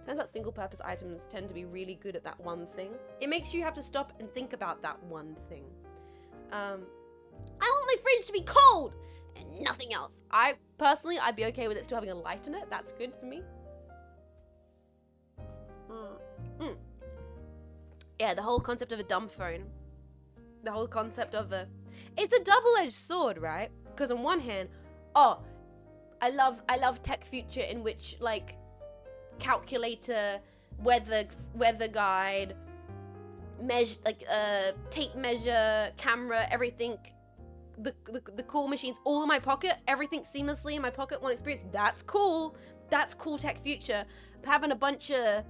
Turns out single-purpose items tend to be really good at that one thing. It makes you have to stop and think about that one thing. I want my fridge to be cold and nothing else. I'd be okay with it still having a light in it. That's good for me. Yeah, the whole concept of a dumb phone. The whole concept of it's a double-edged sword, right? Because on one hand, I love tech future in which like calculator, weather guide, measure, like tape measure, camera, everything. The cool machines all in my pocket, everything seamlessly in my pocket, one experience. That's cool. That's cool tech future. But having a bunch of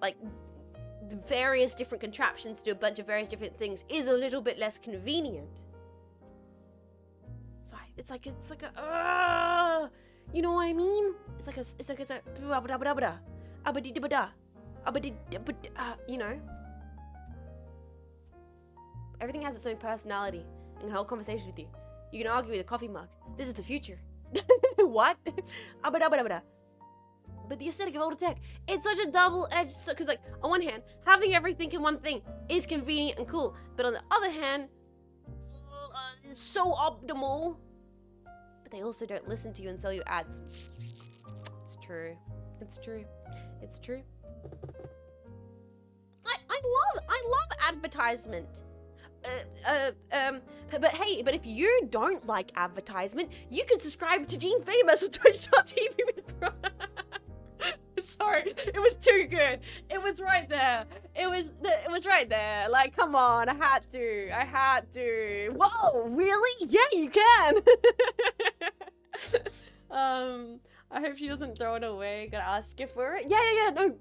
like various different contraptions to do a bunch of various different things is a little bit less convenient. So it's like a you know what I mean? It's like you know. Everything has its own personality and can hold conversations with you. You can argue with a coffee mug. This is the future. What? But the aesthetic of older tech, it's such a double-edged, because like on one hand, having everything in one thing is convenient and cool, but on the other hand, it's so optimal. But they also don't listen to you and sell you ads. It's true. It's true. It's true. I love advertisement. But if you don't like advertisement, you can subscribe to Jean Faymas on Twitch.tv with Bro. Sorry, it was too good. It was right there. It was right there. Like, come on, I had to. Whoa, really? Yeah, you can. I hope she doesn't throw it away. Gotta ask her for it. Yeah. No,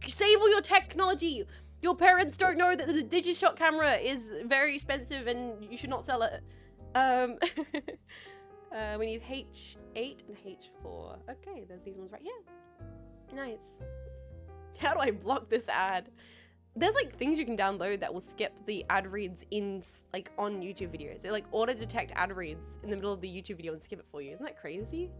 save all your technology. Your parents don't know that the Digishot camera is very expensive and you should not sell it. We need H8 and H4. Okay, there's these ones right here. Nice. How do I block this ad? There's like things you can download that will skip the ad reads in like on YouTube videos. They like auto detect ad reads in the middle of the YouTube video and skip it for you. Isn't that crazy?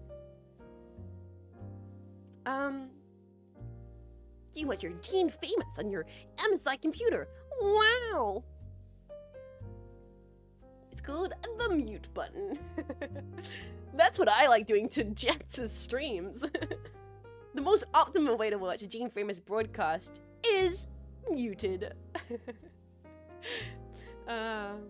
You want your Jean Faymas on your MSI computer. Wow. It's called the mute button. That's what I like doing to Jets's streams. The most optimal way to watch a Jean Faymas broadcast is muted. One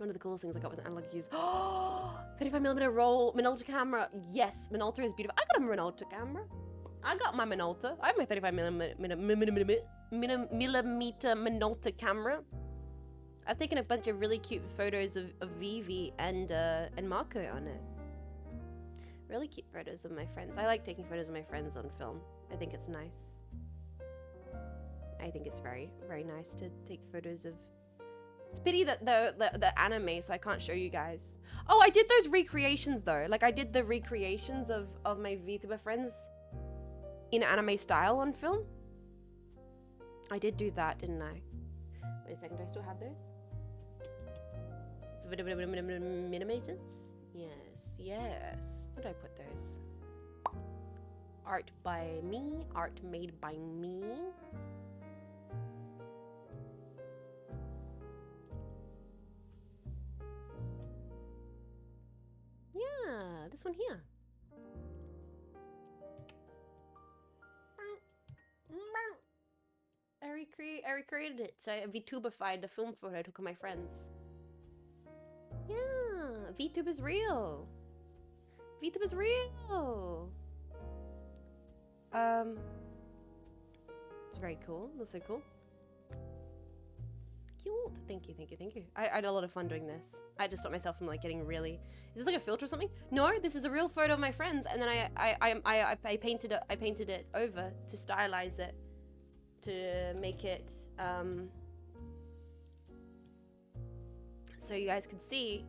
of the coolest things I got was an analog use. 35mm roll Minolta camera. Yes, Minolta is beautiful. I got a Minolta camera. I got my Minolta. I have my 35mm Minolta camera. I've taken a bunch of really cute photos of Vivi and Marco on it. Really cute photos of my friends. I like taking photos of my friends on film. I think it's nice. I think it's very, very nice to take photos of... It's pity that the anime, so I can't show you guys. Oh, I did those recreations though. Like I did the recreations of my VTuber friends in anime style on film. I did do that, didn't I? Wait a second, do I still have those? Minimators? Yes. Where did I put those? Art by me, art made by me. Yeah, this one here. I recreated it, so I VTubified the film photo I took of my friends. Yeah, VTube is real. VTube is real. It's very cool. That's so cool. Cute. Thank you. I had a lot of fun doing this. I just stopped myself from like getting really. Is this like a filter or something? No, this is a real photo of my friends, and then I painted it over to stylize it, to make it so you guys could see.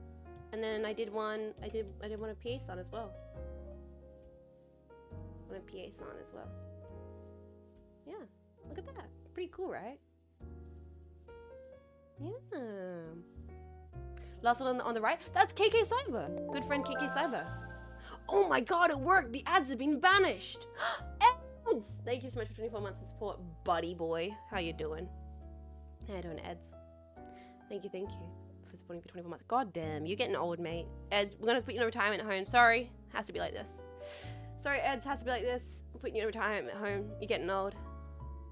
And then I did one of PA-san as well. One of PA-san as well. Yeah, look at that. Pretty cool, right? Yeah. Last one on the right. That's KK Cyber. Good friend KK Cyber. Oh my god, it worked. The ads have been banished. Ads! Thank you so much for 24 months of support, buddy boy. How you doing? How you doing, Eds? Thank you for supporting for 24 months. God damn, you're getting old, mate. Eds, we're gonna put you in a retirement home. Sorry, has to be like this. Sorry, Eds, has to be like this. I'm putting you in a retirement home. You're getting old.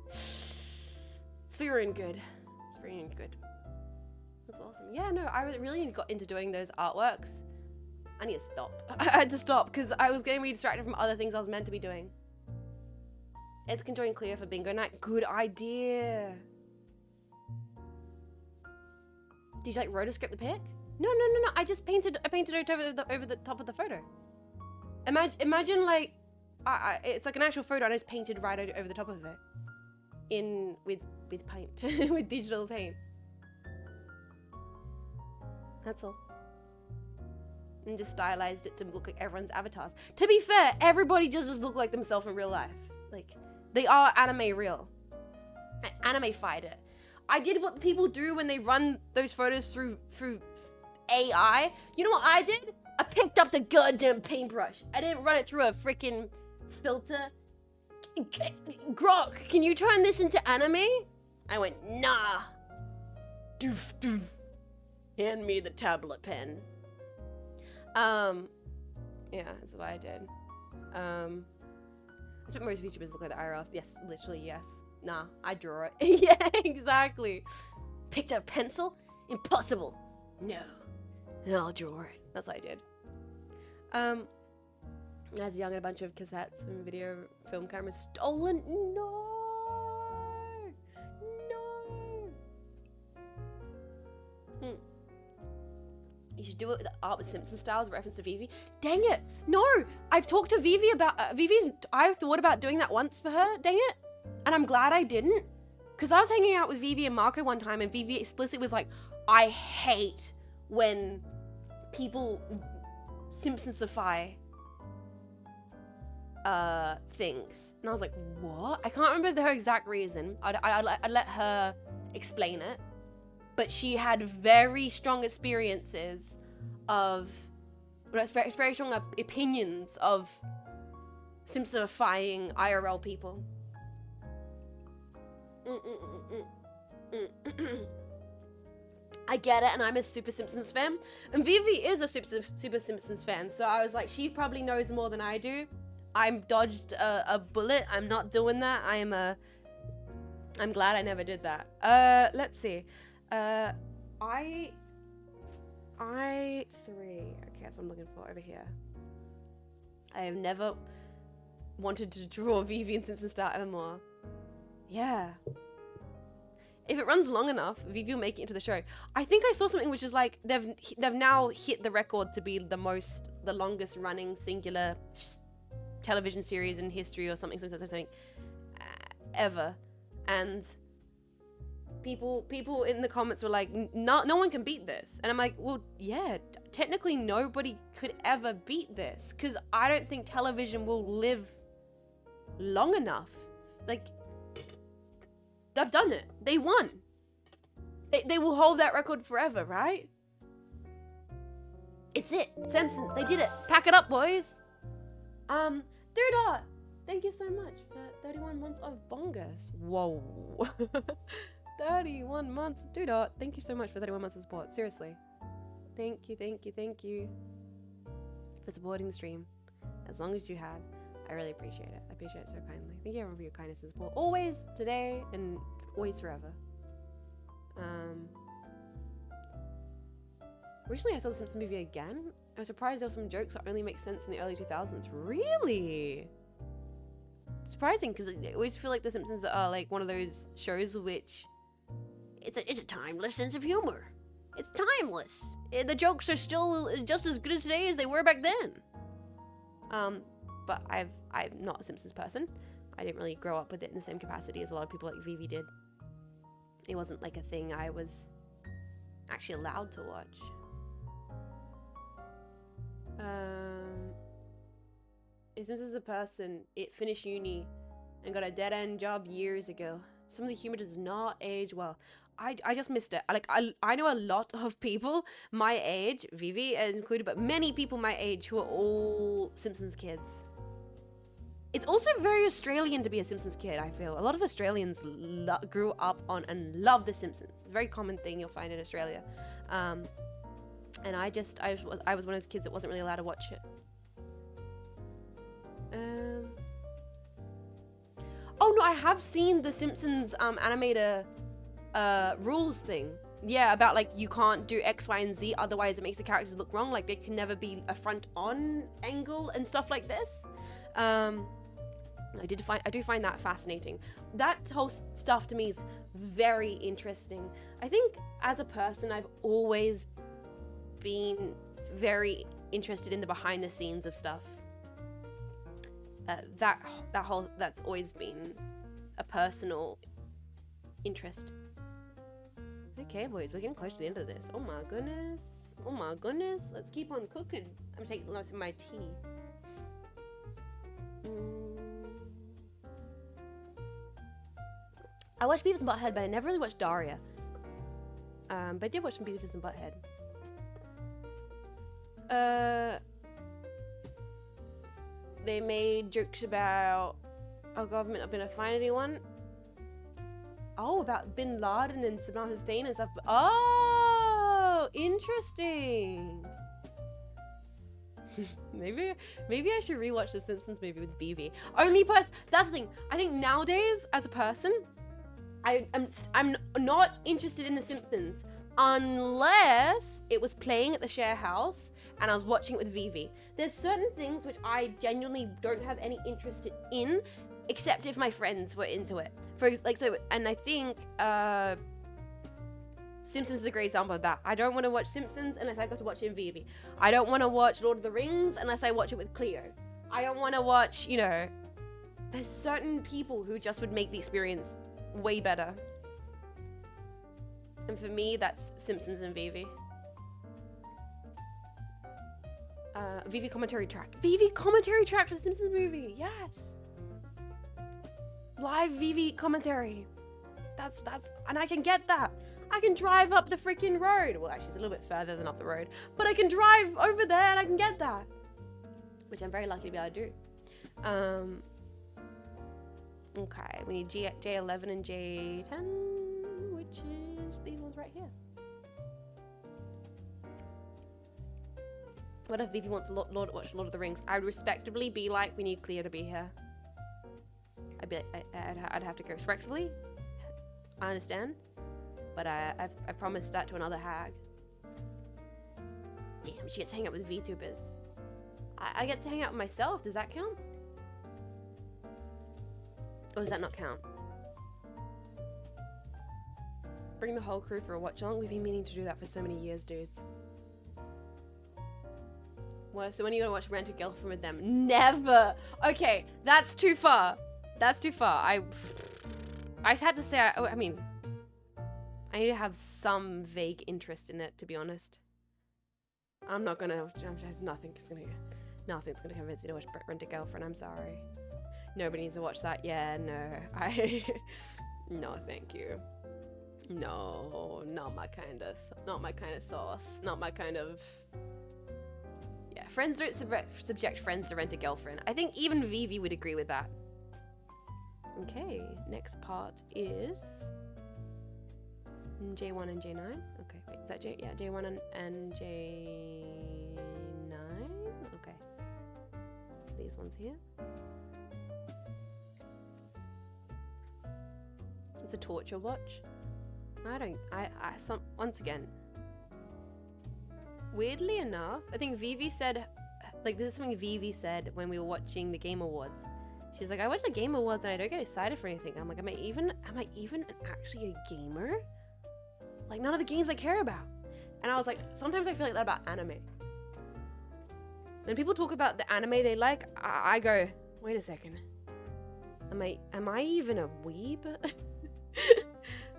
It's for your own good. It's for your own good. That's awesome. Yeah, no, I really got into doing those artworks. I need to stop. I had to stop because I was getting really distracted from other things I was meant to be doing. It's conjoined clear for bingo night. Good idea. Did you like rotoscript the pic? No. I just painted it over the top of the photo. Imagine like, it's like an actual photo and I just painted right over the top of it. With paint, with digital paint. That's all. And just stylized it to look like everyone's avatars. To be fair, everybody just look like themselves in real life. Like, they are anime real. I anime-fied it. I did what people do when they run those photos through AI. You know what I did? I picked up the goddamn paintbrush. I didn't run it through a freaking filter. Grok, can you turn this into anime? I went, nah. Doof, doof. Hand me the tablet pen. Yeah, that's what I did. That's what most VTubers look like the IRL. Yes, literally, yes. Nah, I draw it. Yeah, exactly. Picked up a pencil? Impossible. No, I'll draw it. That's what I did. As young, a bunch of cassettes and video film cameras stolen. No. You should do it with the art with Simpson styles, reference to Vivi. Dang it! No, I've talked to Vivi about I thought about doing that once for her. Dang it! And I'm glad I didn't, because I was hanging out with Vivi and Marco one time, and Vivi explicitly was like, "I hate when people Simpsonsify things," and I was like, "What?" I can't remember her exact reason. I'd let her explain it. But she had very strong experiences of, very strong opinions of Simpsonifying IRL people. I get it, and I'm a super Simpsons fan. And Vivi is a super Simpsons fan, so I was like, she probably knows more than I do. I'm dodged a bullet. I'm not doing that. I'm glad I never did that. Let's see. I3. Okay, that's what I'm looking for over here. I have never wanted to draw Vivi and Simpson style ever more. Yeah. If it runs long enough, Vivi will make it into the show. I think I saw something which is like they've now hit the record to be the longest running singular television series in history or something ever, and people in the comments were like, no one can beat this. And I'm like, well, yeah, technically nobody could ever beat this, because I don't think television will live long enough. Like, they've done it. They won. They will hold that record forever, right? It's it. Simpsons, they did it. Pack it up, boys. Dudot, thank you so much for 31 months of Bingus. Whoa. 31 months. Dudot, thank you so much for 31 months of support. Seriously. Thank you for supporting the stream. As long as you have. I really appreciate it. I appreciate it so kindly. Thank you everyone for your kindness and support. Always, today, and always forever. Recently I saw the Simpsons movie again. I was surprised there were some jokes that only make sense in the early 2000s. Really? Surprising, because I always feel like the Simpsons are like one of those shows which it's a timeless sense of humor. It's timeless. The jokes are still just as good as today as they were back then. But I'm not a Simpsons person. I didn't really grow up with it in the same capacity as a lot of people like Vivi did. It wasn't like a thing I was actually allowed to watch. If Simpsons is a person, it finished uni and got a dead-end job years ago. Some of the humor does not age well. I just missed it. I know a lot of people my age, Vivi included, but many people my age who are all Simpsons kids. It's also very Australian to be a Simpsons kid, I feel. A lot of Australians grew up on and love The Simpsons. It's a very common thing you'll find in Australia. And I was one of those kids that wasn't really allowed to watch it. Oh no, I have seen the Simpsons animator rules thing. Yeah, about like you can't do X, Y, and Z, otherwise it makes the characters look wrong. Like they can never be a front-on angle and stuff like this. I do find that fascinating. That whole stuff to me is very interesting. I think as a person, I've always been very interested in the behind the scenes of stuff. That's always been a personal interest. Okay, boys, we're getting close to the end of this. Oh my goodness. Oh my goodness. Let's keep on cooking. I'm taking lots of my tea. I watched Beavis and Butthead, but I never really watched Daria. But I did watch some Beavis and Butthead. They made jokes about our government not going to find anyone. Oh, about Bin Laden and Saddam Hussein and stuff. Oh, interesting. maybe I should rewatch the Simpsons movie with BB. That's the thing. I think nowadays, as a person, I'm not interested in the Simpsons unless it was playing at the share house and I was watching it with Vivi. There's certain things which I genuinely don't have any interest in, except if my friends were into it. And I think Simpsons is a great example of that. I don't want to watch Simpsons unless I got to watch it in Vivi. I don't want to watch Lord of the Rings unless I watch it with Cleo. I don't want to watch, there's certain people who just would make the experience way better. And for me, that's Simpsons and Vivi. Vivi commentary track. Vivi commentary track for the Simpsons movie. Yes. Live Vivi commentary. That's and I can get that. I can drive up the freaking road. Well, actually, it's a little bit further than up the road, but I can drive over there and I can get that, which I'm very lucky to be able to do. Okay, we need J11 and J10, which is these ones right here. What if Vivi wants to watch Lord of the Rings? I would respectably be like, we need Cleo to be here. I'd be like, I'd have to go respectfully. I understand, but I promised that to another hag. Damn, she gets to hang out with VTubers. I get to hang out with myself. Does that count? Or does that not count? Bring the whole crew for a watch along. We've been meaning to do that for so many years, dudes. Well, so when are you gonna watch Rent a Girlfriend with them? Never. Okay, that's too far. That's too far. I just had to say. I mean, I need to have some vague interest in it, to be honest. I'm not gonna. Nothing's gonna convince me to watch Rent a Girlfriend. I'm sorry. Nobody needs to watch that. Yeah, no. No, thank you. No, not my kind of sauce. Not my kind of. Yeah, friends don't subject friends to Rent a Girlfriend. I think even Vivi would agree with that. Okay, next part is J1 and J9. Okay, wait, is that J1 and J9? Okay. These ones here. It's a torture watch. Once again, weirdly enough, I think Vivi said, like, this is something Vivi said when we were watching the Game Awards. She's like, I watch the Game Awards and I don't get excited for anything. I'm like, am I even actually a gamer? Like, none of the games I care about. And I was like, sometimes I feel like that about anime. When people talk about the anime they like, I go, wait a second. Am I even a weeb?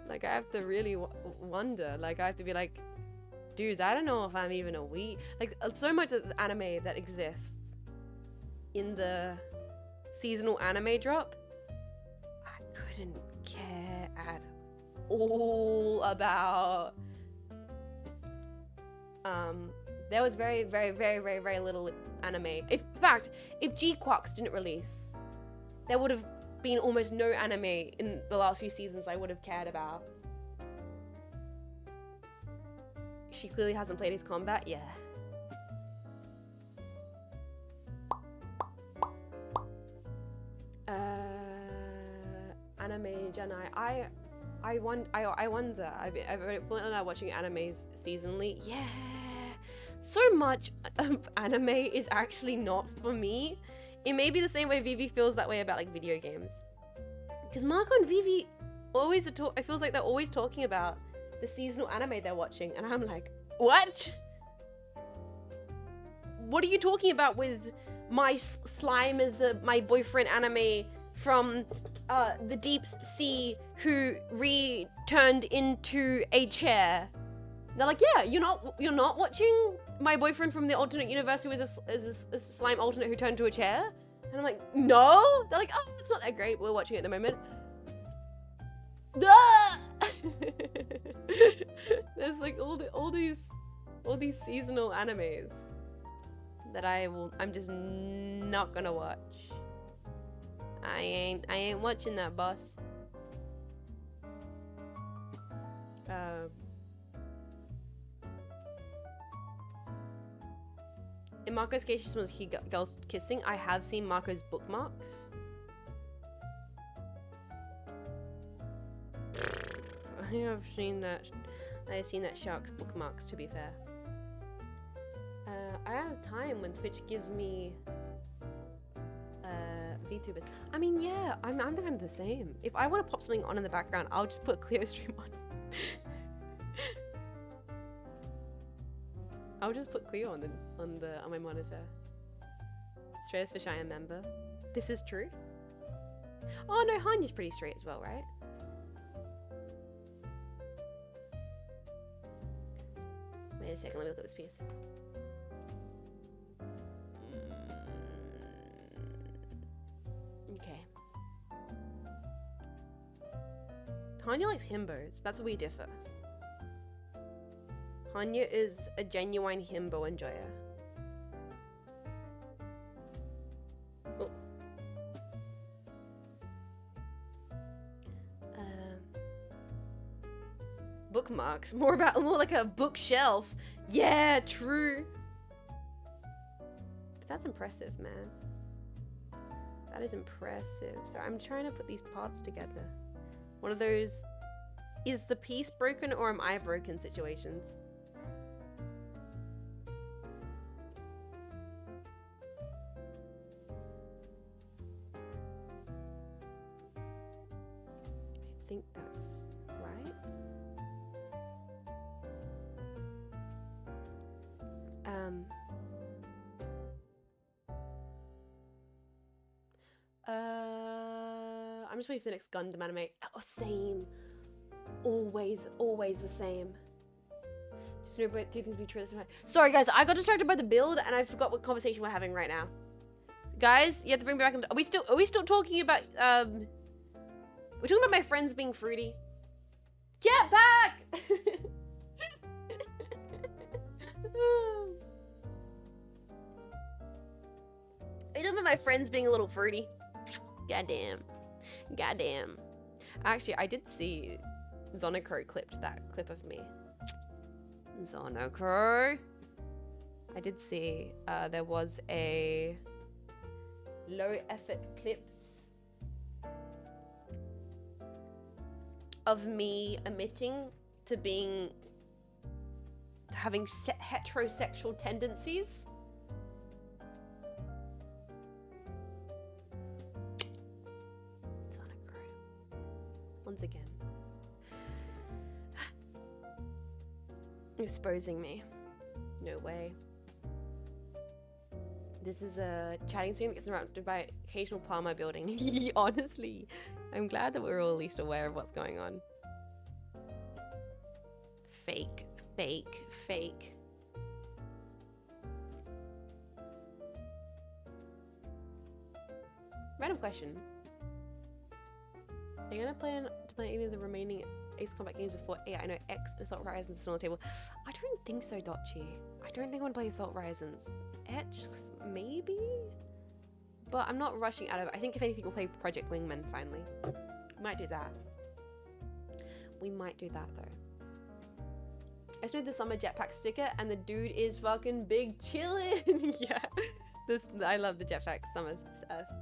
Like, I have to really wonder. Like, I have to be like, dudes, I don't know if I'm even a weeb. Like, so much of the anime that exists in the seasonal anime drop, I couldn't care at all about. There was very, very, very, very, very little anime. In fact, if G-Quox didn't release, there would have been almost no anime in the last few seasons I would have cared about. She clearly hasn't played Ace Combat. Yeah. Anime Genai. I wonder. I've Flint and I watching animes seasonally. Yeah, so much of anime is actually not for me. It may be the same way Vivi feels that way about like video games. Because Marco and Vivi always it feels like they're always talking about the seasonal anime they're watching, and I'm like, what? What are you talking about with my slime as my boyfriend anime from the deep sea who returned into a chair? They're like, yeah, you're not watching my boyfriend from the alternate universe who is a slime alternate who turned to a chair? And I'm like, no. They're like, oh, it's not that great. We're watching it at the moment. Ah! There's like all these seasonal animes that I'm just not gonna watch. I ain't watching that, boss. In Marco's case, she smells cute girls kissing. I have seen Marco's bookmarks. I have seen that. I've seen that shark's bookmarks, to be fair. I have time when Twitch gives me VTubers. I mean, yeah, I'm kind of the same. If I want to pop something on in the background, I'll just put Clear Stream on. I'll just put Cleo on my monitor. Straight as fish, I am member. This is true. Oh no, Hanya's pretty straight as well, right? Wait a second, let me look at this piece. Okay. Hanya likes himbos. That's where we differ. Hanya is a genuine himbo enjoyer. Oh. Bookmarks. More like a bookshelf. Yeah, true. But that's impressive, man. That is impressive. So I'm trying to put these parts together. One of those, is the piece broken or am I broken situations. I think that's right. I'm just waiting for the next Gundam anime. Oh, same. Always the same. Just know about two things be true. Sorry, guys. I got distracted by the build and I forgot what conversation we're having right now. Guys, you have to bring me back. Are we still talking about? We're talking about my friends being fruity. Jetpack. Are you talking about my friends being a little fruity? Goddamn. Actually, I did see Zonocro clipped that clip of me. Zonocro. I did see there was a low effort clips of me admitting to having heterosexual tendencies. Once again. Exposing me. No way. This is a chatting stream that gets interrupted by occasional plasma building. Honestly, I'm glad that we're all at least aware of what's going on. Fake. Random question. Are you gonna plan to play any of the remaining Ace Combat games before? Yeah, I know X Assault Horizons is still on the table. I don't think so, Dotchi. I don't think I want to play Assault Horizons. Etch, maybe? But I'm not rushing out of it. I think if anything, we'll play Project Wingman finally. We might do that. We might do that though. I just made the summer jetpack sticker and the dude is fucking big chillin'. Yeah. I love the jetpack summer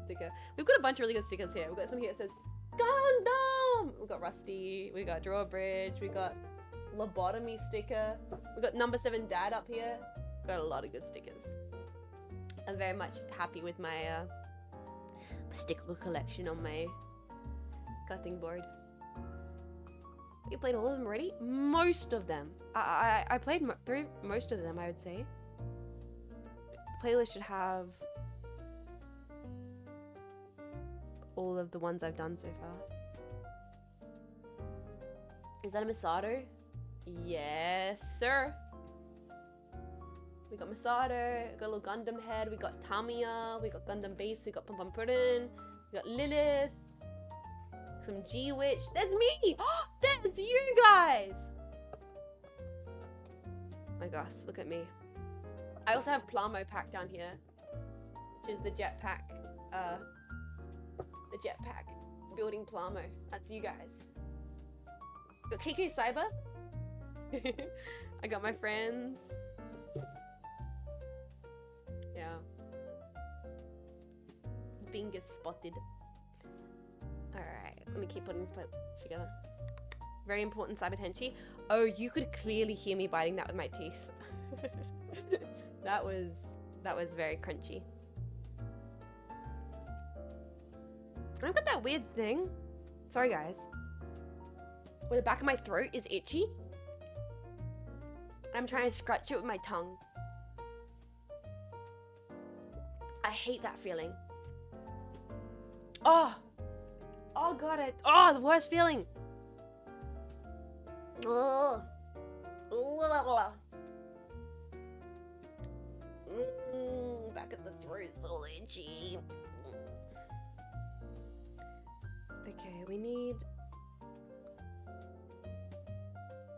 sticker. We've got a bunch of really good stickers here. We've got this one here that says, Gundam! We got Rusty, we got Drawbridge, we got Lobotomy sticker, we got number 7 Dad up here. Got a lot of good stickers. I'm very much happy with my sticker collection on my cutting board. You played all of them already? Most of them. I played through most of them, I would say. The playlist should have all of the ones I've done so far. Is that a Masato? Yes, sir. We got Masato, we got a little Gundam head, we got Tamiya, we got Gundam base, we got Pum Pum Puddin, we got Lilith, some G-Witch. There's me! Oh, there's you guys! My gosh, look at me. I also have Plamo Pack down here, which is the jetpack, building Plamo. That's you guys. Got KK Cyber. I got my friends. Yeah. Bingus spotted. Alright, let me keep putting this together. Very important, Cyber Tenchi. Oh, you could clearly hear me biting that with my teeth. that was very crunchy. I've got that weird thing. Sorry guys. Where the back of my throat is itchy. I'm trying to scratch it with my tongue. I hate that feeling. Oh! Oh god, the worst feeling! Ugh. Back of the throat's all itchy. Okay, we need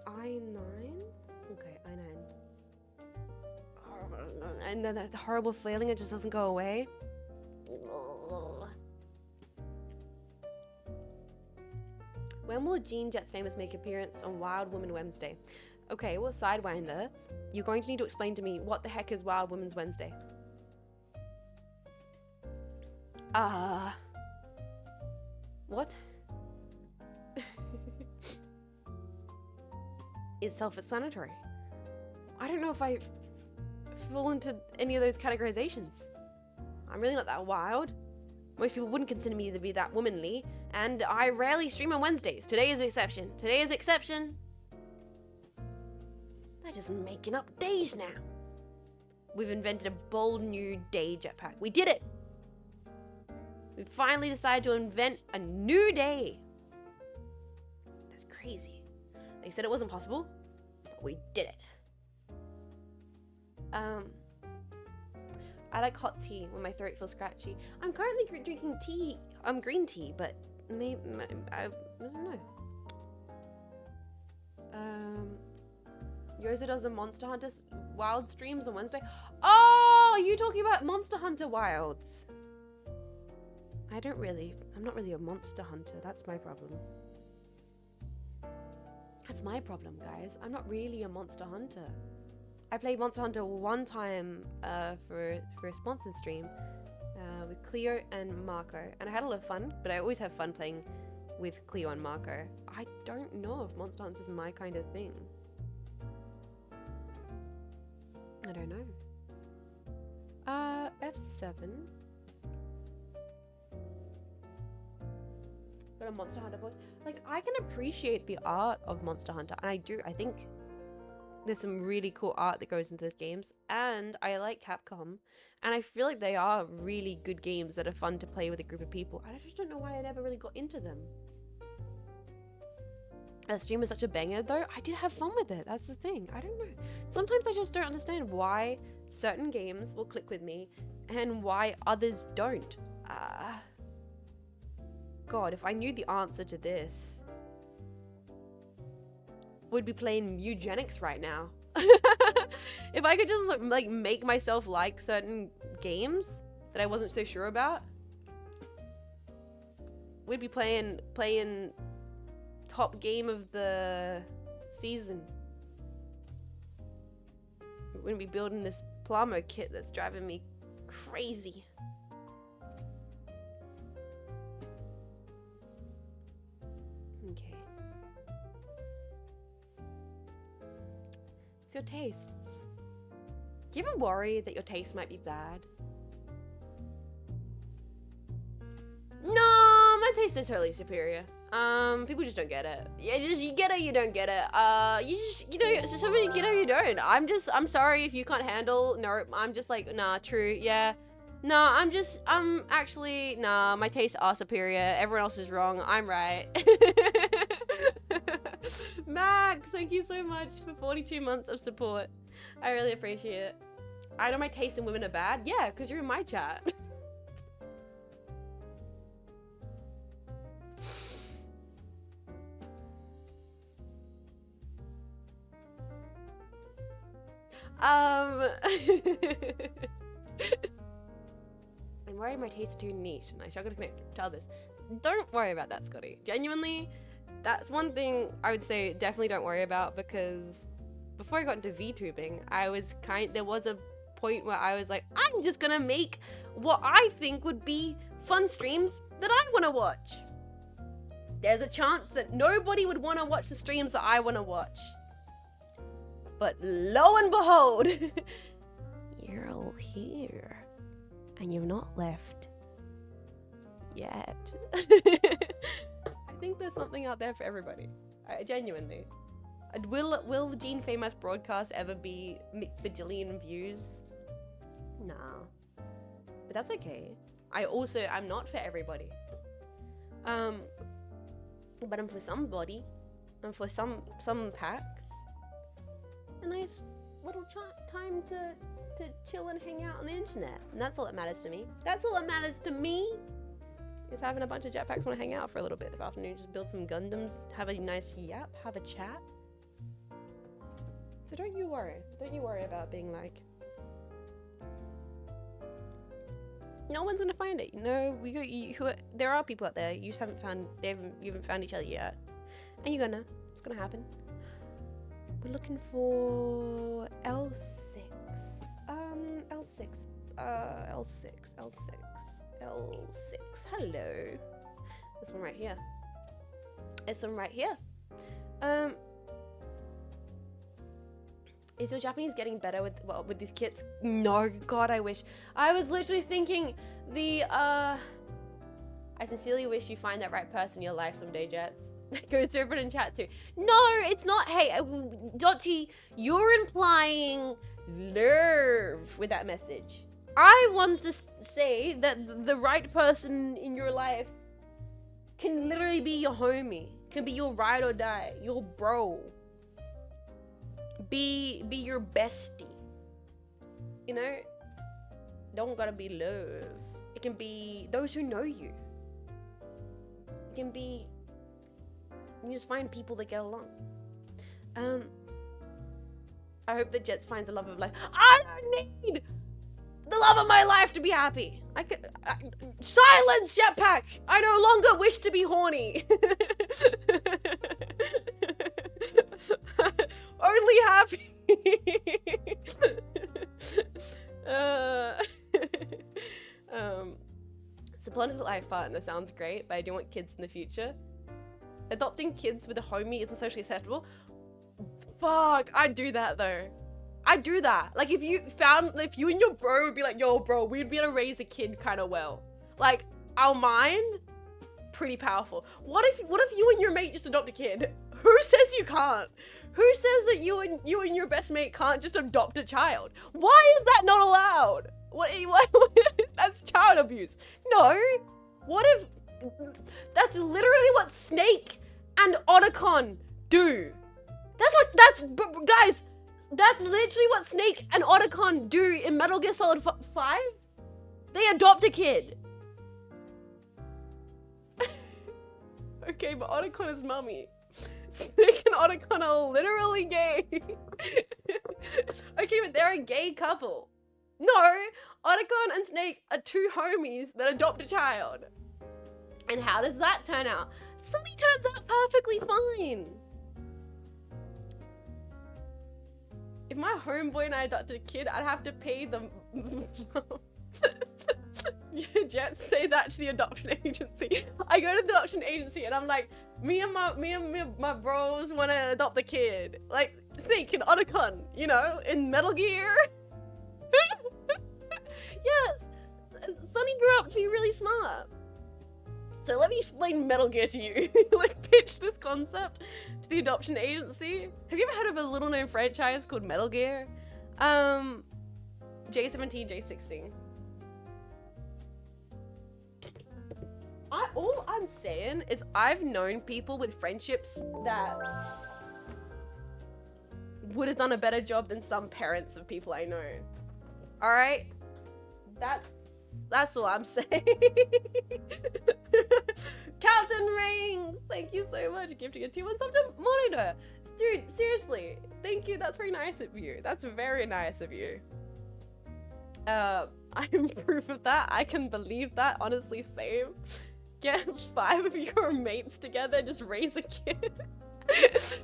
I9? Okay, I9. And then that horrible feeling, it just doesn't go away. When will Jean Faymas make appearance on Wild Woman Wednesday? Okay, well, Sidewinder, you're going to need to explain to me what the heck is Wild Women's Wednesday. What? It's self-explanatory. I don't know if I fall into any of those categorizations. I'm really not that wild. Most people wouldn't consider me to be that womanly, and I rarely stream on Wednesdays. Today is an exception. Today is an exception. They're just making up days now. We've invented a bold new day jetpack. We did it! We finally decided to invent a new day. That's crazy. They said it wasn't possible, but we did it. I like hot tea when my throat feels scratchy. I'm currently drinking tea, green tea, but maybe, I don't know. Yoza does the Monster Hunter Wild streams on Wednesday. Oh, are you talking about Monster Hunter Wilds? I'm not really a monster hunter. That's my problem. That's my problem, guys. I'm not really a monster hunter. I played Monster Hunter one time for a sponsored stream with Cleo and Marco, and I had a lot of fun, but I always have fun playing with Cleo and Marco. I don't know if Monster Hunter is my kind of thing. I don't know. F7. Got a Monster Hunter voice. Like, I can appreciate the art of Monster Hunter, and I do. I think there's some really cool art that goes into these games, and I like Capcom, and I feel like they are really good games that are fun to play with a group of people. I just don't know why I never really got into them. That stream was such a banger, though. I did have fun with it. That's the thing. I don't know. Sometimes I just don't understand why certain games will click with me and why others don't. God, if I knew the answer to this, would be playing eugenics right now. If I could just like make myself like certain games that I wasn't so sure about, we'd be playing top game of the season. We wouldn't be building this Plamo kit that's driving me crazy. It's your tastes. Do you ever worry that your taste might be bad? No, my taste is totally superior. People just don't get it. Yeah, you get it, you don't get it. Somebody get it, you don't. I'm sorry if you can't handle. No, I'm just like, nah, true, yeah. No, I'm actually, nah, my tastes are superior. Everyone else is wrong. I'm right. Max, thank you so much for 42 months of support. I really appreciate it. I know my taste in women are bad. Yeah, because you're in my chat. I'm worried my tastes are too niche and I struggle to connect to others. Don't worry about that, Scotty. Genuinely, that's one thing I would say definitely don't worry about, because before I got into VTubing, there was a point where I was like, I'm just gonna make what I think would be fun streams that I want to watch. There's a chance that nobody would want to watch the streams that I want to watch. But lo and behold, you're all here. And you've not left yet. I think there's something out there for everybody. Genuinely. Will the Jean Faymas broadcast ever be bajillion views? Nah. But that's okay. I'm not for everybody. But I'm for somebody. I'm for some packs. A nice little time to chill and hang out on the internet. And that's all that matters to me. That's all that matters to me. Is having a bunch of jetpacks want to hang out for a little bit of afternoon, just build some Gundams, have a nice yap, have a chat. So don't you worry. Don't you worry about being like, no one's gonna find it. You know, there are people out there. You just haven't found. You haven't found each other yet, and you're gonna. It's gonna happen. We're looking for L6. L6. Hello. This one right here. This one right here. Is your Japanese getting better with these kits? No, God, I wish. I was literally thinking I sincerely wish you find that right person in your life someday, Jets. Go serve it in chat too. No, it's not. Hey, Dottie, you're implying love with that message. I want to say that the right person in your life can literally be your homie, can be your ride or die, your bro. Be your bestie. You know? Don't gotta be love. It can be those who know you. It can be, you just find people that get along. I hope that Jets finds a love of life. I don't need the love of my life to be happy. Silence, Jetpack! I no longer wish to be horny. Only happy. Supported life partner sounds great, but I do want kids in the future. Adopting kids with a homie isn't socially acceptable. Fuck, I'd do that though. I'd do that. Like if you and your bro would be like, yo bro, we'd be able to raise a kid kind of well. Like our mind, pretty powerful. What if you and your mate just adopt a kid? Who says you can't? Who says that you and your best mate can't just adopt a child? Why is that not allowed? What that's child abuse. No. What if that's literally what Snake and Otacon do? Guys, that's literally what Snake and Otacon do in Metal Gear Solid 5. They adopt a kid. Okay, but Otacon is mummy. Snake and Otacon are literally gay. Okay, but they're a gay couple. No, Otacon and Snake are two homies that adopt a child. And how does that turn out? Something turns out perfectly fine. If my homeboy and I adopted a kid, I'd have to pay them. Jets say that to the adoption agency. I go to the adoption agency and I'm like, me and my bros want to adopt a kid. Like, Snake in Otacon, you know, in Metal Gear. Yeah, Sonny grew up to be really smart. So let me explain Metal Gear to you. Like, pitch this concept to the adoption agency. Have you ever heard of a little known franchise called Metal Gear? J17, J16. All I'm saying is I've known people with friendships that would have done a better job than some parents of people I know. All right? That's all I'm saying. Captain Rings, thank you so much for gifting a 2-1 sub to Monitor. Dude, seriously, thank you. That's very nice of you. That's very nice of you. I'm proof of that. I can believe that. Honestly, same. Get 5 of your mates together, just raise a kid.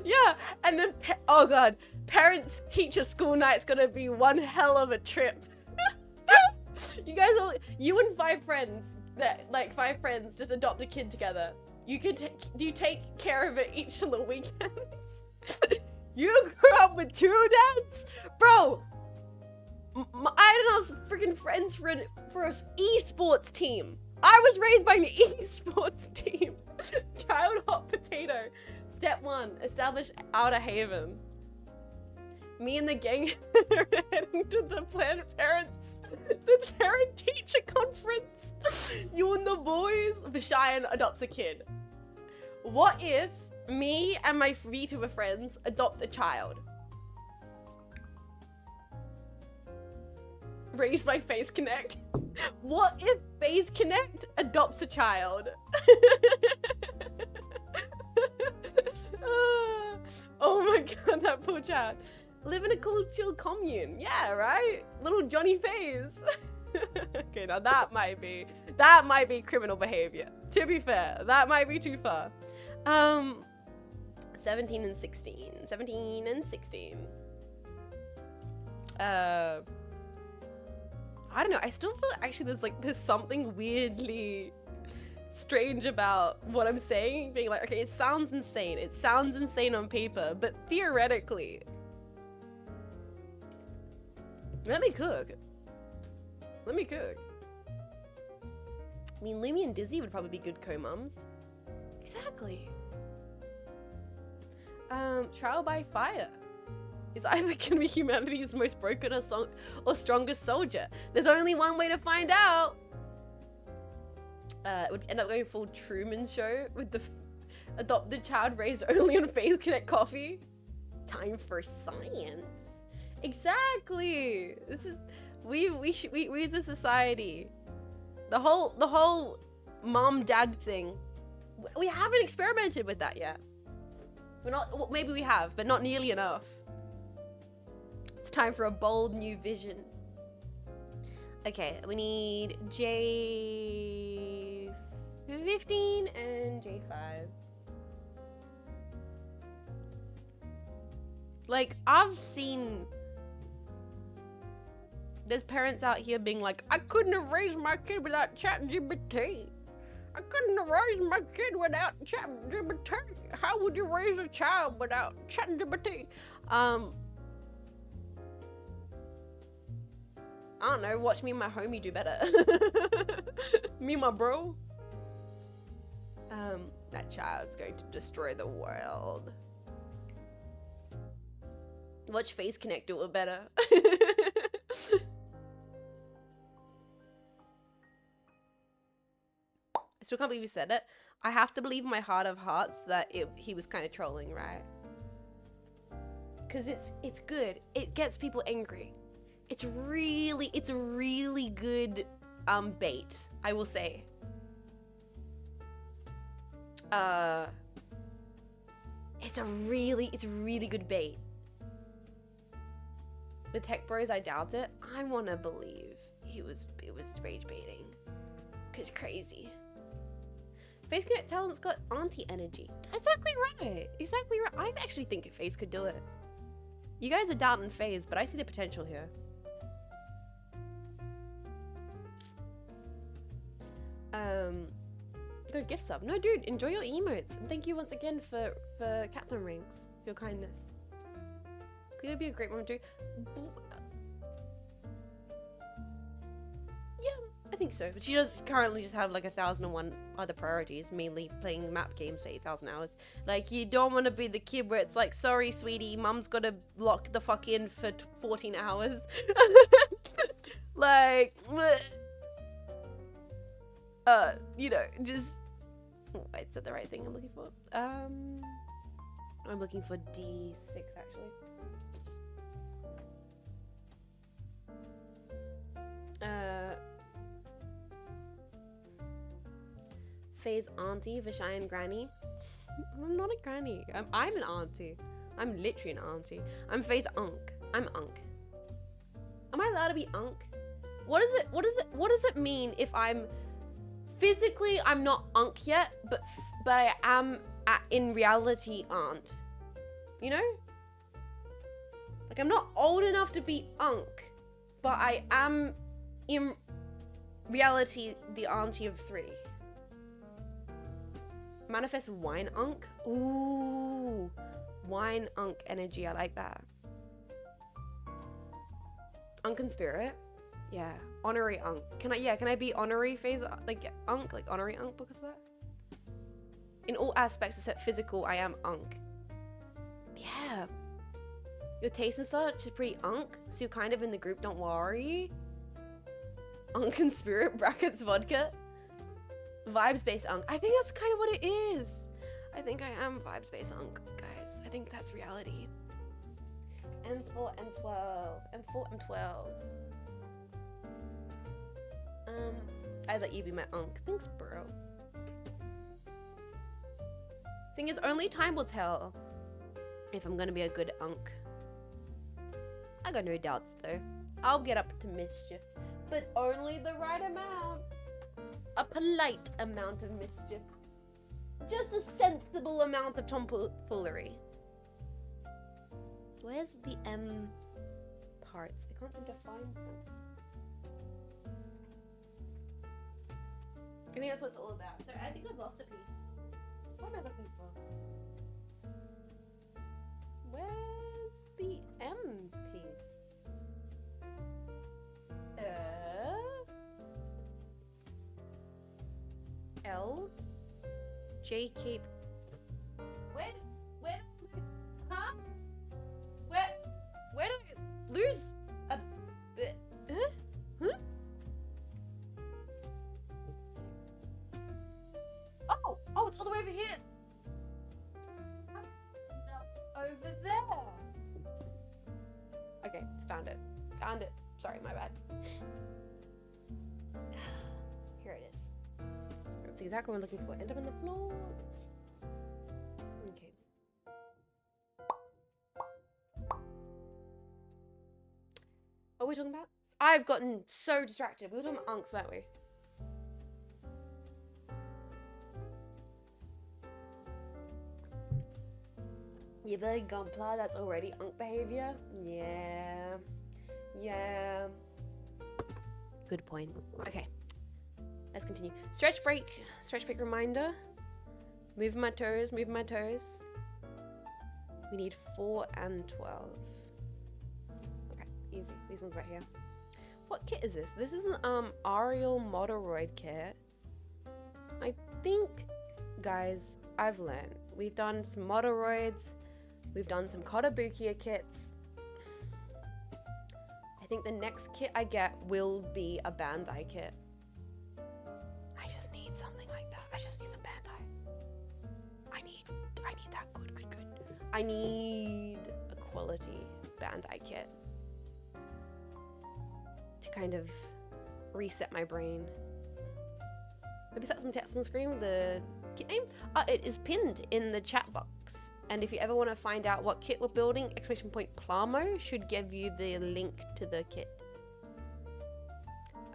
Yeah, and then oh god, parents teacher school night's gonna be one hell of a trip. You guys all, you and 5 friends, that like 5 friends just adopt a kid together. You can you take care of it each of the weekends. You grew up with 2 dads? Bro, I don't know, freaking friends for an esports team. I was raised by an esports team. Child hot potato. Step 1, establish outer haven. Me and the gang are heading to the Planned the parent teacher conference. You and the boys. Vishayan adopts a kid. What if me and my VTuber friends adopt a child? Raise my Face Connect. What if Face Connect adopts a child? Oh my god, that poor child. Live in a cool, chill commune. Yeah, right? Little Johnny Faze. Okay, now that might be criminal behavior. To be fair, that might be too far. 17 and 16. 17 and 16. I don't know. I still feel actually there's something weirdly strange about what I'm saying. Being like, okay, it sounds insane. It sounds insane on paper, but theoretically, let me cook. Let me cook. I mean, Lumi and Dizzy would probably be good co-mums. Exactly. Trial by fire is either gonna be humanity's most broken or strongest soldier. There's only one way to find out. It would end up going full Truman Show with the adopted child raised only on Face Connect coffee. Time for science. Exactly. This is we as a society. The whole mom dad thing. We haven't experimented with that yet. We're not. Well, maybe we have, but not nearly enough. It's time for a bold new vision. Okay, we need J15 and J5. Like, I've seen there's parents out here being like, I couldn't have raised my kid without ChatGPT. I couldn't have raised my kid without ChatGPT. How would you raise a child without ChatGPT? I don't know, watch me and my homie do better. Me and my bro. That child's going to destroy the world. Watch Face Connect do it better. I still can't believe you said it. I have to believe in my heart of hearts that he was kind of trolling, right? Because it's good. It gets people angry. It's a really good bait, I will say. It's a really good bait. With Tech Bros, I doubt it. I want to believe it was rage baiting. Cause crazy. Face Connect Talent's got auntie energy. Exactly right. Exactly right. I actually think FaZe could do it. You guys are doubting FaZe, but I see the potential here. Got a gift sub. No, dude, enjoy your emotes. And thank you once again for Captain Rings, for your kindness. think it'd be a great mom too. Yeah, I think so. But she does currently just have like 1,001 other priorities, mainly playing map games for 8,000 hours. Like, you don't want to be the kid where it's like, sorry, sweetie, mum's got to lock the fuck in for 14 hours. Like, you know, just. Wait, is that the right thing I'm looking for? I'm looking for D6 actually. Faye's auntie, Vishayan granny. I'm not a granny. I'm an auntie. I'm literally an auntie. I'm Faye's unk. I'm unk. Am I allowed to be unk? What does it mean if I'm physically I'm not unk yet, but I am in reality aunt? You know? Like, I'm not old enough to be unk, but I am in reality the auntie of 3. Manifest wine unk. Ooh, wine unk energy. I like that. Unk and spirit. Yeah, honorary unk. Can I be honorary phase, like unk, like honorary unk because of that? In all aspects except physical, I am unk. Yeah. Your taste and such is pretty unk, so you're kind of in the group, don't worry. Unk and spirit brackets vodka. Vibes based unk. I think that's kind of what it is. I think I am vibes based unk, guys. I think that's reality. M4, M12. M4, M12. I'd let you be my unk. Thanks, bro. Thing is, only time will tell if I'm gonna be a good unk. I got no doubts though. I'll get up to mischief, but only the right amount. A polite amount of mischief. Just a sensible amount of tomfoolery. Where's the M parts? I can't seem to find them. I think that's what it's all about. So I think I've lost a piece. What am I looking for? Where's the M piece? L J K. Where, huh? Where do I lose a bit? Huh? Oh, it's all the way over here. Over there. Okay, it's found it. Found it. Sorry, my bad. Here it is. That's exactly what I'm looking for. End up on the floor. Okay. What are we talking about? I've gotten so distracted. We were talking about unks, weren't we? You better comply, that's already unk behavior. Yeah. Yeah. Good point. Okay. Let's continue. Stretch break reminder. Move my toes. We need 4 and 12. Okay, easy. These ones right here. What kit is this? This is an Ariel MODEROID kit. I think, guys, I've learned. We've done some MODEROIDs. We've done some Kotobukiya kits. I think the next kit I get will be a Bandai kit. I just need something like that. I just need some Bandai. I need that good. I need a quality Bandai kit to kind of reset my brain. Maybe set some text on the screen with the kit name. It is pinned in the chat box. And if you ever want to find out what kit we're building, !Plamo should give you the link to the kit.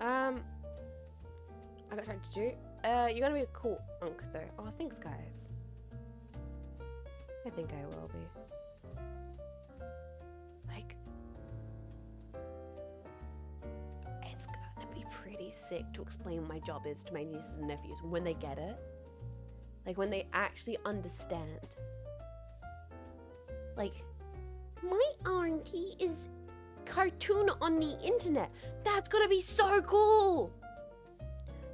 I got tried to do. You're gonna be a cool unk though. Oh, thanks, guys. I think I will be. Like, it's gonna be pretty sick to explain what my job is to my nieces and nephews when they get it. Like, when they actually understand. Like, My auntie is cartoon on the internet. That's gonna be so cool.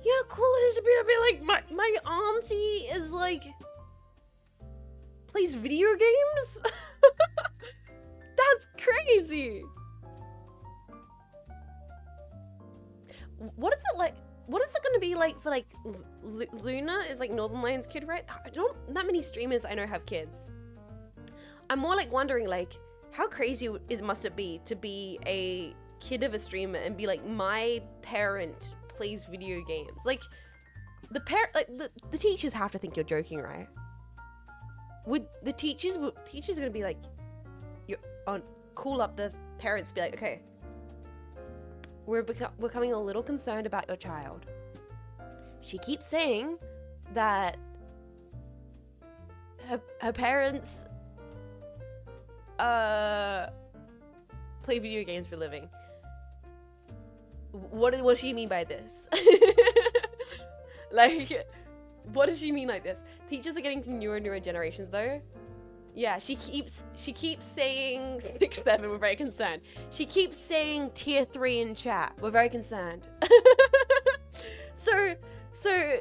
You know how cool it is to be like, my auntie is like, plays video games? That's crazy. What is it like? What is it going to be like for like Luna is like Northern Lions kid, right? I don't, not many streamers I know have kids. I'm more like wondering like how crazy must it be to be a kid of a streamer and be like, my parent plays video games. Like the teachers have to think you're joking, right? Would the teachers are going to be like, you're on, call up the parents, be like, okay, we're becoming a little concerned about your child. She keeps saying that her parents play video games for a living. What does she mean by this? Like, what does she mean like this? Teachers are getting newer generations though. Yeah, she keeps saying 6-7, we're very concerned. She keeps saying tier 3 in chat, we're very concerned. So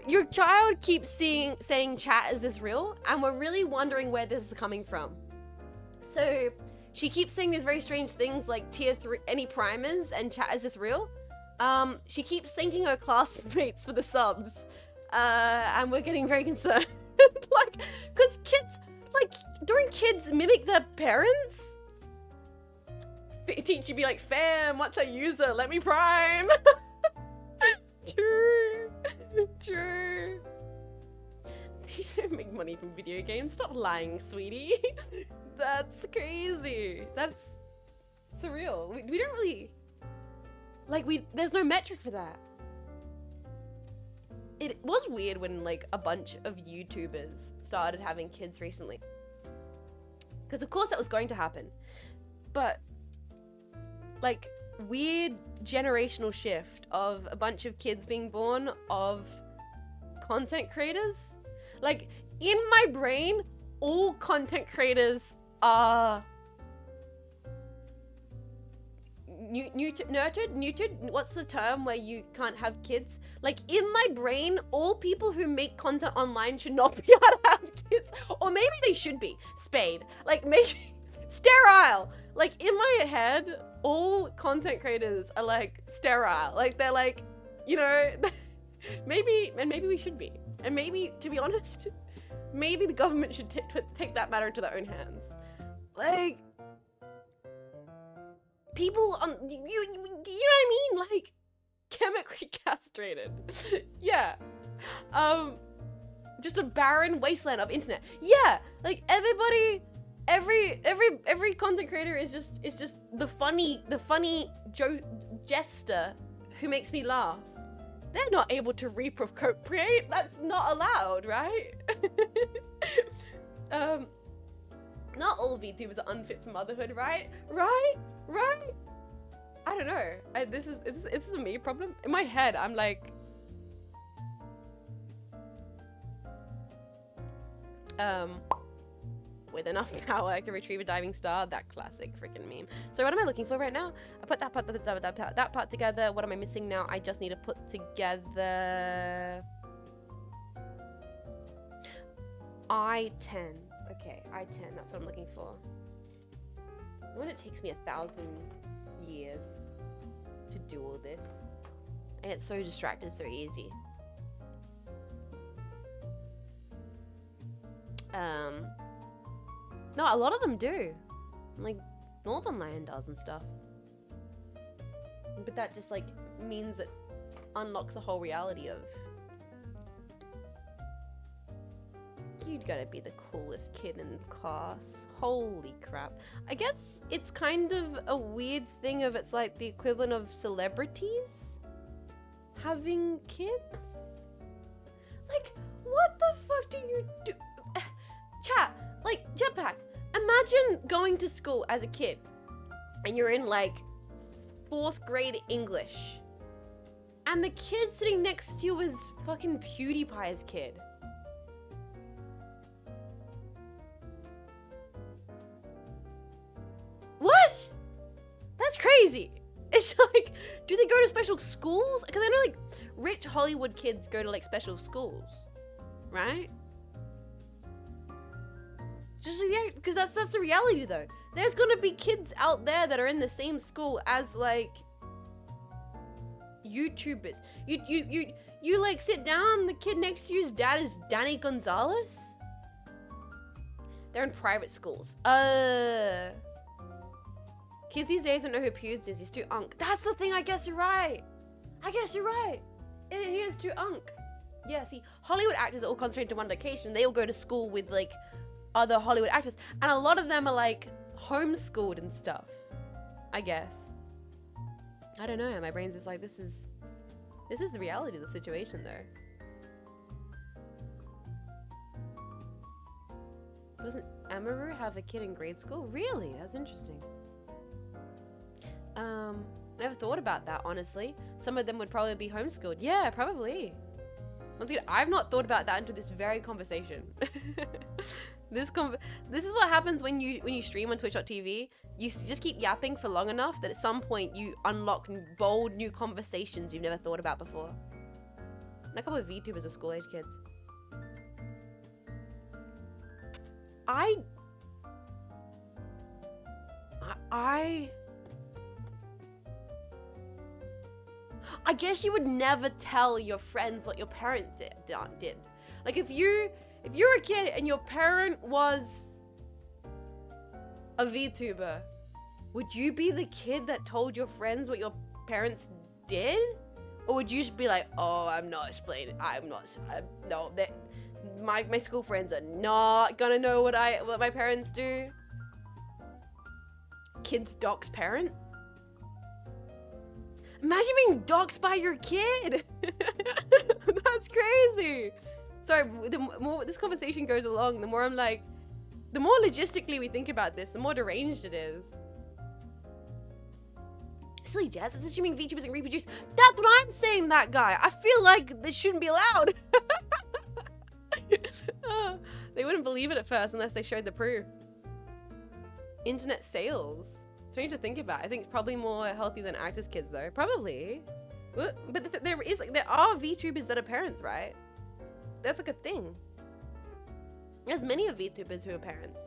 your child keeps saying chat, is this real? And we're really wondering where this is coming from. So she keeps saying these very strange things like tier 3, any primers, and chat, is this real? She keeps thanking her classmates for the subs. And we're getting very concerned. Like, cause kids, like, don't kids mimic their parents? Teacher be like, fam, what's a user? Let me prime. True. You don't make money from video games. Stop lying, sweetie. That's crazy. That's surreal. We don't really, like, there's no metric for that. It was weird when like a bunch of YouTubers started having kids recently. Because of course that was going to happen. But like weird generational shift of a bunch of kids being born of content creators. Like in my brain, all content creators are neutered. What's the term where you can't have kids? Like in my brain, all people who make content online should not be able to have kids, or maybe they should be spayed. Like maybe sterile. Like in my head, all content creators are like sterile. Like they're like, you know, maybe we should be. And maybe, to be honest, maybe the government should take that matter into their own hands. Like, people on, you know what I mean? Like, chemically castrated. Yeah. Just a barren wasteland of internet. Yeah, like everybody, every content creator is just the funny jester who makes me laugh. They're not able to reprocreate. That's not allowed, right? Not all VTubers are unfit for motherhood, right? Right? I don't know. This is a me problem. In my head, I'm like, with enough power, I can retrieve a diving star. That classic freaking meme. So what am I looking for right now? I put that part together. What am I missing now? I just need to put together I-10. Okay, I-10. That's what I'm looking for. When it takes me 1,000 years to do all this, I get so distracted so easy. No, a lot of them do. Like, Northern Lion does and stuff. But that just, like, means that unlocks a whole reality of... You'd gotta be the coolest kid in class. Holy crap. I guess it's kind of a weird thing of it's like the equivalent of celebrities having kids? Like, what the fuck do you do? Chat, like, Jetpack, imagine going to school as a kid and you're in like 4th grade English and the kid sitting next to you is fucking PewDiePie's kid. It's like, do they go to special schools? Because I know like rich Hollywood kids go to like special schools, right? Just yeah, because that's the reality though. There's gonna be kids out there that are in the same school as like YouTubers. You like sit down, the kid next to you's dad is Danny Gonzalez. They're in private schools. Kids these days don't know who Pewds is. He's too unk. That's the thing. I guess you're right. He is too unk. Yeah, see, Hollywood actors are all concentrated to one location. They all go to school with like other Hollywood actors, and a lot of them are like homeschooled and stuff. I guess. I don't know. My brain's just like, this is the reality of the situation, though. Doesn't Amaru have a kid in grade school? Really? That's interesting. Never thought about that, honestly. Some of them would probably be homeschooled. Yeah, probably. Once again, I've not thought about that until this very conversation. This is what happens when you stream on twitch.tv. You just keep yapping for long enough that at some point you unlock bold new conversations you've never thought about before. And a couple of VTubers are school-age kids. I guess you would never tell your friends what your parents did. Like if you're a kid and your parent was a VTuber, would you be the kid that told your friends what your parents did? Or would you just be like, oh, I'm not explaining. No, my school friends are not gonna know what my parents do. Kids dox parent? Imagine being doxed by your kid. That's crazy. Sorry, the more this conversation goes along, the more I'm like, the more logistically we think about this, the more deranged it is. Silly Jazz, it's assuming VTubers can reproduce. That's what I'm saying, that guy. I feel like this shouldn't be allowed. They wouldn't believe it at first unless they showed the proof. Internet sales. Strange to think about. I think it's probably more healthy than actors' kids, though. Probably. But there are VTubers that are parents, right? That's like a thing. There's many of VTubers who are parents.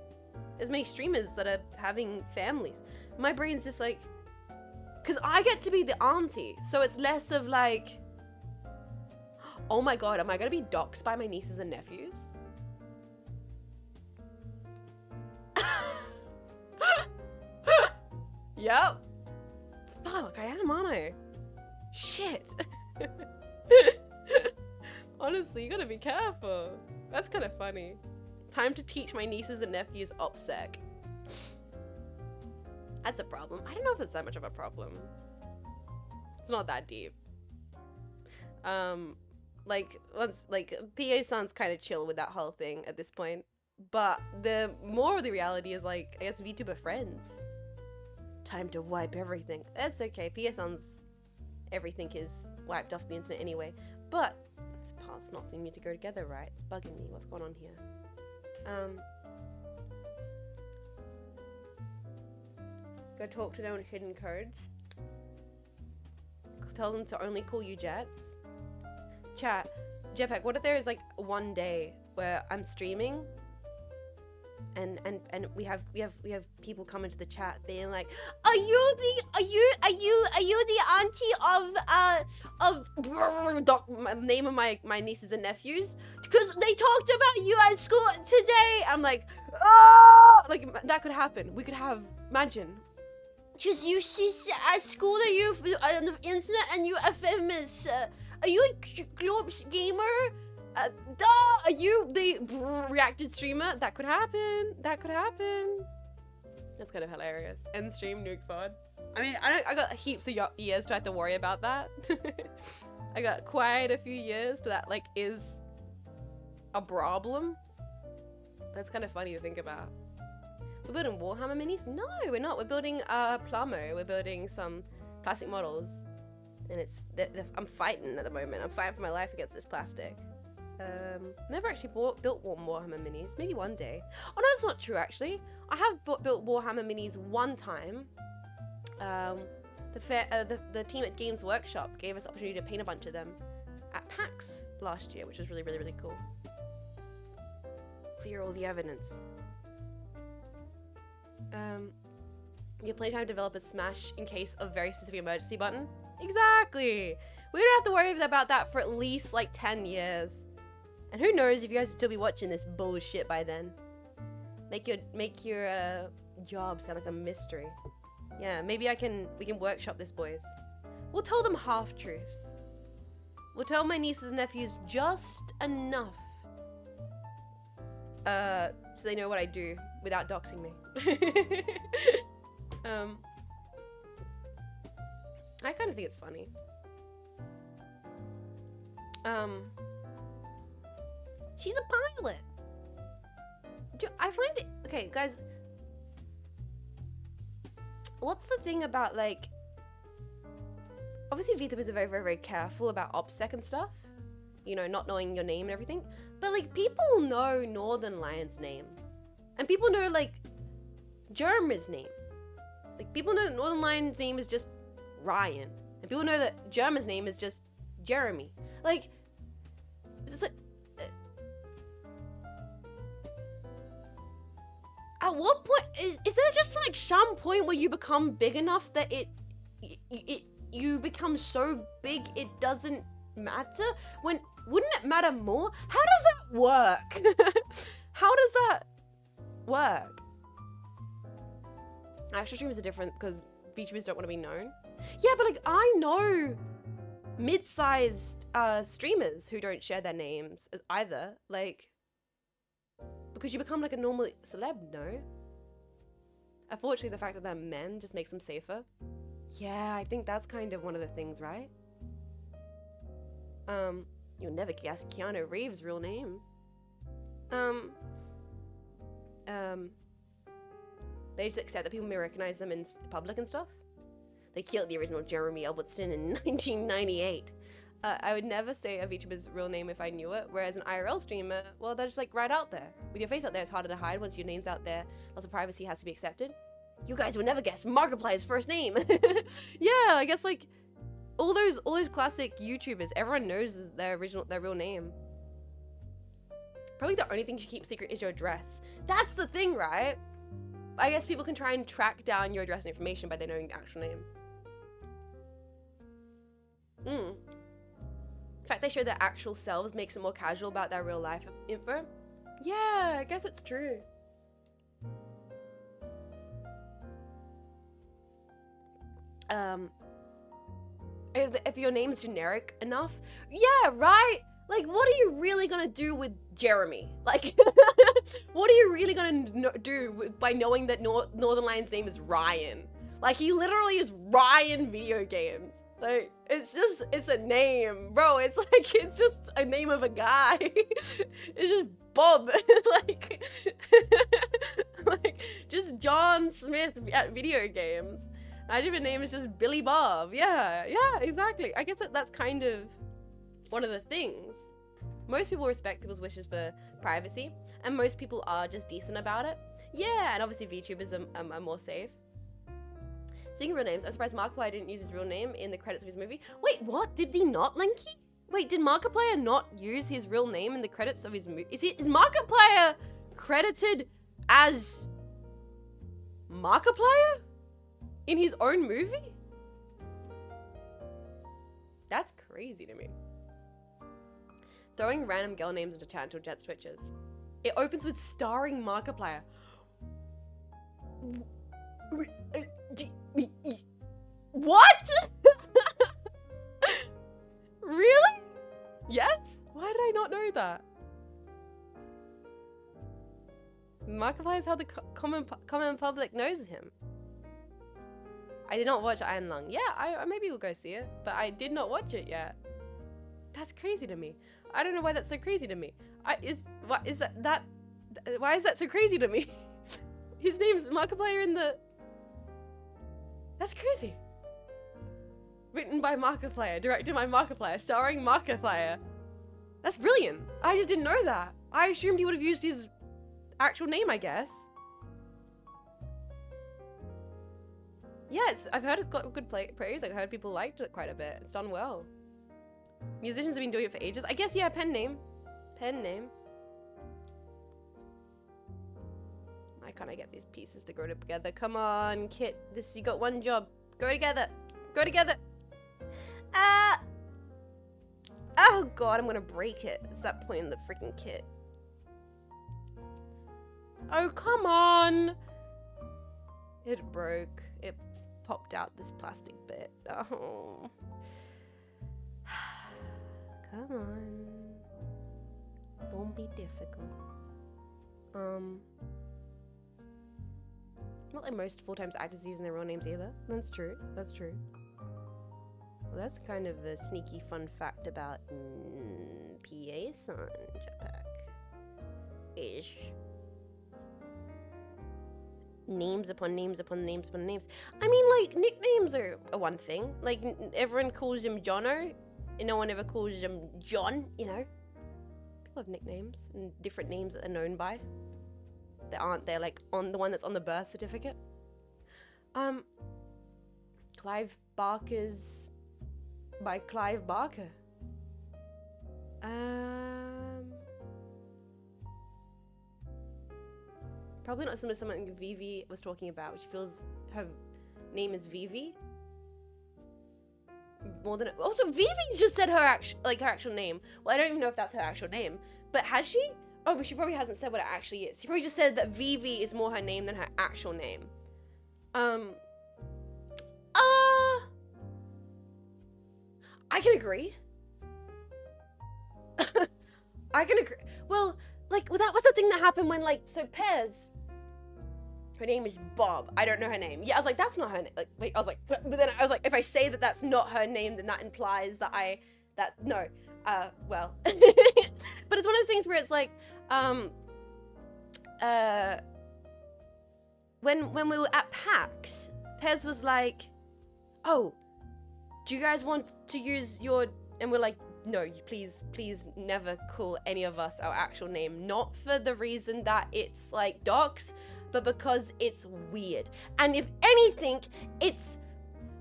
There's many streamers that are having families. My brain's just like, because I get to be the auntie, so it's less of like, oh my god, am I gonna be doxxed by my nieces and nephews? Yep. Fuck, I am, aren't I? Shit. Honestly, you gotta be careful. That's kind of funny. Time to teach my nieces and nephews OPSEC. That's a problem. I don't know if it's that much of a problem. It's not that deep. PA-san's kind of chill with that whole thing at this point. But the more of the reality is like, I guess VTuber friends. Time to wipe everything. That's okay. PA-san's everything is wiped off the internet anyway. But this part's not seeming to go together right. It's bugging me. What's going on here? Go talk to them on hidden codes. Tell them to only call you Jets. Chat, Jetpack, what if there is like one day where I'm streaming and we have people come into the chat being like, are you the auntie of name of my nieces and nephews? Because they talked about you at school today. I'm like, ah! Like that could happen. We could have, imagine. Just you see at school that you on the internet and you are famous. Are you a Globes gamer? Are you the reacted streamer? That could happen. That could happen. That's kind of hilarious. End stream nuke VOD. I mean, I got heaps of years to have to worry about that. I got quite a few years to that like is a problem. That's kind of funny to think about. We're building Warhammer minis? No, we're not. We're building Plumber. We're building some plastic models. And it's, I'm fighting at the moment. I'm fighting for my life against this plastic. Never actually built Warhammer minis. Maybe one day. Oh no, that's not true actually. I have built Warhammer minis one time. The team at Games Workshop gave us the opportunity to paint a bunch of them at PAX last year, which was really, really, really cool. Clear all the evidence. You have plenty of time to develop a smash in case of very specific emergency button. Exactly! We don't have to worry about that for at least like 10 years. And who knows if you guys will still be watching this bullshit by then. Make your job sound like a mystery. Yeah, maybe we can workshop this, boys. We'll tell them half-truths. We'll tell my nieces and nephews just enough. So they know what I do without doxing me. I kind of think it's funny. She's a pilot. I find it... Okay, guys. What's the thing about, like... Obviously, VTubers are very, very, very careful about OPSEC and stuff. You know, not knowing your name and everything. But, like, people know Northern Lion's name. And people know, like, Jeremy's name. Like, people know that Northern Lion's name is just Ryan. And people know that Jeremy's name is just Jeremy. Like... It's like... At what point is there just like some point where you become big enough that you become so big it doesn't matter? When wouldn't it matter more? How does that work? How does that work? Actual streamers are different because VTubers don't want to be known. Yeah, but like I know mid-sized streamers who don't share their names either. Like. Because you become like a normal celeb, no? Unfortunately, the fact that they're men just makes them safer. Yeah, I think that's kind of one of the things, right? You'll never guess Keanu Reeves' real name. They just accept that people may recognize them in public and stuff. They killed the original Jeremy Albertson in 1998. I would never say a VTuber's real name if I knew it, whereas an IRL streamer, well, they're just like right out there. With your face out there, it's harder to hide once your name's out there. Lots of privacy has to be accepted. You guys would never guess Markiplier's first name. Yeah, I guess like all those classic YouTubers, everyone knows their real name. Probably the only thing you keep secret is your address. That's the thing, right? I guess people can try and track down your address and information by they knowing your actual name. The fact they show their actual selves makes it more casual about their real life info. Yeah, I guess it's true. If your name's generic enough, yeah, right? Like, what are you really gonna do with Jeremy? Like, what are you really gonna do by knowing that Northern Lion's name is Ryan? Like, he literally is Ryan video games. Like, it's a name, bro. It's like, it's just a name of a guy. It's just Bob. like, like, just John Smith at video games. Imagine if your name is just Billy Bob. Yeah, exactly. I guess that's kind of one of the things. Most people respect people's wishes for privacy, and most people are just decent about it. Yeah, and obviously VTubers are more safe. Speaking of real names, I'm surprised Markiplier didn't use his real name in the credits of his movie. Wait, what? Did he not, Linky? Wait, did Markiplier not use his real name in the credits of his movie? Is Markiplier credited as Markiplier in his own movie? That's crazy to me. Throwing random girl names into chat until Jet switches. It opens with starring Markiplier. What? Really? Yes? Why did I not know that? Markiplier is how the common public knows him. I did not watch Iron Lung. Yeah, I maybe we'll go see it, but I did not watch it yet. That's crazy to me. I don't know why that's so crazy to me. Why is that so crazy to me? His name's Markiplier in the... That's crazy. Written by Markiplier, directed by Markiplier, starring Markiplier. That's brilliant. I just didn't know that. I assumed he would have used his actual name, I guess. Yeah, I've heard it's got good praise. I've heard people liked it quite a bit. It's done well. Musicians have been doing it for ages. I guess, yeah, pen name. Pen name. Why can't I get these pieces to go together? Come on, Kit. You got one job. Go together. Go together. Ah! Oh god, I'm gonna break it. It's that point in the freaking kit. Oh, come on! It broke. It popped out this plastic bit. Oh. Come on. Don't be difficult. Not like most full-time actors using their real names either. That's true. That's true. Well, that's kind of a sneaky fun fact about PA-san Jetpack. Ish. Names upon names upon names upon names. I mean, like, nicknames are one thing. Like, everyone calls him Jono, and no one ever calls him John, you know? People have nicknames, and different names that they're known by. They aren't, they're like on the one that's on the birth certificate. Clive Barker's by Clive Barker. Probably not similar to something Vivi was talking about. She feels her name is Vivi. More than also Vivi's just said her actual name. Well, I don't even know if that's her actual name, but has she? Oh, but she probably hasn't said what it actually is. She probably just said that Vivi is more her name than her actual name. I can agree. I can agree. Well, that was the thing that happened when, so Pez, her name is Bob. I don't know her name. Yeah, I was like, that's not her name. But then I was like, if I say that that's not her name, then that implies that no. Well. But it's one of those things where it's like, when we were at PAX, Pez was like, oh, do you guys want to use your, and we're like, no, please never call any of us our actual name. Not for the reason that it's like docs, but because it's weird. And if anything, it's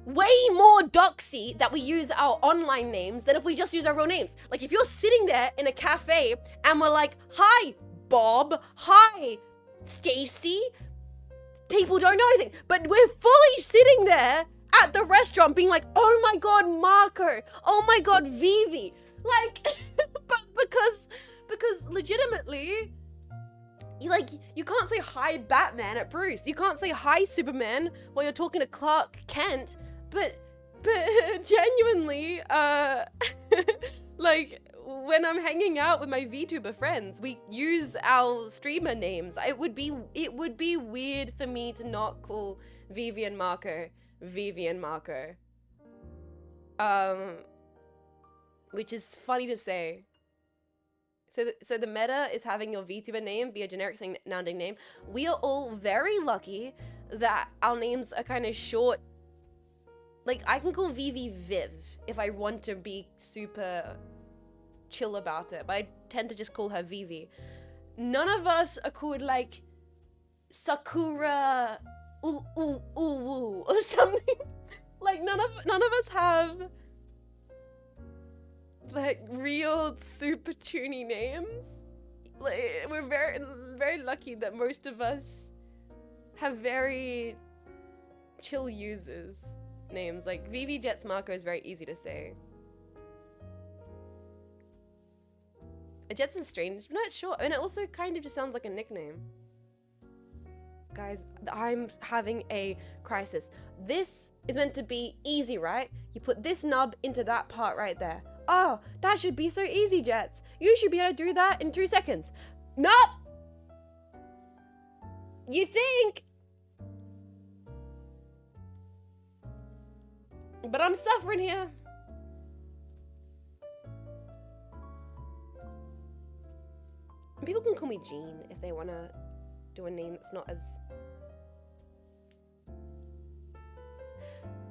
way more doxy that we use our online names than if we just use our real names. Like, if you're sitting there in a cafe and we're like, hi, Bob, hi, Stacy, people don't know anything. But we're fully sitting there at the restaurant being like, oh my god, Marco, oh my god, Vivi. Like, but because legitimately, you can't say hi Batman at Bruce. You can't say hi Superman while you're talking to Clark Kent. But genuinely, like, when I'm hanging out with my VTuber friends, we use our streamer names. It would be weird for me to not call Vivi and Marco. Which is funny to say. So the meta is having your VTuber name be a generic sounding name. We are all very lucky that our names are kind of short. Like, I can call Vivi Viv if I want to be super chill about it, but I tend to just call her Vivi. None of us are called like Sakura or something. Like, none of us have like real super toony names. Like, we're very lucky that most of us have very chill users names. Like, Vivi Jets Marco is very easy to say. Jetson's strange. I'm not sure. And it also kind of just sounds like a nickname. Guys, I'm having a crisis. This is meant to be easy, right? You put this nub into that part right there. Oh, that should be so easy, Jets. You should be able to do that in 2 seconds. Nope! You think? But I'm suffering here. People can call me Jean if they want to do a name that's not as...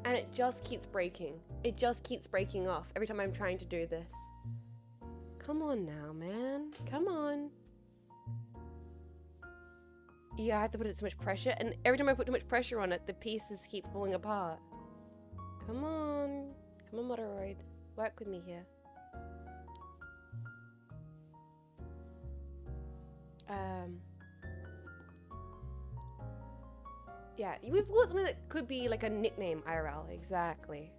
And it just keeps breaking. It just keeps breaking off every time I'm trying to do this. Come on now, man. Come on. Yeah, I have to put it too much pressure, and every time I put too much pressure on it, the pieces keep falling apart. Come on, MODEROID, work with me here. Yeah, we've got something that could be like a nickname, Ariel, exactly.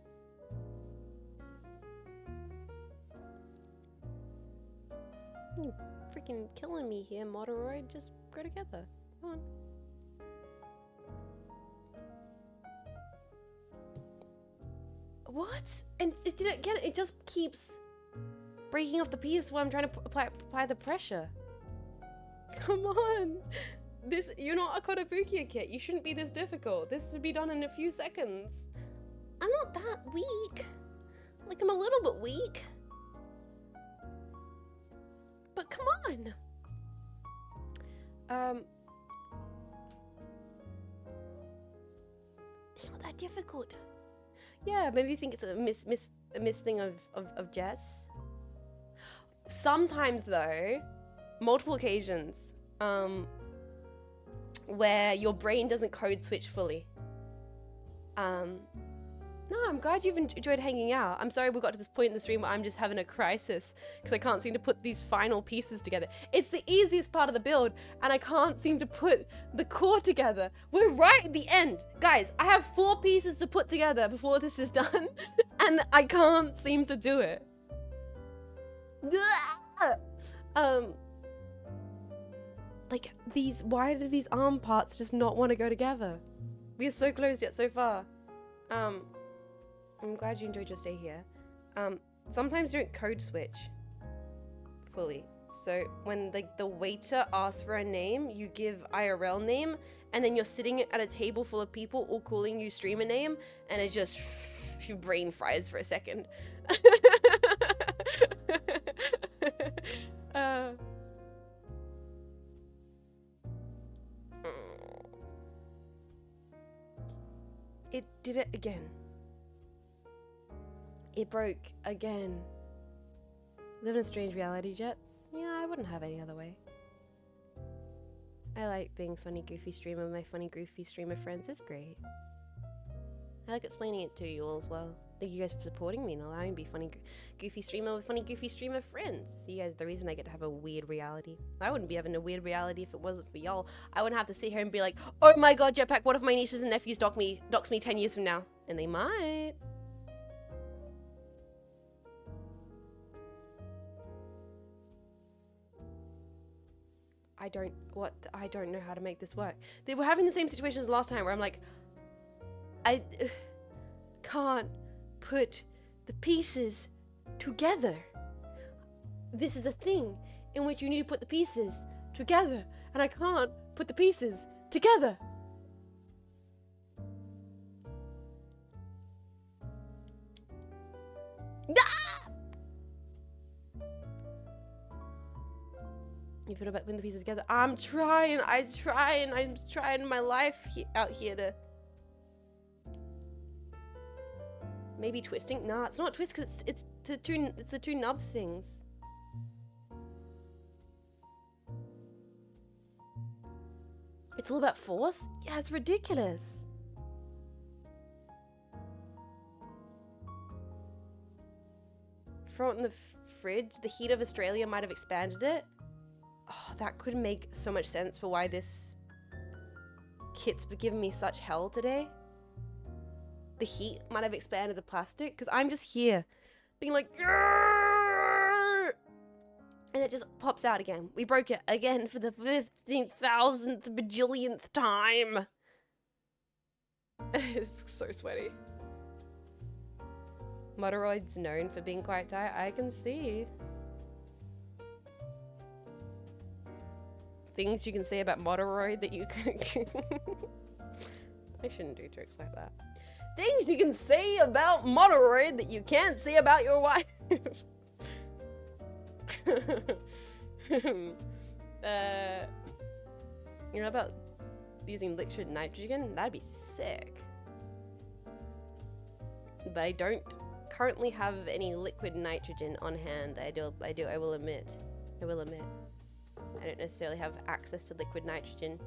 You're freaking killing me here, MODEROID. Just go together. Come on. What? And it didn't get it. It just keeps breaking off the piece while I'm trying to apply the pressure. Come on. You're not a Kotobukiya kit. You shouldn't be this difficult. This would be done in a few seconds. I'm not that weak. Like, I'm a little bit weak. But come on. It's not that difficult. Yeah, maybe you think it's a miss thing of Jess. Sometimes though, multiple occasions, where your brain doesn't code switch fully. No, I'm glad you've enjoyed hanging out. I'm sorry we got to this point in the stream where I'm just having a crisis because I can't seem to put these final pieces together. It's the easiest part of the build and I can't seem to put the core together. We're right at the end. Guys, I have 4 pieces to put together before this is done and I can't seem to do it. Like why do these arm parts just not want to go together? We are so close yet so far. I'm glad you enjoyed your stay here. Sometimes you don't code switch fully. So when the waiter asks for a name, you give IRL name, and then you're sitting at a table full of people all calling you streamer name, and it just your brain fries for a second. It did it again. It broke again. Live in a strange reality, Jets. Yeah, I wouldn't have any other way. I like being funny, goofy streamer with my funny, goofy streamer friends. It's great. I like explaining it to you all as well. Thank you guys for supporting me and allowing me to be funny, goofy streamer with funny, goofy streamer friends. You guys, the reason I get to have a weird reality. I wouldn't be having a weird reality if it wasn't for y'all. I wouldn't have to sit here and be like, oh my god, Jetpack, what if my nieces and nephews dox me 10 years from now? And they might. I don't know how to make this work. They were having the same situation as last time where I'm like, I can't put the pieces together. This is a thing in which you need to put the pieces together, and I can't put the pieces together. Ah! You feel about putting the pieces together. I'm trying my life out here to maybe twisting. Nah, it's not twist because it's the two nub things. It's all about force? Yeah, it's ridiculous. Throw it in the fridge. The heat of Australia might have expanded it. Oh, that could make so much sense for why this kit's been giving me such hell today. The heat might have expanded the plastic, because I'm just here being like, "Grrr!" And it just pops out again. We broke it again for the 15,000th bajillionth time. It's so sweaty. MODEROID's known for being quite tight. I can see. Things you can say about MODEROID that you can... I shouldn't do tricks like that. Things you can say about MODEROID that you can't say about your wife. You know about using liquid nitrogen? That'd be sick. But I don't currently have any liquid nitrogen on hand. I will admit. I don't necessarily have access to liquid nitrogen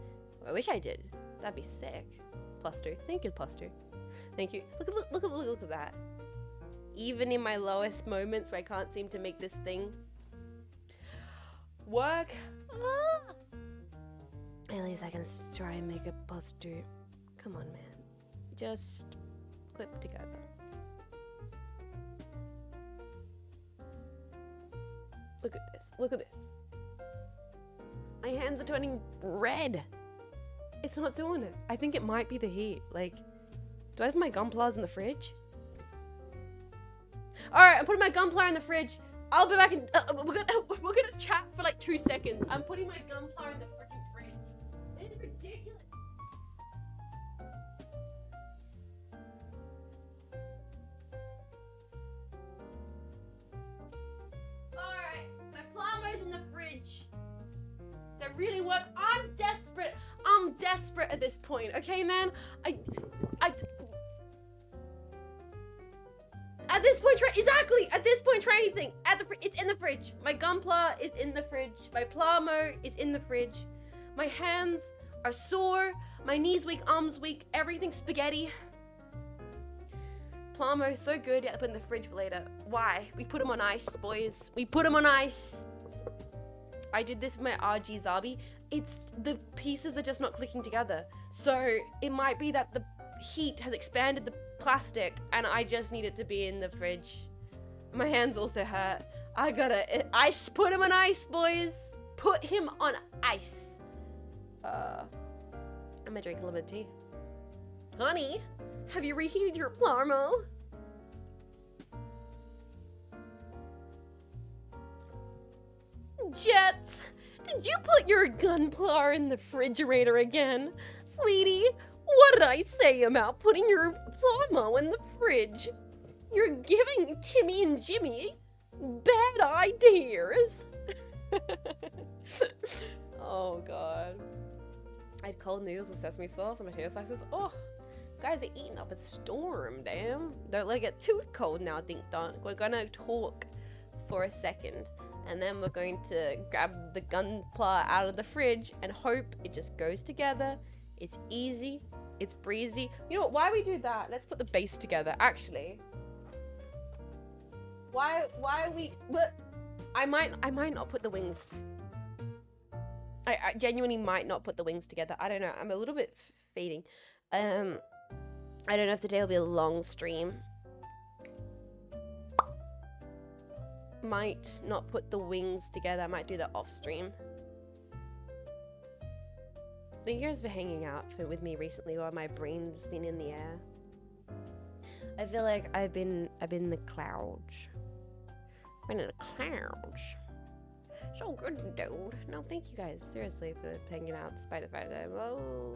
I wish I did. That'd be sick. +2. Thank you, +2. Thank you. Look at that. Even in my lowest moments where I can't seem to make this thing work, at least I can try and make it +2. Come on, man. Just clip together. Look at this. Look at this. My hands are turning red. It's not doing it. I think it might be the heat. Like, do I have my gunpowder in the fridge? Alright, I'm putting my gunpowder in the fridge. I'll be back in. We're gonna chat for like 2 seconds. I'm putting my gunpowder in the freaking fridge. It's ridiculous. Alright, my plumber's in the fridge. Does that really work? I'm desperate. I'm desperate at this point. Okay, man. At this point, try anything. It's in the fridge. My gunpla is in the fridge. My plamo is in the fridge. My hands are sore. My knees weak, arms weak. Everything's spaghetti. Plamo, so good. Yeah, put in the fridge for later. Why? We put them on ice, boys. We put them on ice. I did this with my RG Zabi. It's the pieces are just not clicking together. So it might be that the heat has expanded the plastic and I just need it to be in the fridge. My hands also hurt. I gotta ice. Put him on ice, boys. Put him on ice. I'm gonna drink a little bit of tea. Honey, have you reheated your Plarmo? Jet, did you put your gunpowder in the refrigerator again? Sweetie, what did I say about putting your Plarmo in the fridge? You're giving Timmy and Jimmy bad ideas. Oh god. I had cold noodles with sesame sauce and potato slices. Oh, guys are eating up a storm, damn. Don't let it get too cold now, Dink Donk. We're gonna talk for a second. And then we're going to grab the gunpla out of the fridge and hope it just goes together. It's easy. It's breezy. You know what? Why we do that? Let's put the base together. Actually, why we? What? I might not put the wings. I genuinely might not put the wings together. I don't know. I'm a little bit fading. I don't know if today will be a long stream. Might not put the wings together. I might do that off stream. Thank you guys for hanging out with me recently while my brain's been in the air. I feel like I've been in the clouds. Been in the clouds. So good, dude. No, thank you guys seriously for hanging out despite the fact that I'm all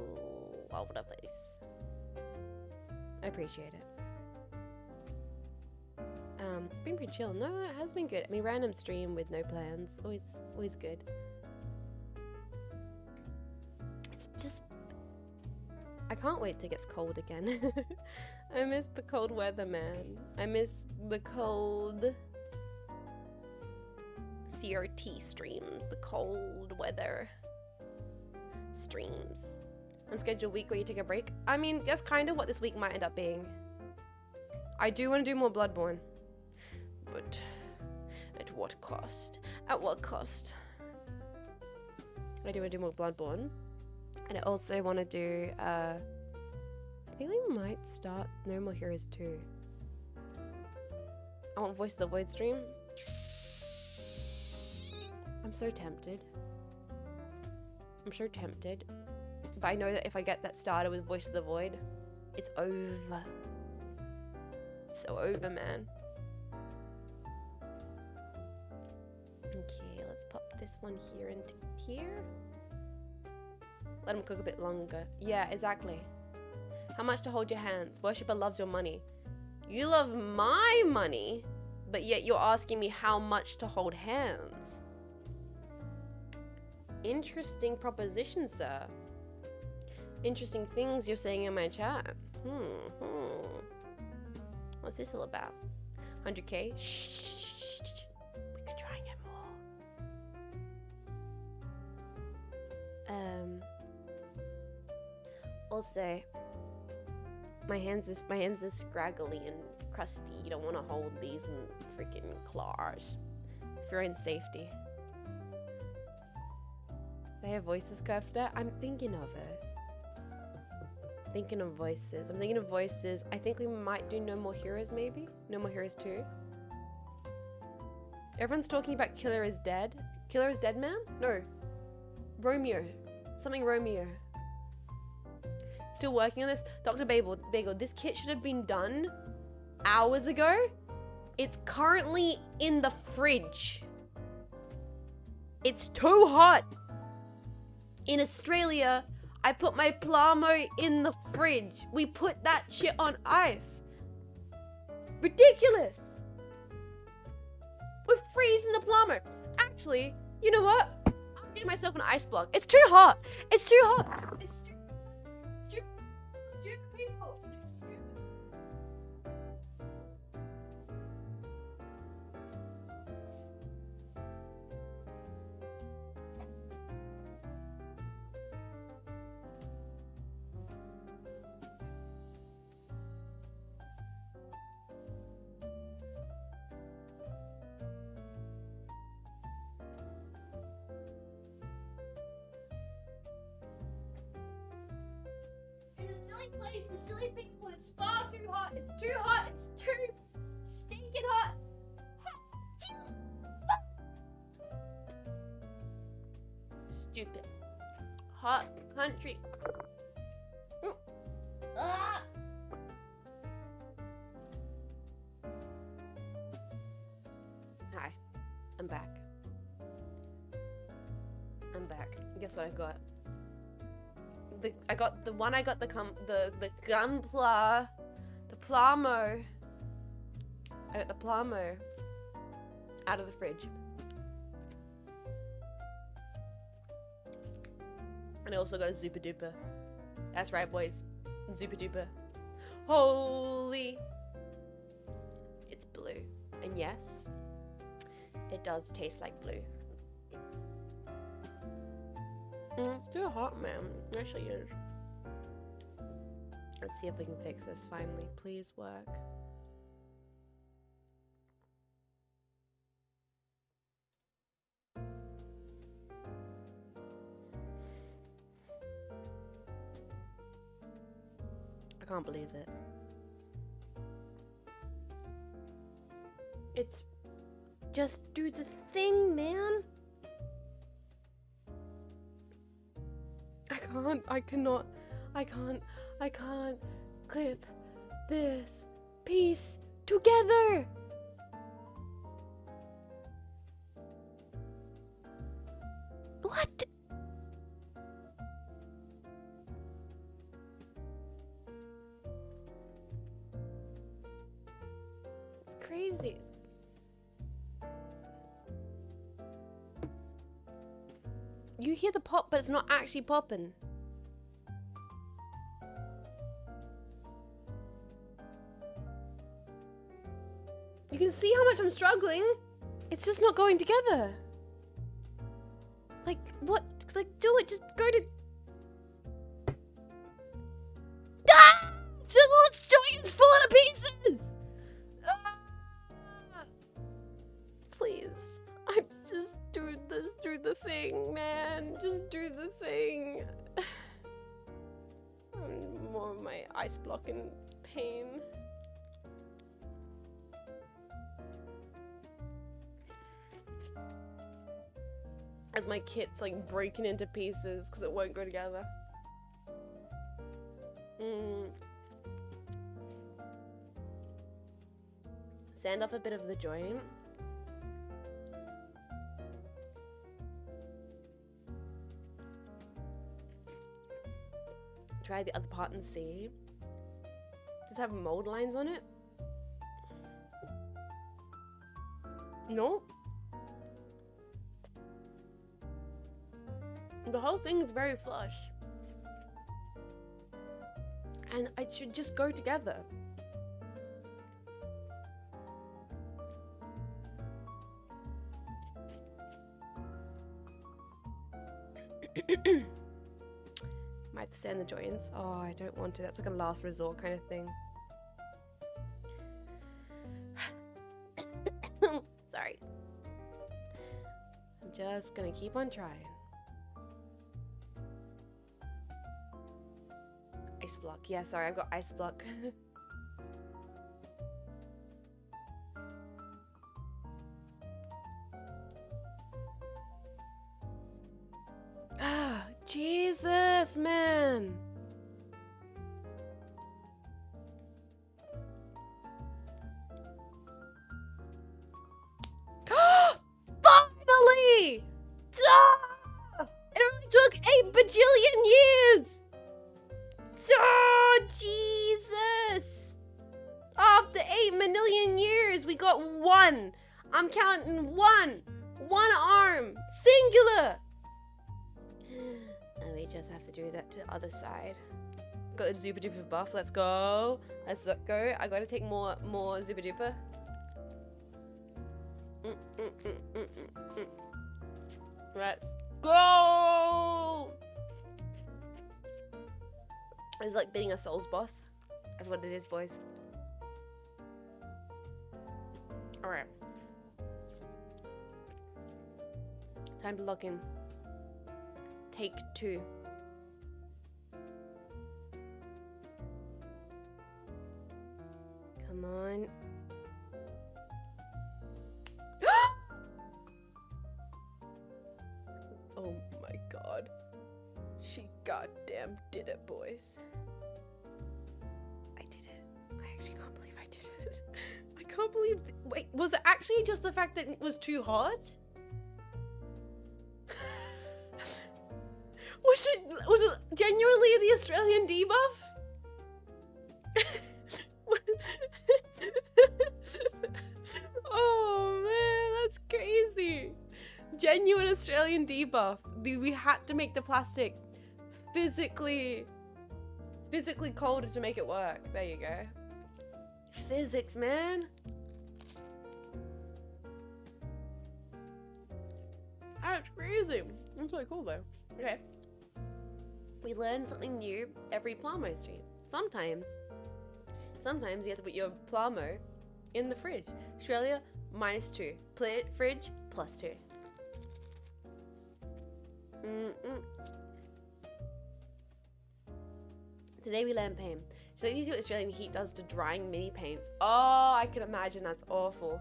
over the place. I appreciate it. Been pretty chill. No, it has been good. I mean, random stream with no plans. Always good. It's just, I can't wait till it gets cold again. I miss the cold weather, man. I miss the cold CRT streams, the cold weather streams. Unscheduled week where you take a break. I mean, that's kind of what this week might end up being. I do want to do more Bloodborne. But at what cost? At what cost? I do want to do more Bloodborne. And I also want to do, I think we might start No More Heroes 2. I want Voice of the Void stream. I'm so tempted. I'm so tempted. But I know that if I get that started with Voice of the Void, it's over. It's so over, man. Okay, let's pop this one here into here. Let them cook a bit longer. Yeah, exactly. How much to hold your hands? Worshipper loves your money. You love my money, but yet you're asking me how much to hold hands. Interesting proposition, sir. Interesting things you're saying in my chat. What's this all about? 100k? Shh. We could try and get more. Also, my hands are scraggly and crusty. You don't want to hold these in freaking claws. If you're in safety. They have voices, Curvester? I'm thinking of it. Thinking of voices. I'm thinking of voices. I think we might do No More Heroes, maybe? No More Heroes 2. Everyone's talking about Killer is Dead. Killer is Dead, man? No. Romeo. Something Romeo. Still working on this. Dr. Bagel, this kit should have been done hours ago. It's currently in the fridge. It's too hot. In Australia, I put my Plamo in the fridge. We put that shit on ice. Ridiculous. We're freezing the Plamo. Actually, you know what? I'm getting myself an ice block. It's too hot. It's too hot. It's stupid people. Place for silly people. It's far too hot. It's too hot. It's too stinking hot. Stupid. Hot country. Ah. Hi. I'm back. Guess what I got? I got the Gunpla, the Plamo. I got the Plamo out of the fridge. And I also got a Super Duper. That's right, boys. Super Duper. Holy. It's blue. And yes, it does taste like blue. It's too hot, man. It actually is. Let's see if we can fix this finally. Please work. I can't believe it. It's just do the thing, man. I can't clip this piece together. What? It's crazy. You hear the pop, but it's not actually popping. You can see how much I'm struggling. It's just not going together. Like, what? Like, do it. Just go to... Ah! It's just falling to pieces! Ah! Please. I'm just do the thing, man. Just do the thing. I'm more of my ice block in pain. As my kit's like breaking into pieces because it won't go together. Sand off a bit of the joint. Try the other part and see. Does it have mold lines on it? No. The whole thing is very flush. And it should just go together. My have to sand the joints. Oh, I don't want to. That's like a last resort kind of thing. Sorry. I'm just gonna keep on trying. Ice block. Yeah, sorry, I've got ice block. Ah, Jesus, man. Finally! Duh! It only took 8 bajillion years! Oh, Jesus! After 8 million years, we got 1. I'm counting 1. 1 arm. Singular! And we just have to do that to the other side. Got a super duper buff. Let's go. Let's go. I gotta take more super duper. Let's go! It's like beating a Souls boss. That's what it is, boys. Alright. Time to log in. Take 2. Come on. Oh my god. She goddamn did it, boys. I did it. I actually can't believe I did it. I can't believe... Wait, was it actually just the fact that it was too hot? Was it genuinely the Australian debuff? Oh man, that's crazy. Genuine Australian debuff. We had to make the plastic physically colder to make it work. There you go. Physics, man. That's crazy. That's really cool though. Okay. We learn something new every Plamo stream. Sometimes you have to put your Plamo in the fridge. Australia, -2. Fridge, +2. Today we learn pain. So you see what Australian heat does to drying mini paints. Oh, I can imagine that's awful.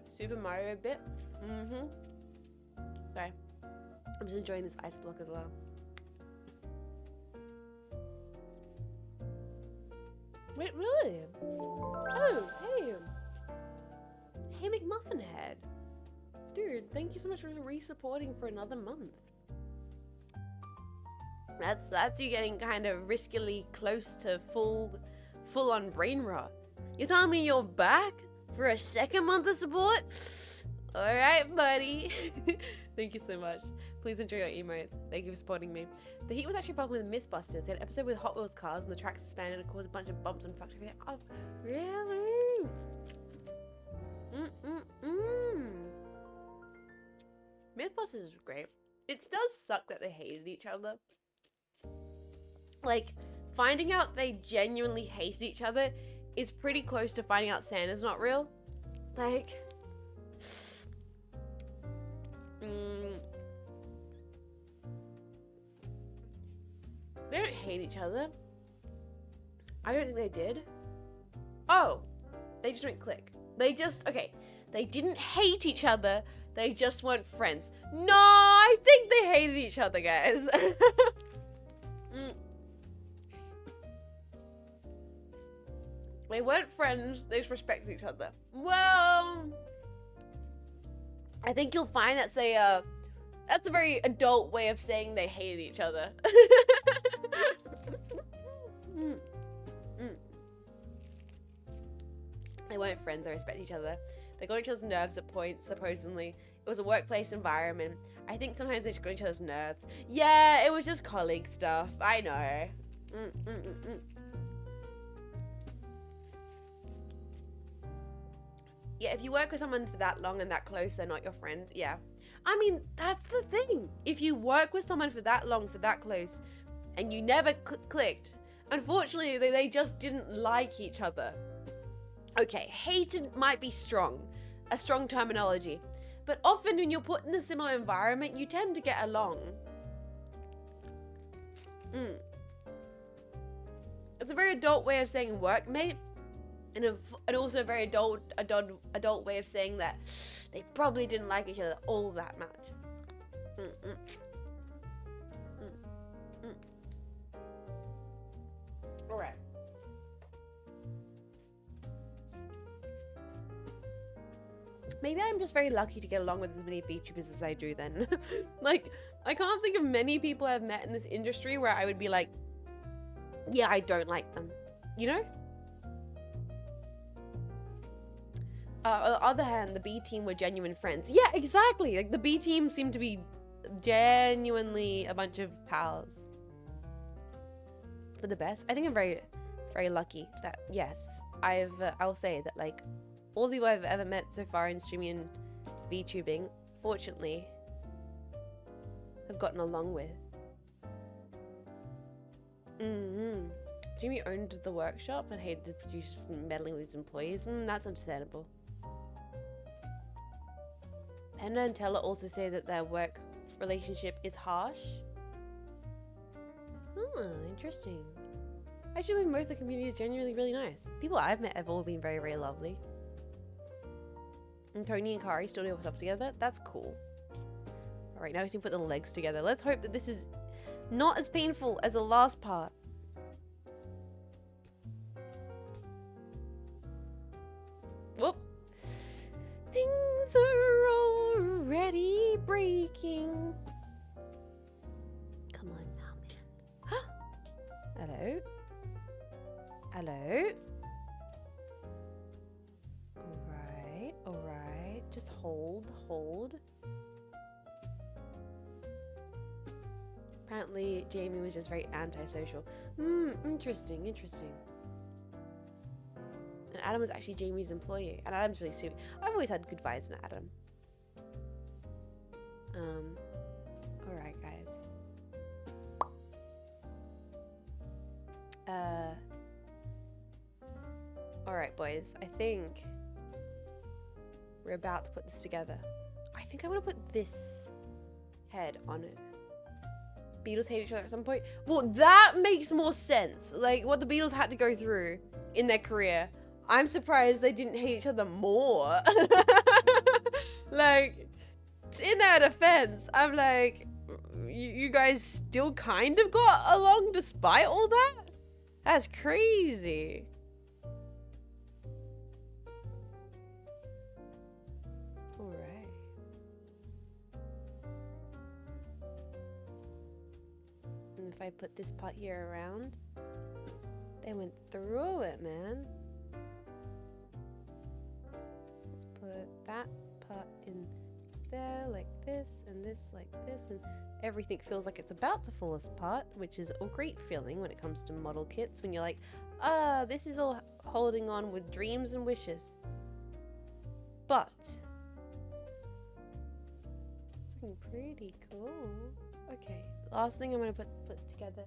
Super Mario bit. Okay. I'm just enjoying this ice block as well. Wait, really? Oh, hey. Hey, McMuffin Head. Dude, thank you so much for re-supporting for another month. That's you getting kind of riskily close to full-on brain rot. You're telling me you're back for a second month of support? Alright, buddy. Thank you so much. Please enjoy your emotes. Thank you for supporting me. The heat was actually a problem with Mythbusters. They had an episode with Hot Wheels cars and the tracks expanded and caused a bunch of bumps and fucked everything up. Really? Mythbusters is great. It does suck that they hated each other. Like, finding out they genuinely hated each other is pretty close to finding out Santa's not real. Like... They don't hate each other. I don't think they did. Oh, they just went click. They just, okay, they didn't hate each other. They just weren't friends. No, I think they hated each other, guys. They weren't friends. They just respected each other. Well, I think you'll find that's a very adult way of saying they hated each other. They weren't friends, they respect each other. They got each other's nerves at points, supposedly. It was a workplace environment. I think sometimes they just got each other's nerves. Yeah, it was just colleague stuff. I know. Yeah, if you work with someone for that long and that close, they're not your friend. Yeah. I mean, that's the thing. If you work with someone for that long, for that close, and you never clicked, unfortunately, they just didn't like each other. Okay, hated might be a strong terminology. But often when you're put in a similar environment, you tend to get along. It's a very adult way of saying workmate. And also a very adult way of saying that they probably didn't like each other all that much. All right. Maybe I'm just very lucky to get along with as many VTubers as I do then. Like, I can't think of many people I've met in this industry where I would be like, yeah, I don't like them. You know? On the other hand, the B team were genuine friends. Yeah, exactly. Like, the B team seemed to be genuinely a bunch of pals. For the best. I think I'm very, very lucky that, yes, I'll say that, like, all the people I've ever met so far in streaming and VTubing, fortunately, have gotten along with. Jimmy owned the workshop and hated the producer for meddling with his employees. That's understandable. Panda and Teller also say that their work relationship is harsh. Interesting. Actually, both the community is genuinely really nice. People I've met have all been very, very lovely. And Tony and Kari still do stuff together. That's cool. Alright, now we can put the legs together. Let's hope that this is not as painful as the last part. Whoop. Things are already breaking. Come on now, man. Hello? Hello? Alright. Just hold. Apparently, Jamie was just very antisocial. Interesting. And Adam was actually Jamie's employee. And Adam's really sweet. I've always had good vibes with Adam. Alright, guys. Alright, boys. I think we're about to put this together. I think I want to put this head on it. Beatles hate each other at some point. Well, that makes more sense. Like, what the Beatles had to go through in their career. I'm surprised they didn't hate each other more. Like, in their defense, I'm like, you guys still kind of got along despite all that? That's crazy. Alright. And if I put this pot here around, they went through it, man. Let's put that pot in there like this, and this like this, and everything feels like it's about to fall apart, which is a great feeling when it comes to model kits, when you're like, this is all holding on with dreams and wishes. But it's looking pretty cool. Okay, last thing I'm gonna put together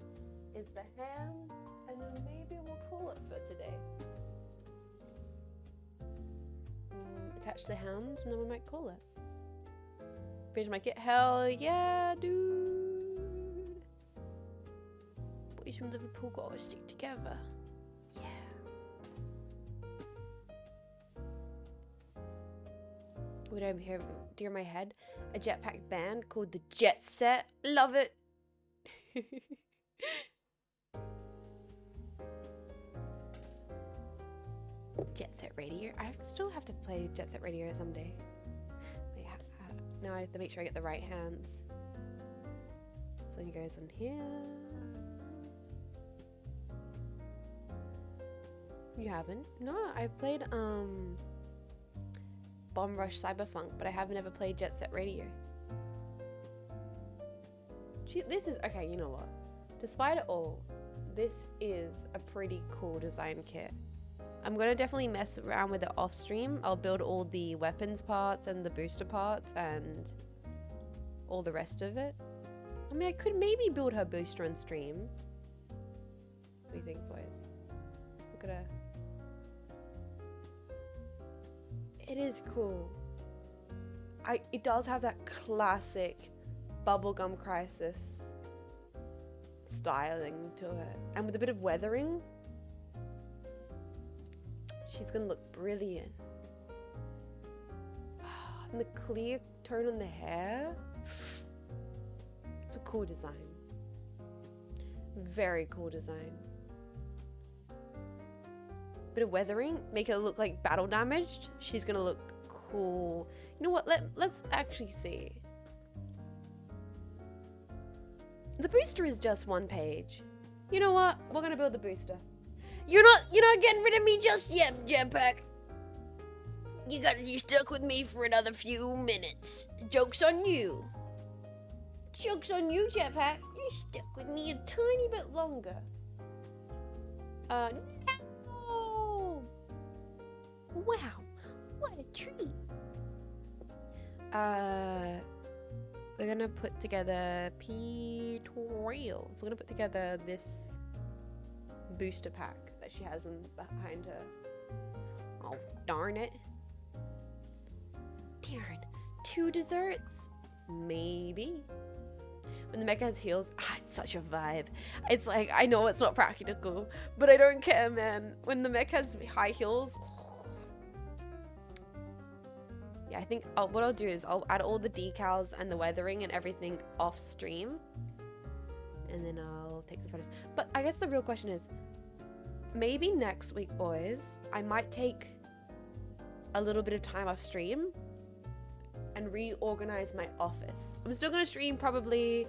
is the hands, and then maybe we'll call it for today. Attach the hands, and then we might call it. Finish my kit. Hell yeah, dude. Boys from Liverpool gotta stick together. Yeah. What do I hear near my head? A jetpack band called the Jet Set. Love it. Jet Set Radio. I still have to play Jet Set Radio someday. Wait, now I have to make sure I get the right hands. This one goes on here. You haven't? No, I've played Bomb Rush Cyberfunk, but I haven't ever played Jet Set Radio. This is okay. You know what? Despite it all, this is a pretty cool design kit. I'm gonna definitely mess around with it off stream. I'll build all the weapons parts and the booster parts and all the rest of it. I mean, I could maybe build her booster on stream. What do you think, boys? Look at her. It is cool. It does have that classic bubblegum crisis styling to it. And with a bit of weathering, she's gonna look brilliant. And the clear tone on the hair. It's a cool design. Very cool design. Bit of weathering, make it look like battle damaged. She's gonna look cool. You know what? Let's actually see. The booster is just one page. You know what? We're gonna build the booster. You're not getting rid of me just yet, Jetpack. You gotta be stuck with me for another few minutes. Joke's on you. Joke's on you, Jetpack. You're stuck with me a tiny bit longer. No! Wow, what a treat. We're gonna put together P12. We're gonna put together this booster pack that she has behind her. Oh, darn it. Darn, 2 desserts? Maybe. When the mecha has heels, it's such a vibe. It's like, I know it's not practical, but I don't care, man. When the mecha has high heels, yeah, I think what I'll do is I'll add all the decals and the weathering and everything off stream. And then I'll take some photos. But I guess the real question is, maybe next week, boys, I might take a little bit of time off stream and reorganize my office. I'm still gonna stream probably,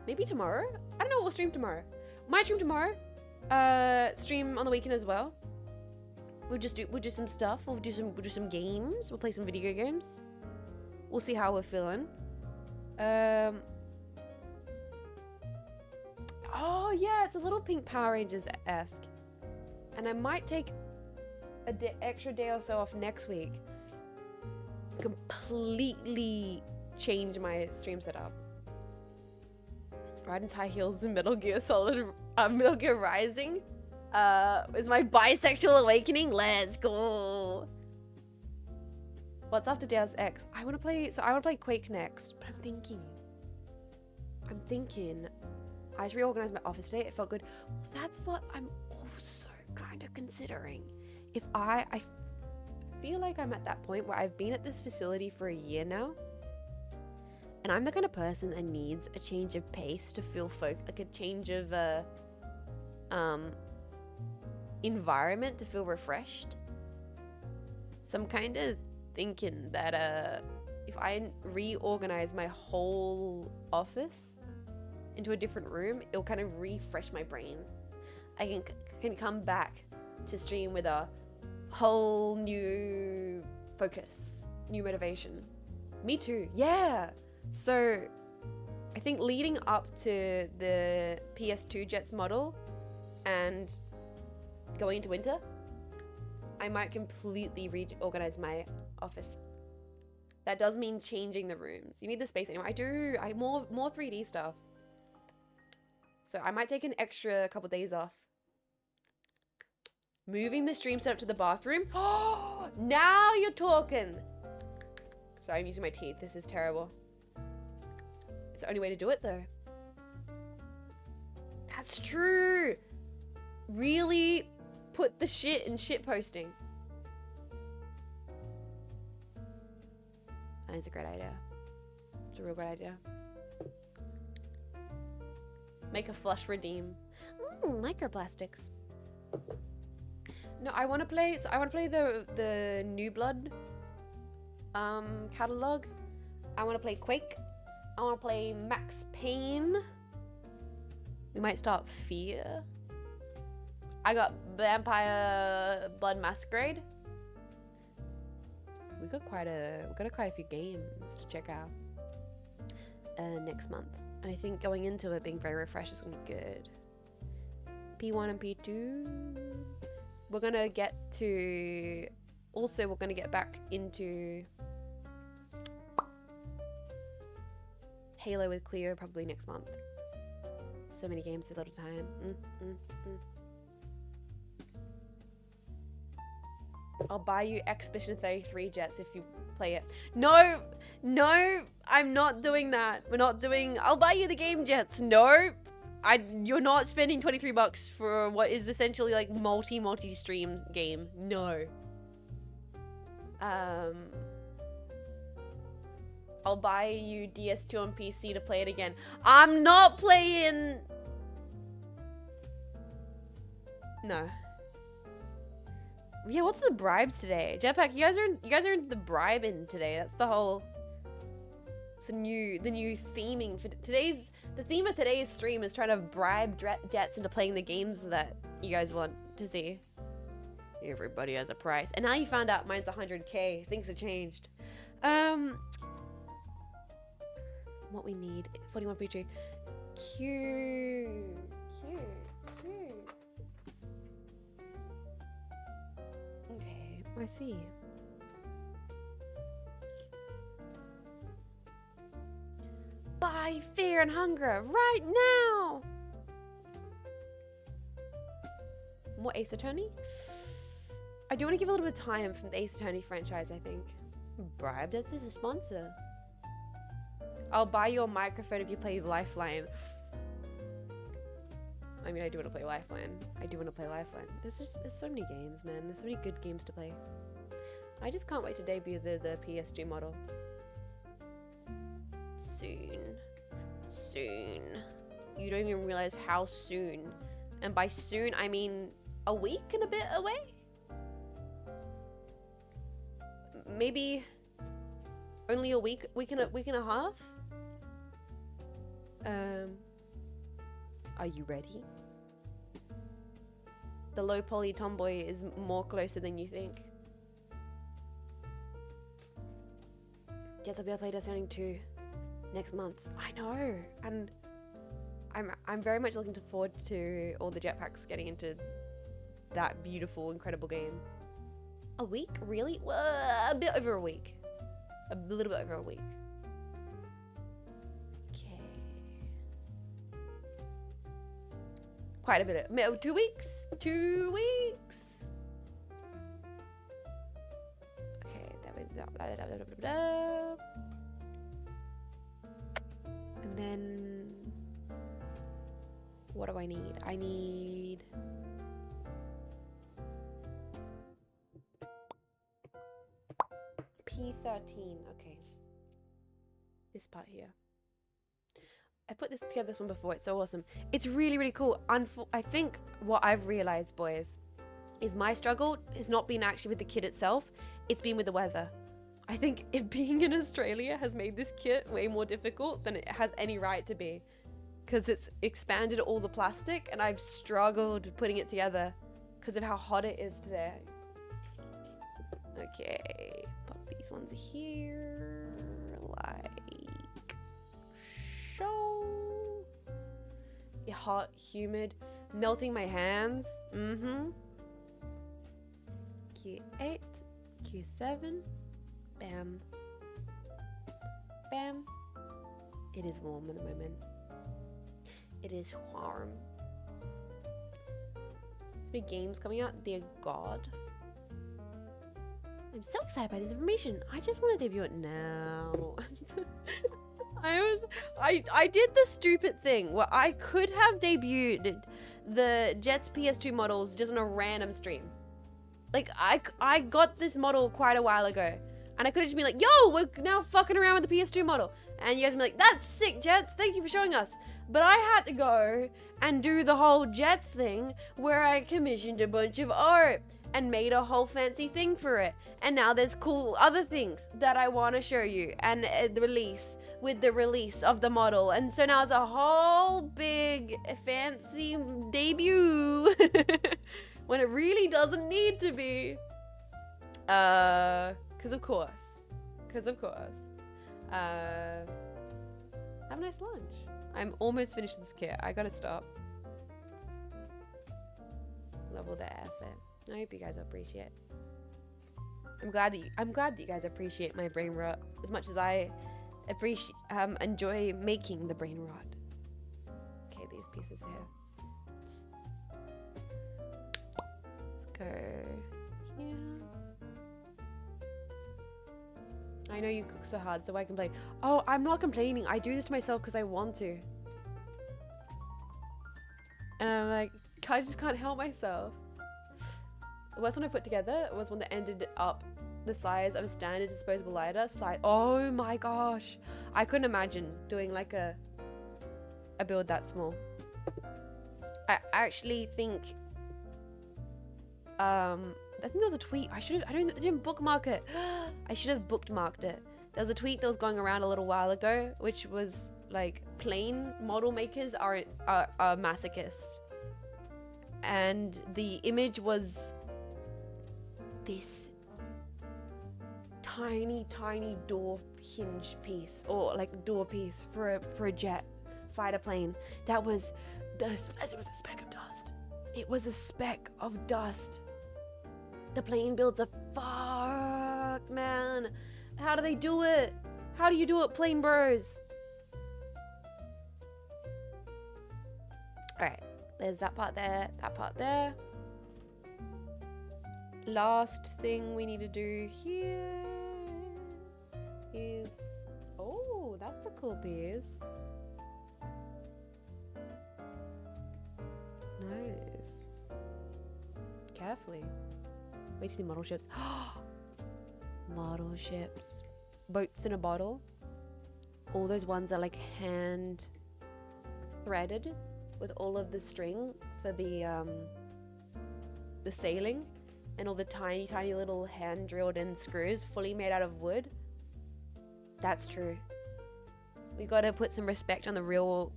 maybe tomorrow? I don't know, we'll stream tomorrow. Might stream tomorrow, stream on the weekend as well. We'll do some stuff, we'll do some games, we'll play some video games. We'll see how we're feeling. Oh yeah, it's a little pink Power Rangers-esque. And I might take an extra day or so off next week. Completely change my stream setup. Raiden's high heels in Metal Gear Metal Gear Rising. Is my bisexual awakening? Let's go. What's after Deus Ex? I want to play Quake next, but I'm thinking I just reorganized my office today. It felt good. Well, that's what I'm also kind of considering. If I feel like I'm at that point where I've been at this facility for a year now, and I'm the kind of person that needs a change of pace to feel like a change of environment to feel refreshed. So I'm kind of thinking that if I reorganize my whole office into a different room, it'll kind of refresh my brain. I can come back to stream with a whole new focus, new motivation. Me too, yeah. So I think leading up to the PS2 Jets model and going into winter, I might completely reorganize my office. That does mean changing the rooms. You need the space anyway. I more 3D stuff. So I might take an extra couple days off. Moving the stream setup to the bathroom. Oh, now you're talking. Sorry, I'm using my teeth. This is terrible. It's the only way to do it though. That's true. Really put the shit in shit posting. That is a great idea. It's a real great idea. Make a flush redeem. Microplastics. No, I want to play. So I want to play the New Blood catalog. I want to play Quake. I want to play Max Payne. We might start Fear. I got Vampire Blood Masquerade. We got quite a few games to check out next month, and I think going into it being very refreshed is gonna be good. P1 and P2. we're gonna get to. Also, we're gonna get back into Halo with Cleo probably next month. So many games, a lot of time. I'll buy you Expedition 33 jets if you play it. No, no, I'm not doing that. We're not doing. I'll buy you the game jets. No, you're not spending $23 for what is essentially like multi stream game. No. I'll buy you DS2 on PC to play it again. I'm not playing. No. Yeah, what's the bribes today? Jetpack, you guys are in the bribing today. That's the whole. It's the new theming for today's. The theme of today's stream is trying to bribe jets into playing the games that you guys want to see. Everybody has a price, and now you found out mine's 100K. Things have changed. What we need 41 feature. Q. Okay, I see. Buy Fear and Hunger right now. More Ace Attorney? I do want to give a little bit of time from the Ace Attorney franchise, I think. Bribe, that's just a sponsor. I'll buy you a microphone if you play Lifeline. I mean, I do want to play Lifeline. There's so many games, man. There's so many good games to play. I just can't wait to debut the PSG model. Soon. You don't even realize how soon. And by soon, I mean a week and a bit away? Maybe only a week and a half? Are you ready? The low poly tomboy is more closer than you think. Guess I'll be able to play Death Stranding 2 next month. I know, and I'm very much looking forward to all the jetpacks getting into that beautiful, incredible game. A week? Really? Well, a bit over a week. A little bit over a week. Okay. Quite a bit. 2 weeks? 2 weeks? Okay. And then... what do I need? I need... P13. Okay. This part here. I put this together this one before. It's so awesome. It's really, really cool. I think what I've realized, boys, is my struggle has not been actually with the kit itself. It's been with the weather. I think being in Australia has made this kit way more difficult than it has any right to be. Because it's expanded all the plastic and I've struggled putting it together because of how hot it is today. Okay, pop these ones here, like so. Yeah, hot, humid, melting my hands. Q8, Q7, bam, bam. It is warm at the moment. It is warm. So many games coming out, dear God. I'm so excited by this information. I just want to debut it now. I did the stupid thing where I could have debuted the Jets PS2 models just on a random stream. Like I got this model quite a while ago, and I could have just been like, "Yo, we're now fucking around with the PS2 model," and you guys would be like, "That's sick, Jets. Thank you for showing us." But I had to go and do the whole Jets thing where I commissioned a bunch of art and made a whole fancy thing for it. And now there's cool other things that I want to show you and the release of the model. And so now it's a whole big fancy debut when it really doesn't need to be. Because of course. Have a nice lunch. I'm almost finished this kit. I gotta stop. Level the effort. I hope you guys appreciate. I'm glad that you guys appreciate my brain rot as much as I appreciate enjoy making the brain rot. Okay, these pieces here. Let's go here. I know you cook so hard, so I complain. Oh, I'm not complaining. I do this to myself because I want to. And I'm like, I just can't help myself. The worst one I put together was one that ended up the size of a standard disposable lighter. Oh my gosh. I couldn't imagine doing like a build that small. I actually think there was a tweet. I didn't bookmark it. I should have bookmarked it. There was a tweet that was going around a little while ago, which was like, plain model makers are masochists. And the image was this tiny door hinge piece, or like door piece for a jet fighter plane. It was a speck of dust. It was a speck of dust. The plane builds are fucked, man. How do they do it? How do you do it, plane bros? Alright, there's that part there, that part there. Last thing we need to do here is... Oh, that's a cool piece. Nice. Carefully. Wait till the model ships. Model ships. Boats in a bottle. All those ones are like hand threaded with all of the string for the sailing, and all the tiny little hand drilled in screws fully made out of wood. That's true. We gotta put some respect on the real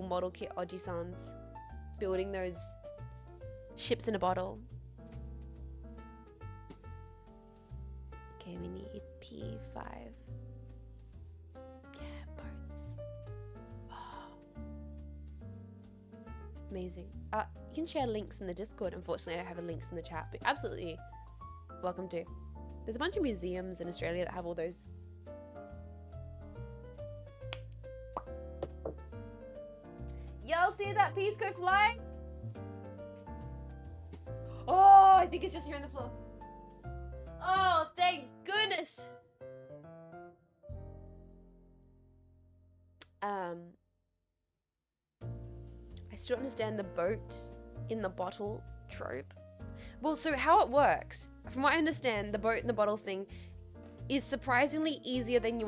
model kit Oji-sans building those ships in a bottle. Okay, we need P5. Yeah, parts. Oh. Amazing. You can share links in the Discord. Unfortunately, I don't have links in the chat, but absolutely welcome to. There's a bunch of museums in Australia that have all those. Y'all see that piece go flying? Oh, I think it's just here on the floor. Oh, thank goodness. I still don't understand the boat in the bottle trope. Well, so how it works, from what I understand, the boat in the bottle thing is surprisingly easier than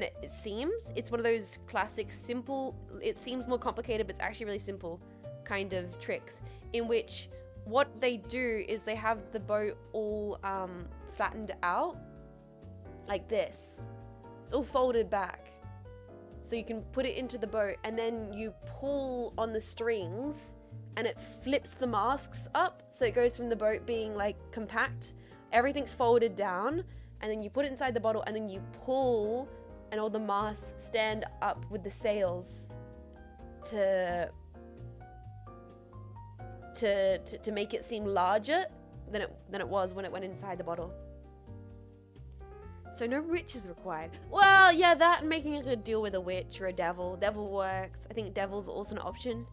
it seems. It's one of those classic simple, it seems more complicated, but it's actually really simple kind of tricks, in which what they do is they have the boat all flattened out like this. It's all folded back. So you can put it into the boat, and then you pull on the strings and it flips the masks up. So it goes from the boat being like compact, everything's folded down, and then you put it inside the bottle, and then you pull, and all the masts stand up with the sails to make it seem larger than it was when it went inside the bottle. So no witch is required. Well, yeah, that and making a good deal with a witch or a devil. Devil works. I think devil's also an option.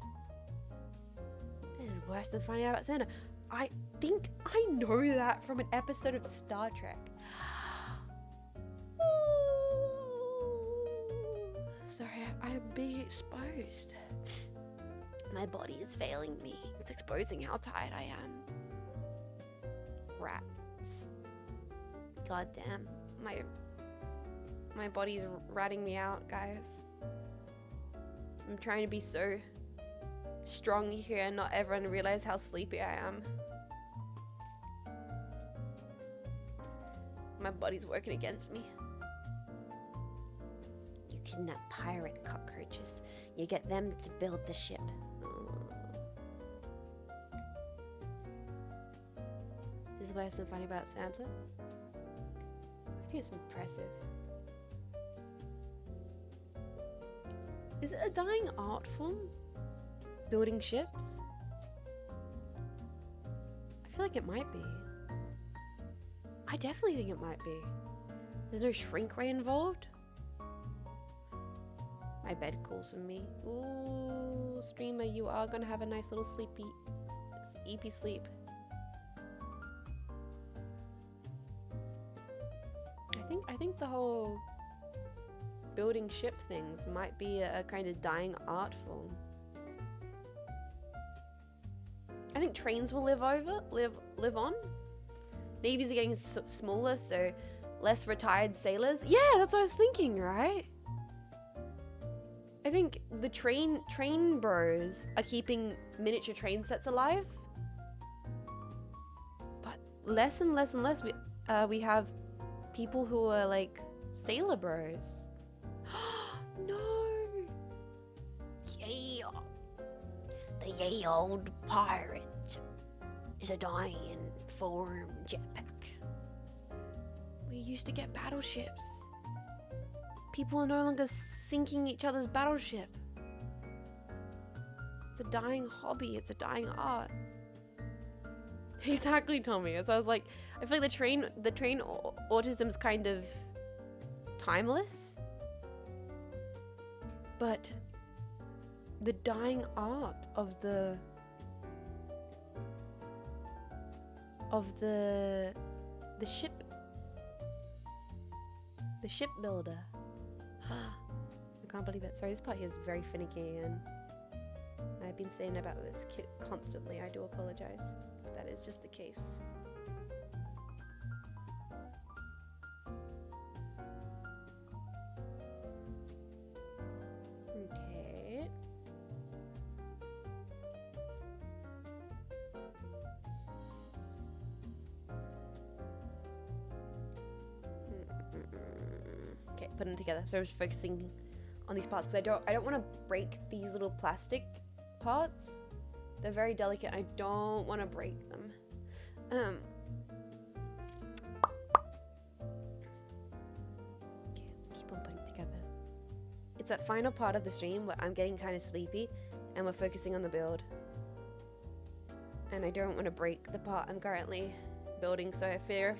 This is worse than finding out about Santa. I think I know that from an episode of Star Trek. Sorry, I'm being exposed. My body is failing me. It's exposing how tired I am. Rats. God damn. My body's ratting me out, guys. I'm trying to be so strong here and not everyone realize how sleepy I am. My body's working against me. You kidnap pirate cockroaches. You get them to build the ship. This is why I have something funny about Santa. I think it's impressive. Is it a dying art form? Building ships? I feel like like it might be. I definitely think it might be. There's no shrink ray involved. My bed calls for me. Ooh, streamer, you are gonna have a nice little sleepy sleep. I think the whole building ship things might be a kind of dying art form. I think trains will live on. Navies are getting smaller, so less retired sailors. Yeah, that's what I was thinking, right? I think the train bros are keeping miniature train sets alive. But less and less and less we have people who are like sailor bros. No. Yeah. The ye old pirate is a dying form jetpack. We used to get battleships. People are no longer sinking each other's battleship. It's a dying hobby. It's a dying art. Exactly, Tommy. So I was like, I feel like the train autism's kind of timeless, but the dying art of the ship builder. I can't believe it. Sorry, this part here is very finicky, and I've been saying about this constantly. I do apologize. That is just the case. Okay. Okay, put them together. So I'm just focusing on these parts because I don't want to break these little plastic parts. They're very delicate. I don't want to break them. Okay, let's keep on putting it together. It's that final part of the stream where I'm getting kind of sleepy and we're focusing on the build. And I don't want to break the part I'm currently building, so I fear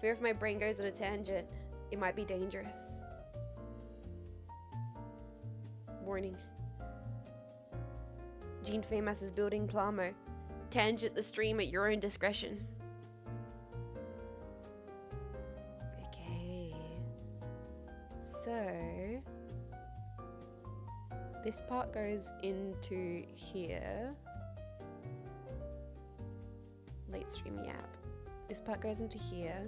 if my brain goes on a tangent, it might be dangerous. Warning. Jean Faymas is building Plamo. Tangent the stream at your own discretion. Okay. So this part goes into here. Late stream yap. This part goes into here.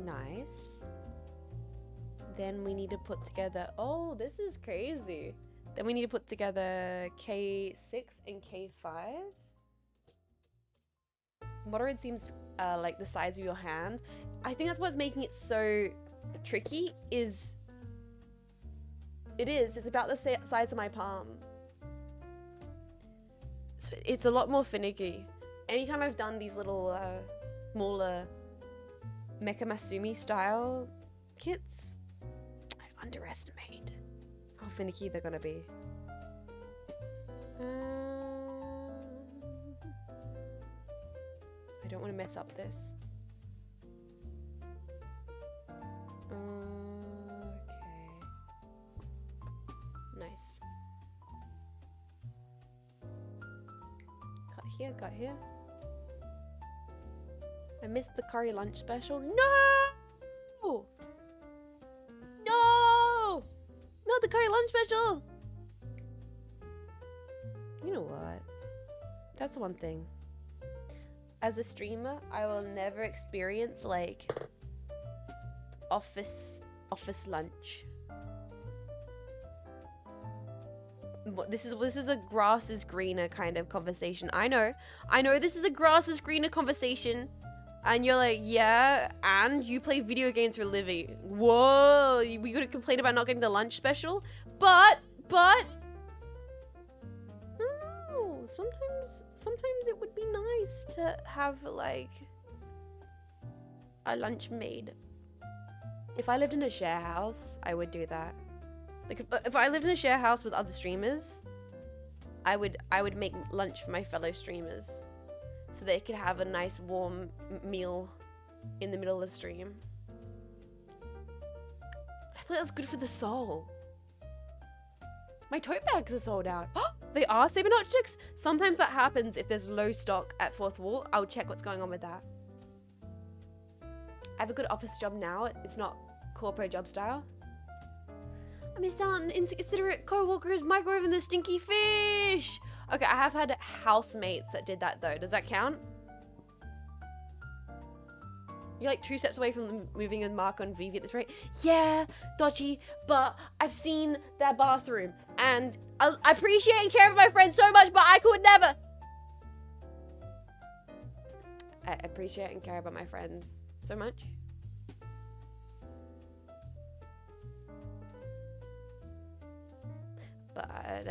Nice. Then we need to put together, oh, this is crazy. Then we need to put together K6 and K5. MODEROID seems like the size of your hand. I think that's what's making it so tricky is... It's about the size of my palm. So it's a lot more finicky. Anytime I've done these little smaller Mecha Masumi style kits, I underestimate how finicky they're gonna be. I don't want to mess up this. Okay. Nice. Cut here. I missed the curry lunch special. No! No! Not the curry lunch special! You know what? That's one thing. As a streamer, I will never experience like office lunch. This is a grass is greener kind of conversation. I know this is a grass is greener conversation. And you're like, yeah, and you play video games for a living. Whoa, we could complain about not getting the lunch special, but I don't know. Sometimes it would be nice to have like a lunch made. If I lived in a share house, I would do that. Like if I lived in a share house with other streamers, I would make lunch for my fellow streamers. so they could have a nice warm meal in the middle of the stream. I feel like that's good for the soul. My tote bags are sold out. They are Saber Optics? Sometimes that happens if there's low stock at Fourth Wall. I'll check what's going on with that. I have a good office job now. It's not corporate job style. I missed out on inconsiderate co-workers microwaving the stinky fish. Okay, I have had housemates that did that though. Does that count? You're like 2 steps away from moving with Mark on VV at this rate. Yeah, dodgy, but I've seen their bathroom and I appreciate and care for my friends so much, but I could never. I appreciate and care about my friends so much. But I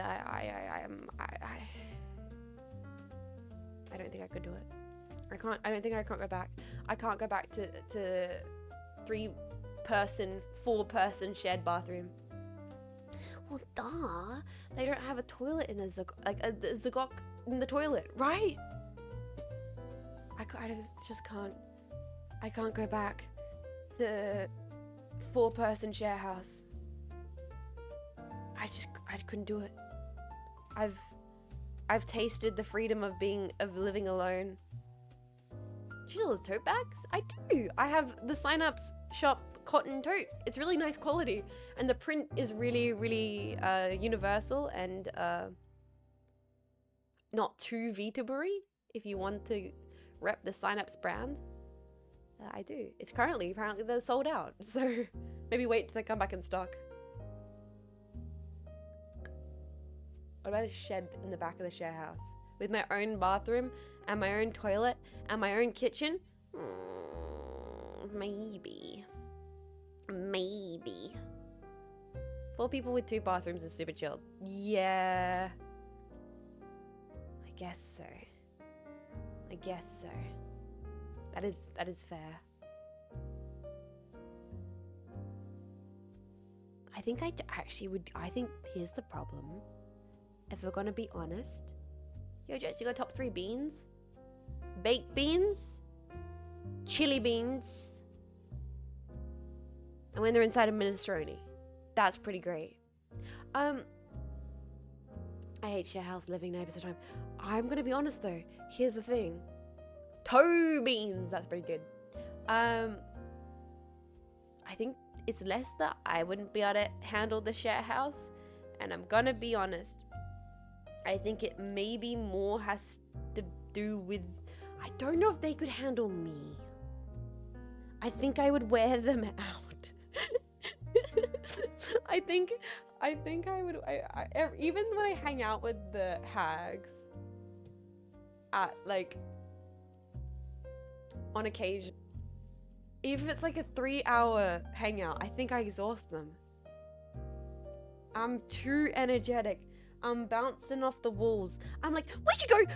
don't think I could do it. I don't think I can't go back. I can't go back to 3-person, 4-person shared bathroom. Well, duh. They don't have a toilet in the Zagok in the toilet, right? I just can't. I can't go back to 4-person share house. I couldn't do it. I've tasted the freedom of living alone. She still has tote bags? I do. I have the Cynapse shop cotton tote. It's really nice quality. And the print is really, really universal and not too Vitabury if you want to rep the Cynapse brand. I do. It's apparently they're sold out. So maybe wait till they come back in stock. What about a shed in the back of the share house? With my own bathroom and my own toilet and my own kitchen? Maybe. 4 people with 2 bathrooms is super chilled. Yeah. I guess so. That is fair. I think I think here's the problem. If we're gonna be honest. Yo, Jess, you got top 3 beans? Baked beans? Chili beans? And when they're inside a minestrone. That's pretty great. I hate share house living neighbors at the time. I'm gonna be honest though. Here's the thing. Toe beans! That's pretty good. I think it's less that I wouldn't be able to handle the share house. And I'm gonna be honest. I think it maybe more has to do with, I don't know if they could handle me. I think I would wear them out. I think I would, even when I hang out with the hags at like, on occasion, even if it's like a 3-hour hangout, I think I exhaust them. I'm too energetic. I'm bouncing off the walls. I'm like, we should go to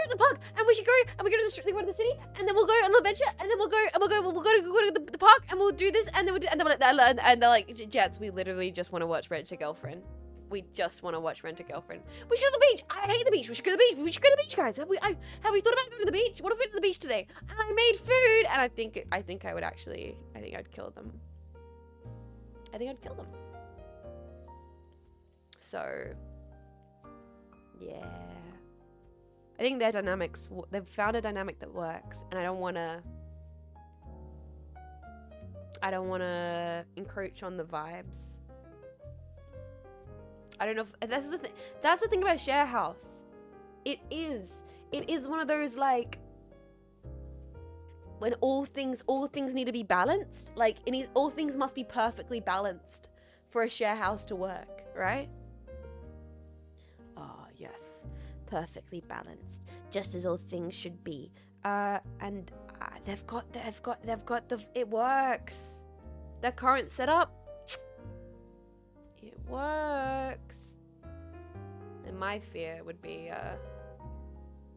the park, and we go to the city, and then we'll go on an adventure, and then we'll go to the park, and we'll do this, and then and they're like, Jets, we literally just want to watch Rent a Girlfriend. We just want to watch Rent a Girlfriend. We should go to the beach. I hate the beach. We should go to the beach. We should go to the beach, guys. Have we thought about going to the beach? What if we went to the beach today? And I made food, and I think I'd kill them. So. Yeah. I think their dynamics, they've found a dynamic that works, and I don't want to encroach on the vibes. I don't know if that's the thing. That's the thing about share house. It is one of those like when all things need to be balanced. Like all things must be perfectly balanced for a share house to work, right? Oh, yes. Perfectly balanced. Just as all things should be. And they've got it works. Their current setup, it works. And my fear would be,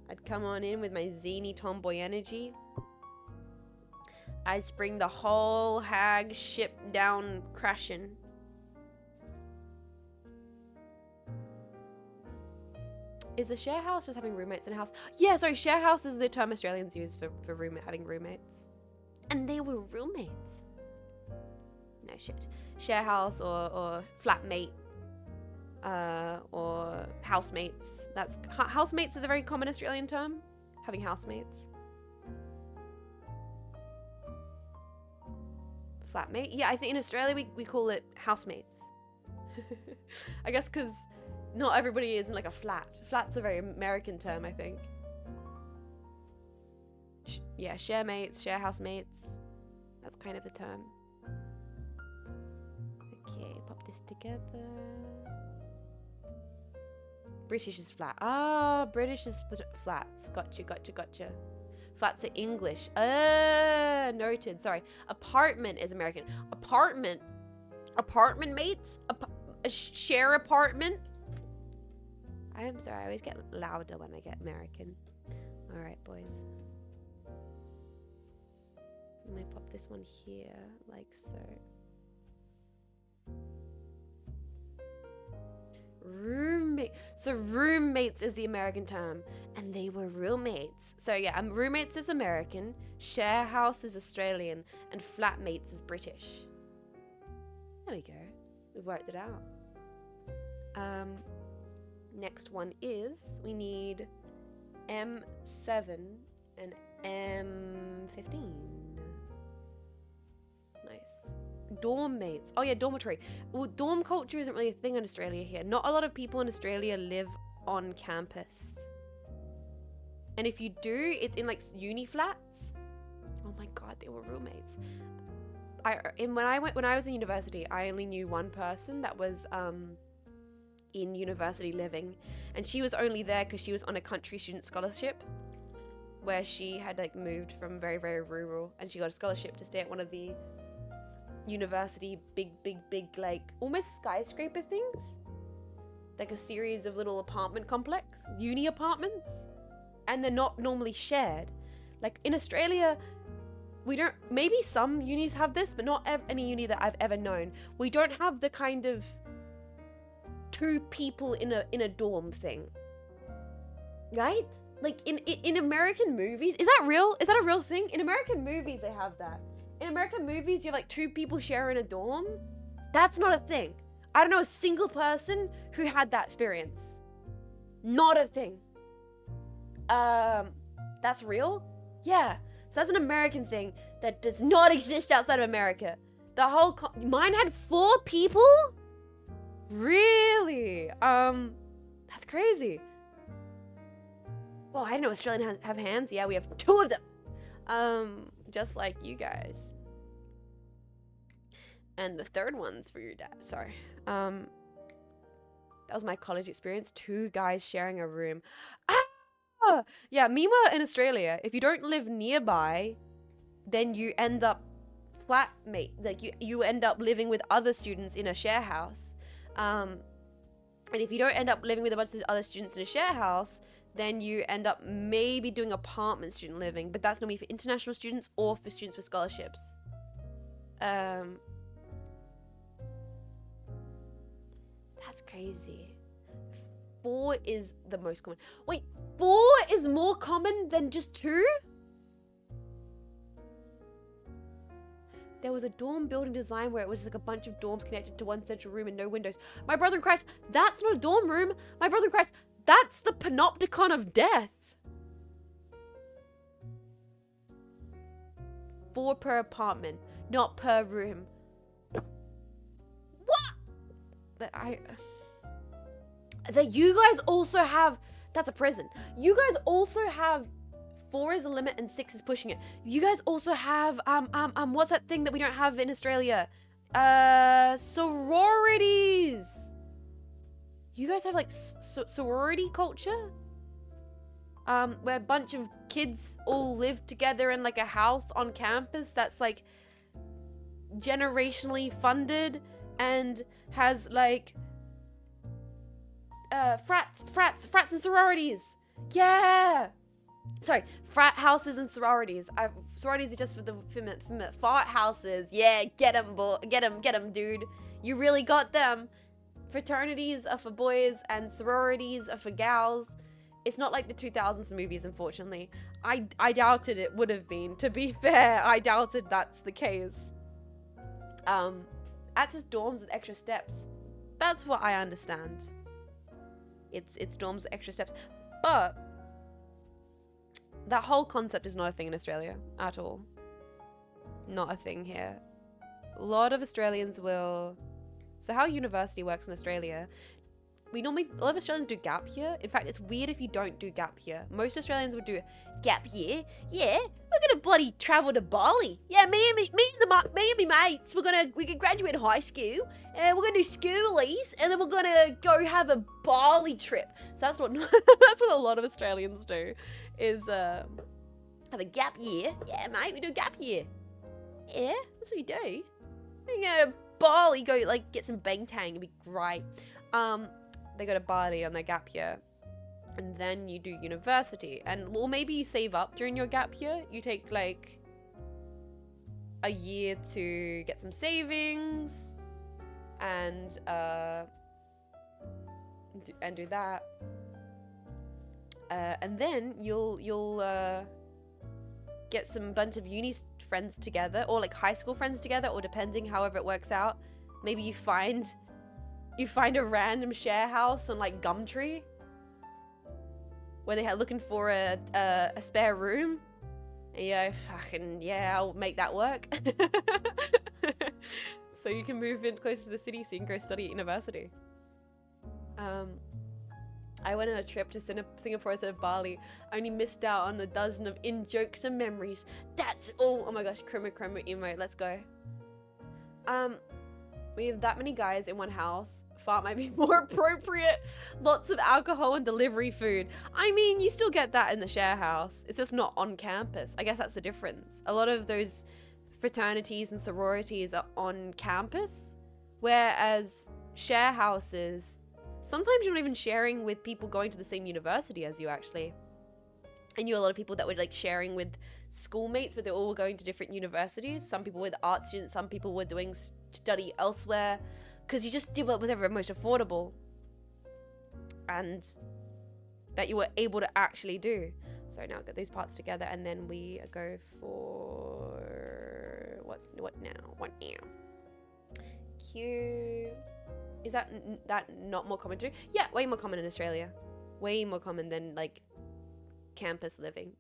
I'd come on in with my zany tomboy energy. I'd bring the whole hag ship down crashing. Is a share house just having roommates in a house? Yeah, sorry, share house is the term Australians use for having roommates. And they were roommates. No shit. Share house or flatmate. Or housemates. Housemates is a very common Australian term. Having housemates. Flatmate? Yeah, I think in Australia we call it housemates. I guess because not everybody is in like a flat. Flat's a very American term, I think. Yeah, share mates, share housemates. That's kind of the term. Okay, pop this together. British is flat. Ah, British is flats. Gotcha. Flats are English. Noted. Sorry. Apartment is American. Apartment mates? A share apartment? I'm sorry, I always get louder when I get American. Alright, boys. Let me pop this one here, like so. Roommate. So roommates is the American term, and they were roommates. So yeah, roommates is American, share house is Australian, and flatmates is British. There we go. We've worked it out. Next one is we need M7 and M15. Nice. Dorm mates. Oh yeah, dormitory. Well, dorm culture isn't really a thing in Australia here. Not a lot of people in Australia live on campus. And if you do, it's in like uni flats. Oh my god, they were roommates. When I was in university, I only knew one person that was in university living, and she was only there because she was on a country student scholarship, where she had like moved from very, very rural, and she got a scholarship to stay at one of the university big like almost skyscraper things, like a series of little apartment complex, uni apartments, and they're not normally shared. Like in Australia, we don't, maybe some unis have this, but not any uni that I've ever known. We don't have the kind of 2 people in a dorm thing, right? Like in American movies, is that real? Is that a real thing? In American movies, they have that. In American movies, you have like 2 people sharing a dorm. That's not a thing. I don't know a single person who had that experience. Not a thing. That's real? Yeah. So that's an American thing that does not exist outside of America. The whole mine had 4 people? Really? That's crazy. Well, I didn't know Australians have hands. Yeah, we have 2 of them. Just like you guys. And the third one's for your dad. Sorry. That was my college experience. 2 guys sharing a room. Ah! Yeah, meanwhile in Australia, if you don't live nearby, then you end up flatmate. Like you end up living with other students in a share house. And if you don't end up living with a bunch of other students in a share house, then you end up maybe doing apartment student living, but that's gonna be for international students or for students with scholarships. That's crazy. 4 is the most common. Wait, 4 is more common than just 2? There was a dorm building design where it was like a bunch of dorms connected to one central room and no windows. My brother in Christ, that's not a dorm room. My brother in Christ, that's the panopticon of death. 4 per apartment, not per room. What? That you guys also have, that's a prison. You guys also have 4 is the limit and 6 is pushing it. You guys also have, what's that thing that we don't have in Australia? Sororities. You guys have like sorority culture? Where a bunch of kids all live together in like a house on campus that's like generationally funded and has like frats and sororities. Yeah. Sorry, frat houses and sororities. Sororities are just for the fart houses. Yeah, get them, dude. You really got them. Fraternities are for boys and sororities are for gals. It's not like the 2000s movies, unfortunately. I doubted it would have been. To be fair, I doubted that's the case. That's just dorms with extra steps. That's what I understand. It's dorms with extra steps. But that whole concept is not a thing in Australia at all. Not a thing here. A lot of Australians will... So how university works in Australia, a lot of Australians do gap year. In fact, it's weird if you don't do gap year. Most Australians would do gap year. Yeah, we're gonna bloody travel to Bali. Yeah, me and my mates, we can graduate high school, and we're gonna do schoolies, and then we're gonna go have a Bali trip. So that's what that's what a lot of Australians do, is have a gap year. Yeah, mate, we do a gap year. Yeah, that's what you do. You go to Bali, go like get some bangtang, it'd be great. They go to Bali on their gap year, and then you do university, and well, maybe you save up during your gap year. You take like a year to get some savings, and do that, and then you'll get some bunch of uni friends together, or like high school friends together, or depending, however it works out. Maybe you find a random share house on like Gumtree where they're looking for a spare room, and you go, fucking yeah, I'll make that work. So you can move in closer to the city so you can go study at university. I went on a trip to Singapore instead of Bali. I only missed out on the dozen of in-jokes and memories. That's all. Oh my gosh, chroma emote, let's go. We have that many guys in one house. Fart might be more appropriate. Lots of alcohol and delivery food. I mean, you still get that in the share house. It's just not on campus. I guess that's the difference. A lot of those fraternities and sororities are on campus, whereas share houses, sometimes you're not even sharing with people going to the same university as you actually. I knew a lot of people that were like sharing with schoolmates, but they're all going to different universities. Some people were art students, some people were doing study elsewhere, because you just did what was ever most affordable and that you were able to actually do. So now I've got these parts together, and then we go for what now? Q. Is that not more common to do? Yeah, way more common in Australia. Way more common than like campus living.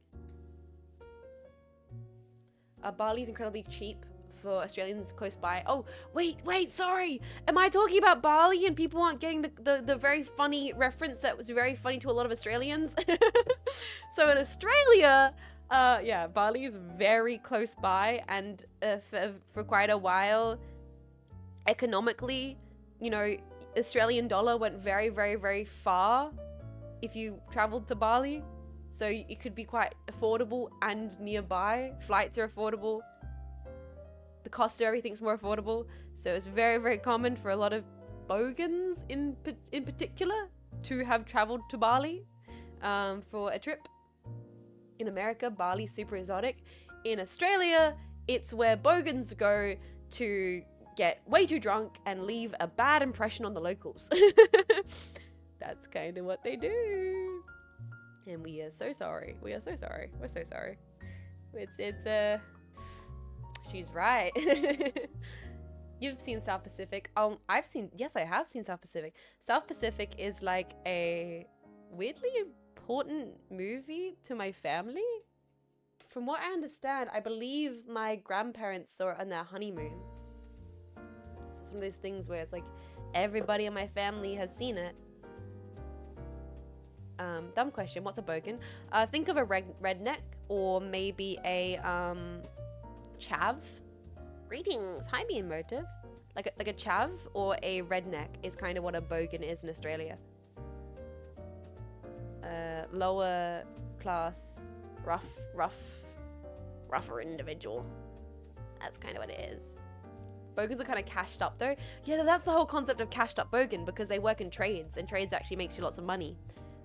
Bali's incredibly cheap for Australians close by. Oh, wait, sorry. Am I talking about Bali and people aren't getting the very funny reference that was very funny to a lot of Australians? So in Australia, yeah, Bali is very close by, and for quite a while, economically, you know, Australian dollar went very, very, very far if you traveled to Bali. So it could be quite affordable and nearby. Flights are affordable. The cost of everything's more affordable. So it's very, very common for a lot of bogans in particular to have traveled to Bali for a trip. In America, Bali's super exotic. In Australia, it's where bogans go to get way too drunk and leave a bad impression on the locals. That's kind of what they do. And we are so sorry. We are so sorry. We're so sorry. It's she's right. You've seen South Pacific. Yes, I have seen South Pacific. South Pacific is like a weirdly important movie to my family. From what I understand, I believe my grandparents saw it on their honeymoon. So it's one of those things where it's like everybody in my family has seen it. Dumb question. What's a bogan? Think of a redneck, or maybe a chav. Greetings, hi being motive. Like a chav or a redneck is kind of what a bogan is in Australia. Lower class, rougher individual. That's kind of what it is. Bogans are kind of cashed up though. Yeah, that's the whole concept of cashed up bogan, because they work in trades, and trades actually makes you lots of money.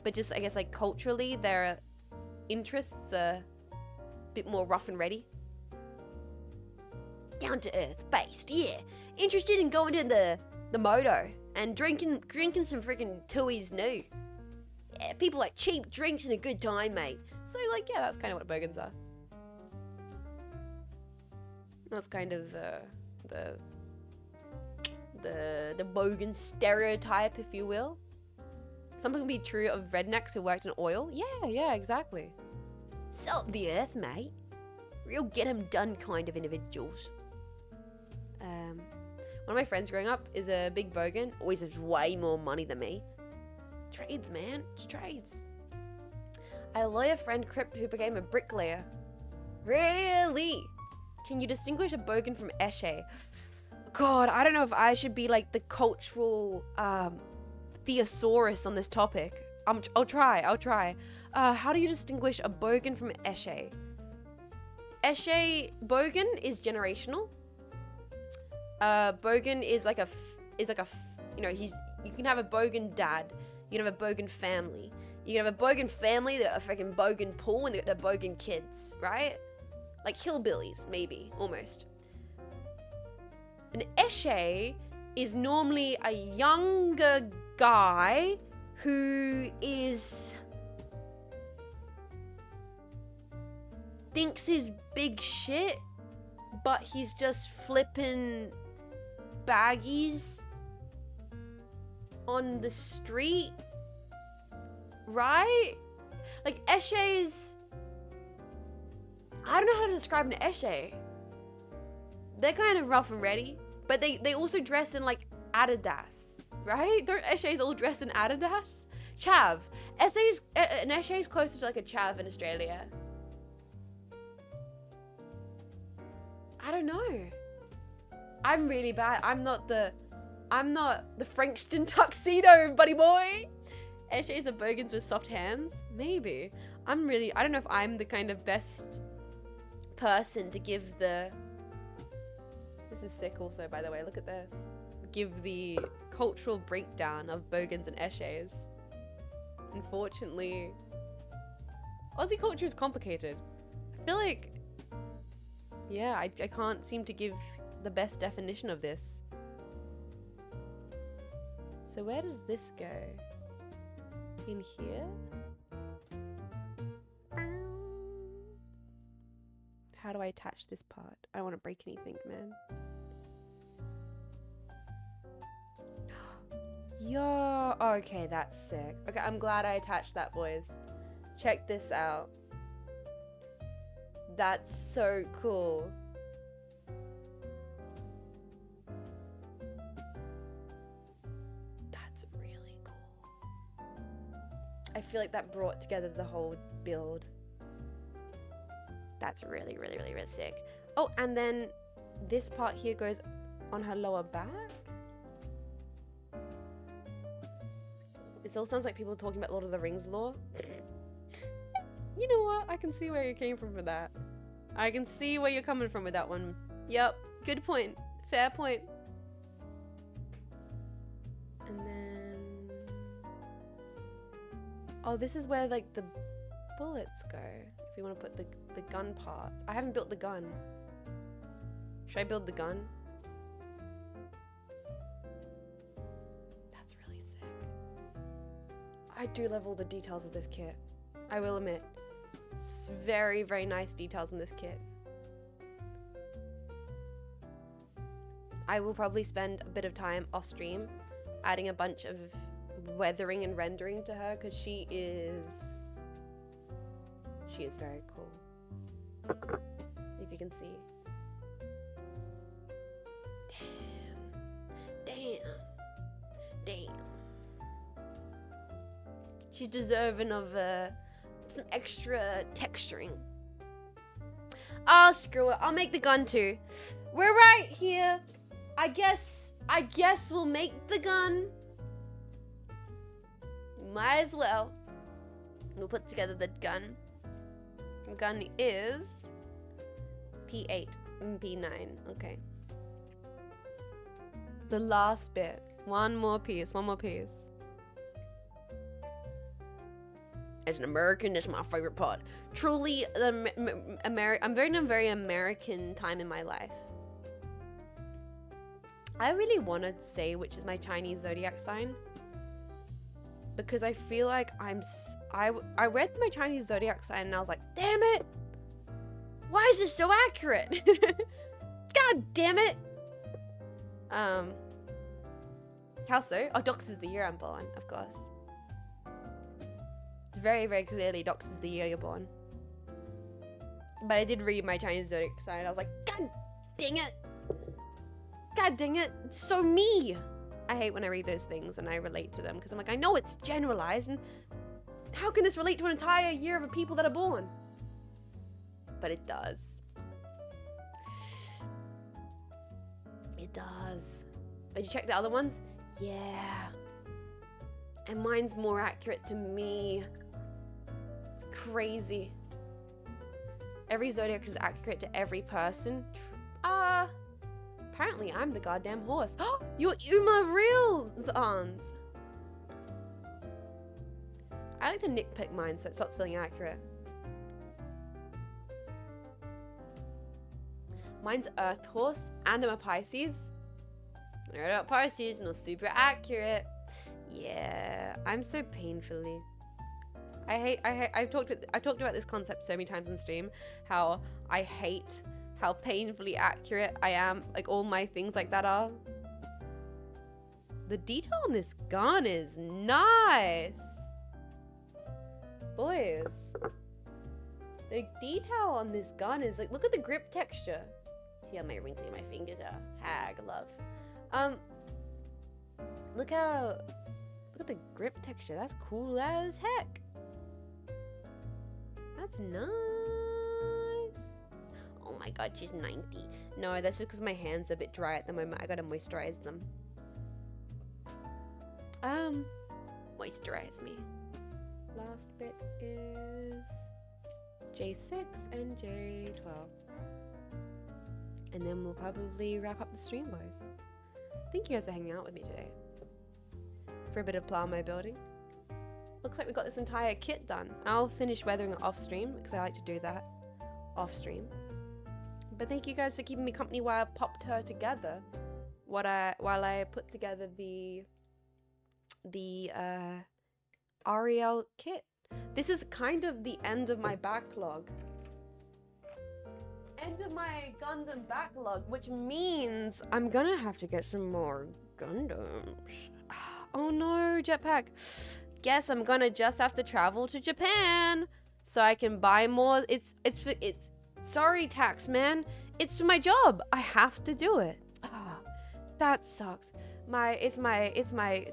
But just, I guess, like culturally, their interests are a bit more rough and ready. Down to earth, based, yeah. Interested in going to the moto and drinking some freaking Tui's new. Yeah, get people like cheap drinks and a good time, mate. So like, yeah, that's kind of what bogans are. That's kind of the bogan stereotype, if you will. Something can be true of rednecks who worked in oil. Yeah, exactly. Salt the earth, mate. Real get 'em done kind of individuals. One of my friends growing up is a big bogan. Always has way more money than me. Trades, man. It's trades. I had a lawyer friend Crip who became a bricklayer. Really? Can you distinguish a bogan from esche? God, I don't know if I should be like the cultural thesaurus on this topic. I'll try. How do you distinguish a bogan from esche? Bogan is generational. Bogan is like a you know, you can have a bogan dad. You can have a bogan family. You can have a bogan family that are freaking bogan pool and they're bogan kids, right? Like hillbillies, maybe, almost. An esche is normally a younger guy who thinks he's big shit, but he's just flipping baggies on the street, right? Like esches, I don't know how to describe an esche. They're kind of rough and ready, but they also dress in like Adidas, right? Don't esches all dress in Adidas? Chav. An esche is closer to like a chav in Australia. I don't know. I'm really bad. I'm not the Frankston tuxedo, buddy boy. Esches are bogans with soft hands? Maybe. I don't know if I'm the kind of best person to give the... This is sick also, by the way. Look at this. Give the cultural breakdown of bogans and esches. Unfortunately, Aussie culture is complicated. I feel like... Yeah, I can't seem to give the best definition of this. So where does this go? In here? How do I attach this part? I don't want to break anything, man. Yo, okay, that's sick. Okay, I'm glad I attached that, boys. Check this out. That's so cool. That's really cool. I feel like that brought together the whole build. That's really, really, really, really sick. Oh, and then this part here goes on her lower back. This all sounds like people talking about Lord of the Rings lore. You know what? I can see where you came from with that. I can see where you're coming from with that one. Yep. Good point. Fair point. And then... Oh, this is where, like, the bullets go. If you want to put the gun parts. I haven't built the gun. Should I build the gun? That's really sick. I do love all the details of this kit. I will admit. It's very, very nice details in this kit. I will probably spend a bit of time off stream adding a bunch of weathering and rendering to her because she is very cool. If you can see. Damn. She's deserving of some extra texturing. Oh, screw it. I'll make the gun too. We're right here. I guess we'll make the gun. Might as well. We'll put together the gun. The gun is P8 and P9. Okay. The last bit. One more piece. As an American, that's my favorite part. Truly, I'm very in a very American time in my life. I really want to say which is my Chinese zodiac sign. because I feel like I read my Chinese zodiac sign and I was like, damn it, why is this so accurate? God damn it. How so? Oh, Dox is the year I'm born, of course. It's very, very clearly Dox is the year you're born. But I did read my Chinese zodiac sign and I was like, God dang it. God dang it. It's so me. I hate when I read those things and I relate to them because I'm like, I know it's generalized and how can this relate to an entire year of the people that are born? But it does. It does. Did you check the other ones? Yeah. And mine's more accurate to me. It's crazy. Every zodiac is accurate to every person. Apparently I'm the goddamn horse. Oh, you're Uma real ons. I like to nitpick mine so it starts feeling accurate. Mine's Earth horse and I'm a Pisces. I read about Pisces and they're super accurate. Yeah, I'm so painfully. I've talked about this concept so many times on stream, how I hate how painfully accurate I am, like all my things like that are. The detail on this gun is nice. Boys. The detail on this gun is like, look at the grip texture. See how my wrinkly my fingers are. Hag love. Look at the grip texture. That's cool as heck. That's nice. Oh my god, she's 90. No, that's just because my hands are a bit dry at the moment. I gotta moisturize them. Moisturize me. Last bit is J6 and J12. And then we'll probably wrap up the stream, boys. Thank you guys for hanging out with me today. For a bit of Plamo building. Looks like we got this entire kit done. I'll finish weathering it off stream because I like to do that off stream. But thank you guys for keeping me company while I popped her together. While I put together the Ariel kit. This is kind of the end of my backlog. End of my Gundam backlog, which means I'm gonna have to get some more Gundams. Oh no, jetpack. Guess I'm gonna just have to travel to Japan so I can buy more. It's sorry, tax man. It's my job. I have to do it. Ah, that sucks. It's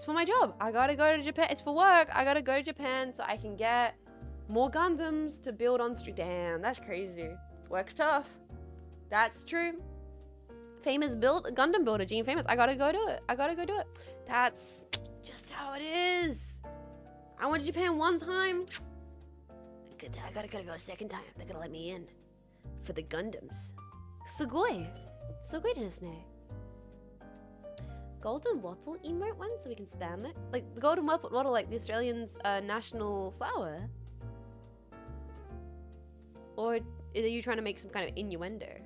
for my job. I gotta go to Japan. It's for work. I gotta go to Japan so I can get more Gundams to build on street. Damn, that's crazy. Work's tough. That's true. Famous Gundam builder, Jean Faymas. I gotta go do it. I gotta go do it. That's just how it is. I went to Japan one time. I gotta go a second time. They're gonna let me in for the Gundams. Sugoi. Sugoi desu ne. Golden wattle emote one so we can spam it. Like the golden wattle, like the Australians' national flower. Or are you trying to make some kind of innuendo?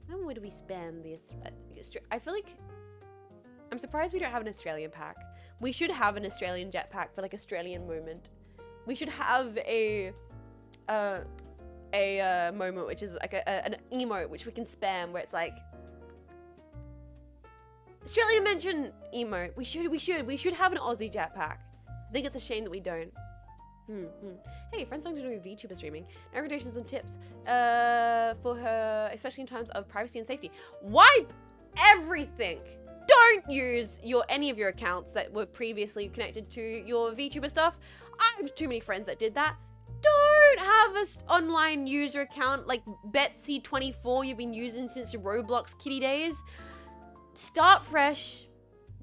When would we spam this? I feel like I'm surprised we don't have an Australian pack. We should have an Australian jetpack for like Australian moment. We should have a moment which is like an emote which we can spam where it's like Australian mention emote. We should have an Aussie jetpack. I think it's a shame that we don't. Hey, friends starting to do VTuber streaming. Recommendations and tips for her, especially in times of privacy and safety. Wipe everything. Don't use any of your accounts that were previously connected to your VTuber stuff. I have too many friends that did that. Don't have an online user account like Betsy24 you've been using since your Roblox kitty days. Start fresh.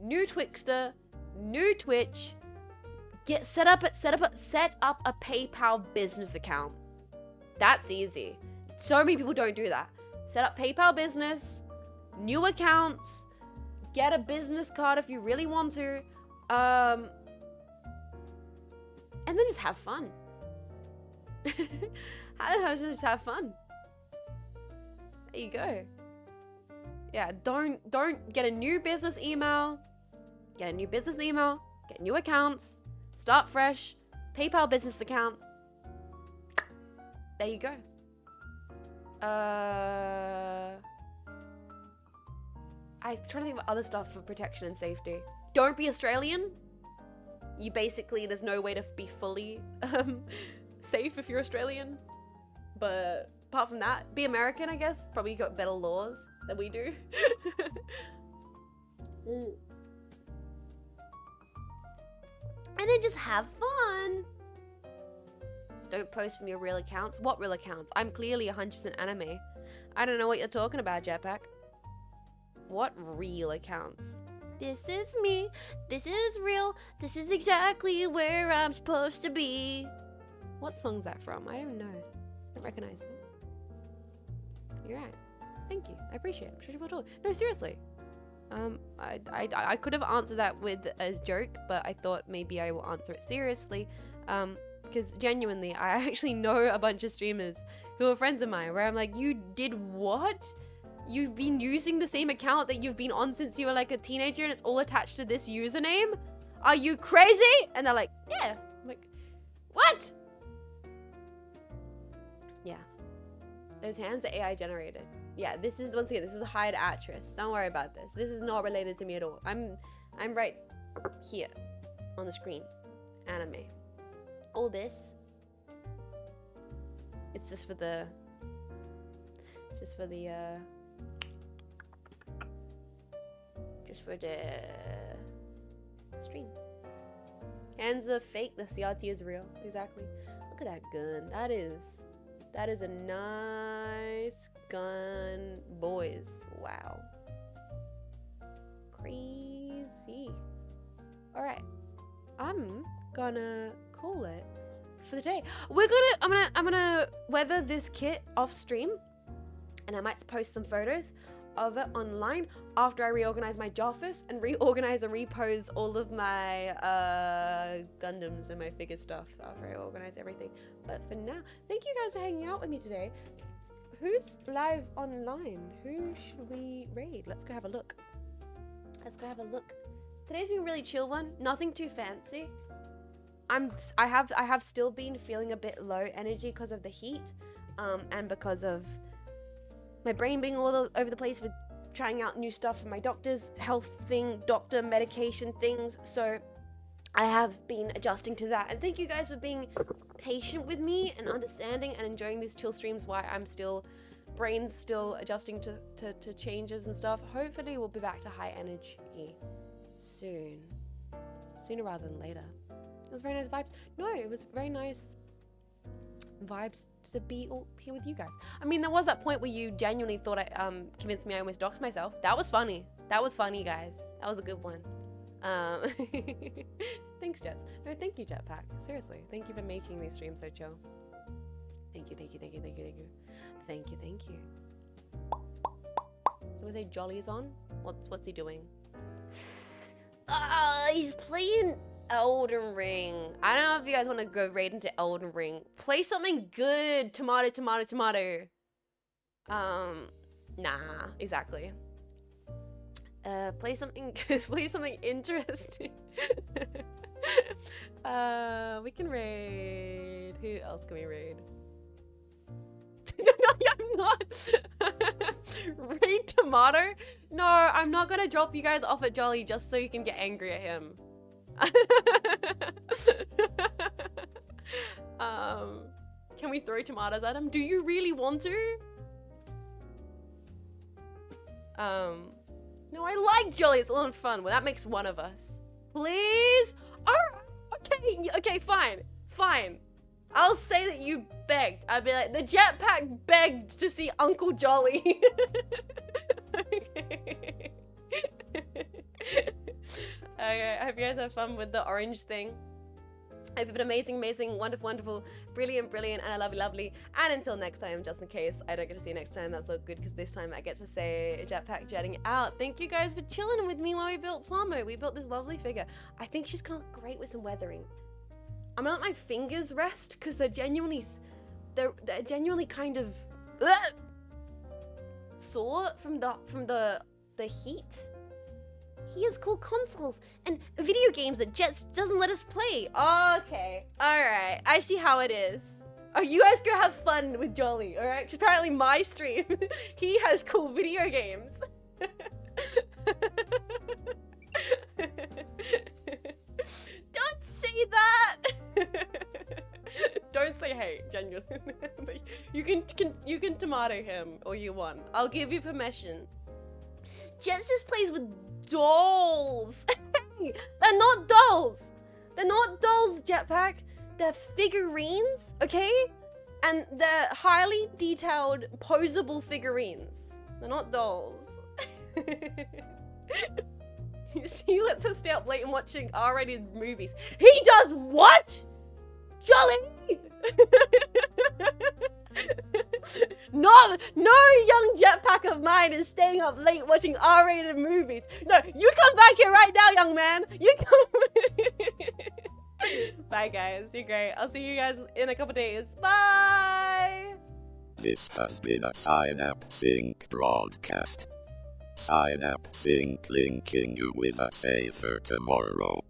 New Twixter. New Twitch. Set up a PayPal business account. That's easy. So many people don't do that. Set up PayPal business, new accounts, get a business card if you really want to, and then just have fun. Just have fun. There you go. Yeah, don't get a new business email. Get a new business email. Get new accounts. Start fresh. PayPal business account. There you go. I'm trying to think of other stuff for protection and safety. Don't be Australian. You basically, there's no way to be fully safe if you're Australian. But apart from that, be American, I guess. Probably got better laws than we do. And then just have fun. Don't post from your real accounts. What real accounts? I'm clearly 100% anime. I don't know what you're talking about, Jetpack. What real accounts? This is me. This is real. This is exactly where I'm supposed to be. What song's that from? I don't know. I don't recognize it. You're right. Thank you. I appreciate it. No, seriously. I could have answered that with a joke, but I thought maybe I will answer it seriously. Because genuinely, I actually know a bunch of streamers who are friends of mine where I'm like, you did what? You've been using the same account that you've been on since you were like a teenager and it's all attached to this username? Are you crazy? And they're like, yeah. I'm like, what? Yeah. Those hands are AI generated. Yeah, this is, once again, this is a hired actress. Don't worry about this. This is not related to me at all. I'm right here on the screen. Anime. All this. It's just for the stream. Hands are fake, the CRT is real. Exactly. Look at that gun. That is a nice gun, boys. Wow. Crazy. All right. I'm gonna call it for the day. I'm gonna weather this kit off stream, and I might post some photos of it online after I reorganize my Joffers and reorganize and repose all of my Gundams and my figure stuff after I organize everything. But for now, thank you guys for hanging out with me today. Who's live online? Who should we raid? Let's go have a look. Today's been a really chill one. Nothing too fancy. I have still been feeling a bit low energy because of the heat, and because of my brain being all over the place with trying out new stuff for my doctor's health thing, doctor medication things. So I have been adjusting to that. And thank you guys for being patient with me and understanding and enjoying these chill streams while I'm brain's still adjusting to changes and stuff. Hopefully we'll be back to high energy soon. Sooner rather than later. It was very nice vibes. No, it was very nice vibes to be all here with you guys. I mean, there was that point where you genuinely thought I convinced me I almost doxed myself. That was funny. Guys. That was a good one. Thanks, Jets. No, thank you, Jetpack. Seriously, thank you for making these streams so chill. Thank you. So we say Jolly's on? What's he doing? He's playing Elden Ring. I don't know if you guys want to go raid into Elden Ring. Play something good. Tomato. Nah, exactly. Play something interesting. We can raid. Who else can we raid? No, I'm not. Raid Tomato? No, I'm not gonna drop you guys off at Jolly just so you can get angry at him. Can we throw tomatoes at him? Do you really want to? No, I like Jolly. It's a lot of fun. Well, that makes one of us. Please? Oh, okay, fine. I'll say that you begged. I'll be like, the Jetpack begged to see Uncle Jolly. Okay. Okay, I hope you guys have fun with the orange thing. I hope you've been amazing, wonderful, brilliant, and I love you, lovely. And until next time, just in case I don't get to see you next time, that's all good, because this time I get to say Jetpack jetting out. Thank you guys for chilling with me while we built Plamo. We built this lovely figure. I think she's gonna look great with some weathering. I'm gonna let my fingers rest, because they're genuinely kind of... saw from the heat. He has cool consoles and video games that Jet doesn't let us play. Okay, alright, I see how it is. Oh, you guys go have fun with Jolly, alright? Because apparently my stream, he has cool video games. Don't say that! Don't say hate, genuinely. you can tomato him all you want. I'll give you permission. Jets just plays with dolls. They're not dolls. They're not dolls, Jetpack. They're figurines, okay? And they're highly detailed, posable figurines. They're not dolls. He lets us stay up late and watching R-rated movies. He does what? Jolly! No young Jetpack of mine is staying up late watching R-rated movies. No, you come back here right now, young man. You come. Bye, guys. You're great. I'll see you guys in a couple days. Bye. This has been a Cynapse Inc. broadcast. Cynapse Inc. linking you with a safer tomorrow.